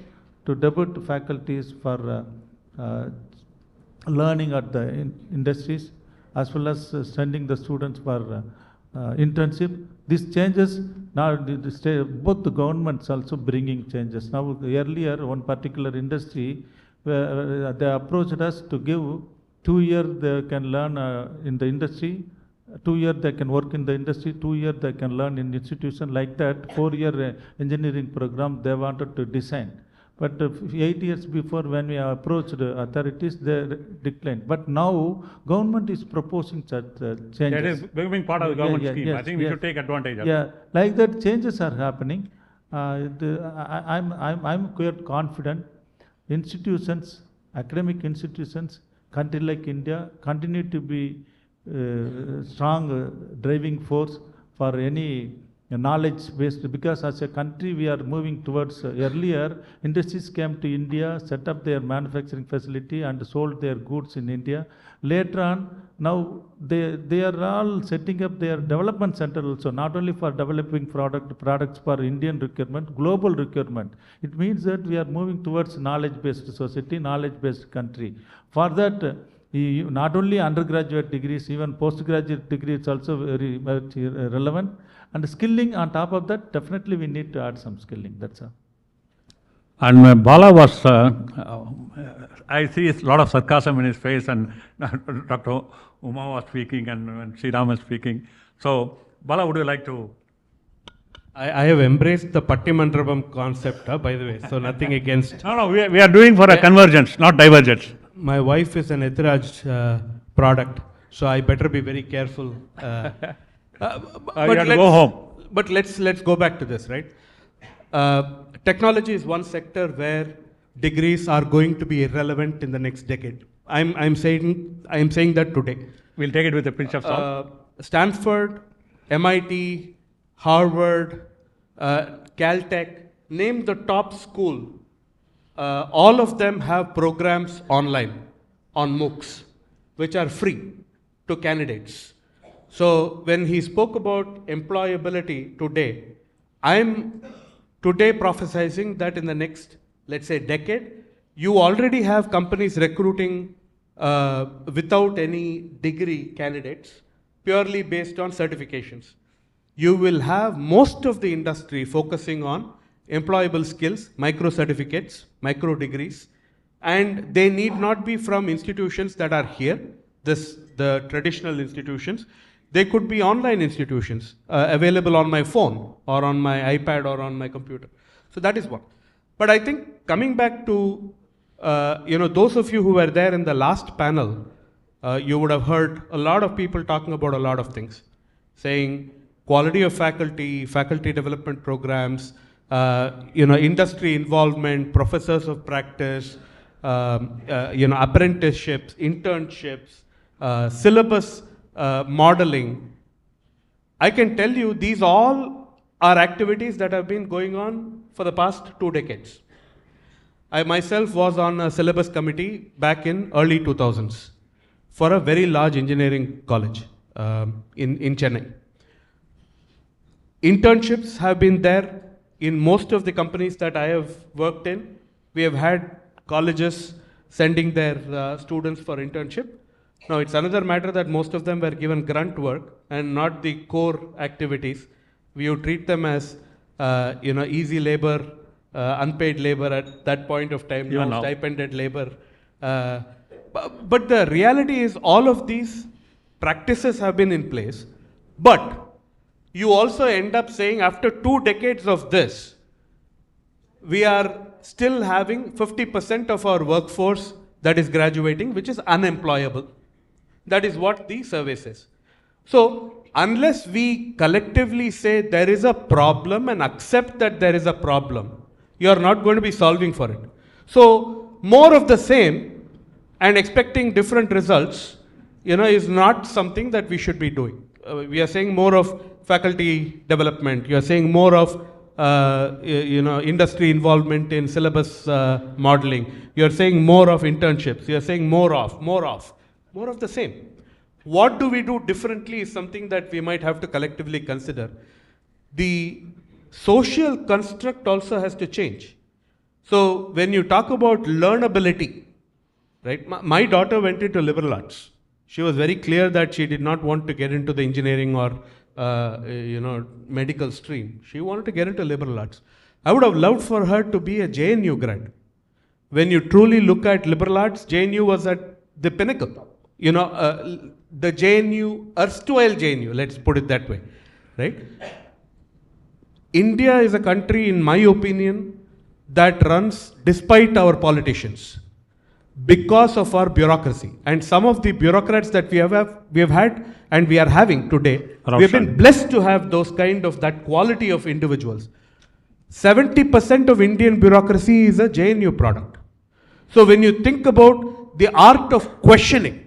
to debut faculties for learning at the industries, as well as sending the students for internship. These changes, now both the governments also bringing changes. Now earlier, one particular industry, they approached us to give 2 years they can learn in the industry, 2 years they can work in the industry, 2 years they can learn in institution, like that 4-year engineering program they wanted to design. But 8 years before, when we approached authorities, they declined. But now, government is proposing such changes. That is becoming part of the government scheme. I think we should take advantage of it. Yeah, like that changes are happening. I'm quite confident. Institutions, academic institutions, country like India, continue to be strong driving force for any knowledge based, because as a country we are moving towards earlier industries came to India, set up their manufacturing facility and sold their goods in India. Later on, now they are all setting up their development center also, not only for developing products for Indian requirement, global requirement. It means that we are moving towards knowledge based society, knowledge based country. For that, not only undergraduate degrees, even postgraduate degrees also very much relevant. And skilling on top of that, definitely we need to add some skilling, that's all. And Bala was, I see a lot of sarcasm in his face, and Dr. Uma was speaking, and Sriram was speaking. So, Bala, would you like to? I have embraced the Pattimandrabam concept, by the way, so nothing against. No, we are doing for a convergence, not divergence. My wife is an Ethiraj product, so I better be very careful. You have to go home. But let's go back to this, right? Technology is one sector where degrees are going to be irrelevant in the next decade. I'm saying that today. We'll take it with a pinch of salt. Stanford, MIT, Harvard, Caltech, name the top school. All of them have programs online on MOOCs, which are free to candidates. So when he spoke about employability today, I'm today prophesizing that in the next, let's say, decade, you already have companies recruiting without any degree candidates, purely based on certifications. You will have most of the industry focusing on employable skills, micro certificates, micro degrees, and they need not be from institutions that are here, the traditional institutions. They could be online institutions available on my phone or on my iPad or on my computer. So that is one. But I think coming back to, those of you who were there in the last panel, you would have heard a lot of people talking about a lot of things, saying quality of faculty, faculty development programs, industry involvement, professors of practice, apprenticeships, internships, syllabus modeling. I can tell you these all are activities that have been going on for the past 2 decades. I myself was on a syllabus committee back in early 2000s for a very large engineering college in Chennai. Internships have been there in most of the companies that I have worked in. We have had colleges sending their students for internship. Now, it's another matter that most of them were given grunt work and not the core activities. We would treat them as, easy labor, unpaid labor at that point of time, now stipended labor. But the reality is all of these practices have been in place, but you also end up saying after 2 decades of this, we are still having 50% of our workforce that is graduating, which is unemployable. That is what the survey says. So, unless we collectively say there is a problem and accept that there is a problem, you are not going to be solving for it. So, more of the same and expecting different results, is not something that we should be doing. We are saying more of faculty development. You are saying more of industry involvement in syllabus modeling. You are saying more of internships. You are saying more of the same. What do we do differently is something that we might have to collectively consider. The social construct also has to change. So when you talk about learnability, right? My daughter went into liberal arts. She was very clear that she did not want to get into the engineering or medical stream. She wanted to get into liberal arts. I would have loved for her to be a JNU grad. When you truly look at liberal arts, JNU was at the pinnacle. The JNU, erstwhile JNU, let's put it that way, right? India is a country, in my opinion, that runs despite our politicians, because of our bureaucracy. And some of the bureaucrats that we have had and we are having today, we have been blessed to have that quality of individuals. 70% of Indian bureaucracy is a JNU product. So when you think about the art of questioning,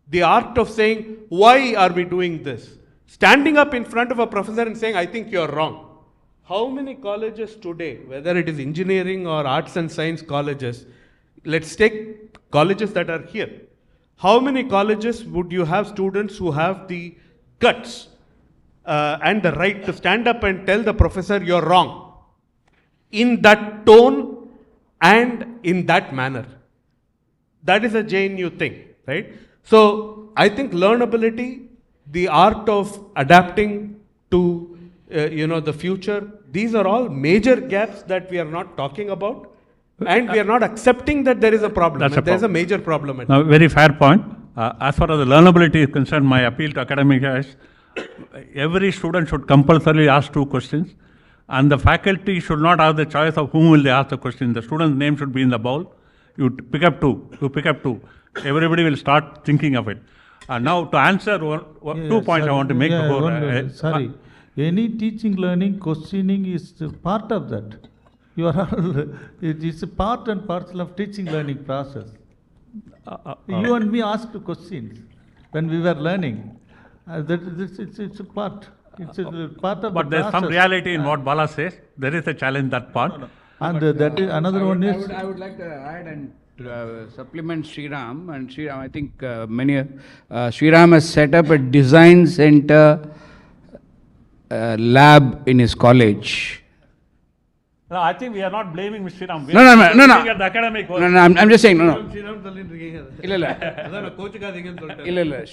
the art of saying, why are we doing this? Standing up in front of a professor and saying, I think you're wrong. How many colleges today, whether it is engineering or arts and science colleges, let's take colleges that are here. How many colleges would you have students who have the guts and the right to stand up and tell the professor you're wrong in that tone and in that manner? That is a JNU thing, right? So I think learnability, the art of adapting to the future, these are all major gaps that we are not talking about. And we are not accepting that there is a problem. There is a major problem. Now, very fair point. As far as the learnability is concerned, my appeal to academia is every student should compulsorily ask 2 questions, and the faculty should not have the choice of whom will they ask the question. The student's name should be in the bowl. You pick up 2. Everybody will start thinking of it. Now, to answer 2 points I want to make before. Any teaching, learning, questioning is part of that. It is a part and parcel of teaching learning process. You and me asked questions when we were learning. It's a part. It's a part of but the there's some reality in what Bala says. There is a challenge that part. And that is another one is. I would like to add and supplement Sriram. And Sriram, I think Sriram has set up a design center lab in his college. No, I think we are not blaming Mr. Ram. No. At the academic no, I'm just saying, no.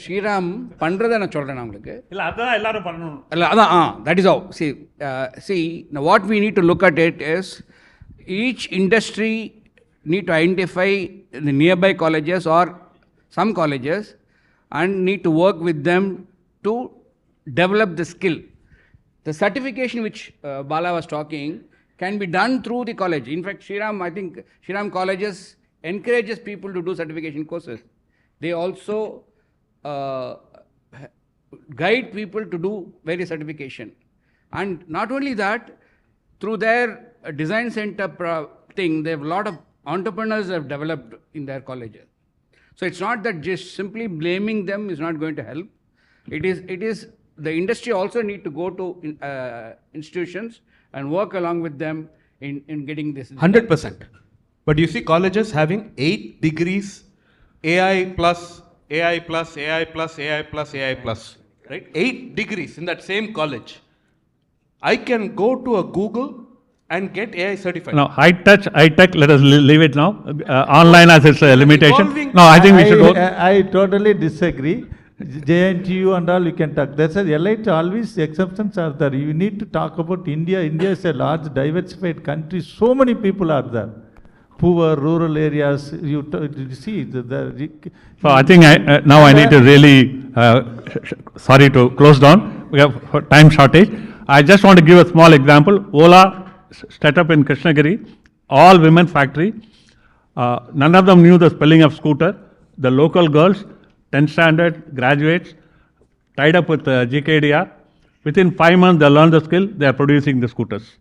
Sriram, பண்றத நான் சொல்றேன் உங்களுக்கு. இல்ல அதான் எல்லாரும் பண்ணணும். இல்ல அதான் that is how. See, now what we need to look at it is each industry need to identify the nearby colleges or some colleges and need to work with them to develop the skill. The certification which Bala was talking can be done through the college. In fact, I think Shriram colleges encourages people to do certification courses. They also guide people to do various certification. And not only that, through their design center thing, they have a lot of entrepreneurs have developed in their colleges. So it's not that just simply blaming them is not going to help. It is the industry also need to go to institutions and work along with them in getting this. 100%. But you see colleges having 8 degrees, AI plus, AI plus, AI plus, AI plus, AI plus, right? 8 degrees in that same college. I can go to a Google and get AI certified. No, high tech, let us leave it now. Online as its a limitation. No, I think we should go. I totally disagree. JNTU and all you can talk. That's a elite, always exceptions are there. You need to talk about India. India is a large diversified country. So many people are there. Poor, rural areas, you see. So I think now I need to really, sorry to close down. We have time shortage. I just want to give a small example. Ola set up in Krishnagiri, all women factory. None of them knew the spelling of scooter. The local girls, 10th standard graduates, tied up with GKDR. Within 5 months, they learn the skill, they are producing the scooters.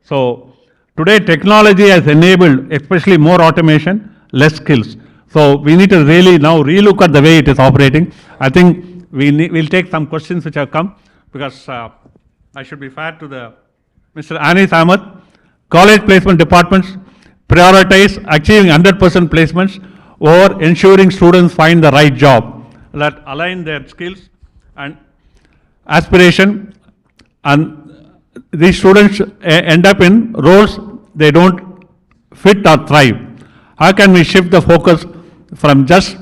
So today, technology has enabled, especially more automation, less skills. So we need to really now relook at the way it is operating. I think we'll take some questions which have come, because I should be fair to the Mr. Anis Ahmed. College placement departments prioritize achieving 100% placements or ensuring students find the right job that align their skills and aspiration, and these students end up in roles they don't fit or thrive. How can we shift the focus from just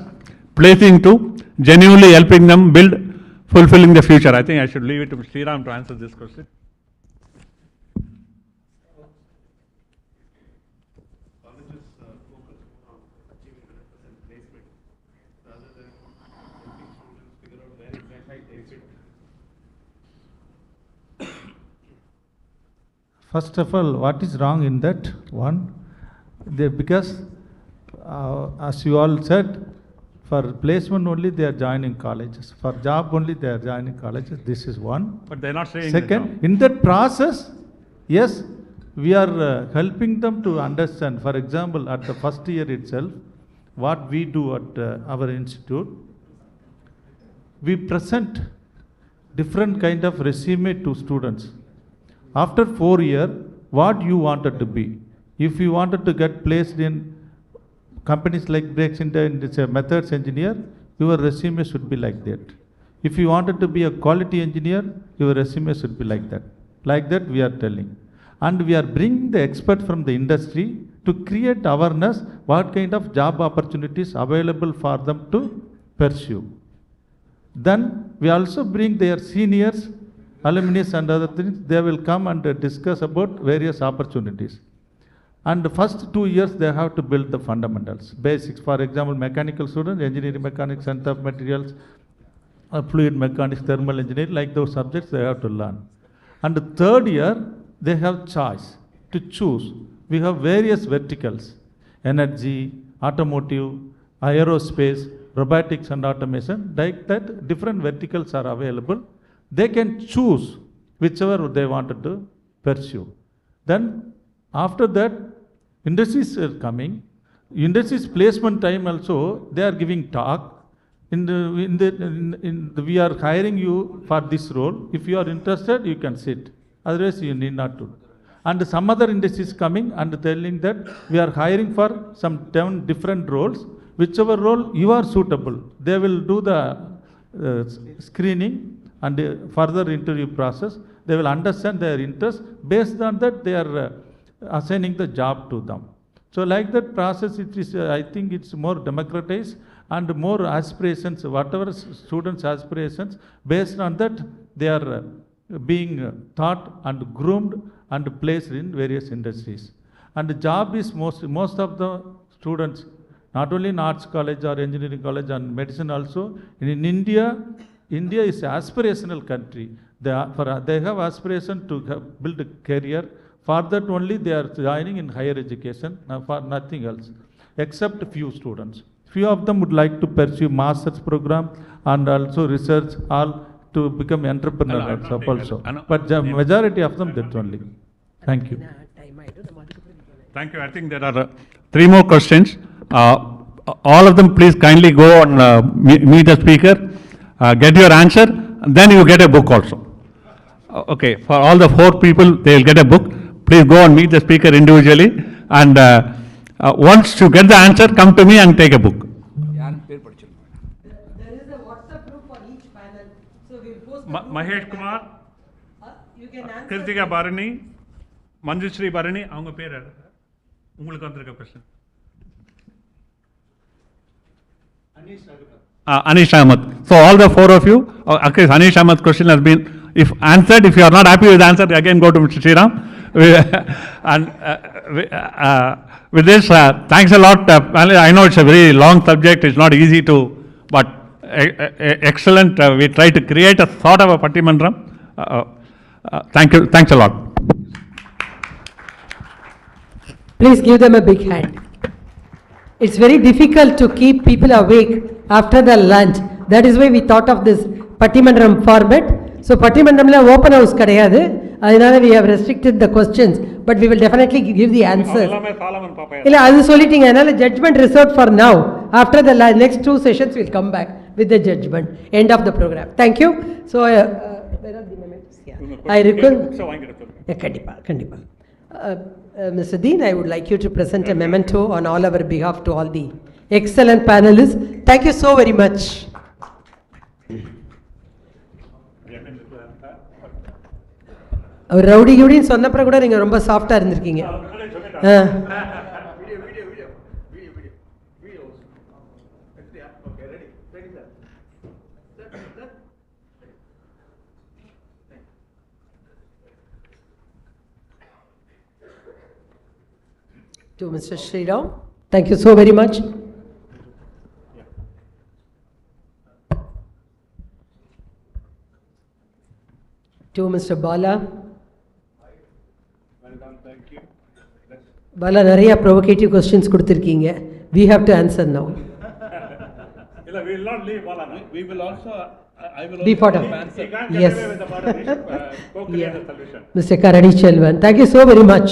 placing to genuinely helping them build fulfilling the future? I think I should leave it to Sriram to answer this question. First of all, what is wrong in that? One, because as you all said, for placement only they are joining colleges. For job only they are joining colleges. This is one. But they are not saying. Second, in that process, yes, we are helping them to understand. For example, at the first year itself, what we do at our institute, we present different kind of resume to students. After 4 years, what you wanted to be. If you wanted to get placed in companies like Breaks India and it's a methods engineer, your resume should be like that. If you wanted to be a quality engineer, your resume should be like that. Like that we are telling. And we are bringing the expert from the industry to create awareness what kind of job opportunities available for them to pursue. Then we also bring their seniors, alumni and other things, they will come and discuss about various opportunities. And the first 2 years they have to build the fundamentals, basics. For example, mechanical students, engineering mechanics, center of materials, fluid mechanics, thermal engineering, like those subjects they have to learn. And the third year, they have choice to choose. We have various verticals, energy, automotive, aerospace, robotics and automation, like that different verticals are available. They can choose whichever they wanted to pursue. Then after that, industries are coming. Industries placement time also, they are giving talk. We are hiring you for this role. If you are interested, you can sit. Otherwise, you need not to. And some other industries coming and telling that we are hiring for some 10 different roles. Whichever role you are suitable, they will do the screening and further interview process. They will understand their interest. Based on that, they are assigning the job to them. So like that process, it is, I think it's more democratized and more aspirations, whatever students' aspirations, based on that, they are being taught and groomed and placed in various industries. And the job is most of the students, not only in arts college or engineering college and medicine also, in India, India is an aspirational country. They have aspiration to build a career. For that only they are joining in higher education, for nothing else, except few students. Few of them would like to pursue master's program and also research, all to become entrepreneurs also. But the majority of them, that only. Thank you. Thank you. I think there are 3 more questions. All of them, please kindly go and meet the speaker, get your answer, and then you get a book also. Okay, for all the 4 people, they will get a book. Please go and meet the speaker individually, and once you get the answer, come to me and take a book. There is a WhatsApp group for each panel, so we'll post. Mahesh Kumar, you can answer. Kritika Bharani, Manjushri Bharani, அவங்க பேர் உங்களுக்கு வந்திருக்க question. Anish Ahmed. So all the four of you, okay, Anish Ahmed's question has been, if answered, if you are not happy with the answer, again go to Mr. Sriram. And with this, thanks a lot. I know it's a very long subject, it's not easy to, but excellent. We try to create a sort of a Pattimandram. Thank you, thanks a lot. Please give them a big hand. It's very difficult to keep people awake after the lunch. That is why we thought of this Pattimandram format. So Pattimandramla open house kadayadu. Adinala we have restricted the questions, but we will definitely give the answers. Illa adu solittinga adinala judgment reserved for now. After the next two sessions we'll come back with the judgment. End of the program. Thank you. So where are the mementos? Yeah. I request kandipa. Mr. Dean, I would like you to present a memento on all our behalf to all the excellent panelists. Thank you so very much. Rowdy யூடின்னு சொன்னப்பறம் கூட நீங்கள் ரொம்ப சாஃப்டாக இருந்திருக்கீங்க. To Mr. Sriram, thank you so very much. To Mr. Bala. Welcome, thank you. Bala, நிறைய provocative questions கொடுத்திருக்கீங்க. We have to answer now. We will not leave Bala. We will also, I will be part of answer. Yes. Co-create a solution. Mr. Karaiadiselvan, thank you so very much.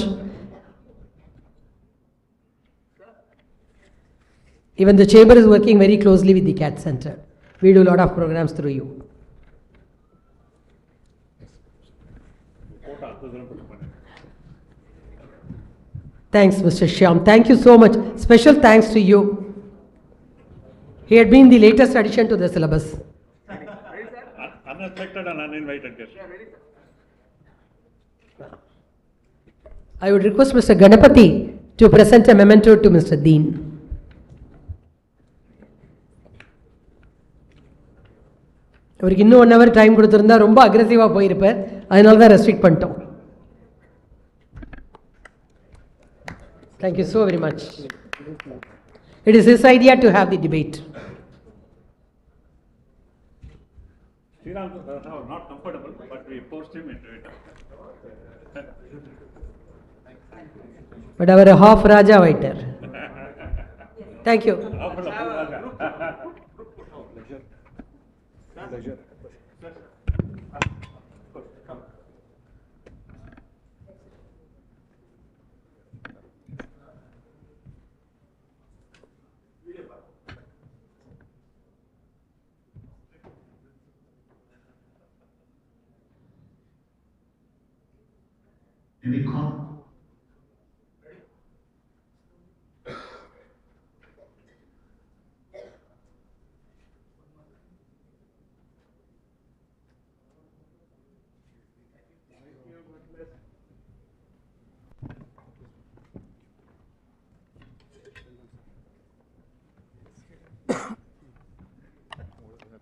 Even the chamber is working very closely with the CADD Centre. We do a lot of programs through you. Thanks, Mr. Shyam. Thank you so much. Special thanks to you. He had been the latest addition to the syllabus. Unexpected and uninvited guest. I would request Mr. Ganapathy to present a memento to Mr. Dean. அவருக்கு இன்னும் 1 hour time கொடுத்துருந்தா ரொம்ப அக்ரெசிவாக போயிருப்பார். அதனால தான் restrict பண்ணிட்டோம். Thank you so very much. It is his idea to have the debate. Sriram was not comfortable, but we forced him into it. But our half Raja waiter. Thank you. Pleasure.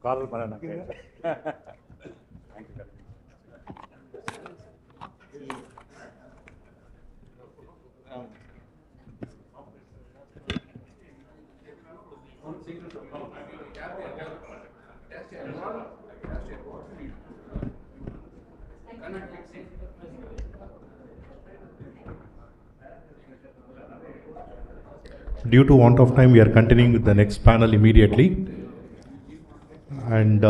Call Marana. Thank you. Due to want of time, we are continuing with the next panel immediately. And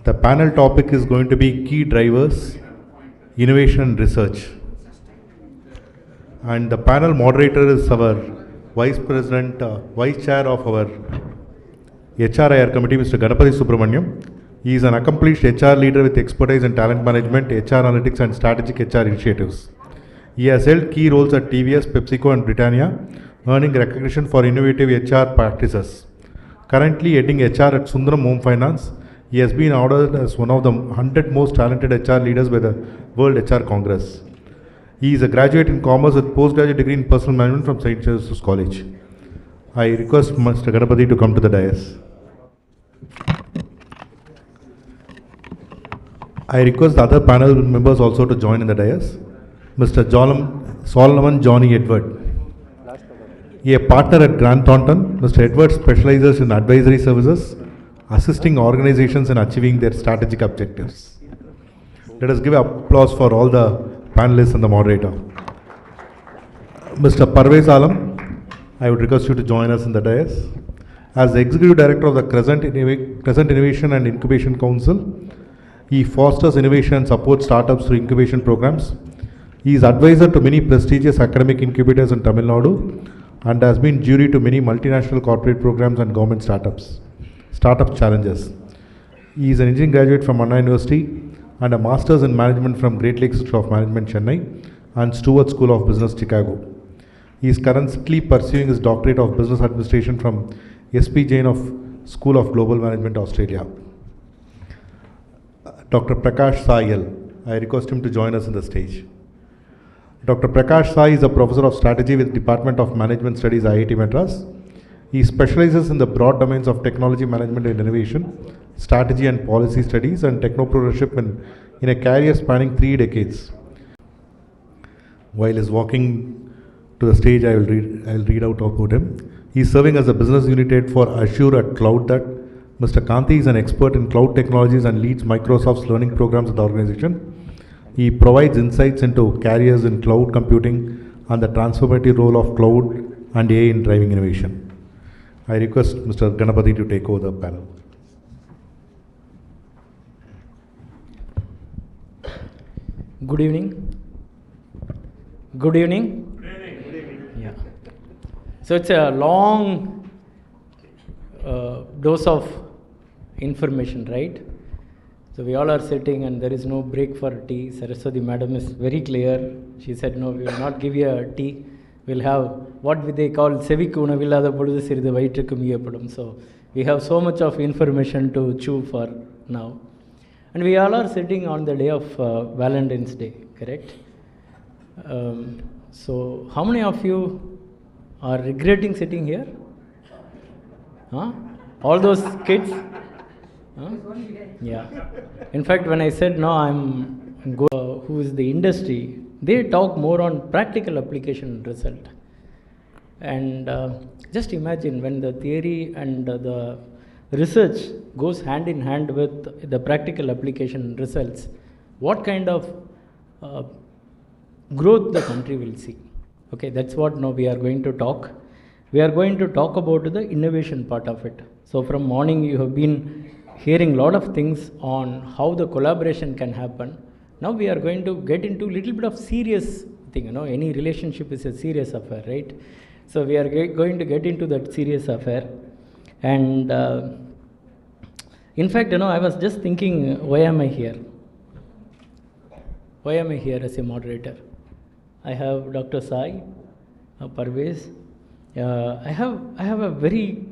the panel topic is going to be key drivers, innovation and research. And the panel moderator is our Vice President, Vice Chair of our HRIR committee, Mr. Ganapathy Subramanyam. He is an accomplished HR leader with expertise in talent management, HR analytics and strategic HR initiatives. He has held key roles at TVS, PepsiCo and Britannia, earning recognition for innovative HR practices. Currently heading HR at Sundaram Home Finance, he has been awarded as one of the 100 most talented HR leaders by the World HR Congress. He is a graduate in commerce with postgraduate degree in personal management from St. Joseph's College. I request Mr. Ganapathy to come to the dais. I request the other panel members also to join in the dais. Mr. Solomon Johnny Edward. A partner at Grant Thornton, Mr. Edward specializes in advisory services, assisting organizations in achieving their strategic objectives. Let us give applause for all the panelists and the moderator. Mr. Parvez Alam, I would request you to join us in the dais. As the Executive Director of the Crescent Innovation and Incubation Council, he fosters innovation and supports startups through incubation programs. He is advisor to many prestigious academic incubators in Tamil Nadu and has been jury to many multinational corporate programs and government startup challenges. He is an engineering graduate from Anna University and a master's in management from Great Lakes School of Management, Chennai, and Stewart School of Business, Chicago. He is currently pursuing his doctorate of business administration from SP Jain of School of Global Management, Australia. Dr. Prakash Sai, I request him to join us on the stage. Dr. Prakash Sai is a professor of strategy with Department of Management Studies, IIT Madras. He specializes in the broad domains of technology management and innovation, strategy and policy studies, and technopreneurship in a career spanning 3 decades. While he's walking to the stage, I'll read out about him. He's serving as a business unit head for Azure at CloudThat. Mr. Kanti is an expert in cloud technologies and leads Microsoft's learning programs at the organization. He provides insights into careers in cloud computing and the transformative role of cloud and AI in driving innovation. I request Mr. Ganapathy to take over the panel. Good evening. Good evening. Good evening. Yeah. So it's a long dose of information, right? So we all are sitting and there is no break for tea. Saraswati madam is very clear. She said, no, we will not give you a tea. We'll have what they call sevikku unavillada poludhu siridhu vaitrukku miyappadum. So we have so much of information to chew for now. And we all are sitting on the day of Valentine's Day, correct? So how many of you are regretting sitting here? Huh? All those kids? Huh? Yeah. In fact, when I said no, who is the industry, they talk more on practical application result. And just imagine when the theory and the research goes hand in hand with the practical application results, what kind of growth the country will see. Okay, that's what now we are going to talk. We are going to talk about the innovation part of it. So from morning you have been hearing a lot of things on how the collaboration can happen. Now we are going to get into a little bit of serious thing. You know, any relationship is a serious affair, right? So we are going to get into that serious affair. And in fact, you know, I was just thinking, why am I here? Why am I here as a moderator? I have Dr. Sai, Parvez. I have a very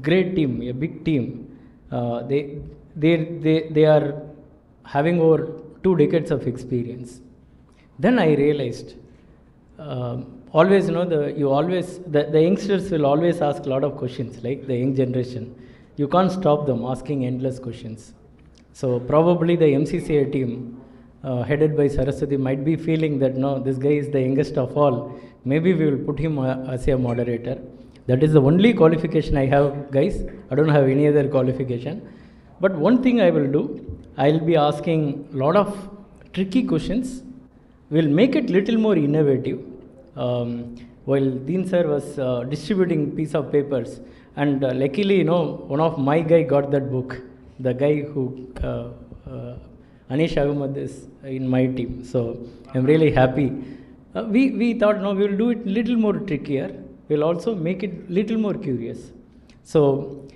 great team, a big team. They are having over 2 decades of experience. Then I realized, always, you know, the youngsters will always ask a lot of questions, like the young generation. You can't stop them asking endless questions. So probably the MCCI team, headed by Saraswati, might be feeling that, no, this guy is the youngest of all. Maybe we will put him as a moderator. That is the only qualification I have, guys. I don't have any other qualification. But one thing I will do, I'll be asking a lot of tricky questions. We'll make it little more innovative. While Dean sir was distributing piece of papers, and luckily, you know, one of my guy got that book. The guy who, Anish Ahmed, is in my team. So I'm really happy. We thought, no, we'll do it little more trickier. We'll also make it little more curious. So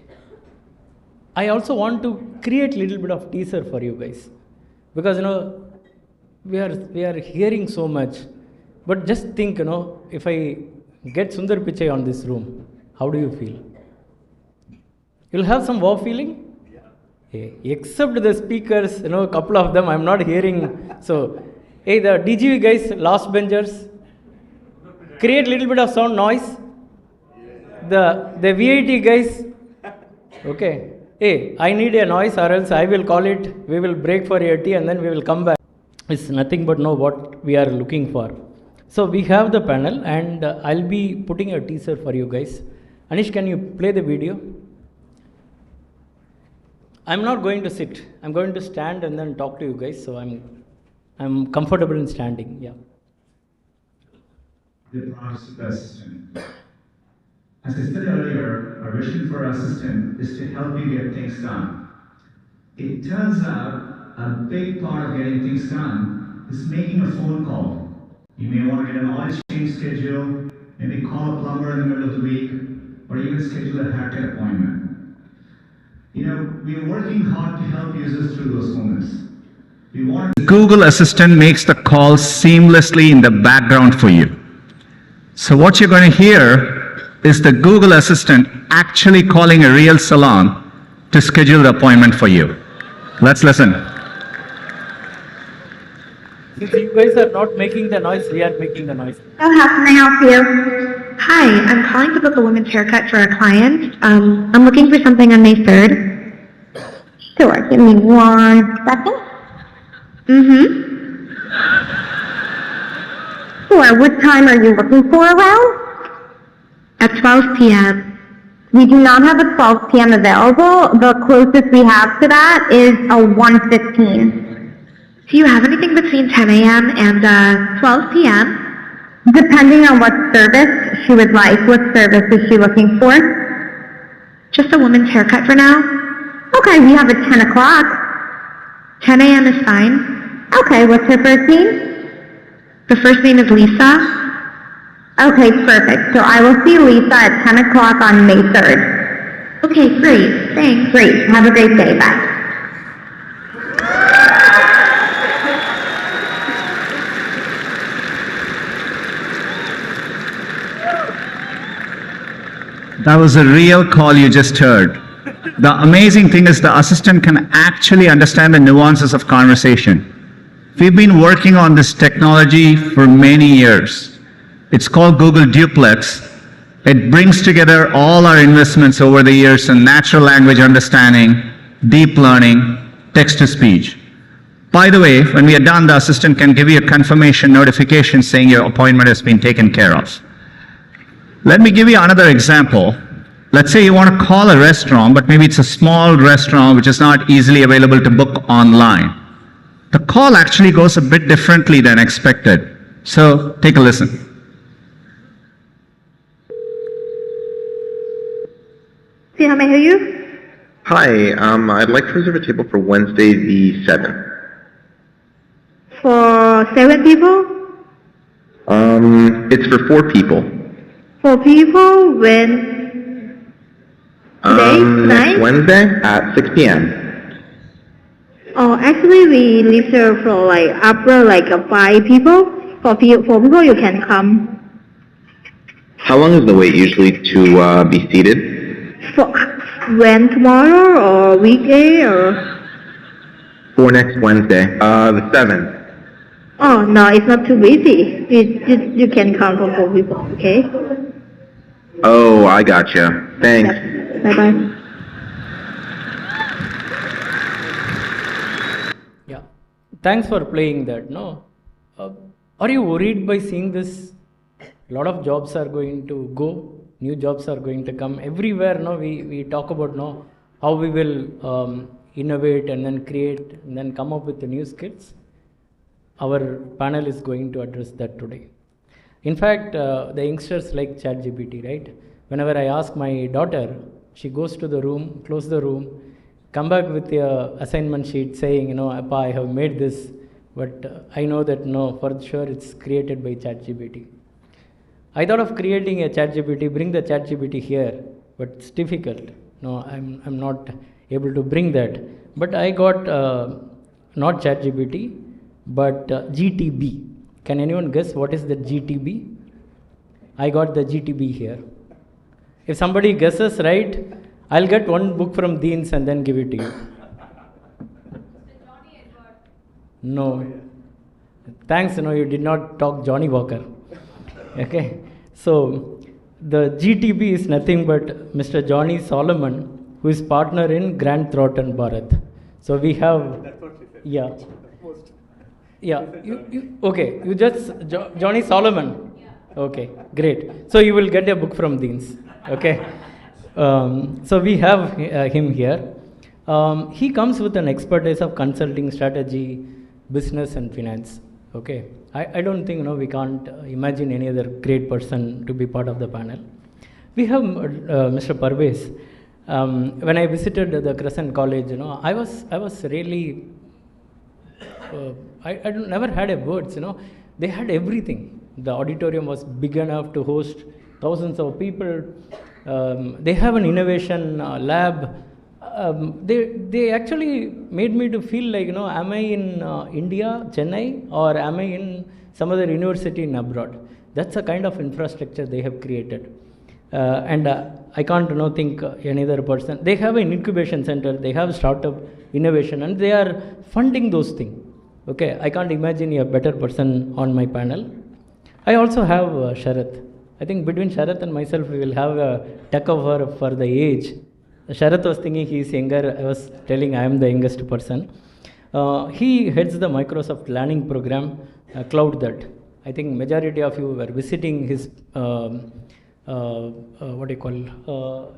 I also want to create little bit of teaser for you guys, because, you know, we are hearing so much. But just think, you know, if I get Sundar Pichai on this room, how do you feel? You'll have some wow feeling? Yeah. Except the speakers, you know, a couple of them I'm not hearing. So Hey, the DGV guys, last benchers, create little bit of sound noise. The VIT guys, okay. Hey, I need a noise or else I will call it, we will break for a tea and then we will come back. It's nothing but know what we are looking for. So we have the panel and I'll be putting a teaser for you guys. Anish, can you play the video? I'm not going to sit. I'm going to stand and then talk to you guys. So I'm comfortable in standing. Yeah. The Prof assistant. As I said earlier, our vision for our assistant is to help you get things done. It turns out a big part of getting things done is making a phone call. You may want to get an oil change schedule, maybe call a plumber in the middle of the week, or even schedule a haircut appointment. You know, we are working hard to help users through those moments. Google Assistant makes the call seamlessly in the background for you. So what you're going to hear is the Google Assistant actually calling a real salon to schedule the appointment for you. Let's listen. Since you guys are not making the noise, we are making the noise. So how can I help you? Hi, I'm calling to book a women's haircut for a client. I'm looking for something on May 3rd. Sure, give me 1 second. Sure, what time are you looking for around? At 12 p.m. We do not have a 12 p.m. available. The closest we have to that is a 1:15. Do you have anything between 10 a.m. and 12 p.m.? Depending on what service she would like. What service is she looking for? Just a woman's haircut for now? Okay, we have a 10 o'clock. 10 a.m. is fine. Okay, what's her first name? The first name is Lisa. Okay, perfect. So I will see Lisa at 10 o'clock on May 3rd. Okay, great. Thanks. Great. Have a great day. Bye. That was a real call you just heard. The amazing thing is the assistant can actually understand the nuances of conversation. We've been working on this technology for many years. It's called Google Duplex. It brings together all our investments over the years in natural language understanding, deep learning, text-to-speech. By the way, when we are done, the assistant can give you a confirmation notification saying your appointment has been taken care of. Let me give you another example. Let's say you want to call a restaurant, but maybe it's a small restaurant which is not easily available to book online. The call actually goes a bit differently than expected. So take a listen. See how may I help you? Hi, I'd like to reserve a table for Wednesday the 7th. For 7 people? It's for 4 people. 4 people? When? Today? Next Wednesday at 6 p.m. Oh, actually we leave here for like after like 5 people. For 4 people you can come. How long is the wait usually to be seated? For when, tomorrow or weekday or? For next Wednesday, the 7th. Oh no, it's not too busy. You can come for 4 people, okay? Oh, I gotcha. Thanks. Yep. Bye bye. Yeah, thanks for playing that. No, are you worried by seeing this? A lot of jobs are going to go. New jobs are going to come everywhere. No, we talk about how we will innovate and then create and then come up with the new skills. Our panel is going to address that today. In fact, the youngsters like ChatGPT, right? Whenever I ask my daughter, she goes to the room, close the room, come back with a assignment sheet saying, Appa, I have made this, but I know that for sure it's created by ChatGPT. I thought of creating a ChatGPT, bring the ChatGPT here, but it's difficult. No, I'm not able to bring that. But I got not ChatGPT, but GTB. Can anyone guess what is the GTB? I got the GTB here. If somebody guesses right, I'll get one book from Dean's and then give it to you. No. Thanks, you did not talk Johnny Walker. Okay, so the GTB is nothing but Mr. Johnny Solomon, who is partner in Grant Thornton Bharat. So we have, That's what she said. yeah, yeah. Okay, you just Johnny Solomon. Okay, great. So you will get a book from Deans. Okay, so we have him here. He comes with an expertise of consulting, strategy, business, and finance. Okay, I don't think we can't imagine any other great person to be part of the panel. We have Mr. Parvez. When I visited the Crescent College, I was really I never had a words. They had everything. The auditorium was big enough to host thousands of people. They have an innovation lab. They actually made me to feel like, am I in India, Chennai, or am I in some other university in abroad? That's the kind of infrastructure they have created. And I can't think any other person. They have an incubation center, they have startup innovation, and they are funding those things. Okay, I can't imagine a better person on my panel. I also have Sharath. I think between Sharath and myself, we will have a tug of war for the age. Sharath was thinking he is younger. I was telling I am the youngest person. He heads the Microsoft Learning Program, Cloud That. I think majority of you were visiting his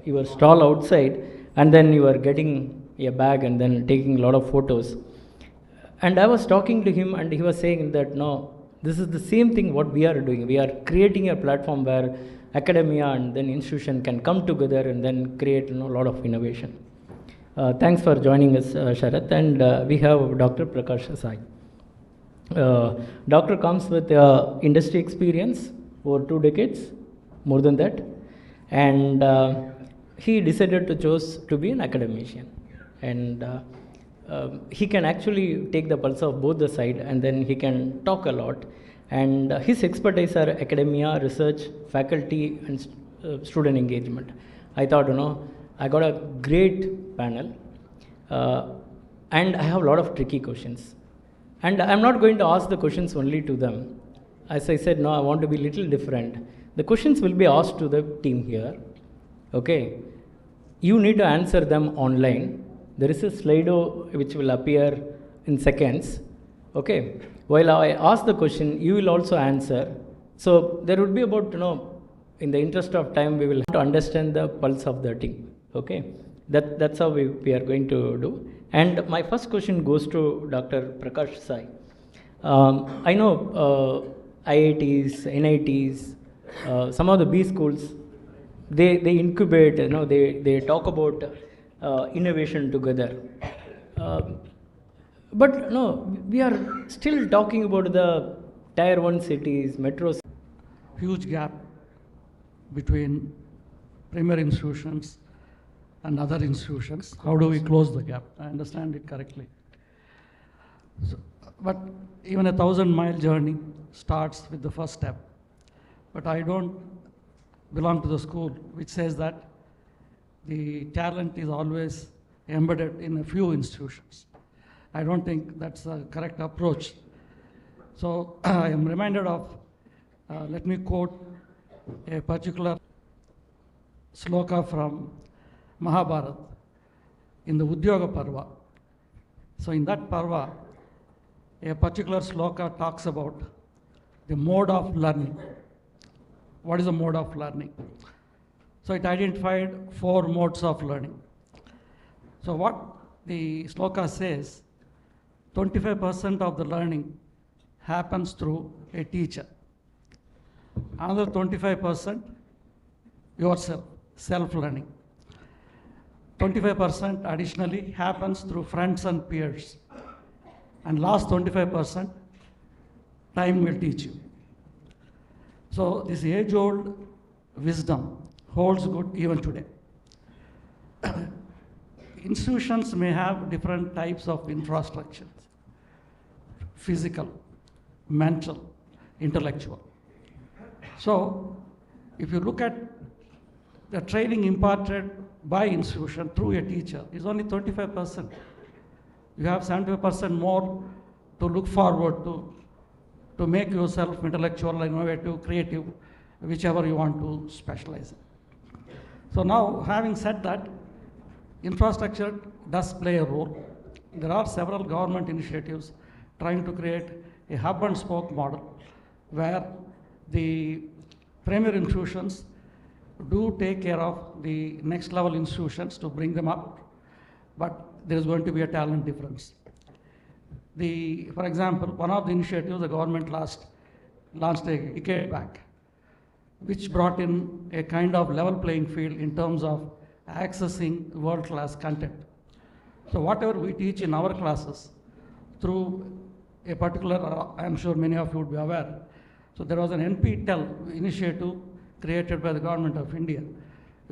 your stall outside, and then you were getting a bag and then taking a lot of photos. And I was talking to him, and he was saying that no, this is the same thing what we are doing. We are creating a platform where academia and then institution can come together and then create a lot of innovation. Thanks for joining us, Sharath. And we have Dr. Prakash Sai. Doctor comes with industry experience over 2 decades, more than that. And he decided to choose to be an academician. And he can actually take the pulse of both the side, and then he can talk a lot. And his expertise are academia, research, faculty, and student engagement. I thought, I got a great panel, and I have a lot of tricky questions. And I'm not going to ask the questions only to them. As I said, no, I want to be a little different. The questions will be asked to the team here. Okay, you need to answer them online. There is a Slido which will appear in seconds. Okay, while I ask the question, you will also answer. So there would be about, in the interest of time, we will have to understand the pulse of the team. Okay, that's how we are going to do. And my first question goes to Dr. Prakash Sai. I know IITs, NITs, some of the B schools, they incubate, they talk about innovation together. But no, we are still talking about the tier 1 cities, metros. Huge gap between premier institutions and other institutions. How do we close the gap? I understand it correctly. So, but even a 1,000-mile journey starts with the first step. But I don't belong to the school which says that the talent is always embedded in a few institutions. I don't think that's the correct approach. So I am reminded of, let me quote a particular sloka from Mahabharata in the Udyoga Parva. So in that Parva, a particular sloka talks about the mode of learning. What is the mode of learning? So it identified 4 modes of learning. So what the sloka says, 25% of the learning happens through a teacher. Another 25% yourself, self-learning. 25% additionally happens through friends and peers. And last 25%, time will teach you. So this age-old wisdom holds good even today. Institutions may have different types of infrastructures: physical, mental, intellectual. So if you look at the training imparted by institution through a teacher is only 25%. You have 75% more to look forward to to make yourself intellectual, innovative, creative, whichever you want to specialize in. So now, having said that, infrastructure does play a role. There are several government initiatives trying to create a hub and spoke model where the premier institutions do take care of the next level institutions to bring them up, but there is going to be a talent difference. For example, one of the initiatives the government launched a decade back, which brought in a kind of level playing field in terms of accessing world-class content. So whatever we teach in our classes through a particular, I'm sure many of you would be aware. So there was an NPTEL initiative created by the government of India,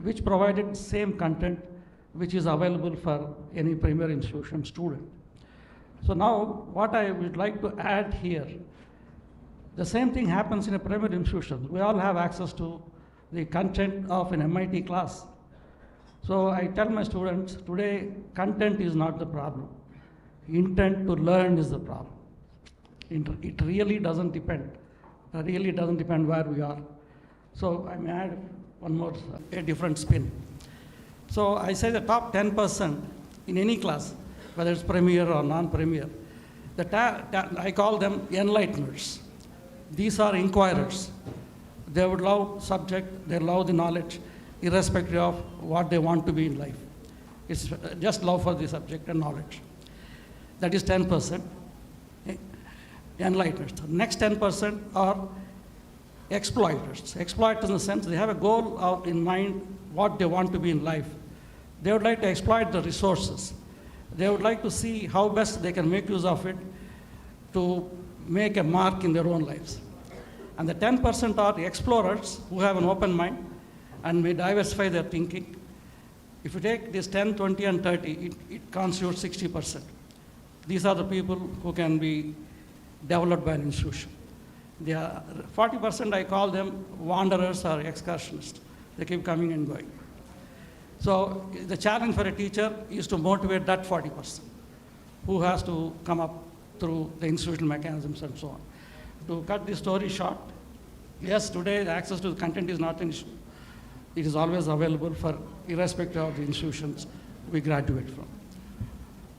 which provided same content which is available for any premier institution student. So now what I would like to add here, the same thing happens in a premier institution. We all have access to the content of an MIT class. So I tell my students, today content is not the problem. Intent to learn is the problem. It really doesn't depend. It really doesn't depend where we are. So I may add one more, a different spin. So I say the top 10% in any class, whether it's premier or non-premier, I call them enlighteners. These are inquirers. They would love subject, they love the knowledge, irrespective of what they want to be in life. It's just love for the subject and knowledge. That is 10%. Enlighteners. The next 10% are exploiters. Exploiters in the sense they have a goal in mind what they want to be in life. They would like to exploit the resources. They would like to see how best they can make use of it to make a mark in their own lives. And the 10% are the explorers who have an open mind and may diversify their thinking. If you take this 10, 20, and 30, it constitutes 60%. These are the people who can be developed by an institution. They are 40%, I call them wanderers or excursionists. They keep coming and going. So the challenge for a teacher is to motivate that 40% who has to come up through the institutional mechanisms and so on. To cut the story short, yes, today the access to the content is not an issue. It is always available for irrespective of the institutions we graduate from.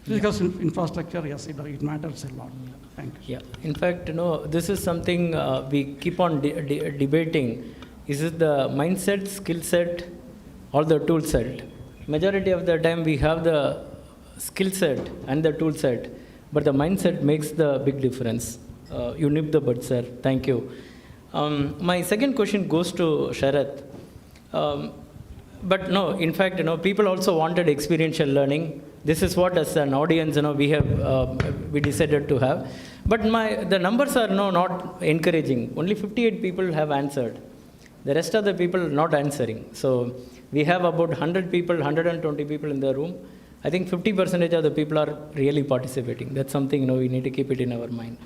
Because infrastructure, yes, it matters a lot. Thank you. Yeah, in fact, this is something we keep on debating. Is it the mindset, skill set, or the tool set? Majority of the time we have the skill set and the tool set, but the mindset makes the big difference. You nipped the bud, sir. Thank you. My second question goes to Sharath. But no, in fact, people also wanted experiential learning. This is what, as an audience, we decided to have. But the numbers are not encouraging. Only 58 people have answered. The rest of the people not answering. So we have about 100 people, 120 people in the room. I think 50% of the people are really participating. That's something we need to keep it in our mind.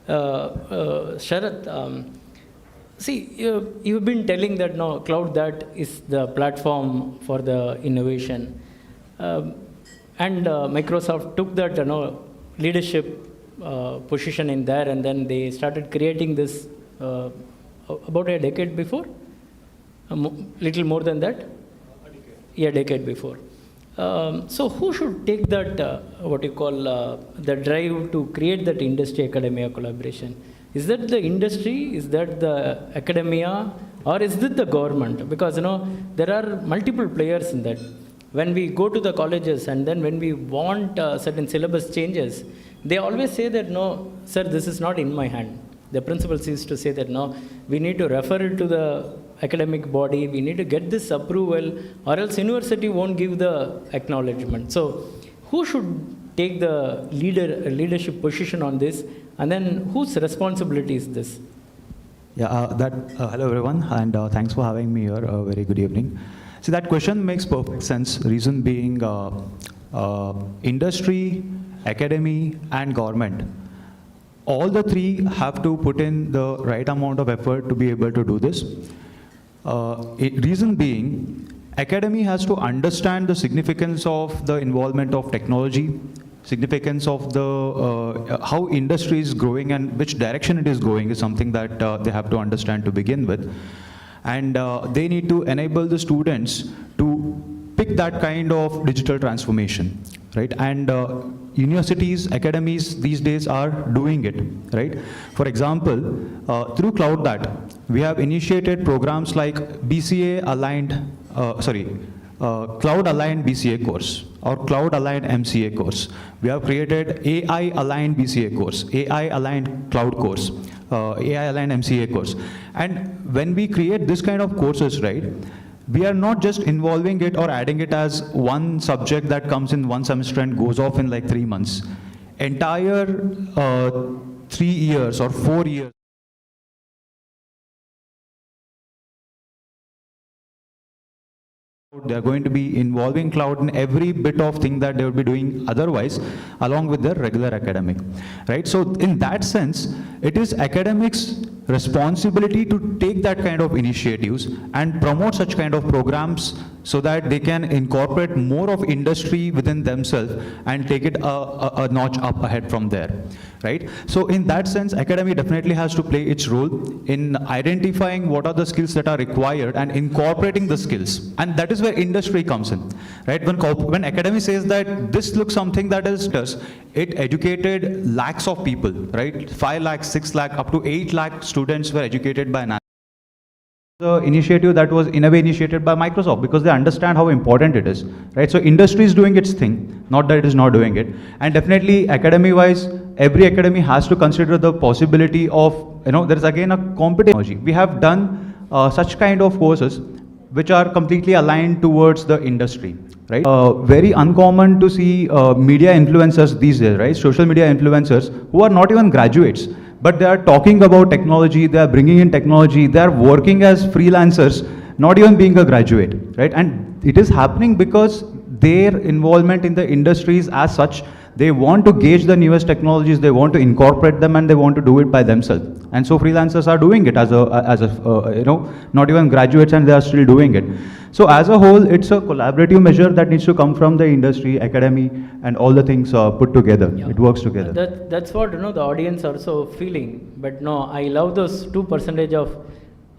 Sharath, see, you've been telling that cloud that is the platform for the innovation. And Microsoft took that leadership position in there, and then they started creating this about a decade before, little more than that, a decade before. So who should take that, the drive to create that industry-academia collaboration? Is that the industry? Is that the academia? Or is it the government? Because, there are multiple players in that. When we go to the colleges and then when we want certain syllabus changes, they always say that, no, sir, this is not in my hand. The principal used to say that, no, we need to refer it to the academic body, we need to get this approval, or else university won't give the acknowledgement. So who should take the leadership position on this, and then whose responsibility is this? Yeah, hello everyone, and thanks for having me here. Very good evening. So that question makes perfect sense. Reason being, industry, academy, and government, all the three have to put in the right amount of effort to be able to do this. Reason being, academy has to understand the significance of the involvement of technology, significance of the how industry is growing and which direction it is going is something that they have to understand to begin with. And they need to enable the students to pick that kind of digital transformation, right? And universities, academies these days are doing it, right? For example, through CloudThat, we have initiated programs like BCA aligned, Cloud Aligned BCA course or Cloud Aligned MCA course. We have created AI Aligned BCA course, AI Aligned Cloud course, AI Aligned MCA course. And when we create this kind of courses, right, we are not just involving it or adding it as one subject that comes in one semester and goes off in like 3 months. Entire 3 years or 4 years. They are going to be involving cloud in every bit of thing that they would be doing otherwise, along with their regular academic, right? So in that sense, it is academics' responsibility to take that kind of initiatives and promote such kind of programs so that they can incorporate more of industry within themselves and take it a notch up ahead from there, right? So in that sense, academy definitely has to play its role in identifying what are the skills that are required and incorporating the skills. And that is where industry comes in, right? When academy says that this looks something that is does, it educated lakhs of people, right? 5 lakh, 6 lakh, up to 8 lakh students were educated by NASA. The initiative that was in a way initiated by Microsoft because they understand how important it is, right? So industry is doing its thing, not that it is not doing it. And definitely academy-wise, every academy has to consider the possibility of, there is again a competition. We have done such kind of courses which are completely aligned towards the industry, right? Very uncommon to see media influencers these days, right? Social media influencers who are not even graduates, but they are talking about technology, they are bringing in technology, they are working as freelancers, not even being a graduate, right? And it is happening because their involvement in the industries as such, they want to gauge the newest technologies, they want to incorporate them, and they want to do it by themselves. And so freelancers are doing it as not even graduates, and they are still doing it. So as a whole, it's a collaborative measure that needs to come from the industry, academy, and all the things put together. Yeah. It works together. That's what the audience also feeling. But no, I love those 2% of.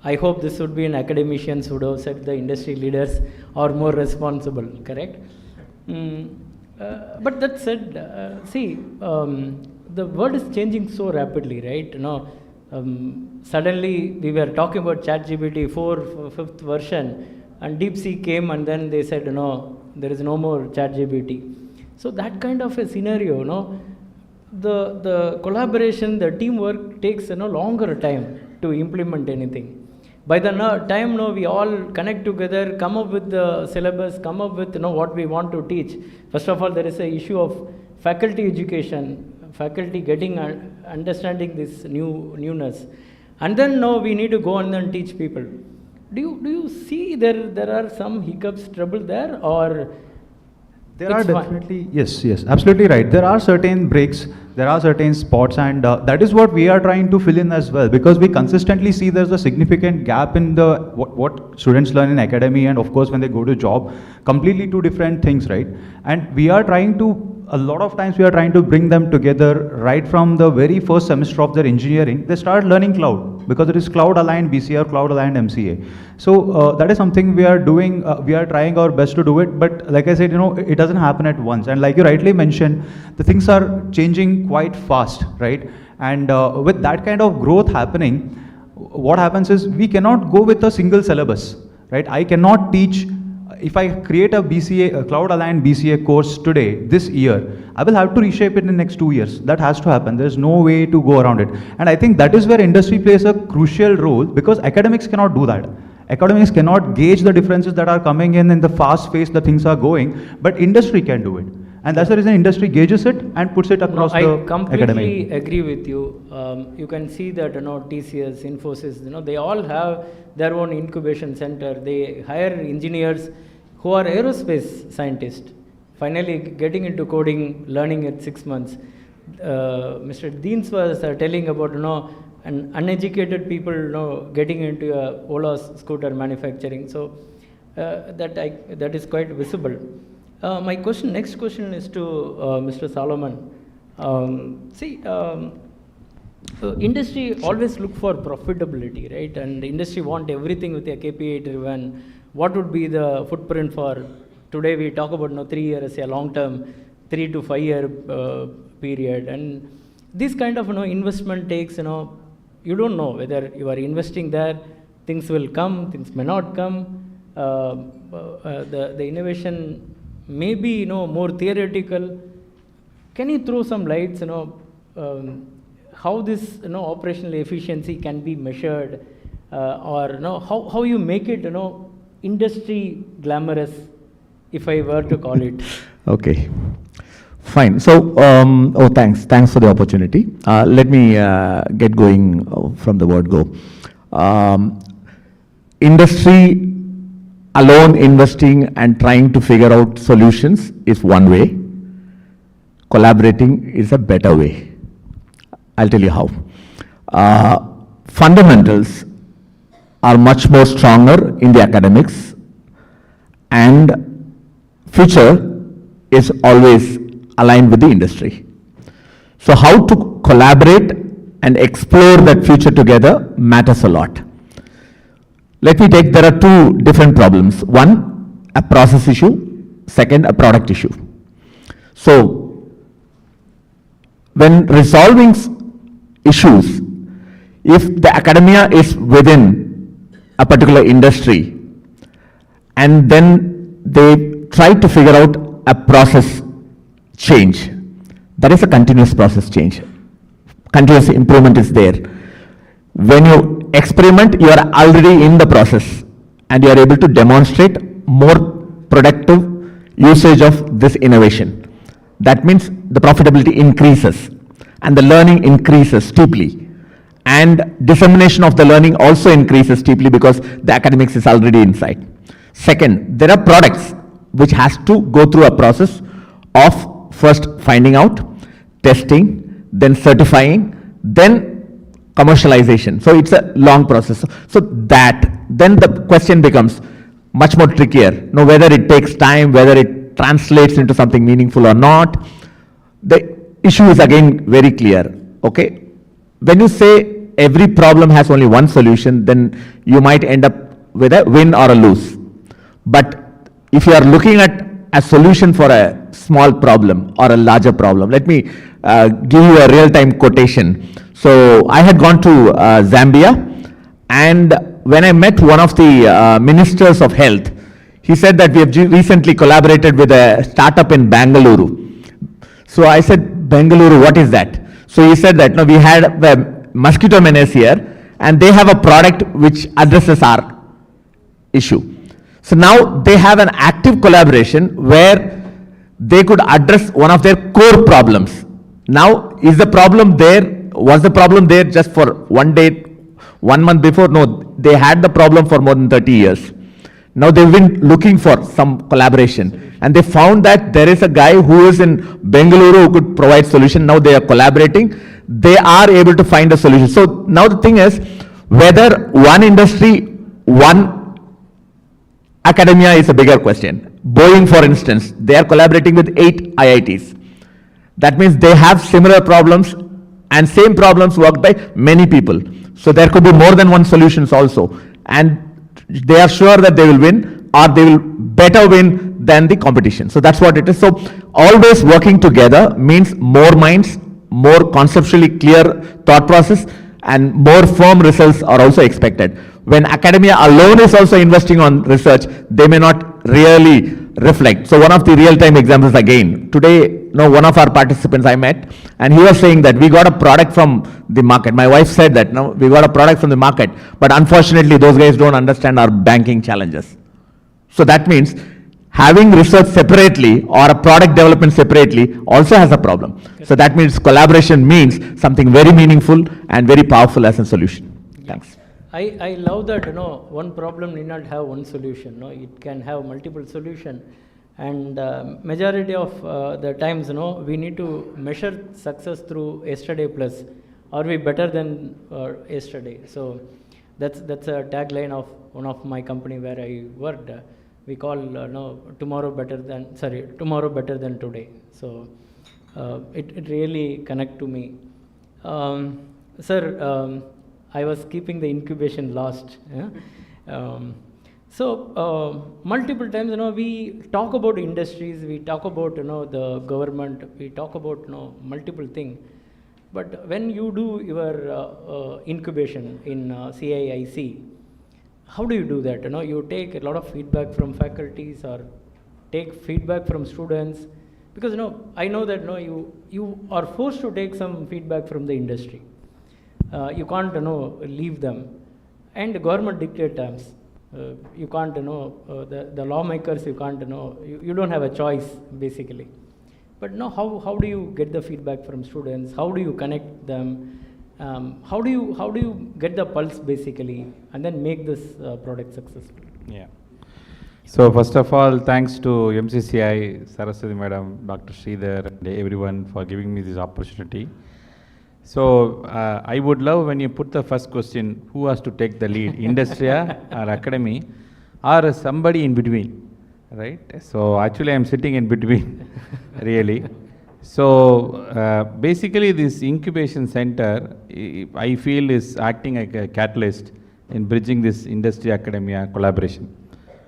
I hope this would be an academicians who would have said the industry leaders are more responsible. Correct. But that said, the world is changing so rapidly, right? Suddenly we were talking about ChatGPT 5th version, and DeepSeek came, and then they said, no, there is no more ChatGPT. So that kind of a scenario, the collaboration, the teamwork takes longer time to implement anything. By the time we all connect together, come up with the syllabus, come up with what we want to teach. First of all, there is a issue of faculty education, faculty getting understanding this newness, and then we need to go on and teach people. Do you see there are some hiccups, trouble there, or there are definitely, yes, absolutely right. There are certain breaks, there are certain spots, and that is what we are trying to fill in as well, because we consistently see there's a significant gap in the what students learn in academy, and of course when they go to job, completely two different things, right? And we are trying to, a lot of times we are trying to bring them together right from the very first semester of their engineering. They start learning cloud because it is cloud aligned BCA or cloud aligned MCA. So that is something we are doing. We are trying our best to do it, but like I said, it doesn't happen at once. And like you rightly mentioned, the things are changing quite fast, right? And with that kind of growth happening, what happens is we cannot go with a single syllabus, right? I cannot teach. If I create a cloud aligned BCA course today, this year, I will have to reshape it in the next 2 years. That has to happen. There's no way to go around it. And I think that is where industry plays a crucial role, because academics cannot do that. Academics cannot gauge the differences that are coming in the fast pace the things are going, but industry can do it. And that's the reason industry gauges it and puts it across the academic. I completely agree with you. You can see that TCS, Infosys, they all have their own incubation center. They hire engineers who are aerospace scientists, finally getting into coding, learning at 6 months. Mr. Deans was telling about an uneducated people getting into a Ola scooter manufacturing. So that is quite visible. My question, next question is to Mr. Solomon. Industry always look for profitability, right? And the industry want everything with a KPI driven. What would be the footprint for today? We talk about 3 years, a long term, 3 to 5 year period, and this kind of investment takes you don't know whether you are investing there, things will come, things may not come. The innovation may be more theoretical. Can you throw some lights how this operational efficiency can be measured, or how you make it industry glamorous, if I were to call it? Okay, fine. So, thanks for the opportunity. Let me get going from the word go. Industry alone investing and trying to figure out solutions is one way. Collaborating is a better way. I'll tell you how. Fundamentals are much more stronger in the academics, and future is always aligned with the industry. So how to collaborate and explore that future together matters a lot. Let me take, there are two different problems. One, a process issue. Second, a product issue. So when resolving issues, if the academia is within a particular industry and then they try to figure out a process change, that is a continuous process change. Continuous improvement is there. When you experiment, you are already in the process and you are able to demonstrate more productive usage of this innovation. That means the profitability increases and the learning increases steeply, and dissemination of the learning also increases steeply because the academics is already inside. Second, there are products which has to go through a process of first finding out, testing, then certifying, then commercialization. So it's a long process. So that, then the question becomes much more trickier. Whether it takes time, whether it translates into something meaningful or not. The issue is again very clear. Okay, when you say every problem has only one solution, then you might end up with a win or a lose. But if you are looking at a solution for a small problem or a larger problem, let me give you a real-time quotation. So I had gone to Zambia, and when I met one of the ministers of health, he said that we have recently collaborated with a startup in Bengaluru. So I said, Bengaluru, what is that? So he said that we had a mosquito menace here, and they have a product which addresses our issue. So now they have an active collaboration where they could address one of their core problems. Now, is the problem there? Was the problem there just for one day, 1 month before? No, they had the problem for more than 30 years. Now they've been looking for some collaboration, and they found that there is a guy who is in Bengaluru who could provide solution. Now they are collaborating. They are able to find a solution. So now the thing is, whether one industry, one academia is a bigger question. Boeing, for instance, they are collaborating with 8 IITs. That means they have similar problems, and same problems worked by many people. So there could be more than one solutions also. And they are sure that they will win, or they will better win than the competition. So that's what it is. So always working together means more minds, more conceptually clear thought process, and more firm results are also expected. When academia alone is also investing on research, they may not really reflect. So one of the real-time examples again, today, one of our participants I met, and he was saying that we got a product from the market. My wife said that, we got a product from the market, but unfortunately those guys don't understand our banking challenges. So that means having research separately or a product development separately also has a problem. So that means collaboration means something very meaningful and very powerful as a solution. Thanks. I love that, one problem need not have one solution. It can have multiple solutions. And majority of the times, we need to measure success through yesterday plus. Are we better than yesterday? So that's a tagline of one of my company where I worked. we call tomorrow better than today. So it really connect to me. Sir, I was keeping the incubation last. Yeah? Multiple times, we talk about industries, we talk about, the government, we talk about, multiple things. But when you do your incubation in CIIC, how do you do that? You take a lot of feedback from faculties or take feedback from students, because I know that you are forced to take some feedback from the industry. You can't leave them, and the government dictate terms. You can't the lawmakers, you can't you don't have a choice basically. But how do you get the feedback from students? How do you connect them? How do you get the pulse basically, and then make this product successful? Yeah. So first of all, thanks to MCCI, Saraswati Madam, Dr. Sridhar, and everyone for giving me this opportunity. So I would love when you put the first question, who has to take the lead, industry or academy, or somebody in between, right? So actually I'm sitting in between, really. So basically this incubation center, I feel is acting like a catalyst in bridging this industry academia collaboration.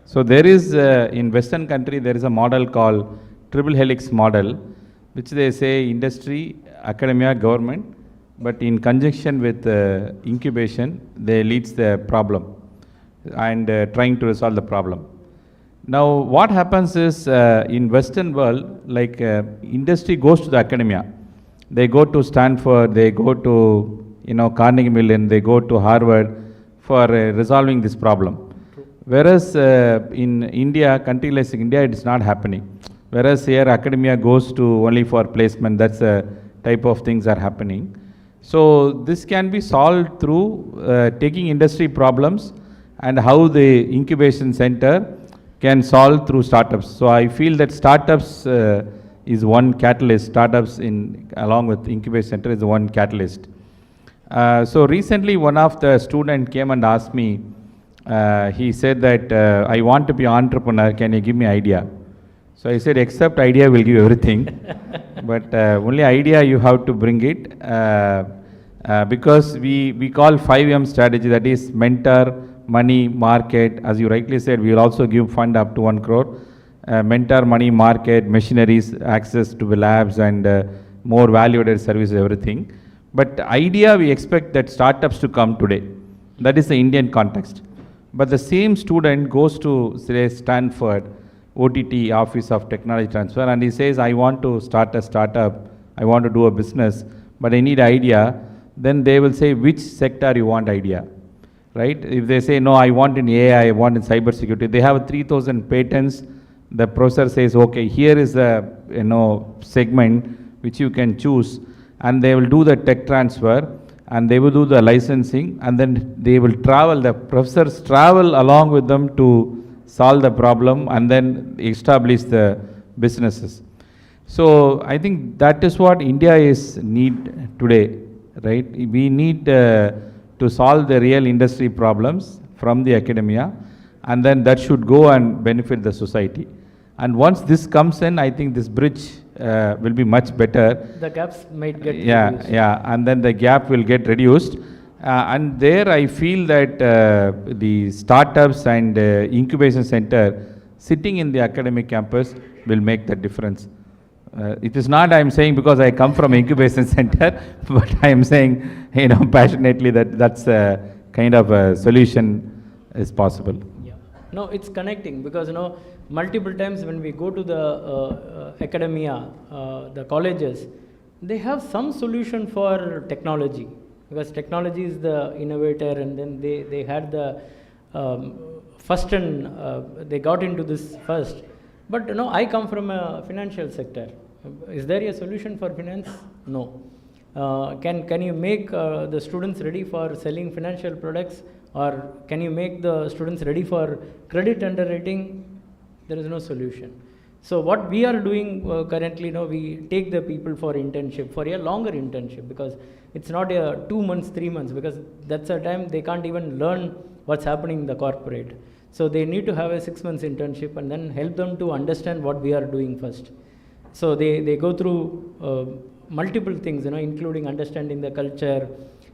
So there is, in Western country, there is a model called triple helix model, which they say industry, academia, government, but in conjunction with incubation, they leads the problem and trying to resolve the problem. Now what happens is in Western world, like industry goes to the academia. They go to Stanford, they go to Carnegie Mellon, they go to Harvard for resolving this problem. Whereas in India, country like India, it is not happening. Whereas here academia goes to only for placement, that's a type of things are happening. So this can be solved through taking industry problems and how the incubation center can solve through startups. So I feel that startups is one catalyst, startups along with incubation center is one catalyst. So recently one of the student came and asked me, he said that I want to be an entrepreneur, can you give me idea? So I said, except idea will give everything, but only idea you have to bring it, because we call 5M strategy, that is mentor, money, market. As you rightly said, we will also give fund up to 1 crore. Mentor, money, market, machineries, access to the labs and more value-added services, everything. But idea, we expect that startups to come today. That is the Indian context. But the same student goes to, say, Stanford, OTT, Office of Technology Transfer, and he says, I want to start a startup, I want to do a business, but I need idea. Then they will say, which sector you want idea, right? If they say, no, I want in AI, I want in cybersecurity, they have 3,000 patents. The professor says, okay, here is a segment which you can choose, and they will do the tech transfer, and they will do the licensing, and then they will travel, the professors travel along with them to solve the problem and then establish the businesses. So I think that is what India is need today, right? We need to solve the real industry problems from the academia, and then that should go and benefit the society. And once this comes in, I think this bridge will be much better. The gaps might get reduced. Yeah, and then the gap will get reduced. And there I feel that the startups and incubation center sitting in the academic campus will make the difference. It is not I am saying because I come from incubation center, but I am saying passionately that that's a kind of a solution is possible. Yeah. No, it's connecting because multiple times when we go to the academia, the colleges, they have some solution for technology, because technology is the innovator, and then they had the first and they got into this first. But I come from a financial sector. Is there a solution for finance? No. Can you make the students ready for selling financial products, or can you make the students ready for credit underwriting? There is no solution. So what we are doing currently, we take the people for internship, for a longer internship, because it's not a 2 months, 3 months, because that's a time they can't even learn what's happening in the corporate. So they need to have a 6 months internship and then help them to understand what we are doing first. So they go through multiple things, including understanding the culture,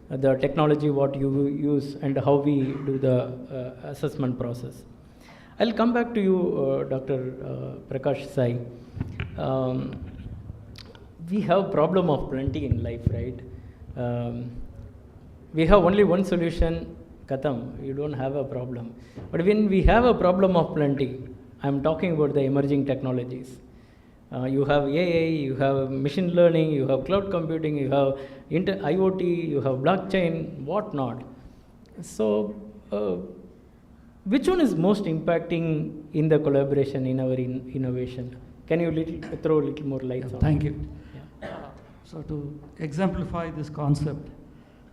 the technology, what you use, and how we do the assessment process. I'll come back to you, Dr. Prakash Sai. We have problem of plenty in life, right? We have only one solution, Katham, you don't have a problem. But when we have a problem of plenty, I'm talking about the emerging technologies. You have AI, you have machine learning, you have cloud computing, you have IoT, you have blockchain, whatnot. So, which one is most impacting in the collaboration in our innovation? Can you throw a little more light on Thank you. So to exemplify this concept,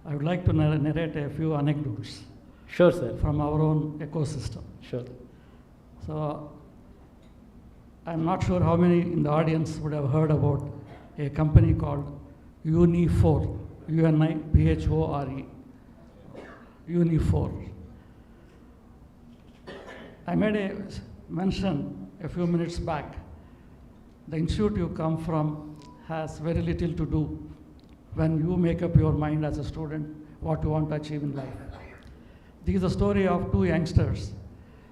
I would like to narrate a few anecdotes. Sure, sir. From our own ecosystem. Sure. So, I'm not sure how many in the audience would have heard about a company called Uniphore, UNIPHORE, Uniphore. I made a mention a few minutes back. The institute you come from has very little to do when you make up your mind as a student what you want to achieve in life. This is the story of two youngsters.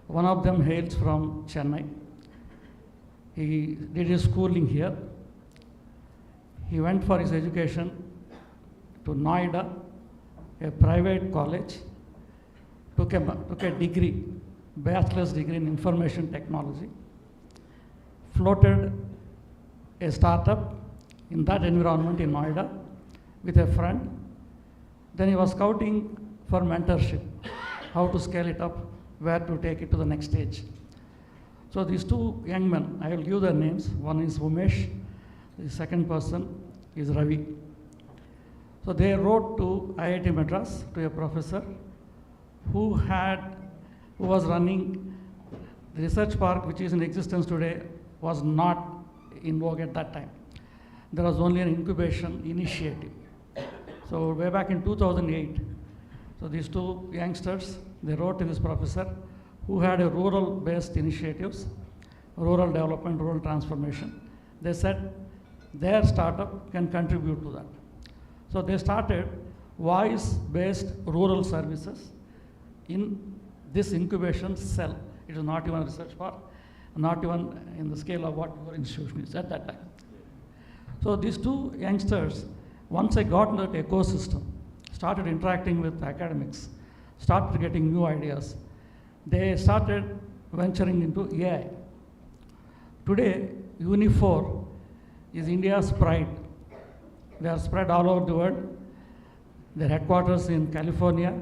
One of them hails from Chennai. He did his schooling here. He went for his education to Noida, a private college, took a degree, bachelor's degree in information technology, floated a startup in that environment in Noida with a friend. Then he was scouting for mentorship, how to scale it up, where to take it to the next stage. So these two young men, I will give their names. One is Umesh, the second person is Ravi. So they wrote to IIT Madras, to a professor who was running the research park, which is in existence today, was not in vogue at that time. There was only an incubation initiative. So way back in 2008, so these two youngsters, they wrote to this professor who had a rural-based initiatives, rural development, rural transformation. They said their startup can contribute to that. So they started voice-based rural services in this incubation cell. It is not even a research park, not even in the scale of what our institution is at that time. So these two youngsters, once they got into that ecosystem, started interacting with academics, started getting new ideas, they started venturing into AI. Today, Uniphore is India's pride. They are spread all over the world. Their headquarters in California,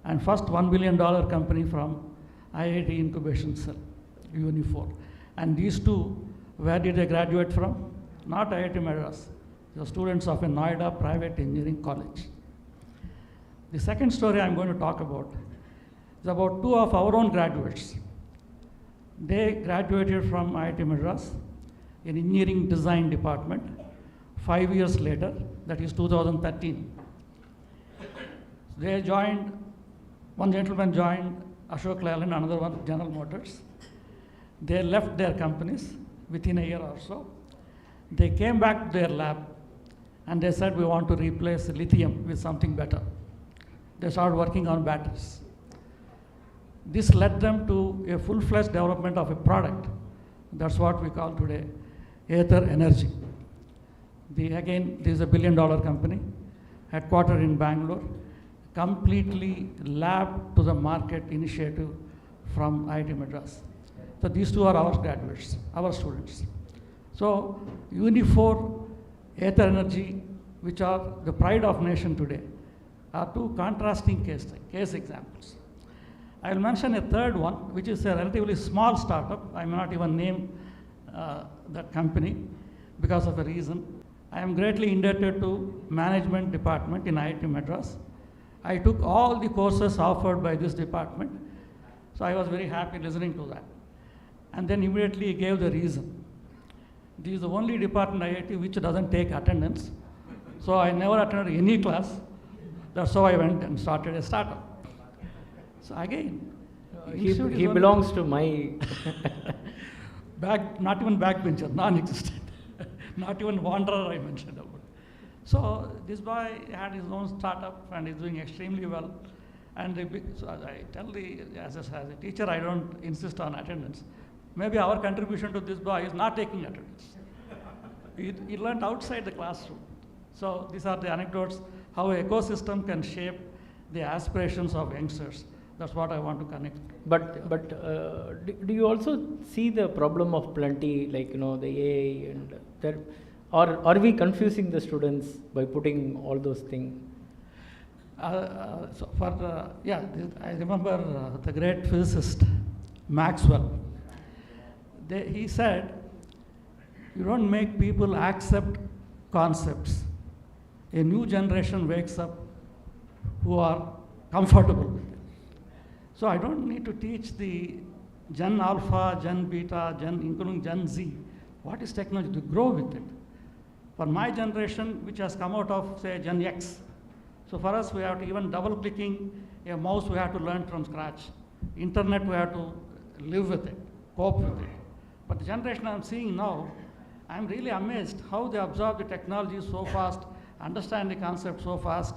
and first $1 billion company from IIT Incubation Cell, Uniphore. And these two, where did they graduate from? Not IIT Madras. They are students of a Noida private engineering college. The second story I'm going to talk about is about two of our own graduates. They graduated from IIT Madras in engineering design department 5 years later, that is 2013. They joined, one gentleman joined Ashok Leyland, another one General Motors. They left their companies within a year or so. They came back to their lab and they said, we want to replace lithium with something better. They started working on batteries. This led them to a full-fledged development of a product. That's what we call today Ether Energy. Again, this is a $1 billion company, headquartered in Bangalore, completely lab to the market initiative from IIT Madras. So these two are our graduates, our students. So Uniphore, Ether Energy, which are the pride of nation today, are two contrasting case examples. I will mention a third one, which is a relatively small startup. I may not even name that company because of a reason. I am greatly indebted to management department in IIT Madras. I took all the courses offered by this department, so I was very happy listening to that. And then immediately gave the reason. This is the only department in IIT which doesn't take attendance. So I never attended any class. That's how I went and started a startup. So again, He belongs to my not even backbencher, non-existent, not even wanderer I mentioned about. So this boy had his own startup and is doing extremely well. And so I tell as a teacher, I don't insist on attendance. Maybe our contribution to this boy is not taking attendance. He learned outside the classroom. So these are the anecdotes, how an ecosystem can shape the aspirations of youngsters. That's what I want to connect. But do you also see the problem of plenty, like, the AI and that, or are we confusing the students by putting all those things? I remember the great physicist Maxwell. He said, you don't make people accept concepts. A new generation wakes up who are comfortable with it. So I don't need to teach the Gen Alpha, Gen Beta, including Gen Z, what is technology, to grow with it. For my generation, which has come out of, say, Gen X, so for us, we have to, even double-clicking a mouse, we have to learn from scratch. Internet, we have to live with it, cope with it. But the generation I'm seeing now, I'm really amazed how they absorb the technology so fast, understand the concept so fast.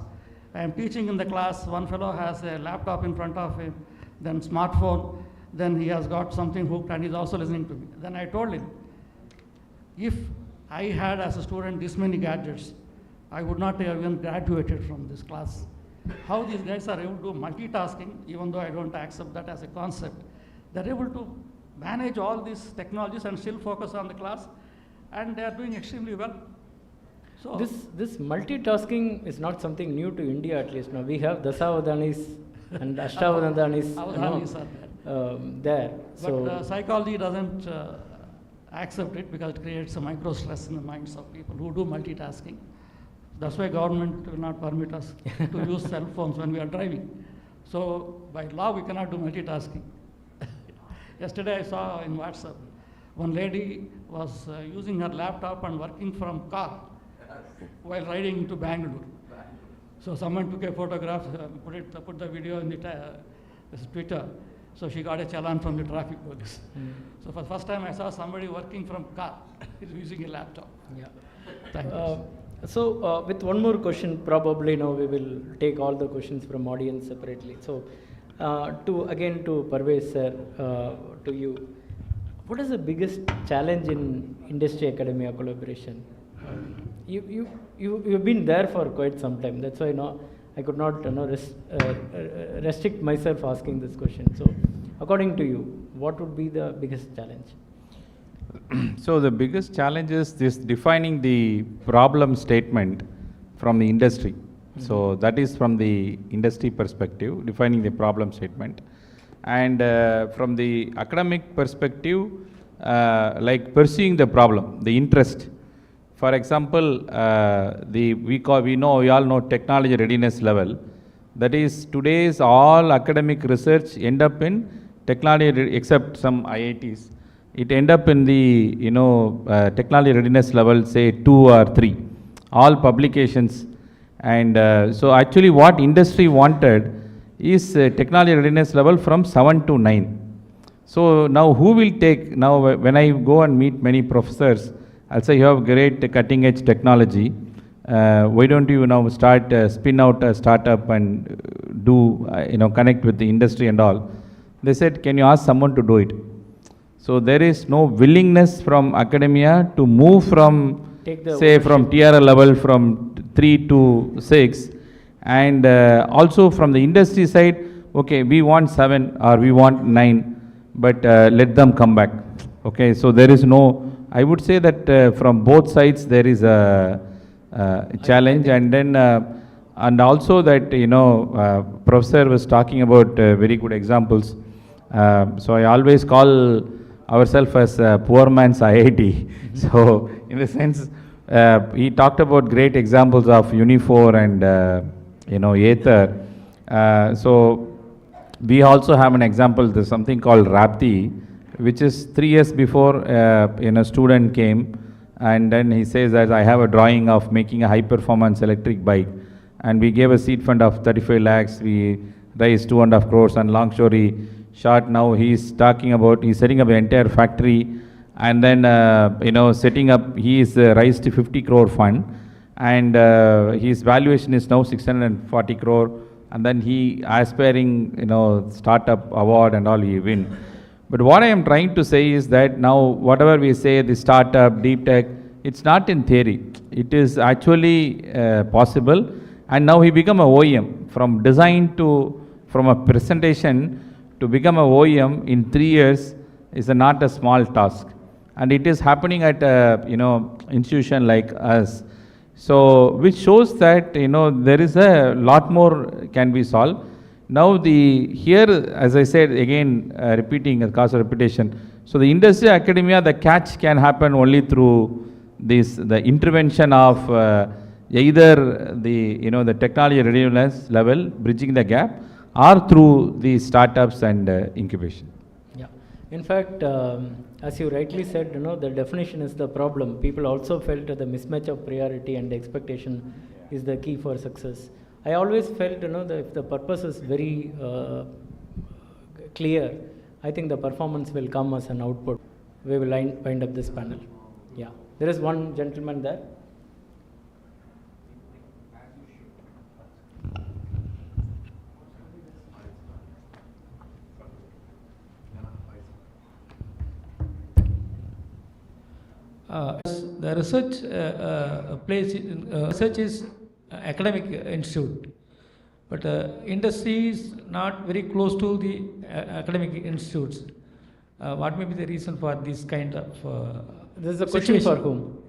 I am teaching in the class, one fellow has a laptop in front of him, then smartphone, then he has got something hooked and he's also listening to me. Then I told him, if I had as a student this many gadgets, I would not have even graduated from this class. How these guys are able to do multitasking, even though I don't accept that as a concept. They're able to manage all these technologies and still focus on the class, and they are doing extremely well. So this multitasking is not something new to India, at least. Now we have Dasavadhanis and Ashtavadhanis there. But psychology doesn't accept it because it creates a micro stress in the minds of people who do multitasking. That's why government will not permit us to use cell phones when we are driving. So by law, we cannot do multitasking. Yesterday I saw in WhatsApp, one lady was using her laptop and working from car while riding to Bangalore. So someone took a photograph, put the video in the Twitter. So she got a challan from the traffic police. So for the first time I saw somebody working from car using a laptop. Yeah. Thank you. So with one more question, probably now we will take all the questions from audience separately. So to Parvez sir, to you, what is the biggest challenge in industry academia collaboration? You've been there for quite some time. That's why I could not restrict myself asking this question. So according to you, what would be the biggest challenge? So the biggest challenge is this defining the problem statement from the industry. So that is from the industry perspective, defining the problem statement. And from the academic perspective, like pursuing the problem, the interest. For example, we all know technology readiness level. That is, today's all academic research end up in technology, except some IITs. It end up in the technology readiness level, say 2 or 3, all publications. And so actually what industry wanted is technology readiness level from 7 to 9. So now who will take, now when I go and meet many professors, I'll say you have great cutting edge technology. Why don't you now start spin out a startup and do connect with the industry and all. They said, can you ask someone to do it? So there is no willingness from academia to move from, say, from TRL level from 3 to 6, and also from the industry side, okay, we want 7 or we want 9, but let them come back. Okay, so there is no, I would say that from both sides there is a challenge, and then and also that professor was talking about very good examples. So I always call ourselves as poor man's IIT. So in the sense, he talked about great examples of Unifor and Aether. So we also have an example. There's something called Rapti, which is 3 years before a student came, and then he says that I have a drawing of making a high performance electric bike, and we gave a seed fund of 35 lakhs. We raised 2.5 crores, and long story short, now he's talking about, he's setting up an entire factory, and then, setting up, he is raised to 50 crore fund, and his valuation is now 640 crore, and then he aspiring, startup award and all he win. But what I am trying to say is that now whatever we say, the startup, deep tech, it's not in theory. It is actually possible. And now he become a OEM. From design to, from a presentation to become a OEM in 3 years is not a small task. And it is happening at a, institution like us. So, which shows that, there is a lot more can be solved. Now here, as I said, again, repeating a cause of repetition. So the industry academia, the catch can happen only through the intervention of either the technology readiness level, bridging the gap, or through the startups and incubation. Yeah. In fact, as you rightly said, the definition is the problem. People also felt the mismatch of priority and expectation is the key for success. I always felt, that if the purpose is very clear, I think the performance will come as an output. We will wind up this panel. Yeah. There is one gentleman there. The research research is academic institute, but industry is not very close to the academic institutes. What may be the reason for this kind of this is a question for whom?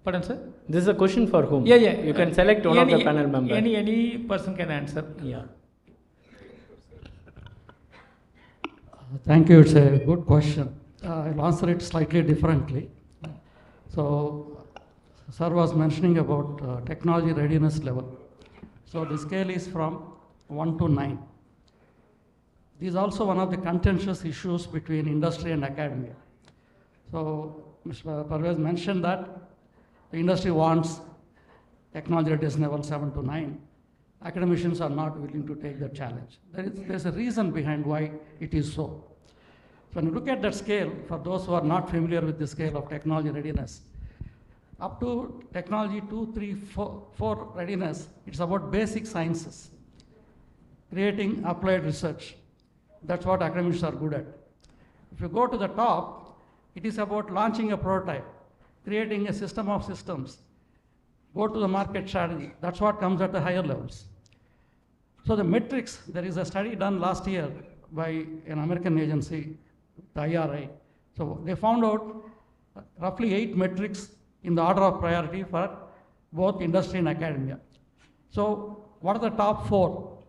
Pardon, sir? This is a question for whom? Yeah, yeah. You can select one of the panel members. Any person can answer. Yeah. Thank you. It's a good question. I'll answer it slightly differently. So, sir was mentioning about technology readiness level. So, the scale is from 1 to 9. This is also one of the contentious issues between industry and academia. So, Mr. Parvez mentioned that the industry wants technology readiness level 7 to 9. Academicians are not willing to take that challenge. There's a reason behind why it is so. So when you look at that scale, for those who are not familiar with the scale of technology readiness, up to technology 2, 3, 4 readiness, it's about basic sciences, creating applied research. That's what academics are good at. If you go to the top, it is about launching a prototype, creating a system of systems, go to the market strategy. That's what comes at the higher levels. So the metrics, there is a study done last year by an American agency, the IRI. So they found out roughly 8 metrics in the order of priority for both industry and academia. So what are the top 4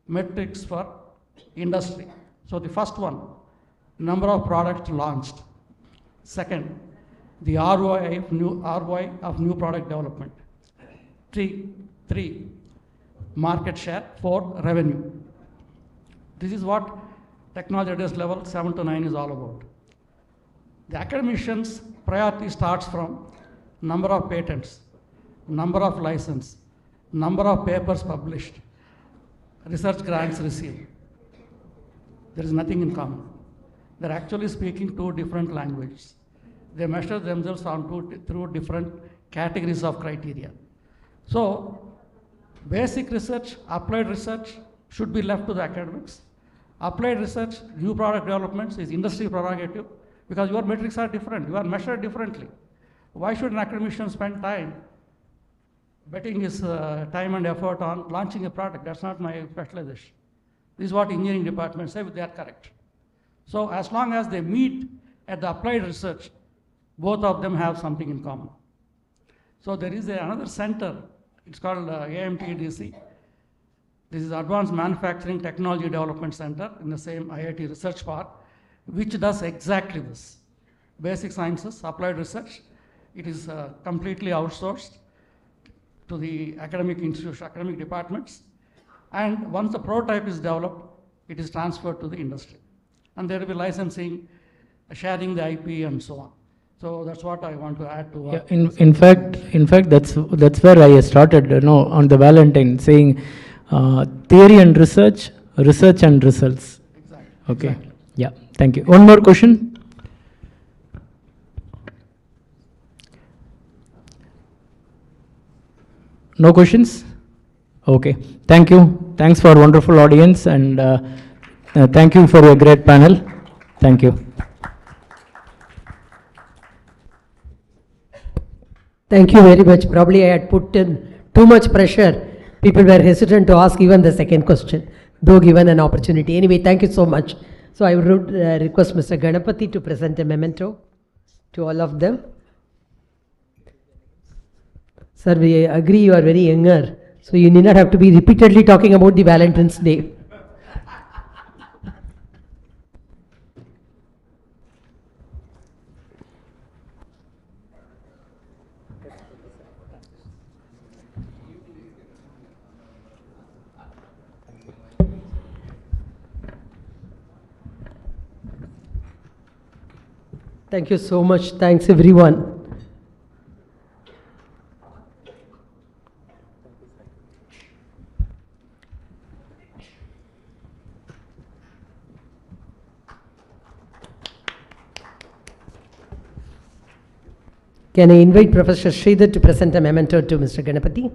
metrics for industry? So the first one, number of products launched. Second, the ROI of new product development. 3, market share. 4, revenue. This is what technology readiness level 7 to 9 is all about. The academician's priority starts from number of patents, number of license, number of papers published, research grants received. There is nothing in common. They're actually speaking 2 different languages. They measure themselves on through different categories of criteria. So, basic research, applied research should be left to the academics. Applied research, new product developments is industry prerogative because your metrics are different. You are measured differently. Why should an academician spend time betting his time and effort on launching a product? That's not my specialization. This is what engineering departments say, they are correct. So as long as they meet at the applied research, both of them have something in common. So there is another center, it's called AMTDC. This is Advanced Manufacturing Technology Development Center in the same IIT Research Park, which does exactly this. Basic sciences, applied research. It is completely outsourced to the academic institution, academic departments. And once the prototype is developed, it is transferred to the industry. And there will be licensing, sharing the IP and so on. So that's what I want to add to what in fact, that's where I started, on the Valentine, saying theory and research, research and results. Exactly. Okay. Yeah. Thank you. One more question. No questions? Okay. Thank you. Thanks for a wonderful audience, and thank you for your great panel. Thank you. Thank you very much. Probably I had put in too much pressure. People were hesitant to ask even the second question, though given an opportunity. Anyway, thank you so much. So I would request Mr. Ganapathy to present a memento to all of them. Sir, we agree you are very younger, so you need not have to be repeatedly talking about the Valentine's Day. Thank you so much. Thanks, everyone. Can I invite Professor Sridhar to present a memento to Mr. Ganapathy?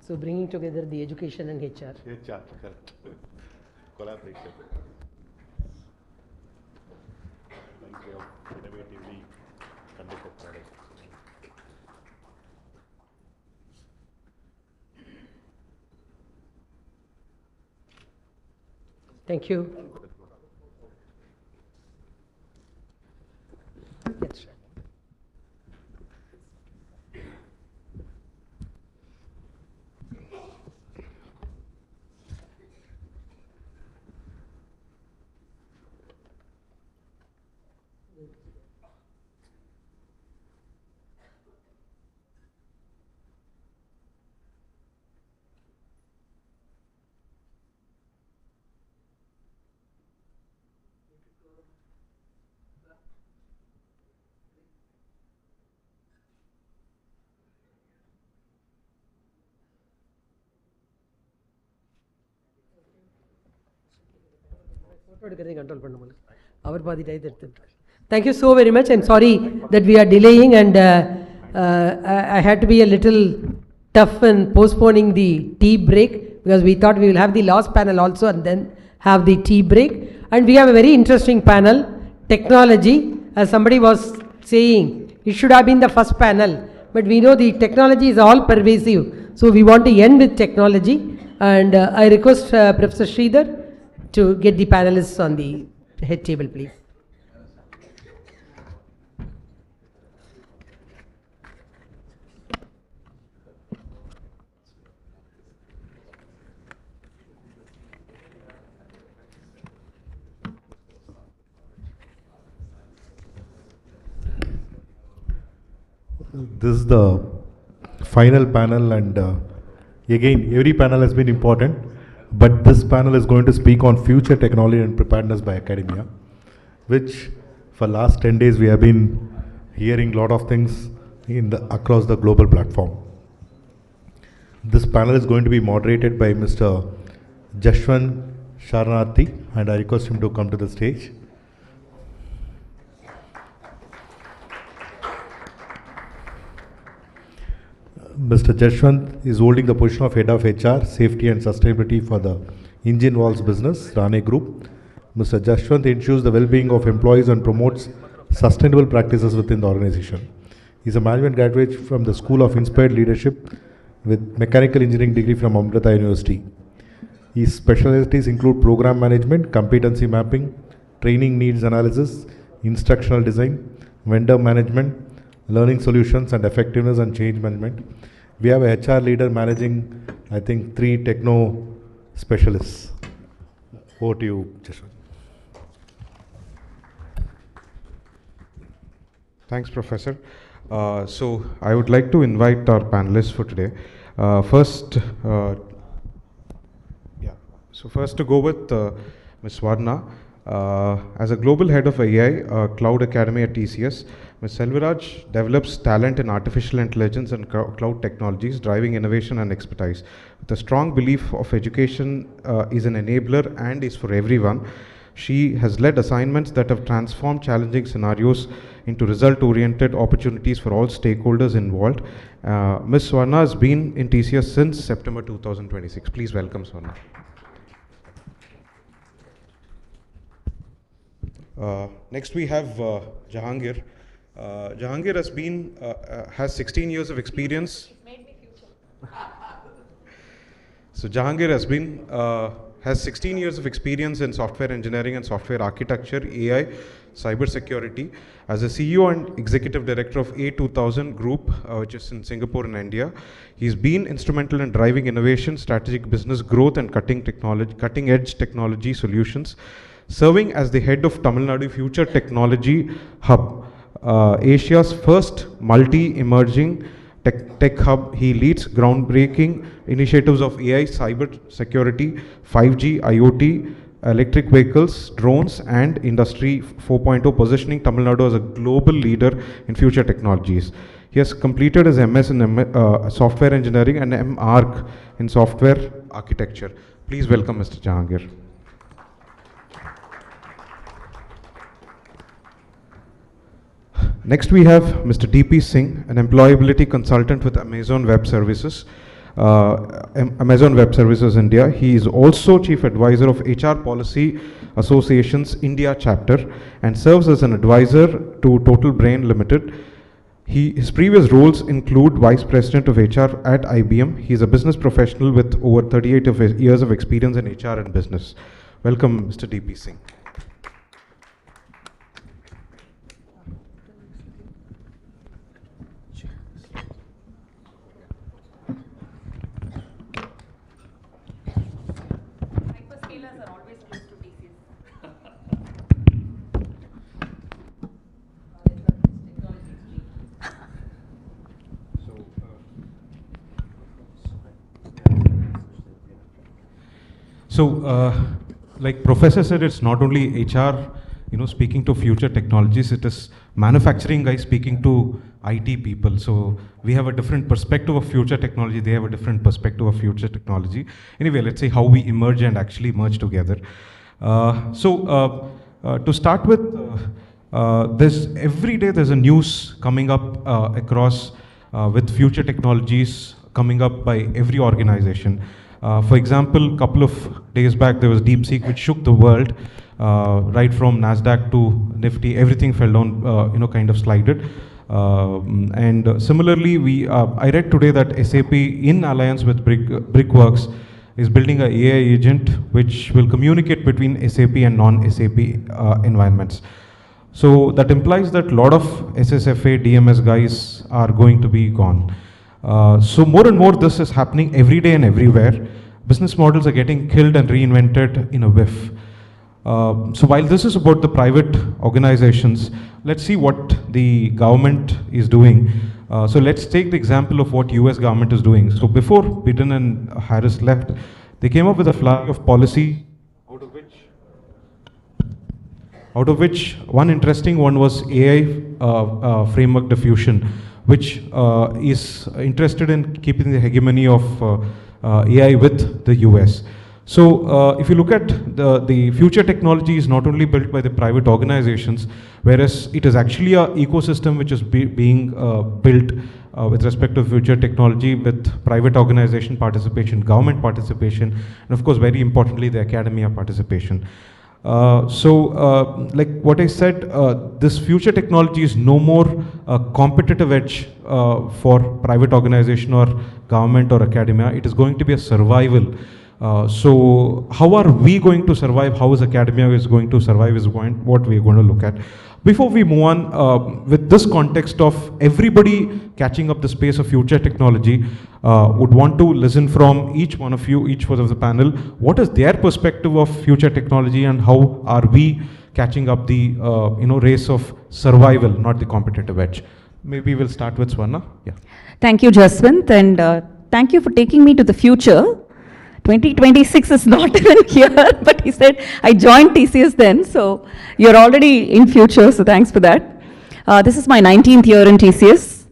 So bringing together the education and HR. HR, correct. Collaboration. Thank you. Innovatively conducted product. Thank you. Yes, Thank you so very much. I'm sorry that we are delaying, and I had to be a little tough in postponing the tea break, because we thought we will have the last panel also and then have the tea break. And we have a very interesting panel, technology. As somebody was saying, it should have been the first panel, but we know the technology is all pervasive. So we want to end with technology, and I request Professor Sridhar to get the panelists on the head table, please. This is the final panel, and again, every panel has been important, but this panel is going to speak on future technology and preparedness by academia, which for last 10 days we have been hearing a lot of things across the global platform. This panel is going to be moderated by Mr. Jashwant Sharnathi, and I request him to come to the stage. Mr. Jashwant is holding the position of Head of HR, Safety and Sustainability for the Engine Valves business, Rane Group. Mr. Jashwant ensures the well-being of employees and promotes sustainable practices within the organization. He is a management graduate from the School of Inspired Leadership with Mechanical Engineering degree from Amrita University. His specialties include program management, competency mapping, training needs analysis, instructional design, vendor management, learning solutions, and effectiveness and change management. We have a HR leader managing, I think, 3 techno specialists. Over to you, Jashwant. Thanks, Professor. So I would like to invite our panelists for today. First to go with Ms. Varna. As a global head of AI Cloud Academy at TCS, Ms. Selviraj develops talent in artificial intelligence and cloud technologies, driving innovation and expertise. With a strong belief of education is an enabler and is for everyone, she has led assignments that have transformed challenging scenarios into result-oriented opportunities for all stakeholders involved. Ms. Swarna has been in TCS since September 2026. Please welcome Swarna. Next we have Jahangir. Jahangir has 16 years of experience. So Jahangir has 16 years of experience in software engineering and software architecture, AI, cybersecurity. As a CEO and executive director of A2000 Group, which is in Singapore and India, he's been instrumental in driving innovation, strategic business growth, and cutting-edge technology solutions. Serving as the head of Tamil Nadu Future Technology Hub, Asia's first multi-emerging tech hub, he leads groundbreaking initiatives of AI, cyber security, 5G, IoT, electric vehicles, drones, and Industry 4.0, positioning Tamil Nadu as a global leader in future technologies. He has completed his MS in software engineering and MArch in software architecture. Please welcome Mr. Jahangir. Next we have Mr. DP Singh, an employability consultant with Amazon Web Services, India. He is also Chief Advisor of HR Policy Association's India chapter and serves as an advisor to Total Brain Limited. His previous roles include Vice President of HR at IBM. He is a business professional with over 38 years of experience in HR and business. Welcome, Mr. DP Singh. So, like Professor said, it's not only HR, speaking to future technologies, it is manufacturing guys speaking to IT people. So we have a different perspective of future technology, they have a different perspective of future technology. Anyway, let's see how we emerge and actually merge together. To start with, every day there's a news coming up across with future technologies coming up by every organization. For example, a couple of days back, there was DeepSeek, which shook the world, right from NASDAQ to Nifty, everything fell down, kind of slided. And similarly, I read today that SAP, in alliance with Brickworks, is building an AI agent which will communicate between SAP and non-SAP environments. So that implies that a lot of SSFA, DMS guys are going to be gone. So more and more this is happening every day and everywhere. Business models are getting killed and reinvented in a whiff. So while this is about the private organizations, let's see what the government is doing. So let's take the example of what US government is doing. So before Biden and Harris left, they came up with a flurry of policy, out of which one interesting one was AI framework diffusion, which is interested in keeping the hegemony of AI with the US. So if you look at the future technology is not only built by the private organizations, whereas it is actually an ecosystem which is being built with respect to future technology with private organization participation, government participation, and of course very importantly the academia participation. Like what I said, this future technology is no more a competitive edge for private organization or government or academia. It is going to be a survival. So how are we going to survive? How is academia is going to survive is what we are going to look at. Before we move on, with this context of everybody catching up the space of future technology, would want to listen from each one of you, each one of the panel, what is their perspective of future technology and how are we catching up the race of survival, not the competitive edge. Maybe we'll start with Swarna. Yeah. Thank you, Jaswant, and thank you for taking me to the future. 2026 is not even here, but he said, I joined TCS then, so you're already in future, so thanks for that. This is my 19th year in TCS.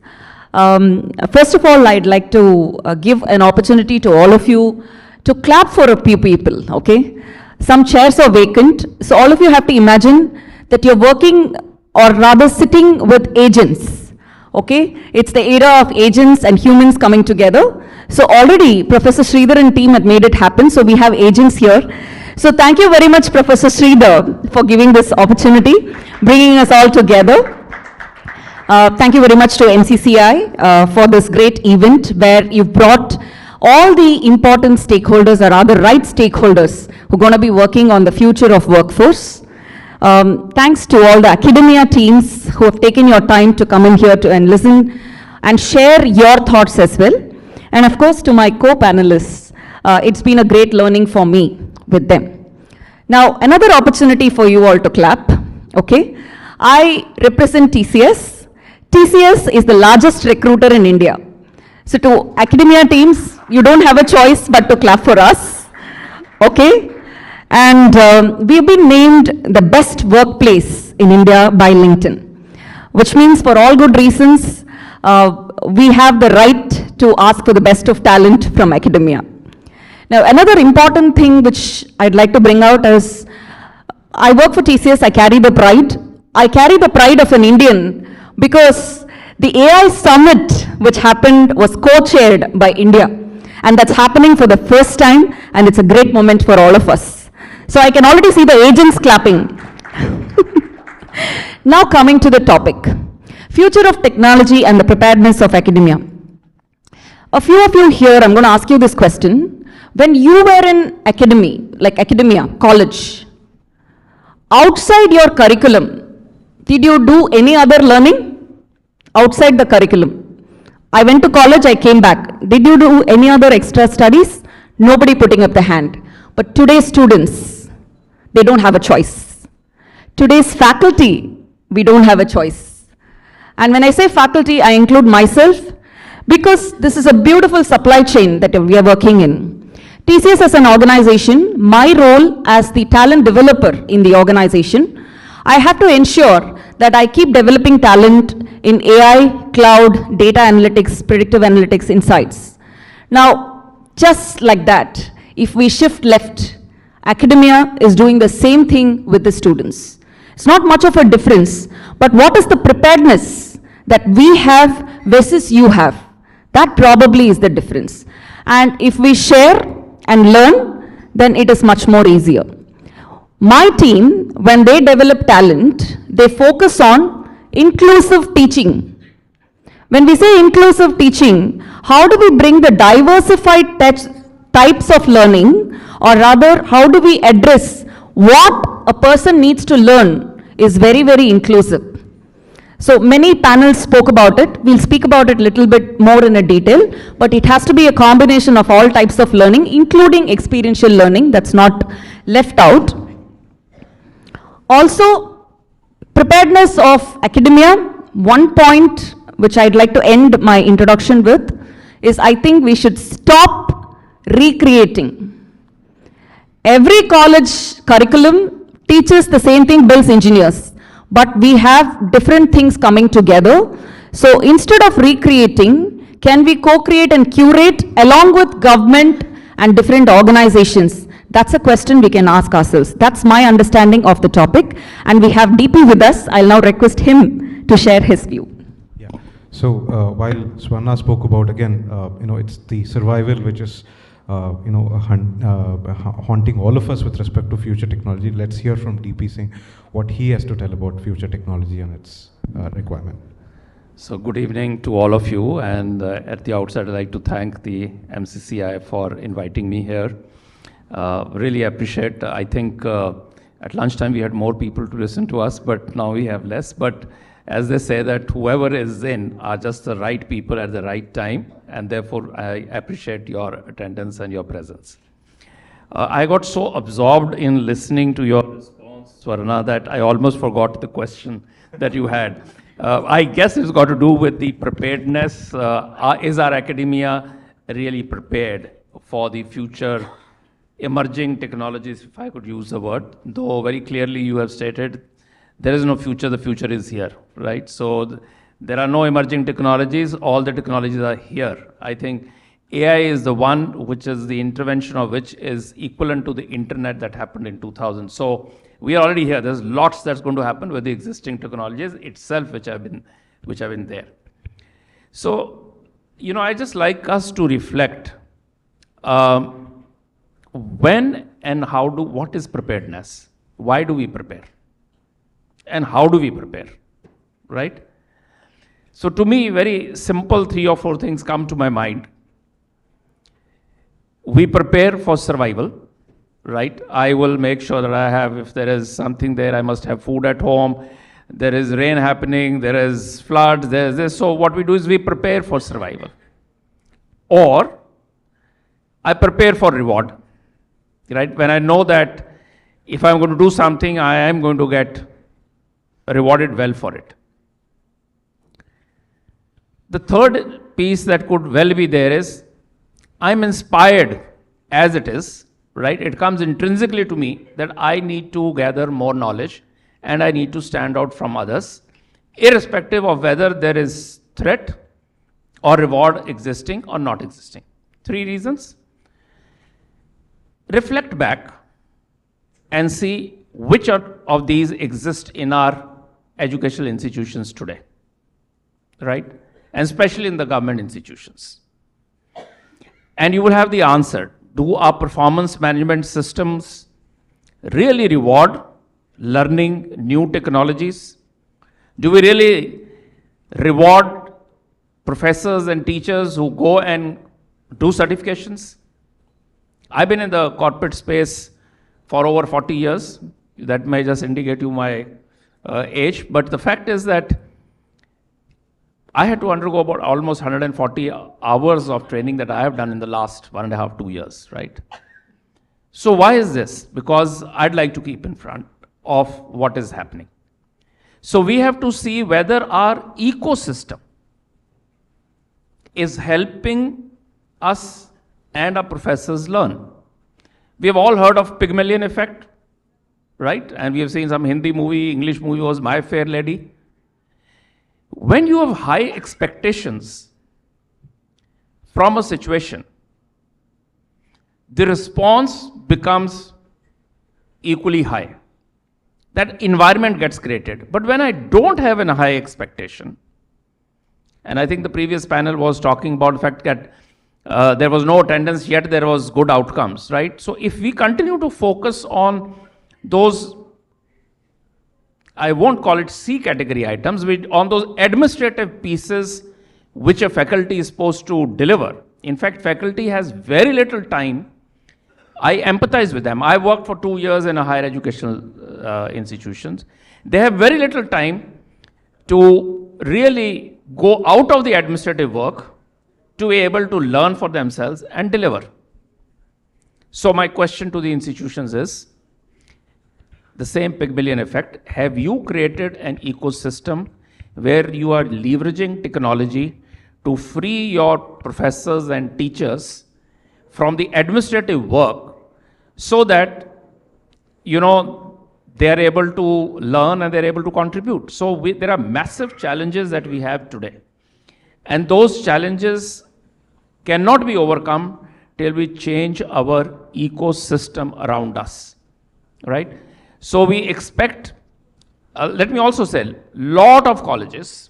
First of all, I'd like to give an opportunity to all of you to clap for a few people, okay? Some chairs are vacant, so all of you have to imagine that you're working, or rather sitting with agents, okay? It's the era of agents and humans coming together. So already Professor Sridhar and team had made it happen, so we have agents here. So thank you very much, Professor Sridhar, for giving this opportunity, bringing us all together. Thank you very much to MCCI for this great event where you've brought all the important stakeholders, or rather right stakeholders, who are going to be working on the future of workforce. Thanks to all the academia teams who have taken your time to come in here and listen and share your thoughts as well. And of course, to my co-panelists, it's been a great learning for me with them. Now, another opportunity for you all to clap, okay? I represent TCS. TCS is the largest recruiter in India. So to academia teams, you don't have a choice but to clap for us, okay? And we've been named the best workplace in India by LinkedIn, which means for all good reasons, we have the right to ask for the best of talent from academia. Now, another important thing which I'd like to bring out is, I work for TCS, I carry the pride. I carry the pride of an Indian because the AI summit which happened was co-chaired by India. And that's happening for the first time, and it's a great moment for all of us. So I can already see the agents clapping. Now coming to the topic, future of technology and the preparedness of academia. A few of you here, I'm going to ask you this question. When you were in academia, college, outside your curriculum, did you do any other learning outside the curriculum? I went to college, I came back. Did you do any other extra studies? Nobody putting up the hand. But today's students, they don't have a choice. Today's faculty, we don't have a choice. And when I say faculty, I include myself, because this is a beautiful supply chain that we are working in. TCS as an organization, my role as the talent developer in the organization, I have to ensure that I keep developing talent in AI, cloud, data analytics, predictive analytics insights. Now, just like that, if we shift left, academia is doing the same thing with the students. It's not much of a difference, but what is the preparedness that we have versus you have? That probably is the difference. And if we share and learn, then it is much more easier. My team, when they develop talent, they focus on inclusive teaching. When we say inclusive teaching, how do we bring the diversified types of learning, or rather, how do we address what a person needs to learn is very, very inclusive. So many panels spoke about it. We'll speak about it a little bit more in a detail, but it has to be a combination of all types of learning, including experiential learning. That's not left out. Also, preparedness of academia. One point which I'd like to end my introduction with is, I think we should stop recreating. Every college curriculum teaches the same thing, builds engineers. But we have different things coming together. So instead of recreating, can we co-create and curate along with government and different organizations? That's a question we can ask ourselves. That's my understanding of the topic. And we have DP with us. I'll now request him to share his view. Yeah. So while Swarna spoke about, again, it's the survival which is haunting all of us with respect to future technology. Let's hear from DP Singh what he has to tell about future technology and its requirement. So good evening to all of you, and at the outset I'd like to thank the MCCI for inviting me here. Really appreciate. I think at lunchtime we had more people to listen to us, but now we have less. But as they say, that whoever is in are just the right people at the right time, and therefore I appreciate your attendance and your presence. I got so absorbed in listening to your response, Swarna, that I almost forgot the question that you had. I guess it's got to do with the preparedness. Is our academia really prepared for the future emerging technologies, if I could use the word, though very clearly you have stated there is no future, the future is here, right? So there are no emerging technologies, all the technologies are here. I think AI is the one which is the intervention of which is equivalent to the internet that happened in 2000. So we are already here. There's lots that's going to happen with the existing technologies itself which have been there. So, you know, I just like us to reflect when and how what is preparedness? Why do we prepare? And how do we prepare, right? So to me, very simple 3 or 4 things come to my mind. We prepare for survival, right? I will make sure that I have, if there is something there, I must have food at home. There is rain happening, there is floods, there is this. So what we do is we prepare for survival. Or I prepare for reward, right? When I know that if I'm going to do something, I am going to get rewarded well for it. The third piece that could well be there is I'm inspired as it is, right? It comes intrinsically to me that I need to gather more knowledge and I need to stand out from others, irrespective of whether there is threat or reward existing or not existing. 3 reasons. Reflect back and see which of these exist in our educational institutions today, right? And especially in the government institutions. And you will have the answer. Do our performance management systems really reward learning new technologies? Do we really reward professors and teachers who go and do certifications? I've been in the corporate space for over 40 years. That may just indicate you my age, but the fact is that I had to undergo about almost 140 hours of training that I have done in the last 1.5 to 2 years, right? So why is this? Because I'd like to keep in front of what is happening. So we have to see whether our ecosystem is helping us and our professors learn. We have all heard of Pygmalion effect, right? And we have seen some Hindi movie, English movie was My Fair Lady. When you have high expectations from a situation, the response becomes equally high. That environment gets created. But when I don't have a high expectation, and I think the previous panel was talking about the fact that there was no attendance, yet there was good outcomes, right? So if we continue to focus on those, I won't call it C category items, on those administrative pieces which a faculty is supposed to deliver. In fact, faculty has very little time. I empathize with them. I worked for 2 years in a higher educational institutions. They have very little time to really go out of the administrative work to be able to learn for themselves and deliver. So my question to the institutions is, the same Pygmalion effect, have you created an ecosystem where you are leveraging technology to free your professors and teachers from the administrative work so that, you know, they are able to learn and they are able to contribute? So there are massive challenges that we have today. And those challenges cannot be overcome till we change our ecosystem around us, right? So we expect, let me also say, lot of colleges,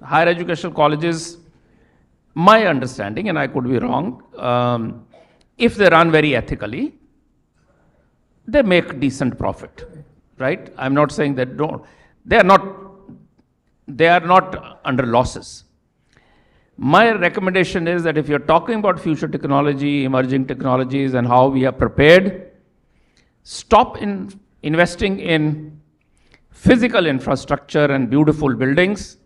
higher educational colleges, my understanding, and I could be wrong, if they run very ethically, they make decent profit, right? I'm not saying that don't. They are not under losses. My recommendation is that if you're talking about future technology, emerging technologies, and how we are prepared, stop investing in physical infrastructure and beautiful buildings.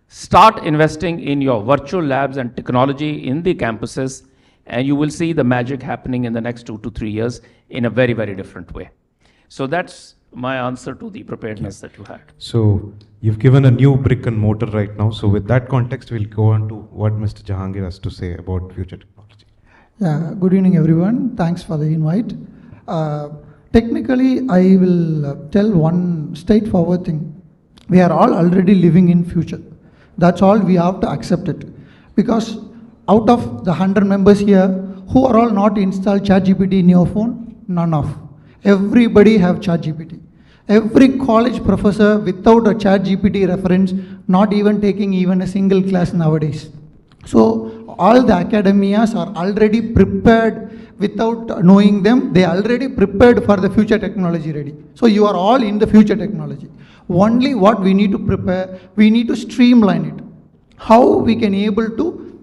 Start investing in your virtual labs and technology in the campuses, and you will see the magic happening in the next 2 to 3 years in a very, very different way. So that's my answer to the preparedness that you had. So you've given a new brick and mortar right now. So with that context, we'll go on to what Mr. Jahangir has to say about future technology. Yeah, good evening everyone. Thanks for the invite. Technically, I will tell one straightforward thing. We are all already living in future. That's all we have to accept it. Because out of the 100 members here, who are all not installed ChatGPT in your phone? None of. Everybody have ChatGPT. Every college professor without a ChatGPT reference, not even taking even a single class nowadays. So all the academias are already prepared without knowing them. They are already prepared for the future technology ready. So you are all in the future technology. Only what we need to prepare, we need to streamline it. How we can able to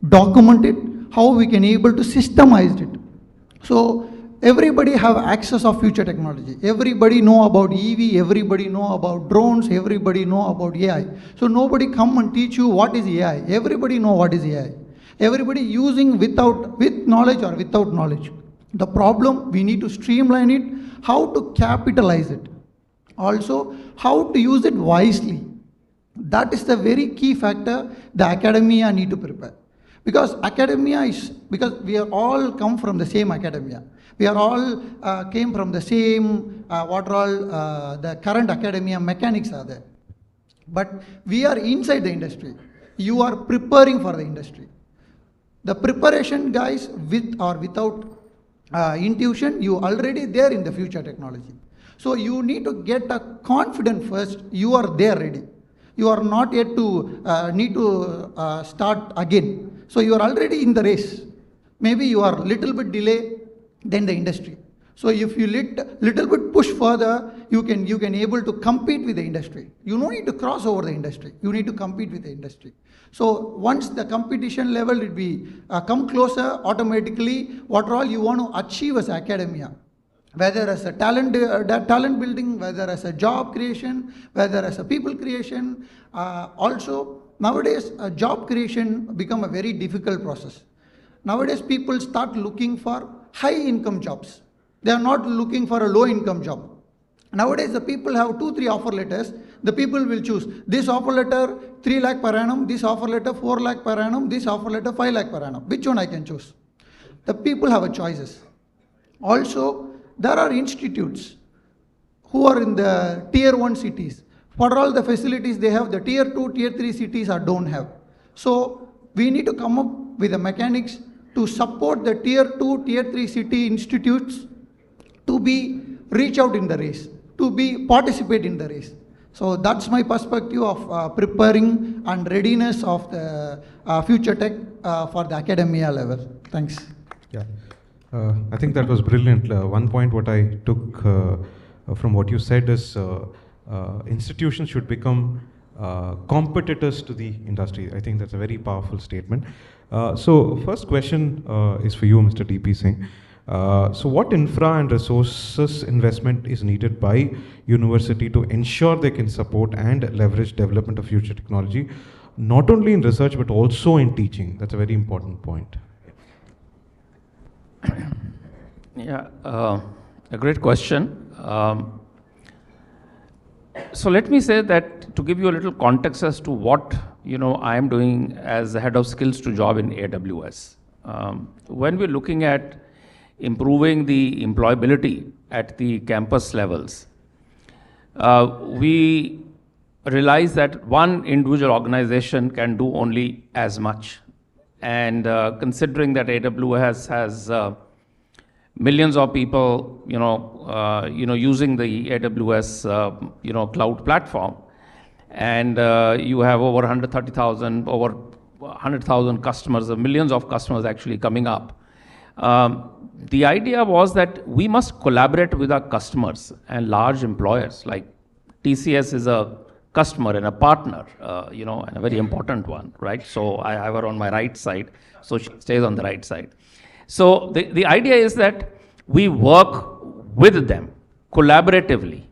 document it, how we can able to systemize it. So everybody have access of future technology. Everybody know about EV, everybody know about drones, everybody know about AI. So nobody come and teach you what is AI. Everybody know what is AI. Everybody using with knowledge or without knowledge. The problem, we need to streamline it, how to capitalize it. Also, how to use it wisely. That is the very key factor the academia need to prepare. Because we are all come from the same academia. We are all came from the same, the current academia mechanics are there. But we are inside the industry. You are preparing for the industry. The preparation, guys, with or without intuition, you already there in the future technology. So you need to get a confidence first, you are there ready. You are not yet to need to start again. So you are already in the race. Maybe you are little bit delay than the industry. So if you little bit push further, you can able to compete with the industry. You don't need to cross over the industry. You need to compete with the industry. So once the competition level will be come closer, automatically what all you want to achieve as academia, whether as a talent building, whether as a job creation, whether as a people creation. Also nowadays job creation become a very difficult process. Nowadays people start looking for high income jobs. They are not looking for a low income job. Nowadays the people have 2-3 offer letters. The people will choose this offer letter 3 lakh per annum, this offer letter 4 lakh per annum, this offer letter 5 lakh per annum. Which one I can choose? The people have a choices. Also there are institutes who are in the tier 1 cities. For all the facilities they have, the tier 2, tier 3 cities don't have. So we need to come up with the mechanics to support the tier 2, tier 3 city institutes to be reach out in the race, to be participate in the race. So that's my perspective of preparing and readiness of the future tech for the academia level. Thanks. Yeah. I think that was brilliant. One point what I took from what you said is institutions should become competitors to the industry. I think that's a very powerful statement. So first question is for you, Mr. TP Singh. So what infra and resources investment is needed by university to ensure they can support and leverage development of future technology, not only in research but also in teaching? That's a very important point. Yeah, a great question. So let me say that to give you a little context as to what I am doing as the head of skills to job in AWS. When we're looking at improving the employability at the campus levels, we realize that one individual organization can do only as much. And considering that AWS has millions of people, using the AWS, cloud platform, and you have over 130,000, over 100,000 customers, millions of customers actually coming up. The idea was that we must collaborate with our customers and large employers. Like TCS is a customer and a partner, and a very important one, right? So I have her on my right side, so she stays on the right side. So the idea is that we work with them collaboratively,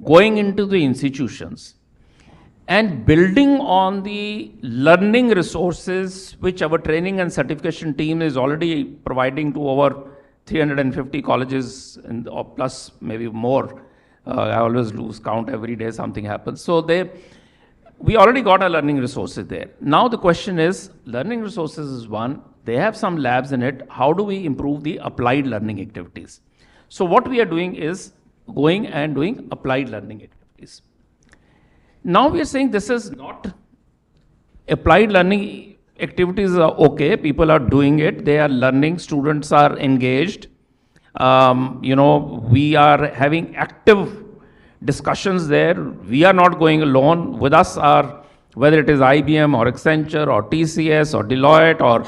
going into the institutions and building on the learning resources which our training and certification team is already providing to over 350 colleges or plus maybe more. I always lose count every day something happens. So we already got our learning resources there. Now the question is, learning resources is one, they have some labs in it. How do we improve the applied learning activities? So what we are doing is going and doing applied learning activities. Now we are saying this is not applied learning activities are okay, people are doing it, they are learning, students are engaged. We are having active discussions there. We are not going alone. With us are, whether it is IBM or Accenture or TCS or Deloitte or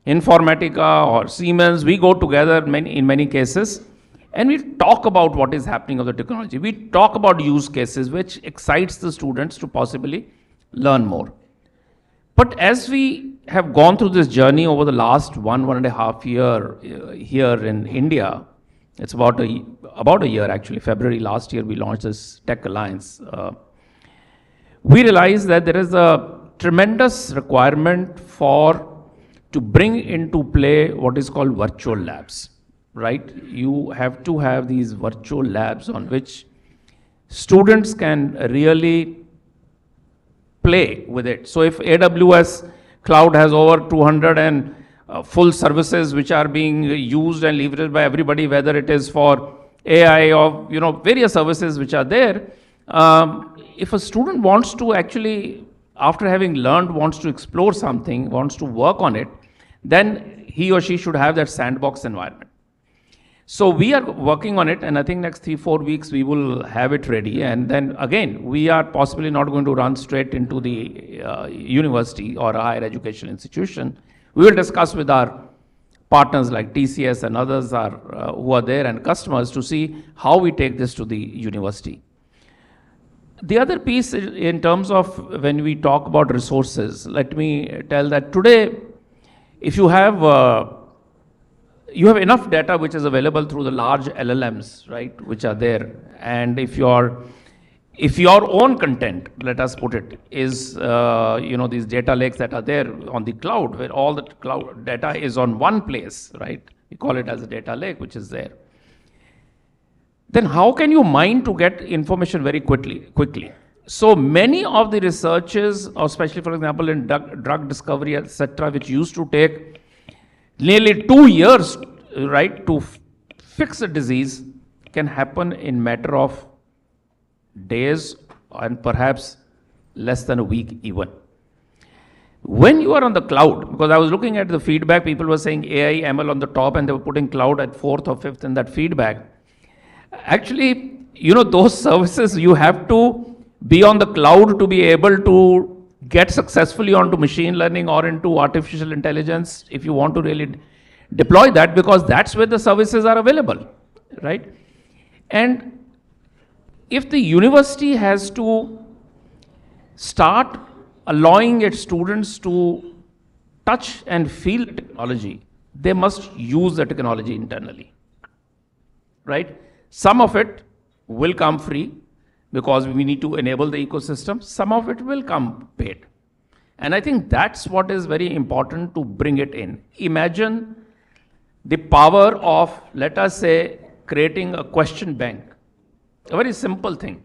Informatica or Siemens, we go together in many cases and we talk about what is happening of the technology. We talk about use cases which excites the students to possibly learn more. But as we have gone through this journey over the last 1.5 year here in India, it's about a year actually, February last year we launched this Tech Alliance. We realized that there is a tremendous requirement to bring into play what is called virtual labs, right? You have to have these virtual labs on which students can really play with it. So if AWS Cloud has over 200 and full services which are being used and leveraged by everybody, whether it is for AI or various services which are there, if a student wants to actually, after having learned, wants to explore something, wants to work on it, then he or she should have that sandbox environment. So we are working on it, and I think next 3-4 weeks we will have it ready. And then again, we are possibly not going to run straight into the university or a higher education institution. We will discuss with our partners like TCS and others who are there and customers to see how we take this to the university. The other piece in terms of when we talk about resources, let me tell that today, if you have enough data which is available through the large LLMs, right, which are there, and if your own content, let us put it, is these data lakes that are there on the cloud, where all the cloud data is on one place, right? We call it as a data lake, which is there. Then how can you mine to get information very quickly? So many of the researches, especially for example in drug discovery, etc., which used to take nearly 2 years, right, to fix a disease, can happen in matter of days and perhaps less than a week even. When you are on the cloud, because I was looking at the feedback, people were saying AI, ML on the top, and they were putting cloud at 4th or 5th in that feedback. Actually, those services, you have to be on the cloud to be able to get successfully onto machine learning or into artificial intelligence if you want to really deploy that, because that's where the services are available, right? And if the university has to start allowing its students to touch and feel technology, they must use the technology internally, right? Some of it will come free because we need to enable the ecosystem. Some of it will come paid. And I think that's what is very important to bring it in. Imagine the power of, let us say, creating a question bank, a very simple thing,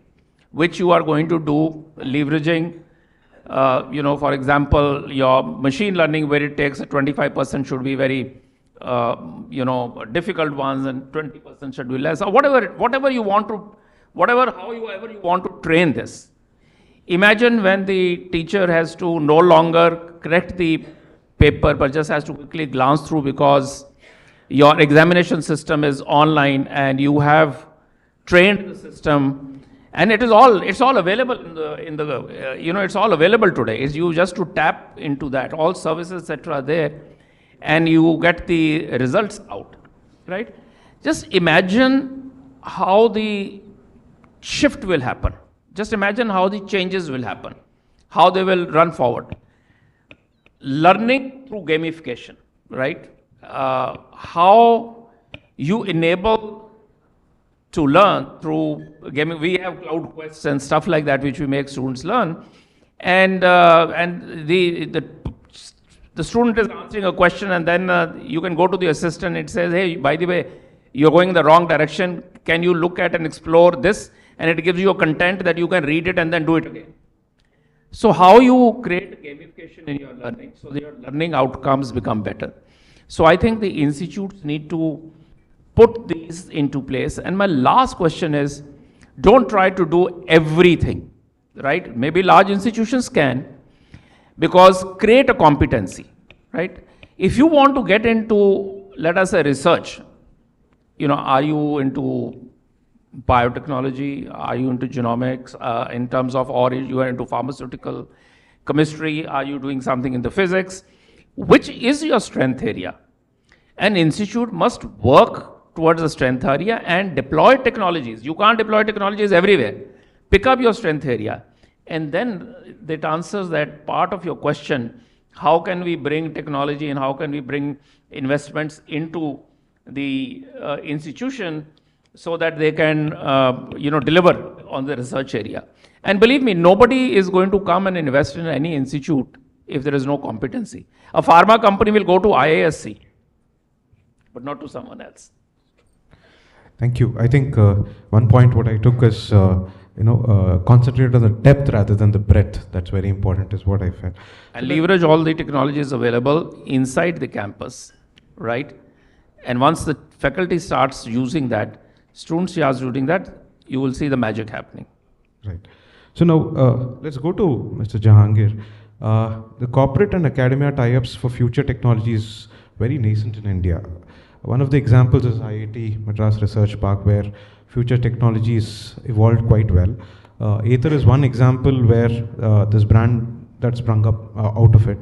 which you are going to do leveraging, for example, your machine learning, where it takes 25% should be very, difficult ones and 20% should be less, or whatever you want to, however you want to train this. Imagine when the teacher has to no longer correct the paper, but just has to quickly glance through because your examination system is online and you have trained the system, and it's all available it's all available today. It's you just to tap into that, all services, etc. are there, and you get the results out, right? Just imagine how the shift will happen. Just imagine how the changes will happen, how they will run forward. Learning through gamification, right? How you enable to learn through gaming. We have cloud quests and stuff like that, which we make students learn. And the student is answering a question, and then you can go to the assistant. It says, hey, by the way, you're going in the wrong direction. Can you look at and explore this? And it gives you a content that you can read it and then do it again. So how you create gamification in your learning so that your learning outcomes become better. So I think the institutes need to put these into place. And my last question is, don't try to do everything, right? Maybe large institutions can, because create a competency, right? If you want to get into, let us say, research, you know, are you into biotechnology? Are you into genomics in terms of, or you are into pharmaceutical chemistry? Are you doing something in the physics? Which is your strength area? An institute must work towards the strength area and deploy technologies. You can't deploy technologies everywhere. Pick up your strength area. And then that answers that part of your question, how can we bring technology and how can we bring investments into the institution so that they can, you know, deliver on the research area. And believe me, nobody is going to come and invest in any institute if there is no competency. A pharma company will go to IISc, but not to someone else. Thank you. I think one point what I took is, concentrate on the depth rather than the breadth. That's very important is what I felt. And leverage all the technologies available inside the campus, right? And once the faculty starts using that, students are using that, you will see the magic happening. Right. So now let's go to Mr. Jahangir. The corporate and academia tie-ups for future technology is very nascent in India. One of the examples is IIT Madras Research Park, where future technologies evolved quite well. Aether is one example where this brand that sprung up out of it.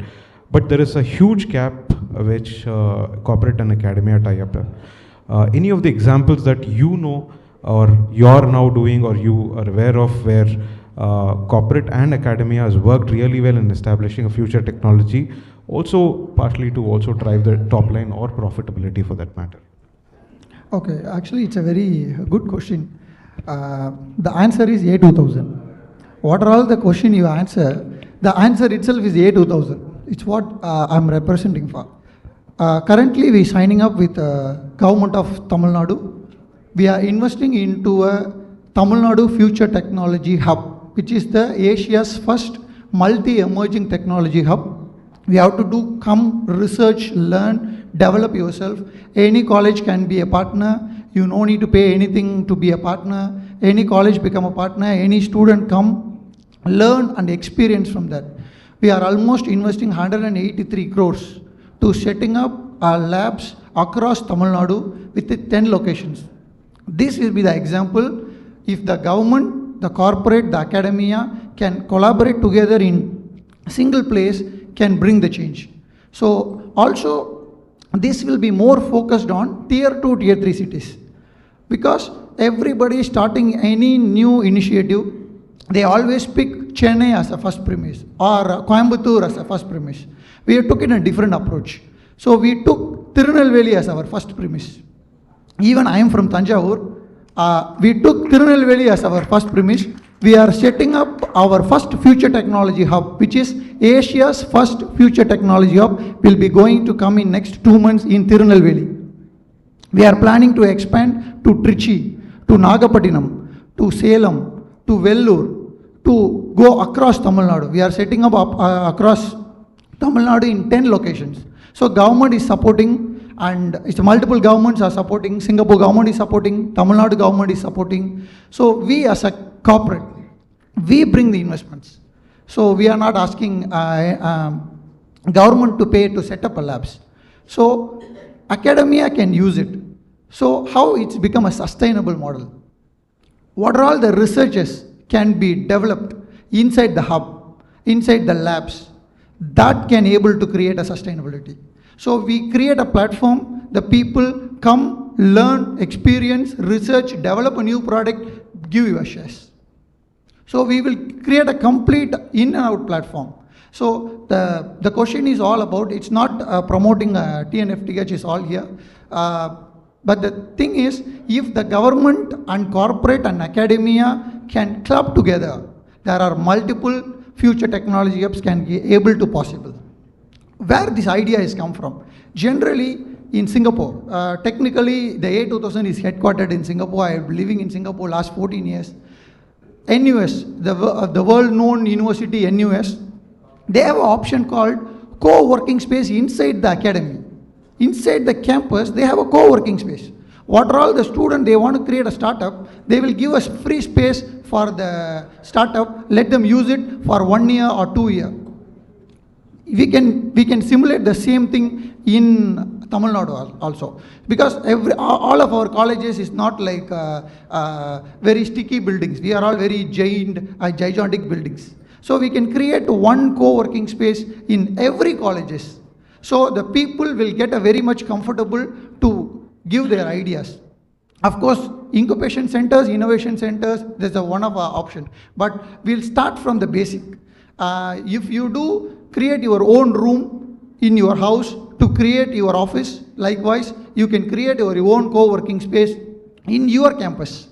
But there is a huge gap which corporate and academia tie up. Any of the examples that you know or you're now doing or you are aware of where corporate and academia has worked really well in establishing a future technology, also partly to also drive the top line or profitability for that matter? Okay, actually it's a very good question. The answer is A2000. What are all the question you answer, the answer itself is A2000. It's what I'm representing for. Currently we signing up with government of Tamil Nadu. We are investing into a Tamil Nadu Future Technology Hub, which is the Asia's first multi-emerging technology hub. We have to come research, learn, develop yourself. Any college can be a partner. You no need to pay anything to be a partner. Any college become a partner. Any student come, learn and experience from that. We are almost investing 183 crores to setting up our labs across Tamil Nadu with 10 locations. This will be the example. If the government, the corporate, the academia can collaborate together in a single place, can bring the change. So also this will be more focused on tier 2, tier 3 cities, because everybody starting any new initiative, they always pick Chennai as a first premise or Coimbatore as a first premise. We took in a different approach. So we took Tirunelveli as our first premise. Even I am from Tanjavur. We took Tirunelveli as our first premise. We are setting up our first future technology hub, which is Asia's first future technology hub, will be going to come in next 2 months in Tirunelveli. We are planning to expand to Trichy, to Nagapattinam, to Selvam, to Vellore, to go across Tamil Nadu. We are setting up across Tamil Nadu in 10 locations. So government is supporting, and it's multiple governments are supporting. Singapore government is supporting, Tamil Nadu government is supporting. So we as a corporate, we bring the investments. So we are not asking government to pay to set up a labs. So academia can use it. So how it's become a sustainable model? What are all the researches can be developed inside the hub, inside the labs, that can able to create a sustainability. So we create a platform, the people come, learn, experience, research, develop a new product, give you a shares. So we will create a complete in and out platform. So the question is all about, it's not promoting TNFTH is all here. But the thing is, if the government and corporate and academia can club together, there are multiple future technology hubs can be able to possible. Where this idea has come from? Generally in Singapore, technically the A2000 is headquartered in Singapore. I have been living in Singapore last 14 years. NUS, the world known university NUS, they have an option called co-working space inside the academy. inside the campus, they have a co-working space. What are all the students, they want to create a startup, they will give us free space for the startup, let them use it for 1 year or 2 years. We can simulate the same thing in Tamil Nadu also, because all of our colleges is not like very sticky buildings. We are all very gigantic buildings. So we can create one co-working space in every colleges. So the people will get a very much comfortable to give their ideas. Of course, incubation centers, innovation centers, there's one of our option. But we'll start from the basic. If you do create your own room in your house to create your office, likewise, you can create your own co-working space in your campus.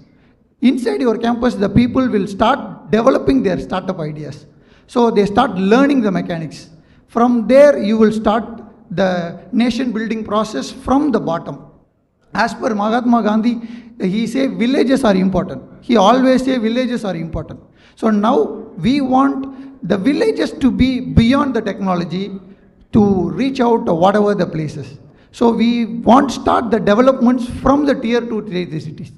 Inside your campus, the people will start developing their startup ideas. So they start learning the mechanics. From there, you will start the nation building process from the bottom. As per Mahatma Gandhi, he say villages are important. He always say villages are important. So now we want the villages to be beyond the technology to reach out to whatever the places. So we want to start the developments from the tier 2, tier 3 cities.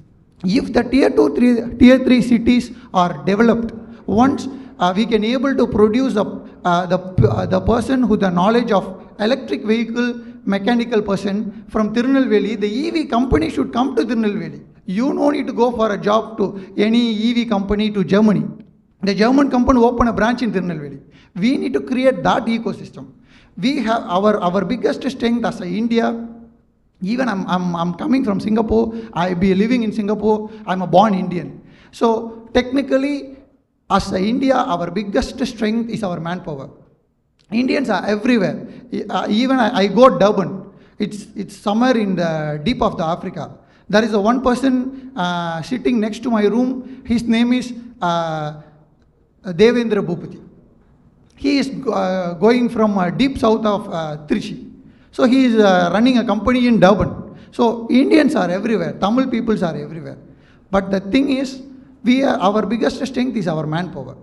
If the tier 2, tier 3 cities are developed, once we can able to produce the person who the knowledge of electric vehicle mechanical person from Tirunelveli, the EV company should come to Tirunelveli. You don't need to go for a job to any EV company to Germany. The German company open a branch in Tirunelveli. We need to create that ecosystem. We have our biggest strength as a India. Even I'm coming from Singapore. I be living in Singapore. I'm a born Indian. So technically, as a India, our biggest strength is our manpower. Indians are everywhere. Even I go Durban. It's somewhere in the deep of the Africa. There is a one person sitting next to my room. His name is Devendra Bhupati. He is going from deep south of Trichy. So he is running a company in Durban. So Indians are everywhere. Tamil peoples are everywhere. But the thing is, our biggest strength is our manpower.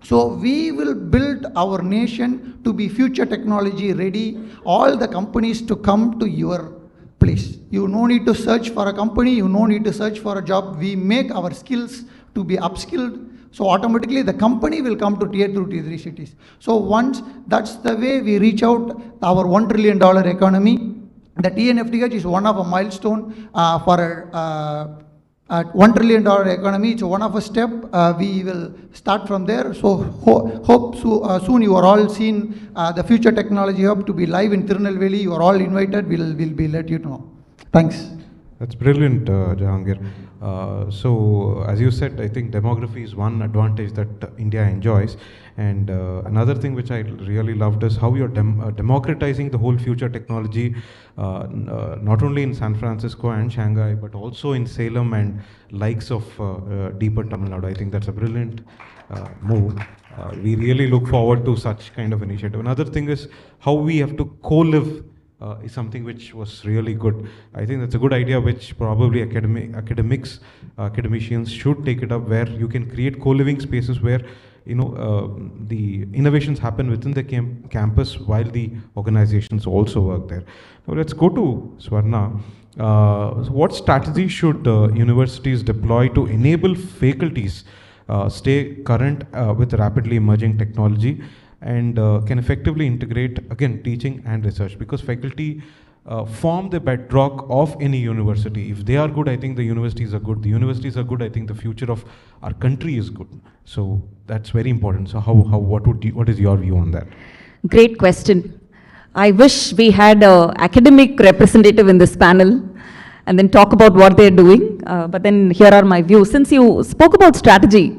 So we will build our nation to be future technology ready. All the companies to come to your place. You no need to search for a company. You no need to search for a job. We make our skills to be upskilled. So automatically the company will come to tier 2, tier 3 cities. So once that's the way we reach out our $1 trillion economy. The TNFTH is one of a milestone for $1 trillion economy. It's one of a step. We will start from there. So hope soon you are all seen the future technology hub to be live in Tirunelveli. You are all invited. We'll be let you know. Thanks. That's brilliant, Jahangir. So, as you said, I think demography is one advantage that India enjoys. And another thing which I really loved is how you're democratizing the whole future technology, not only in San Francisco and Shanghai, but also in Salem and likes of deeper Tamil Nadu. I think that's a brilliant move. We really look forward to such kind of initiative. Another thing is how we have to co-live is something which was really good. I think that's a good idea which probably academicians should take it up, where you can create co-living spaces where the innovations happen within the campus while the organizations also work there. Now let's go to Swarna. What strategy should universities deploy to enable faculties stay current with rapidly emerging technology and can effectively integrate, again, teaching and research? Because faculty form the bedrock of any university. If they are good, I think the universities are good. The universities are good, I think the future of our country is good. So that's very important. So what is your view on that? Great question. I wish we had an academic representative in this panel and then talk about what they're doing. But then here are my views. Since you spoke about strategy,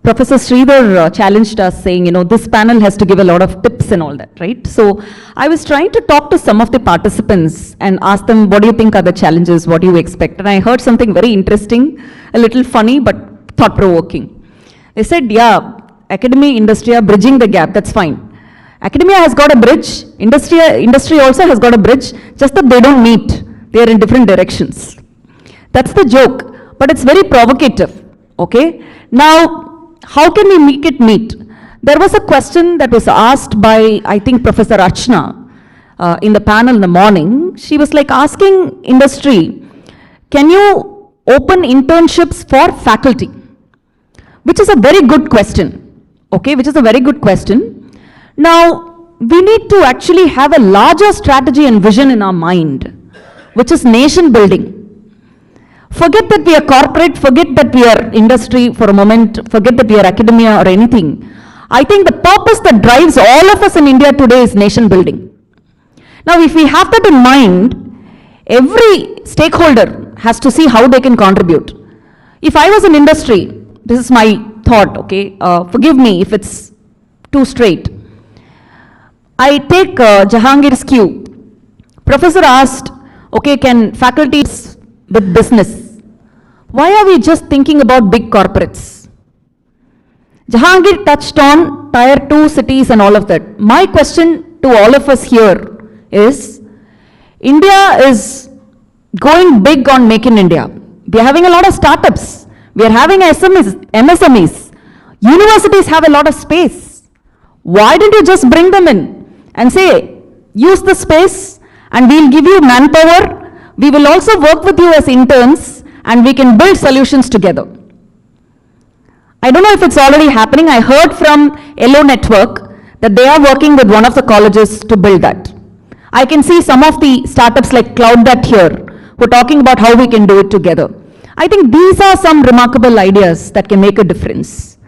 Professor Sridhar challenged us saying, this panel has to give a lot of tips and all that, right? So I was trying to talk to some of the participants and ask them, what do you think are the challenges? What do you expect? And I heard something very interesting, a little funny, but thought-provoking. They said, yeah, academy, industry are bridging the gap, that's fine. Academia has got a bridge, industry also has got a bridge, just that they don't meet. They are in different directions. That's the joke, but it's very provocative, okay? Now, how can we make it meet? There was a question that was asked by, I think, Professor Archana. in the panel in the morning, she was like asking industry, can you open internships for faculty? Which is a very good question, okay, which is a very good question. Now, we need to actually have a larger strategy and vision in our mind, which is nation building. Forget that we are corporate, forget that we are industry for a moment, forget that we are academia or anything. I think the purpose that drives all of us in India today is nation building. Now, if we have that in mind, every stakeholder has to see how they can contribute. If I was in industry, this is my thought, okay, forgive me if it's too straight. I take Jahangir's cue. Professor asked, okay, can faculties with business? Why are we just thinking about big corporates? Jahangir touched on tier 2 cities and all of that. My question to all of us here is, India is going big on Make in India. We are having a lot of startups. We are having MSMEs. Universities have a lot of space. Why don't you just bring them in and say, use the space and we'll give you manpower. We will also work with you as interns and we can build solutions together. I don't know if it's already happening. I heard from Yellow Network that they are working with one of the colleges to build that. I can see some of the startups like CloudThat here who are talking about how we can do it together. I think these are some remarkable ideas that can make a difference.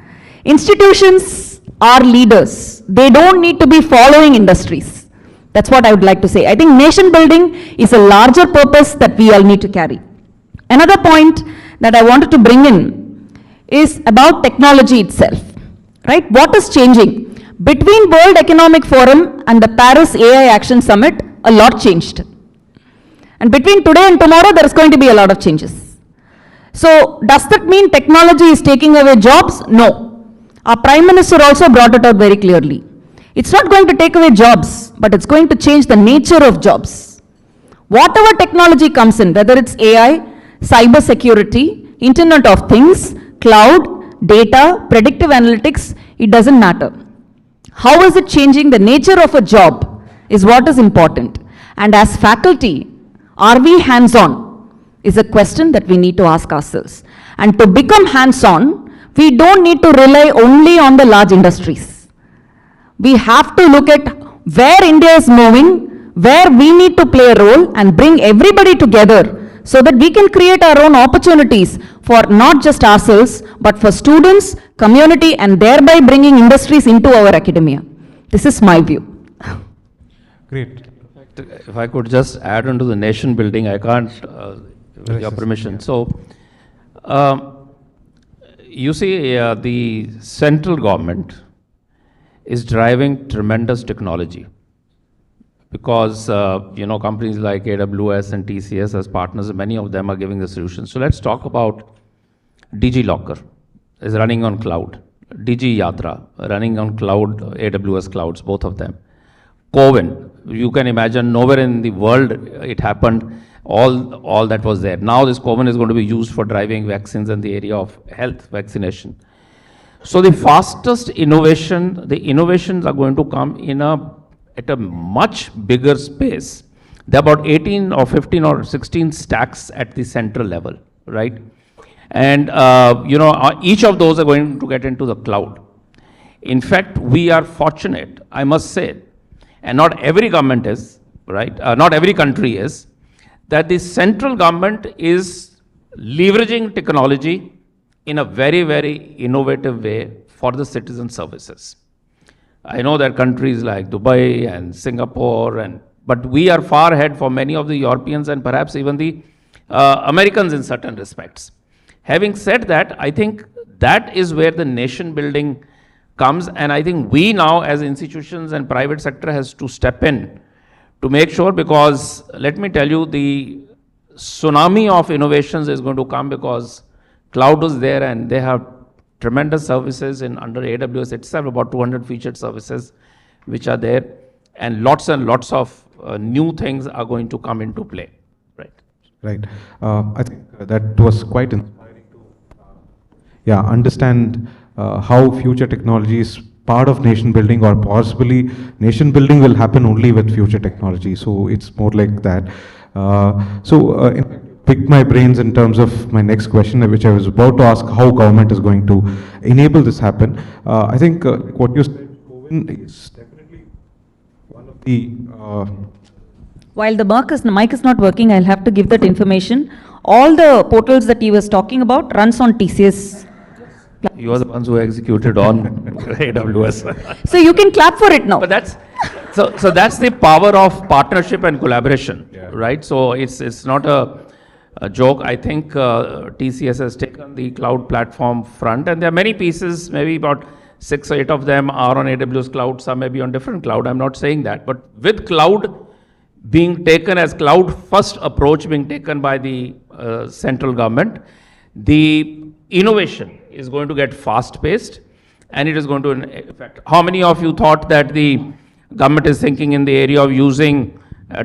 Institutions are leaders. They don't need to be following industries. That's what I would like to say. I think nation building is a larger purpose that we all need to carry. Another point that I wanted to bring in is about technology itself, right? What is changing? Between World Economic Forum and the Paris AI Action Summit, a lot changed. And between today and tomorrow, there is going to be a lot of changes. So, does that mean technology is taking away jobs? No. Our Prime Minister also brought it out very clearly. It's not going to take away jobs, but it's going to change the nature of jobs. Whatever technology comes in, whether it's AI, cyber security, Internet of Things, cloud, data, predictive analytics, it doesn't matter. How is it changing the nature of a job is what is important. And as faculty, are we hands-on? Is a question that we need to ask ourselves. And to become hands-on, we don't need to rely only on the large industries. We have to look at where India is moving, where we need to play a role and bring everybody together so that we can create our own opportunities for not just ourselves, but for students, community, and thereby bringing industries into our academia. This is my view. Great. If I could just add on to the nation building, I can't, with your permission. So, you see, the central government is driving tremendous technology because, companies like AWS and TCS as partners, many of them are giving the solutions. So let's talk about DigiLocker is running on cloud. Digi Yatra running on cloud, AWS clouds, both of them. Coven, you can imagine nowhere in the world it happened, all that was there. Now this Coven is going to be used for driving vaccines in the area of health vaccination. So the fastest innovation, the innovations are going to come at a much bigger space. There are about 18 or 15 or 16 stacks at the central level, right? And, each of those are going to get into the cloud. In fact, we are fortunate, I must say, and not every government is, right? Not every country is, that the central government is leveraging technology in a very, very innovative way for the citizen services. I know there are countries like Dubai and Singapore, but we are far ahead for many of the Europeans and perhaps even the Americans in certain respects. Having said that, I think that is where the nation building comes, and I think we now as institutions and private sector has to step in to make sure, because let me tell you, the tsunami of innovations is going to come because cloud is there and they have tremendous services under AWS itself, about 200 featured services which are there, and lots of new things are going to come into play. Right. I think that was quite inspiring to understand how future technologies part of nation building, or possibly nation building will happen only with future technology. So it's more like that. Picked my brains in terms of my next question, which I was about to ask, how government is going to enable this happen. I think what you said, Govin, is definitely one of the... While the mic is not working, I'll have to give that information. All the portals that he was talking about runs on TCS. You are the ones who executed on AWS. So you can clap for it now. But that's so that's the power of partnership and collaboration, right? So it's not a joke. I think TCS has taken the cloud platform front, and there are many pieces, maybe about 6 or 8 of them are on AWS cloud, some may be on different cloud. I'm not saying that, but with cloud being taken as cloud first approach being taken by the central government, the innovation is going to get fast paced, and it is going to affect. How many of you thought that the government is thinking in the area of using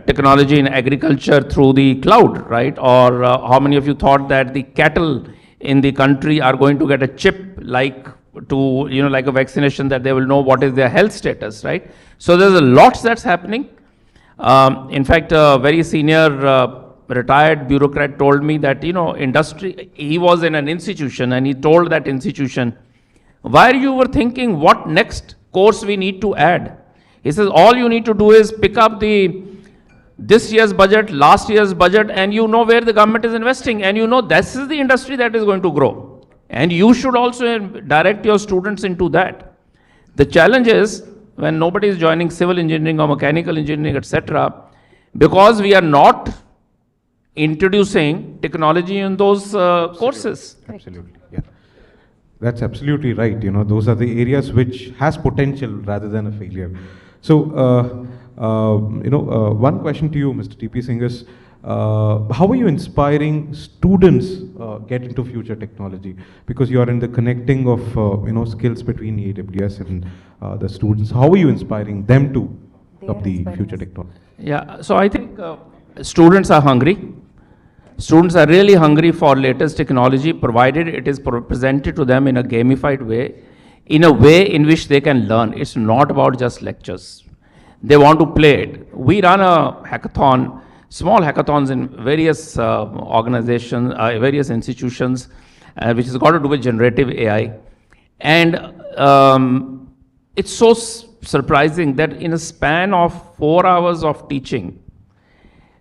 technology in agriculture through the cloud, right? Or how many of you thought that the cattle in the country are going to get a chip like a vaccination, that they will know what is their health status, right? So there's a lot that's happening. In fact, a very senior retired bureaucrat told me that, industry, he was in an institution and he told that institution, why you were thinking what next course we need to add? He says, all you need to do is pick up this year's budget, last year's budget, and you know where the government is investing, and this is the industry that is going to grow. And you should also direct your students into that. The challenge is when nobody is joining civil engineering or mechanical engineering, etc., because we are not introducing technology in those courses. Absolutely, yeah. That's absolutely right. Those are the areas which has potential rather than a failure. So, one question to you, Mr. TP Singh, is how are you inspiring students get into future technology? Because you are in the connecting of skills between AWS and the students. How are you inspiring them to up the future technology? Yeah, so I think students are hungry. Students are really hungry for latest technology, provided it is presented to them in a gamified way, in a way in which they can learn. It's not about just lectures. They want to play it. We run a hackathon, small hackathons in various organizations, various institutions, which has got to do with generative AI. And it's so surprising that in a span of 4 hours of teaching,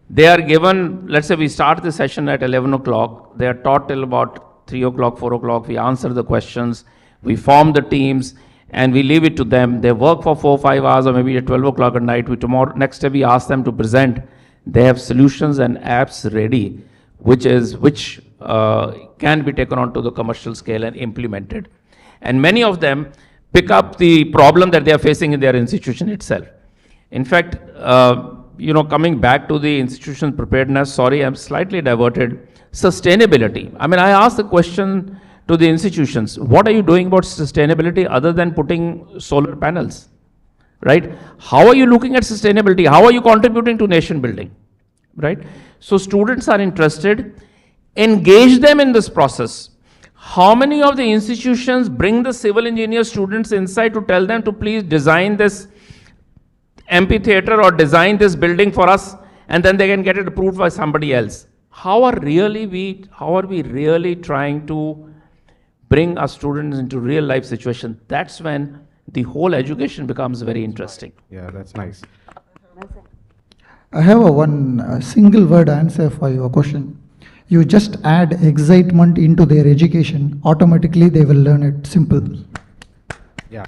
they are given, let's say we start the session at 11 o'clock, they are taught till about 3 o'clock, 4 o'clock, we answer the questions, we form the teams, and we leave it to them. They work for 4 or 5 hours, or maybe at 12 o'clock at night. Next day we ask them to present. They have solutions and apps ready, which can be taken onto the commercial scale and implemented. And many of them pick up the problem that they are facing in their institution itself. In fact, coming back to the institution preparedness, sorry, I'm slightly diverted. Sustainability. I mean, I asked the question to the institutions, what are you doing about sustainability other than putting solar panels, right? How are you looking at sustainability? How are you contributing to nation building, right? So students are interested, engage them in this process. How many of the institutions bring the civil engineer students inside to tell them to please design this amphitheater or design this building for us, and then they can get it approved by somebody else? How are we really trying to bring our students into real life situation? That's when the whole education becomes very interesting. Yeah, that's nice. I have one single word answer for your question. You just add excitement into their education, automatically they will learn it. Simple. Yeah,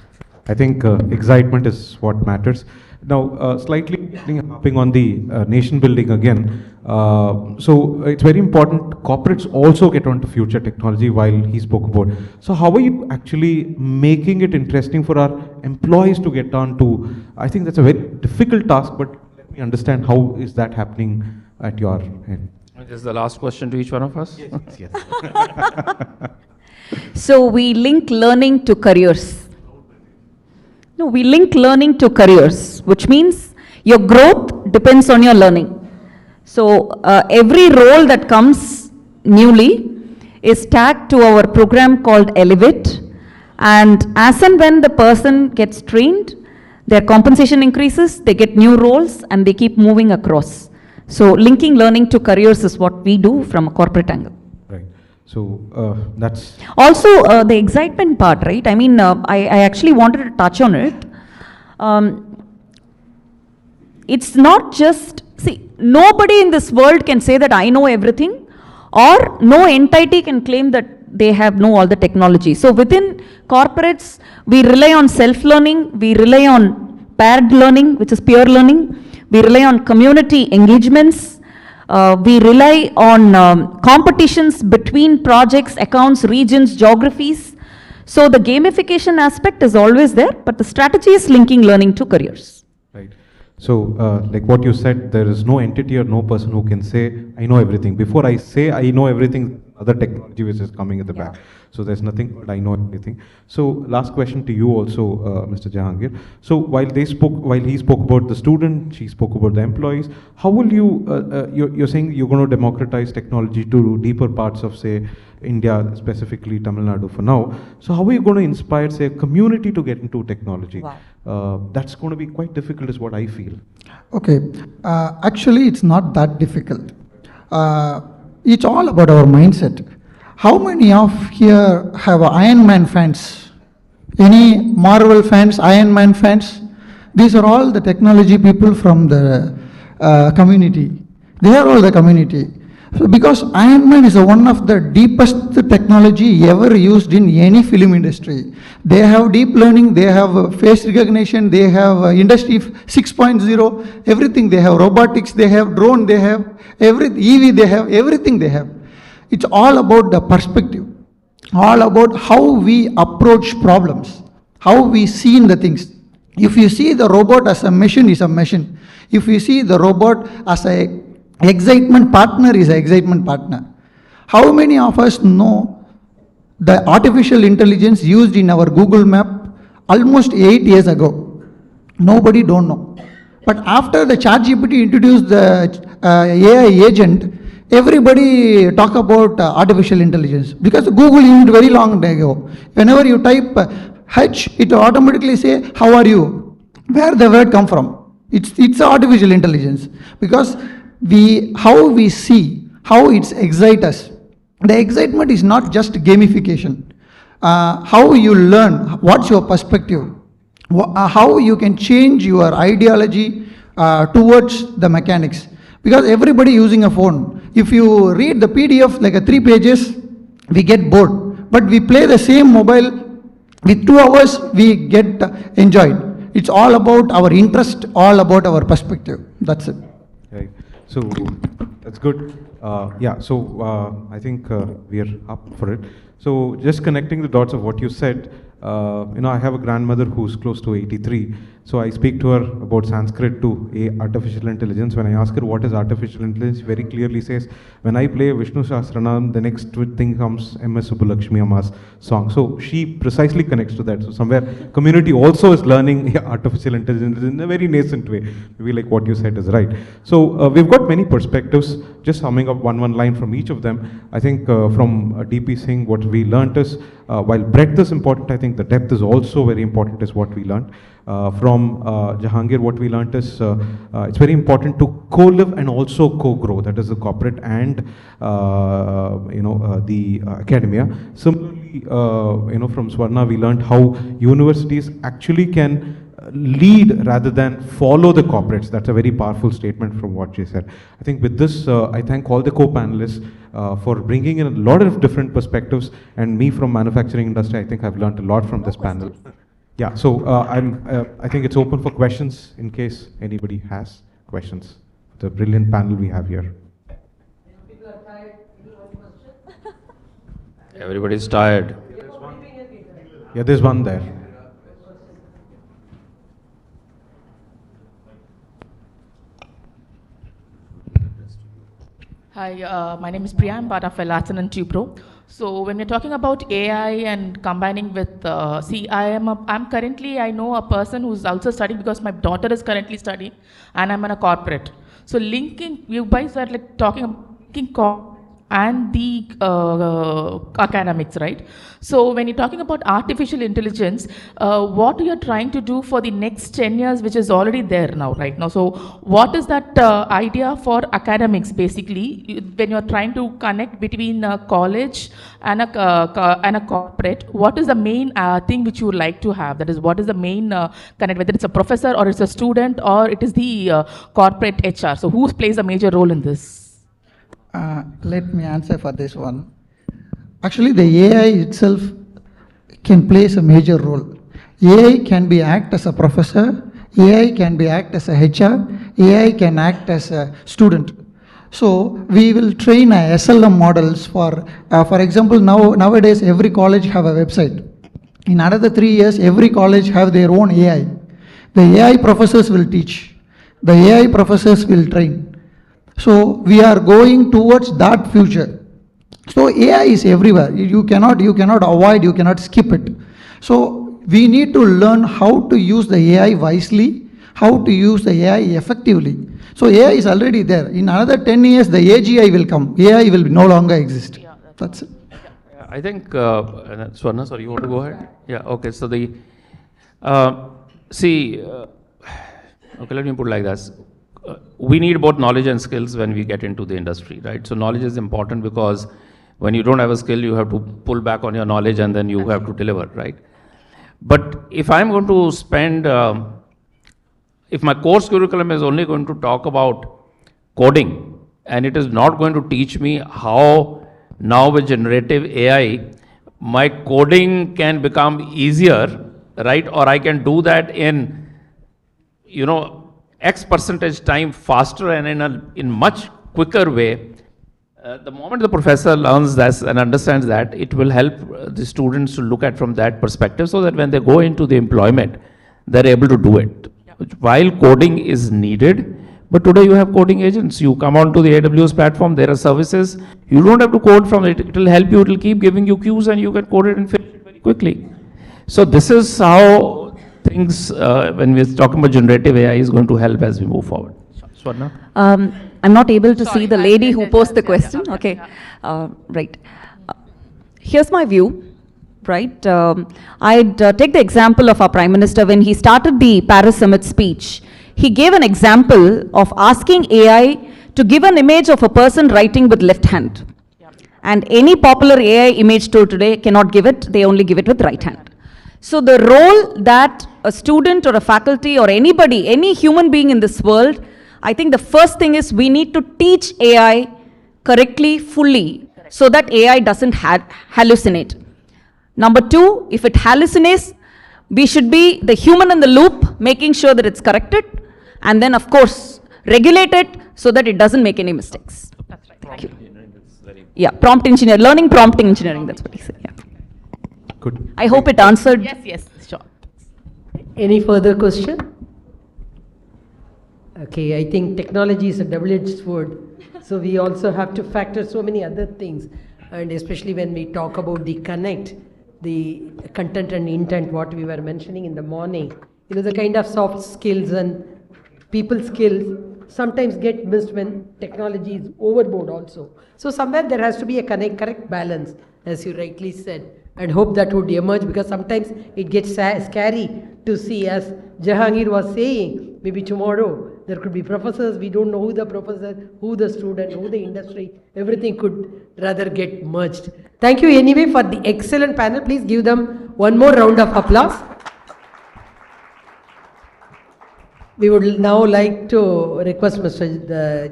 I think excitement is what matters. Now, slightly hopping on the nation building again. So it's very important corporates also get onto future technology while he spoke about. So how are you actually making it interesting for our employees to get on to? I think that's a very difficult task, but let me understand how is that happening at your end. This is the last question to each one of us. Yes. So we link learning to careers. No, we link learning to careers, which means your growth depends on your learning. So every role that comes newly is tagged to our program called Elevate, And as and when the person gets trained, their compensation increases, they get new roles, and they keep moving across. So linking learning to careers is what we do from a corporate angle. Right. So that's... Also, the excitement part, right? I mean, I actually wanted to touch on it. It's not just, see, nobody in this world can say that I know everything, or no entity can claim that they know all the technology. So within corporates, we rely on self-learning, we rely on paired learning, which is peer learning, we rely on community engagements, we rely on competitions between projects, accounts, regions, geographies. So the gamification aspect is always there, but the strategy is linking learning to careers. Right. So, like what you said, there is no entity or no person who can say, I know everything. Before I say I know everything, other technology which is coming at the back. So there's nothing but I know everything. So last question to you also, Mr. Jahangir. So while he spoke about the student, she spoke about the employees, how will you, you're saying you're going to democratize technology to deeper parts of, say, India, specifically Tamil Nadu for now. So how are you going to inspire, say, a community to get into technology? Wow. That's going to be quite difficult is what I feel. Okay, actually it's not that difficult. It's all about our mindset. How many of here have Iron Man fans? Any Marvel fans, Iron Man fans? These are all the technology people from the community. They are all the community. So because Iron Man is one of the deepest technology ever used in any film industry. They have deep learning, they have face recognition, they have industry 6.0, everything. They have robotics, they have drone, they have EV, they have everything they have. It's all about the perspective, all about how we approach problems, how we see in the things. If you see the robot as a machine, is a machine. If you see the robot as a excitement partner, is an excitement partner. How many of us know the artificial intelligence used in our Google map almost 8 years ago? Nobody don't know. But after the ChatGPT introduced the AI agent, everybody talk about artificial intelligence, because Google used very long ago. Whenever you type H, it automatically say, how are you? Where the word come from? It's artificial intelligence, because how we see, how it excites us. The excitement is not just gamification. How you learn, what's your perspective, how you can change your ideology towards the mechanics. Because everybody using a phone. If you read the PDF like 3 pages, we get bored. But we play the same mobile, with 2 hours we get enjoyed. It's all about our interest, all about our perspective. That's it. Right. So that's good. I think we are up for it. So just connecting the dots of what you said, I have a grandmother who's close to 83. So I speak to her about Sanskrit to artificial intelligence. When I ask her what is artificial intelligence, she very clearly says, when I play Vishnu Sahasranam, the next thing comes MS Subbulakshmi Amma's song. So she precisely connects to that. So somewhere community also is learning artificial intelligence in a very nascent way. Maybe like what you said is right. So we've got many perspectives. Just summing up one line from each of them. I think from DP Singh, what we learnt is, while breadth is important, I think the depth is also very important is what we learnt. From Jahangir, what we learnt is it's very important to co-live and also co-grow. That is the corporate and the academia. Similarly, from Swarna, we learnt how universities actually can lead rather than follow the corporates. That's a very powerful statement from what she said. I think with this, I thank all the co-panelists for bringing in a lot of different perspectives, and me from manufacturing industry, I think I've learned a lot from this panel. Yeah, so I think it's open for questions in case anybody has questions. The brilliant panel we have here. Everybody's tired. Yeah, there's one there. Hi, my name is Priya. I'm part of Vellore and Tupro. So when we're talking about AI and combining with, I know a person who's also studying, because my daughter is currently studying and I'm in a corporate. So linking, you guys are like talking about and the academics, right? So when you're talking about artificial intelligence, what you're trying to do for the next 10 years, which is already there now, right now. So what is that idea for academics, basically, when you're trying to connect between college and a corporate? What is the main thing which you would like to have? That is, what is the main connect, whether it's a professor or it's a student or it is the corporate HR? So who plays a major role in this? Let me answer for this one. Actually, the AI itself can play a major role. AI can be act as a professor, AI can be act as a HR, AI can act as a student. So we will train SLM models for example, nowadays every college have a website. In another 3 years, every college have their own AI. The AI professors will teach. The AI professors will train. So we are going towards that future. So AI is everywhere. You cannot avoid, you cannot skip it. So we need to learn how to use the AI wisely, how to use the AI effectively. So AI is already there. In another 10 years, the AGI will come. AI will no longer exist. Yeah, that's it. I think, Swarna, sorry, you want to go ahead? Yeah, okay. So the, okay, let me put it like this. We need both knowledge and skills when we get into the industry, right? So knowledge is important because when you don't have a skill, you have to pull back on your knowledge and then you have to deliver, right? But if I'm going to spend, if my course curriculum is only going to talk about coding and it is not going to teach me how now with generative AI, my coding can become easier, right? Or I can do that in, X percentage time faster and in much quicker way. The moment the professor learns this and understands that, it will help the students to look at from that perspective so that when they go into the employment, they're able to do it. While coding is needed, but today you have coding agents. You come onto the AWS platform, there are services. You don't have to code from it. It will help you. It will keep giving you cues and you can code it and finish it very quickly. So this is how things, when we're talking about generative AI, is going to help as we move forward. Swarna? I'm not able to see the lady who posed the question. Okay, right. Here's my view, right? I'd take the example of our Prime Minister when he started the Paris Summit speech. He gave an example of asking AI to give an image of a person writing with left hand. And any popular AI image tool today cannot give it, they only give it with right hand. So the role that a student or a faculty or anybody, any human being in this world, I think the first thing is we need to teach AI correctly, fully, so that AI doesn't hallucinate. Number two, if it hallucinates, we should be the human in the loop, making sure that it's corrected, and then of course, regulate it so that it doesn't make any mistakes. That's right. Thank you. Yeah, prompt engineering, learning prompt engineering, that's what he said, yeah. Good. I hope it answered. Yes, sure. Any further question? Okay, I think technology is a double-edged sword. So we also have to factor so many other things. And especially when we talk about the connect, the content and intent, what we were mentioning in the morning, the kind of soft skills and people skills sometimes get missed when technology is overboard also. So somewhere there has to be a correct balance, as you rightly said. And hope that would emerge, because sometimes it gets scary to see, as Jahangir was saying, maybe tomorrow there could be professors, we don't know who the professor, who the student, who the industry, everything could rather get merged. Thank you anyway for the excellent panel. Please give them one more round of applause. We would now like to request Mr.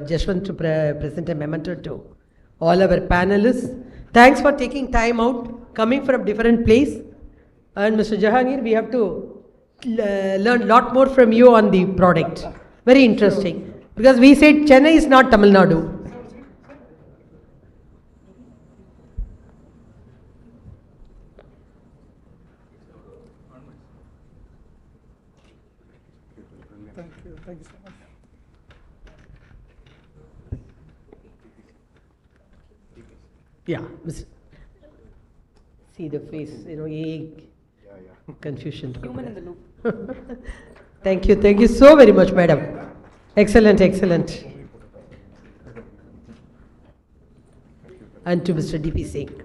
Jashwant to present a memento to all our panelists. Thanks for taking time out, coming from different place. And Mr. Jahangir, we have to learn a lot more from you on the product. Very interesting. Because we said Chennai is not Tamil Nadu. Thank you so much. Yeah. See the face, confusion. Human in the loop. Thank you so very much, madam. Excellent. and to Mr. D.P. Singh.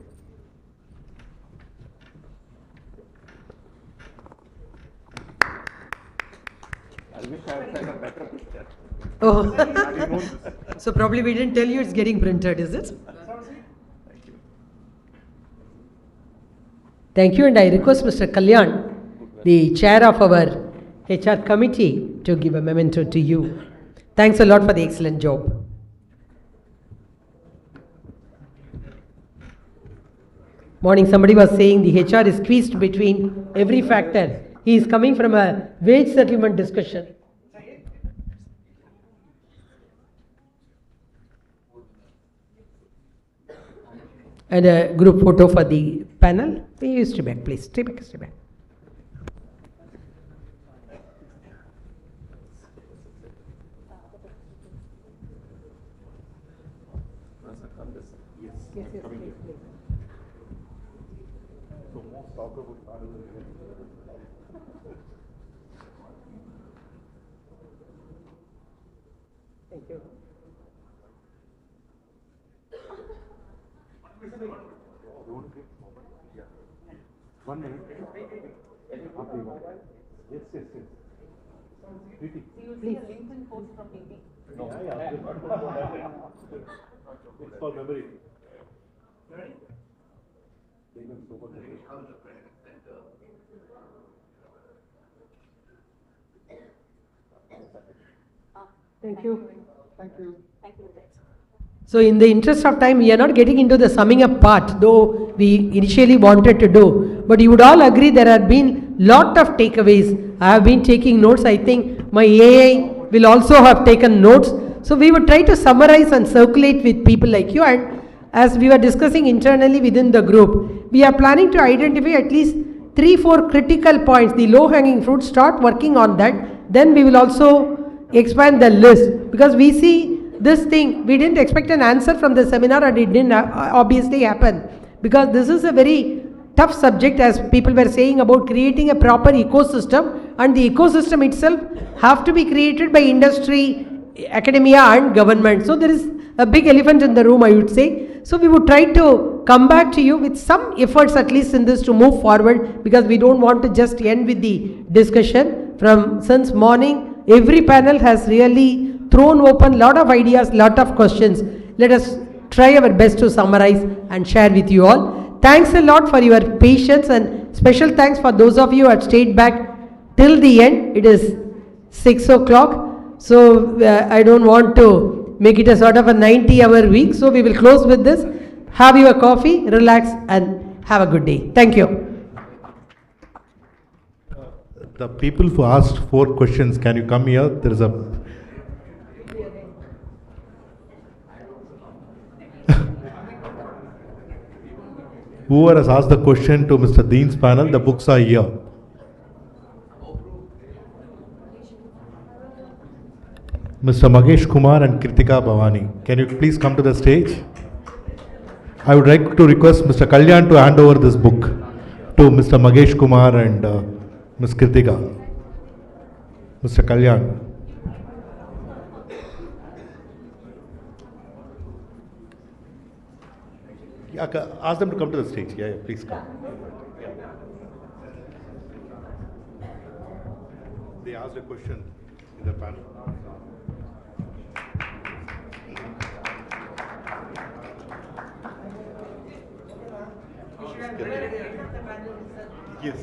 Oh, so probably we didn't tell you it's getting printed, is it? Thank you, and I request Mr. Kalyan, the chair of our HR committee, to give a memento to you. Thanks a lot for the excellent job. Morning, somebody was saying the HR is squeezed between every factor. He is coming from a wage settlement discussion. And a group photo for the panel. You stay back, please. Stay back, stay back. Thank you. One minute. Yes, yes, yes. Please. No. It's for memory. Thank you. Thank you. So in the interest of time, we are not getting into the summing up part, though we initially wanted to do. But you would all agree there have been lot of takeaways. I have been taking notes. I think my AI will also have taken notes. So we would try to summarize and circulate with people like you. And as we were discussing internally within the group, we are planning to identify at least 3-4 critical points, the low hanging fruit, start working on that. Then we will also expand the list, because we see this thing, we didn't expect an answer from the seminar, and it didn't obviously happen, because this is a very tough subject, as people were saying, about creating a proper ecosystem, and the ecosystem itself have to be created by industry, academia and government. So there is a big elephant in the room, I would say. So we would try to come back to you with some efforts at least in this to move forward, because we don't want to just end with the discussion. From since morning, every panel has really thrown open lot of ideas, lot of questions. Let us try our best to summarize and share with you all. Thanks a lot for your patience, and special thanks for those of you who have stayed back till the end. It is 6 o'clock, so I don't want to make it a sort of a 90-hour week. So we will close with this. Have your coffee, relax, and have a good day. Thank you. The people who asked 4 questions, can you come here? There is a whoever has asked the question to Mr. Dean's panel, the books are here. Mr. Magesh Kumar and Kritika Bhavani, can you please come to the stage? I would like to request Mr. Kalyan to hand over this book to Mr. Magesh Kumar and Ms. Kritika. Mr. Kalyan. Yeah, ask them to come to the stage. Yeah, please come. They asked a question in the panel. Yes.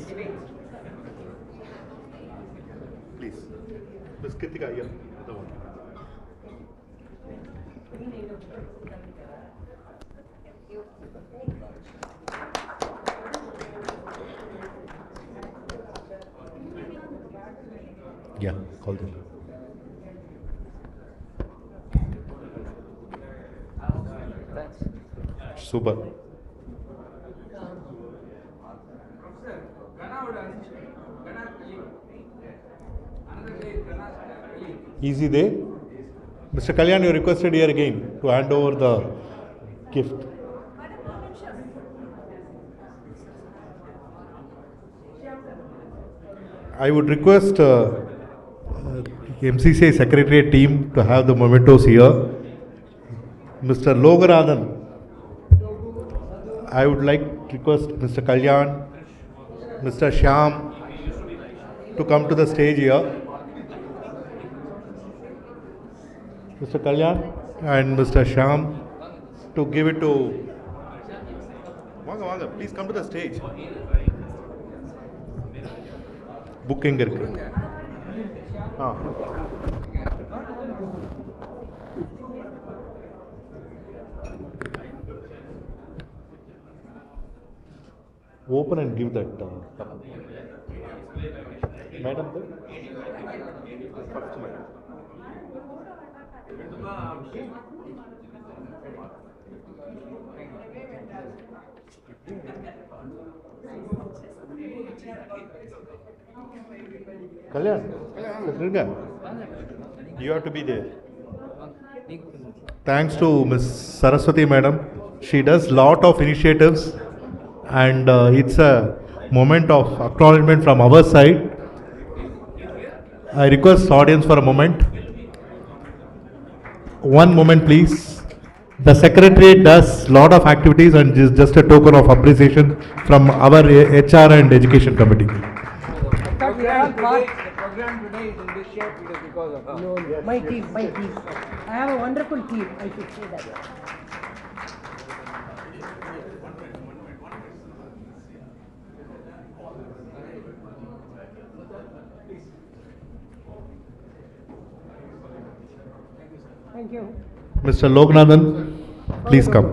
Please. Ms. Kritika, here. The one. Yeah, call them. Super. Easy day. Mr. Kalyan, you requested here again to hand over the gift. I would request MCCI Secretariat team to have the mementos here. Mr. Logarathan. I would like to request Mr. Kalyan, Mr. Shyam to come to the stage here. Mr. Kalyan and Mr. Shyam to give it to... Please come to the stage. Book எங்க இருக்கு? Open and give that. Madam, first madam. Kalyan, you have to be there. Thanks to Ms. Saraswati Madam. She does lot of initiatives and it's a moment of acknowledgement from our side. I request audience for a moment. One moment please. The Secretariat does lot of activities and is just a token of appreciation from our HR and Education Committee. The program today is in this shape because of her. No, yes, my team. I have a wonderful team, I should say that. Thank you. Mr. Loknathan, please come.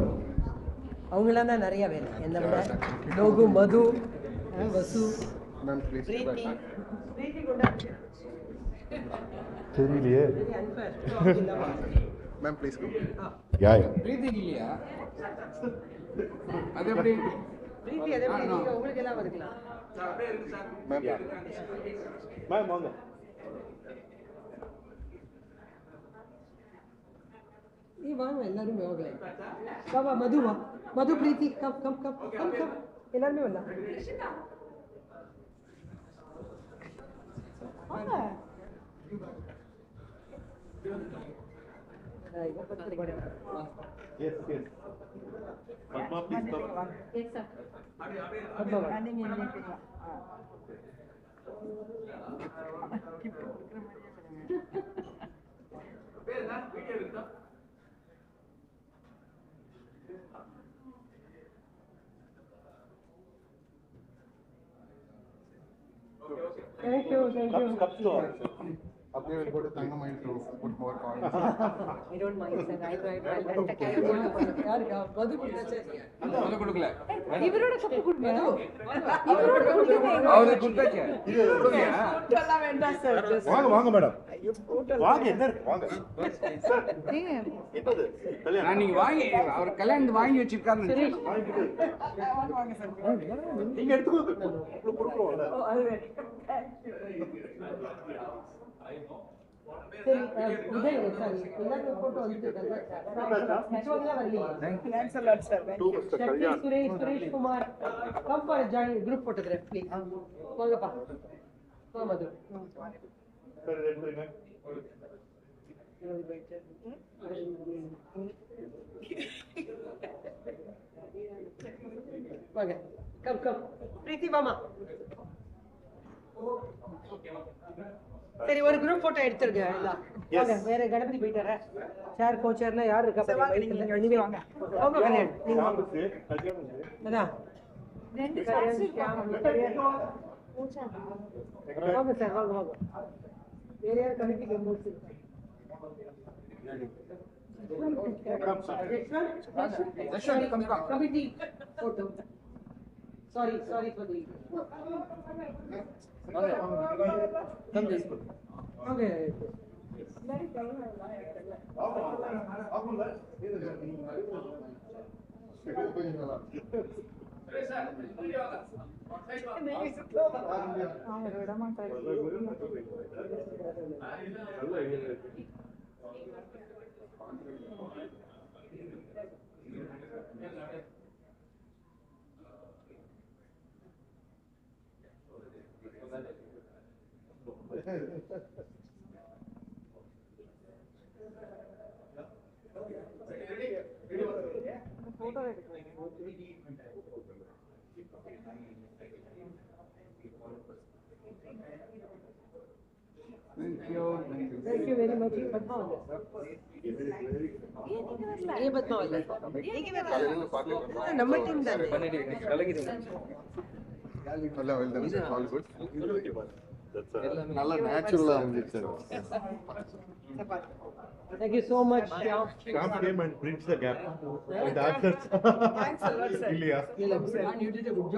அவங்களாம் தான் நிறைய வேலை என்ன விட லோகு மது வசு பிரீத்தி தெரியலையே ma'am please come யா பிரீத்தி இல்லையா அது எப்படி பிரீத்தி அது எப்படி நீங்க உங்களுக்கு எல்லாம் வருக்கலாம் அப்படியே இருக்கு சார் மேம் வாங்க நீ வாங்க எல்லாரும் வாங்க பாபா மது வா மது பிரீத்தி கம் எல்லாரும் வரலாம் Yes. Padma, please come. Yes, sir. Thank you. Cups to all. Abhi will go to Tangamai to put more coins. I don't mind, sir. I'll மது கொடுத்தாச்சே மது கொடுக்கல இவரோட கப்பு கொடுங்க அவருக்கு கொடுத்தாச்சே இது கொடுங்க சொல்ல வேண்டாம் சார் வாங்க மேடம் வாங்க என்ன வாங்க நான் நீங்க வாங்கி அவர் கல்யாணம் வாங்கி வச்சிருக்காரு வாங்க சார் நீங்க எடுத்துக்கோங்க கொடுக்குறோம்ல சரி விஜய் சாரி எல்லாரும் போட்டோ வந்துட்டு Thanks a lot, sir. Suresh Kumar, come for a joint group photograph, please. வாங்கப்பா வா மது சரி எடுத்துங்க வாங்க கம் பிரீத்தி வாமா சரி ஒரு குரூப் போட்டோ எடுத்துருங்க எல்லாம் வாங்க வேற கணபதி போயிட்டாரா சார் கோச்சர்னா யார் இருக்கா பாருங்க நீங்க வாங்க வாங்க கல்யாண் நீங்க வாங்க அதான் ரெண்டு சார் வாங்க சார் வாங்க வேற யார் committee members committee photo sorry for the come this okay Thank you. Thank you very much. ನಮ್ಮ ಟೀಮ್ நல்ல நேச்சுரலா இருந்துச்சு. Thank you so much, Shyam. Shyam came and bridged the gap with the answers. Thanks a lot, sir. Ilya. You did a good job.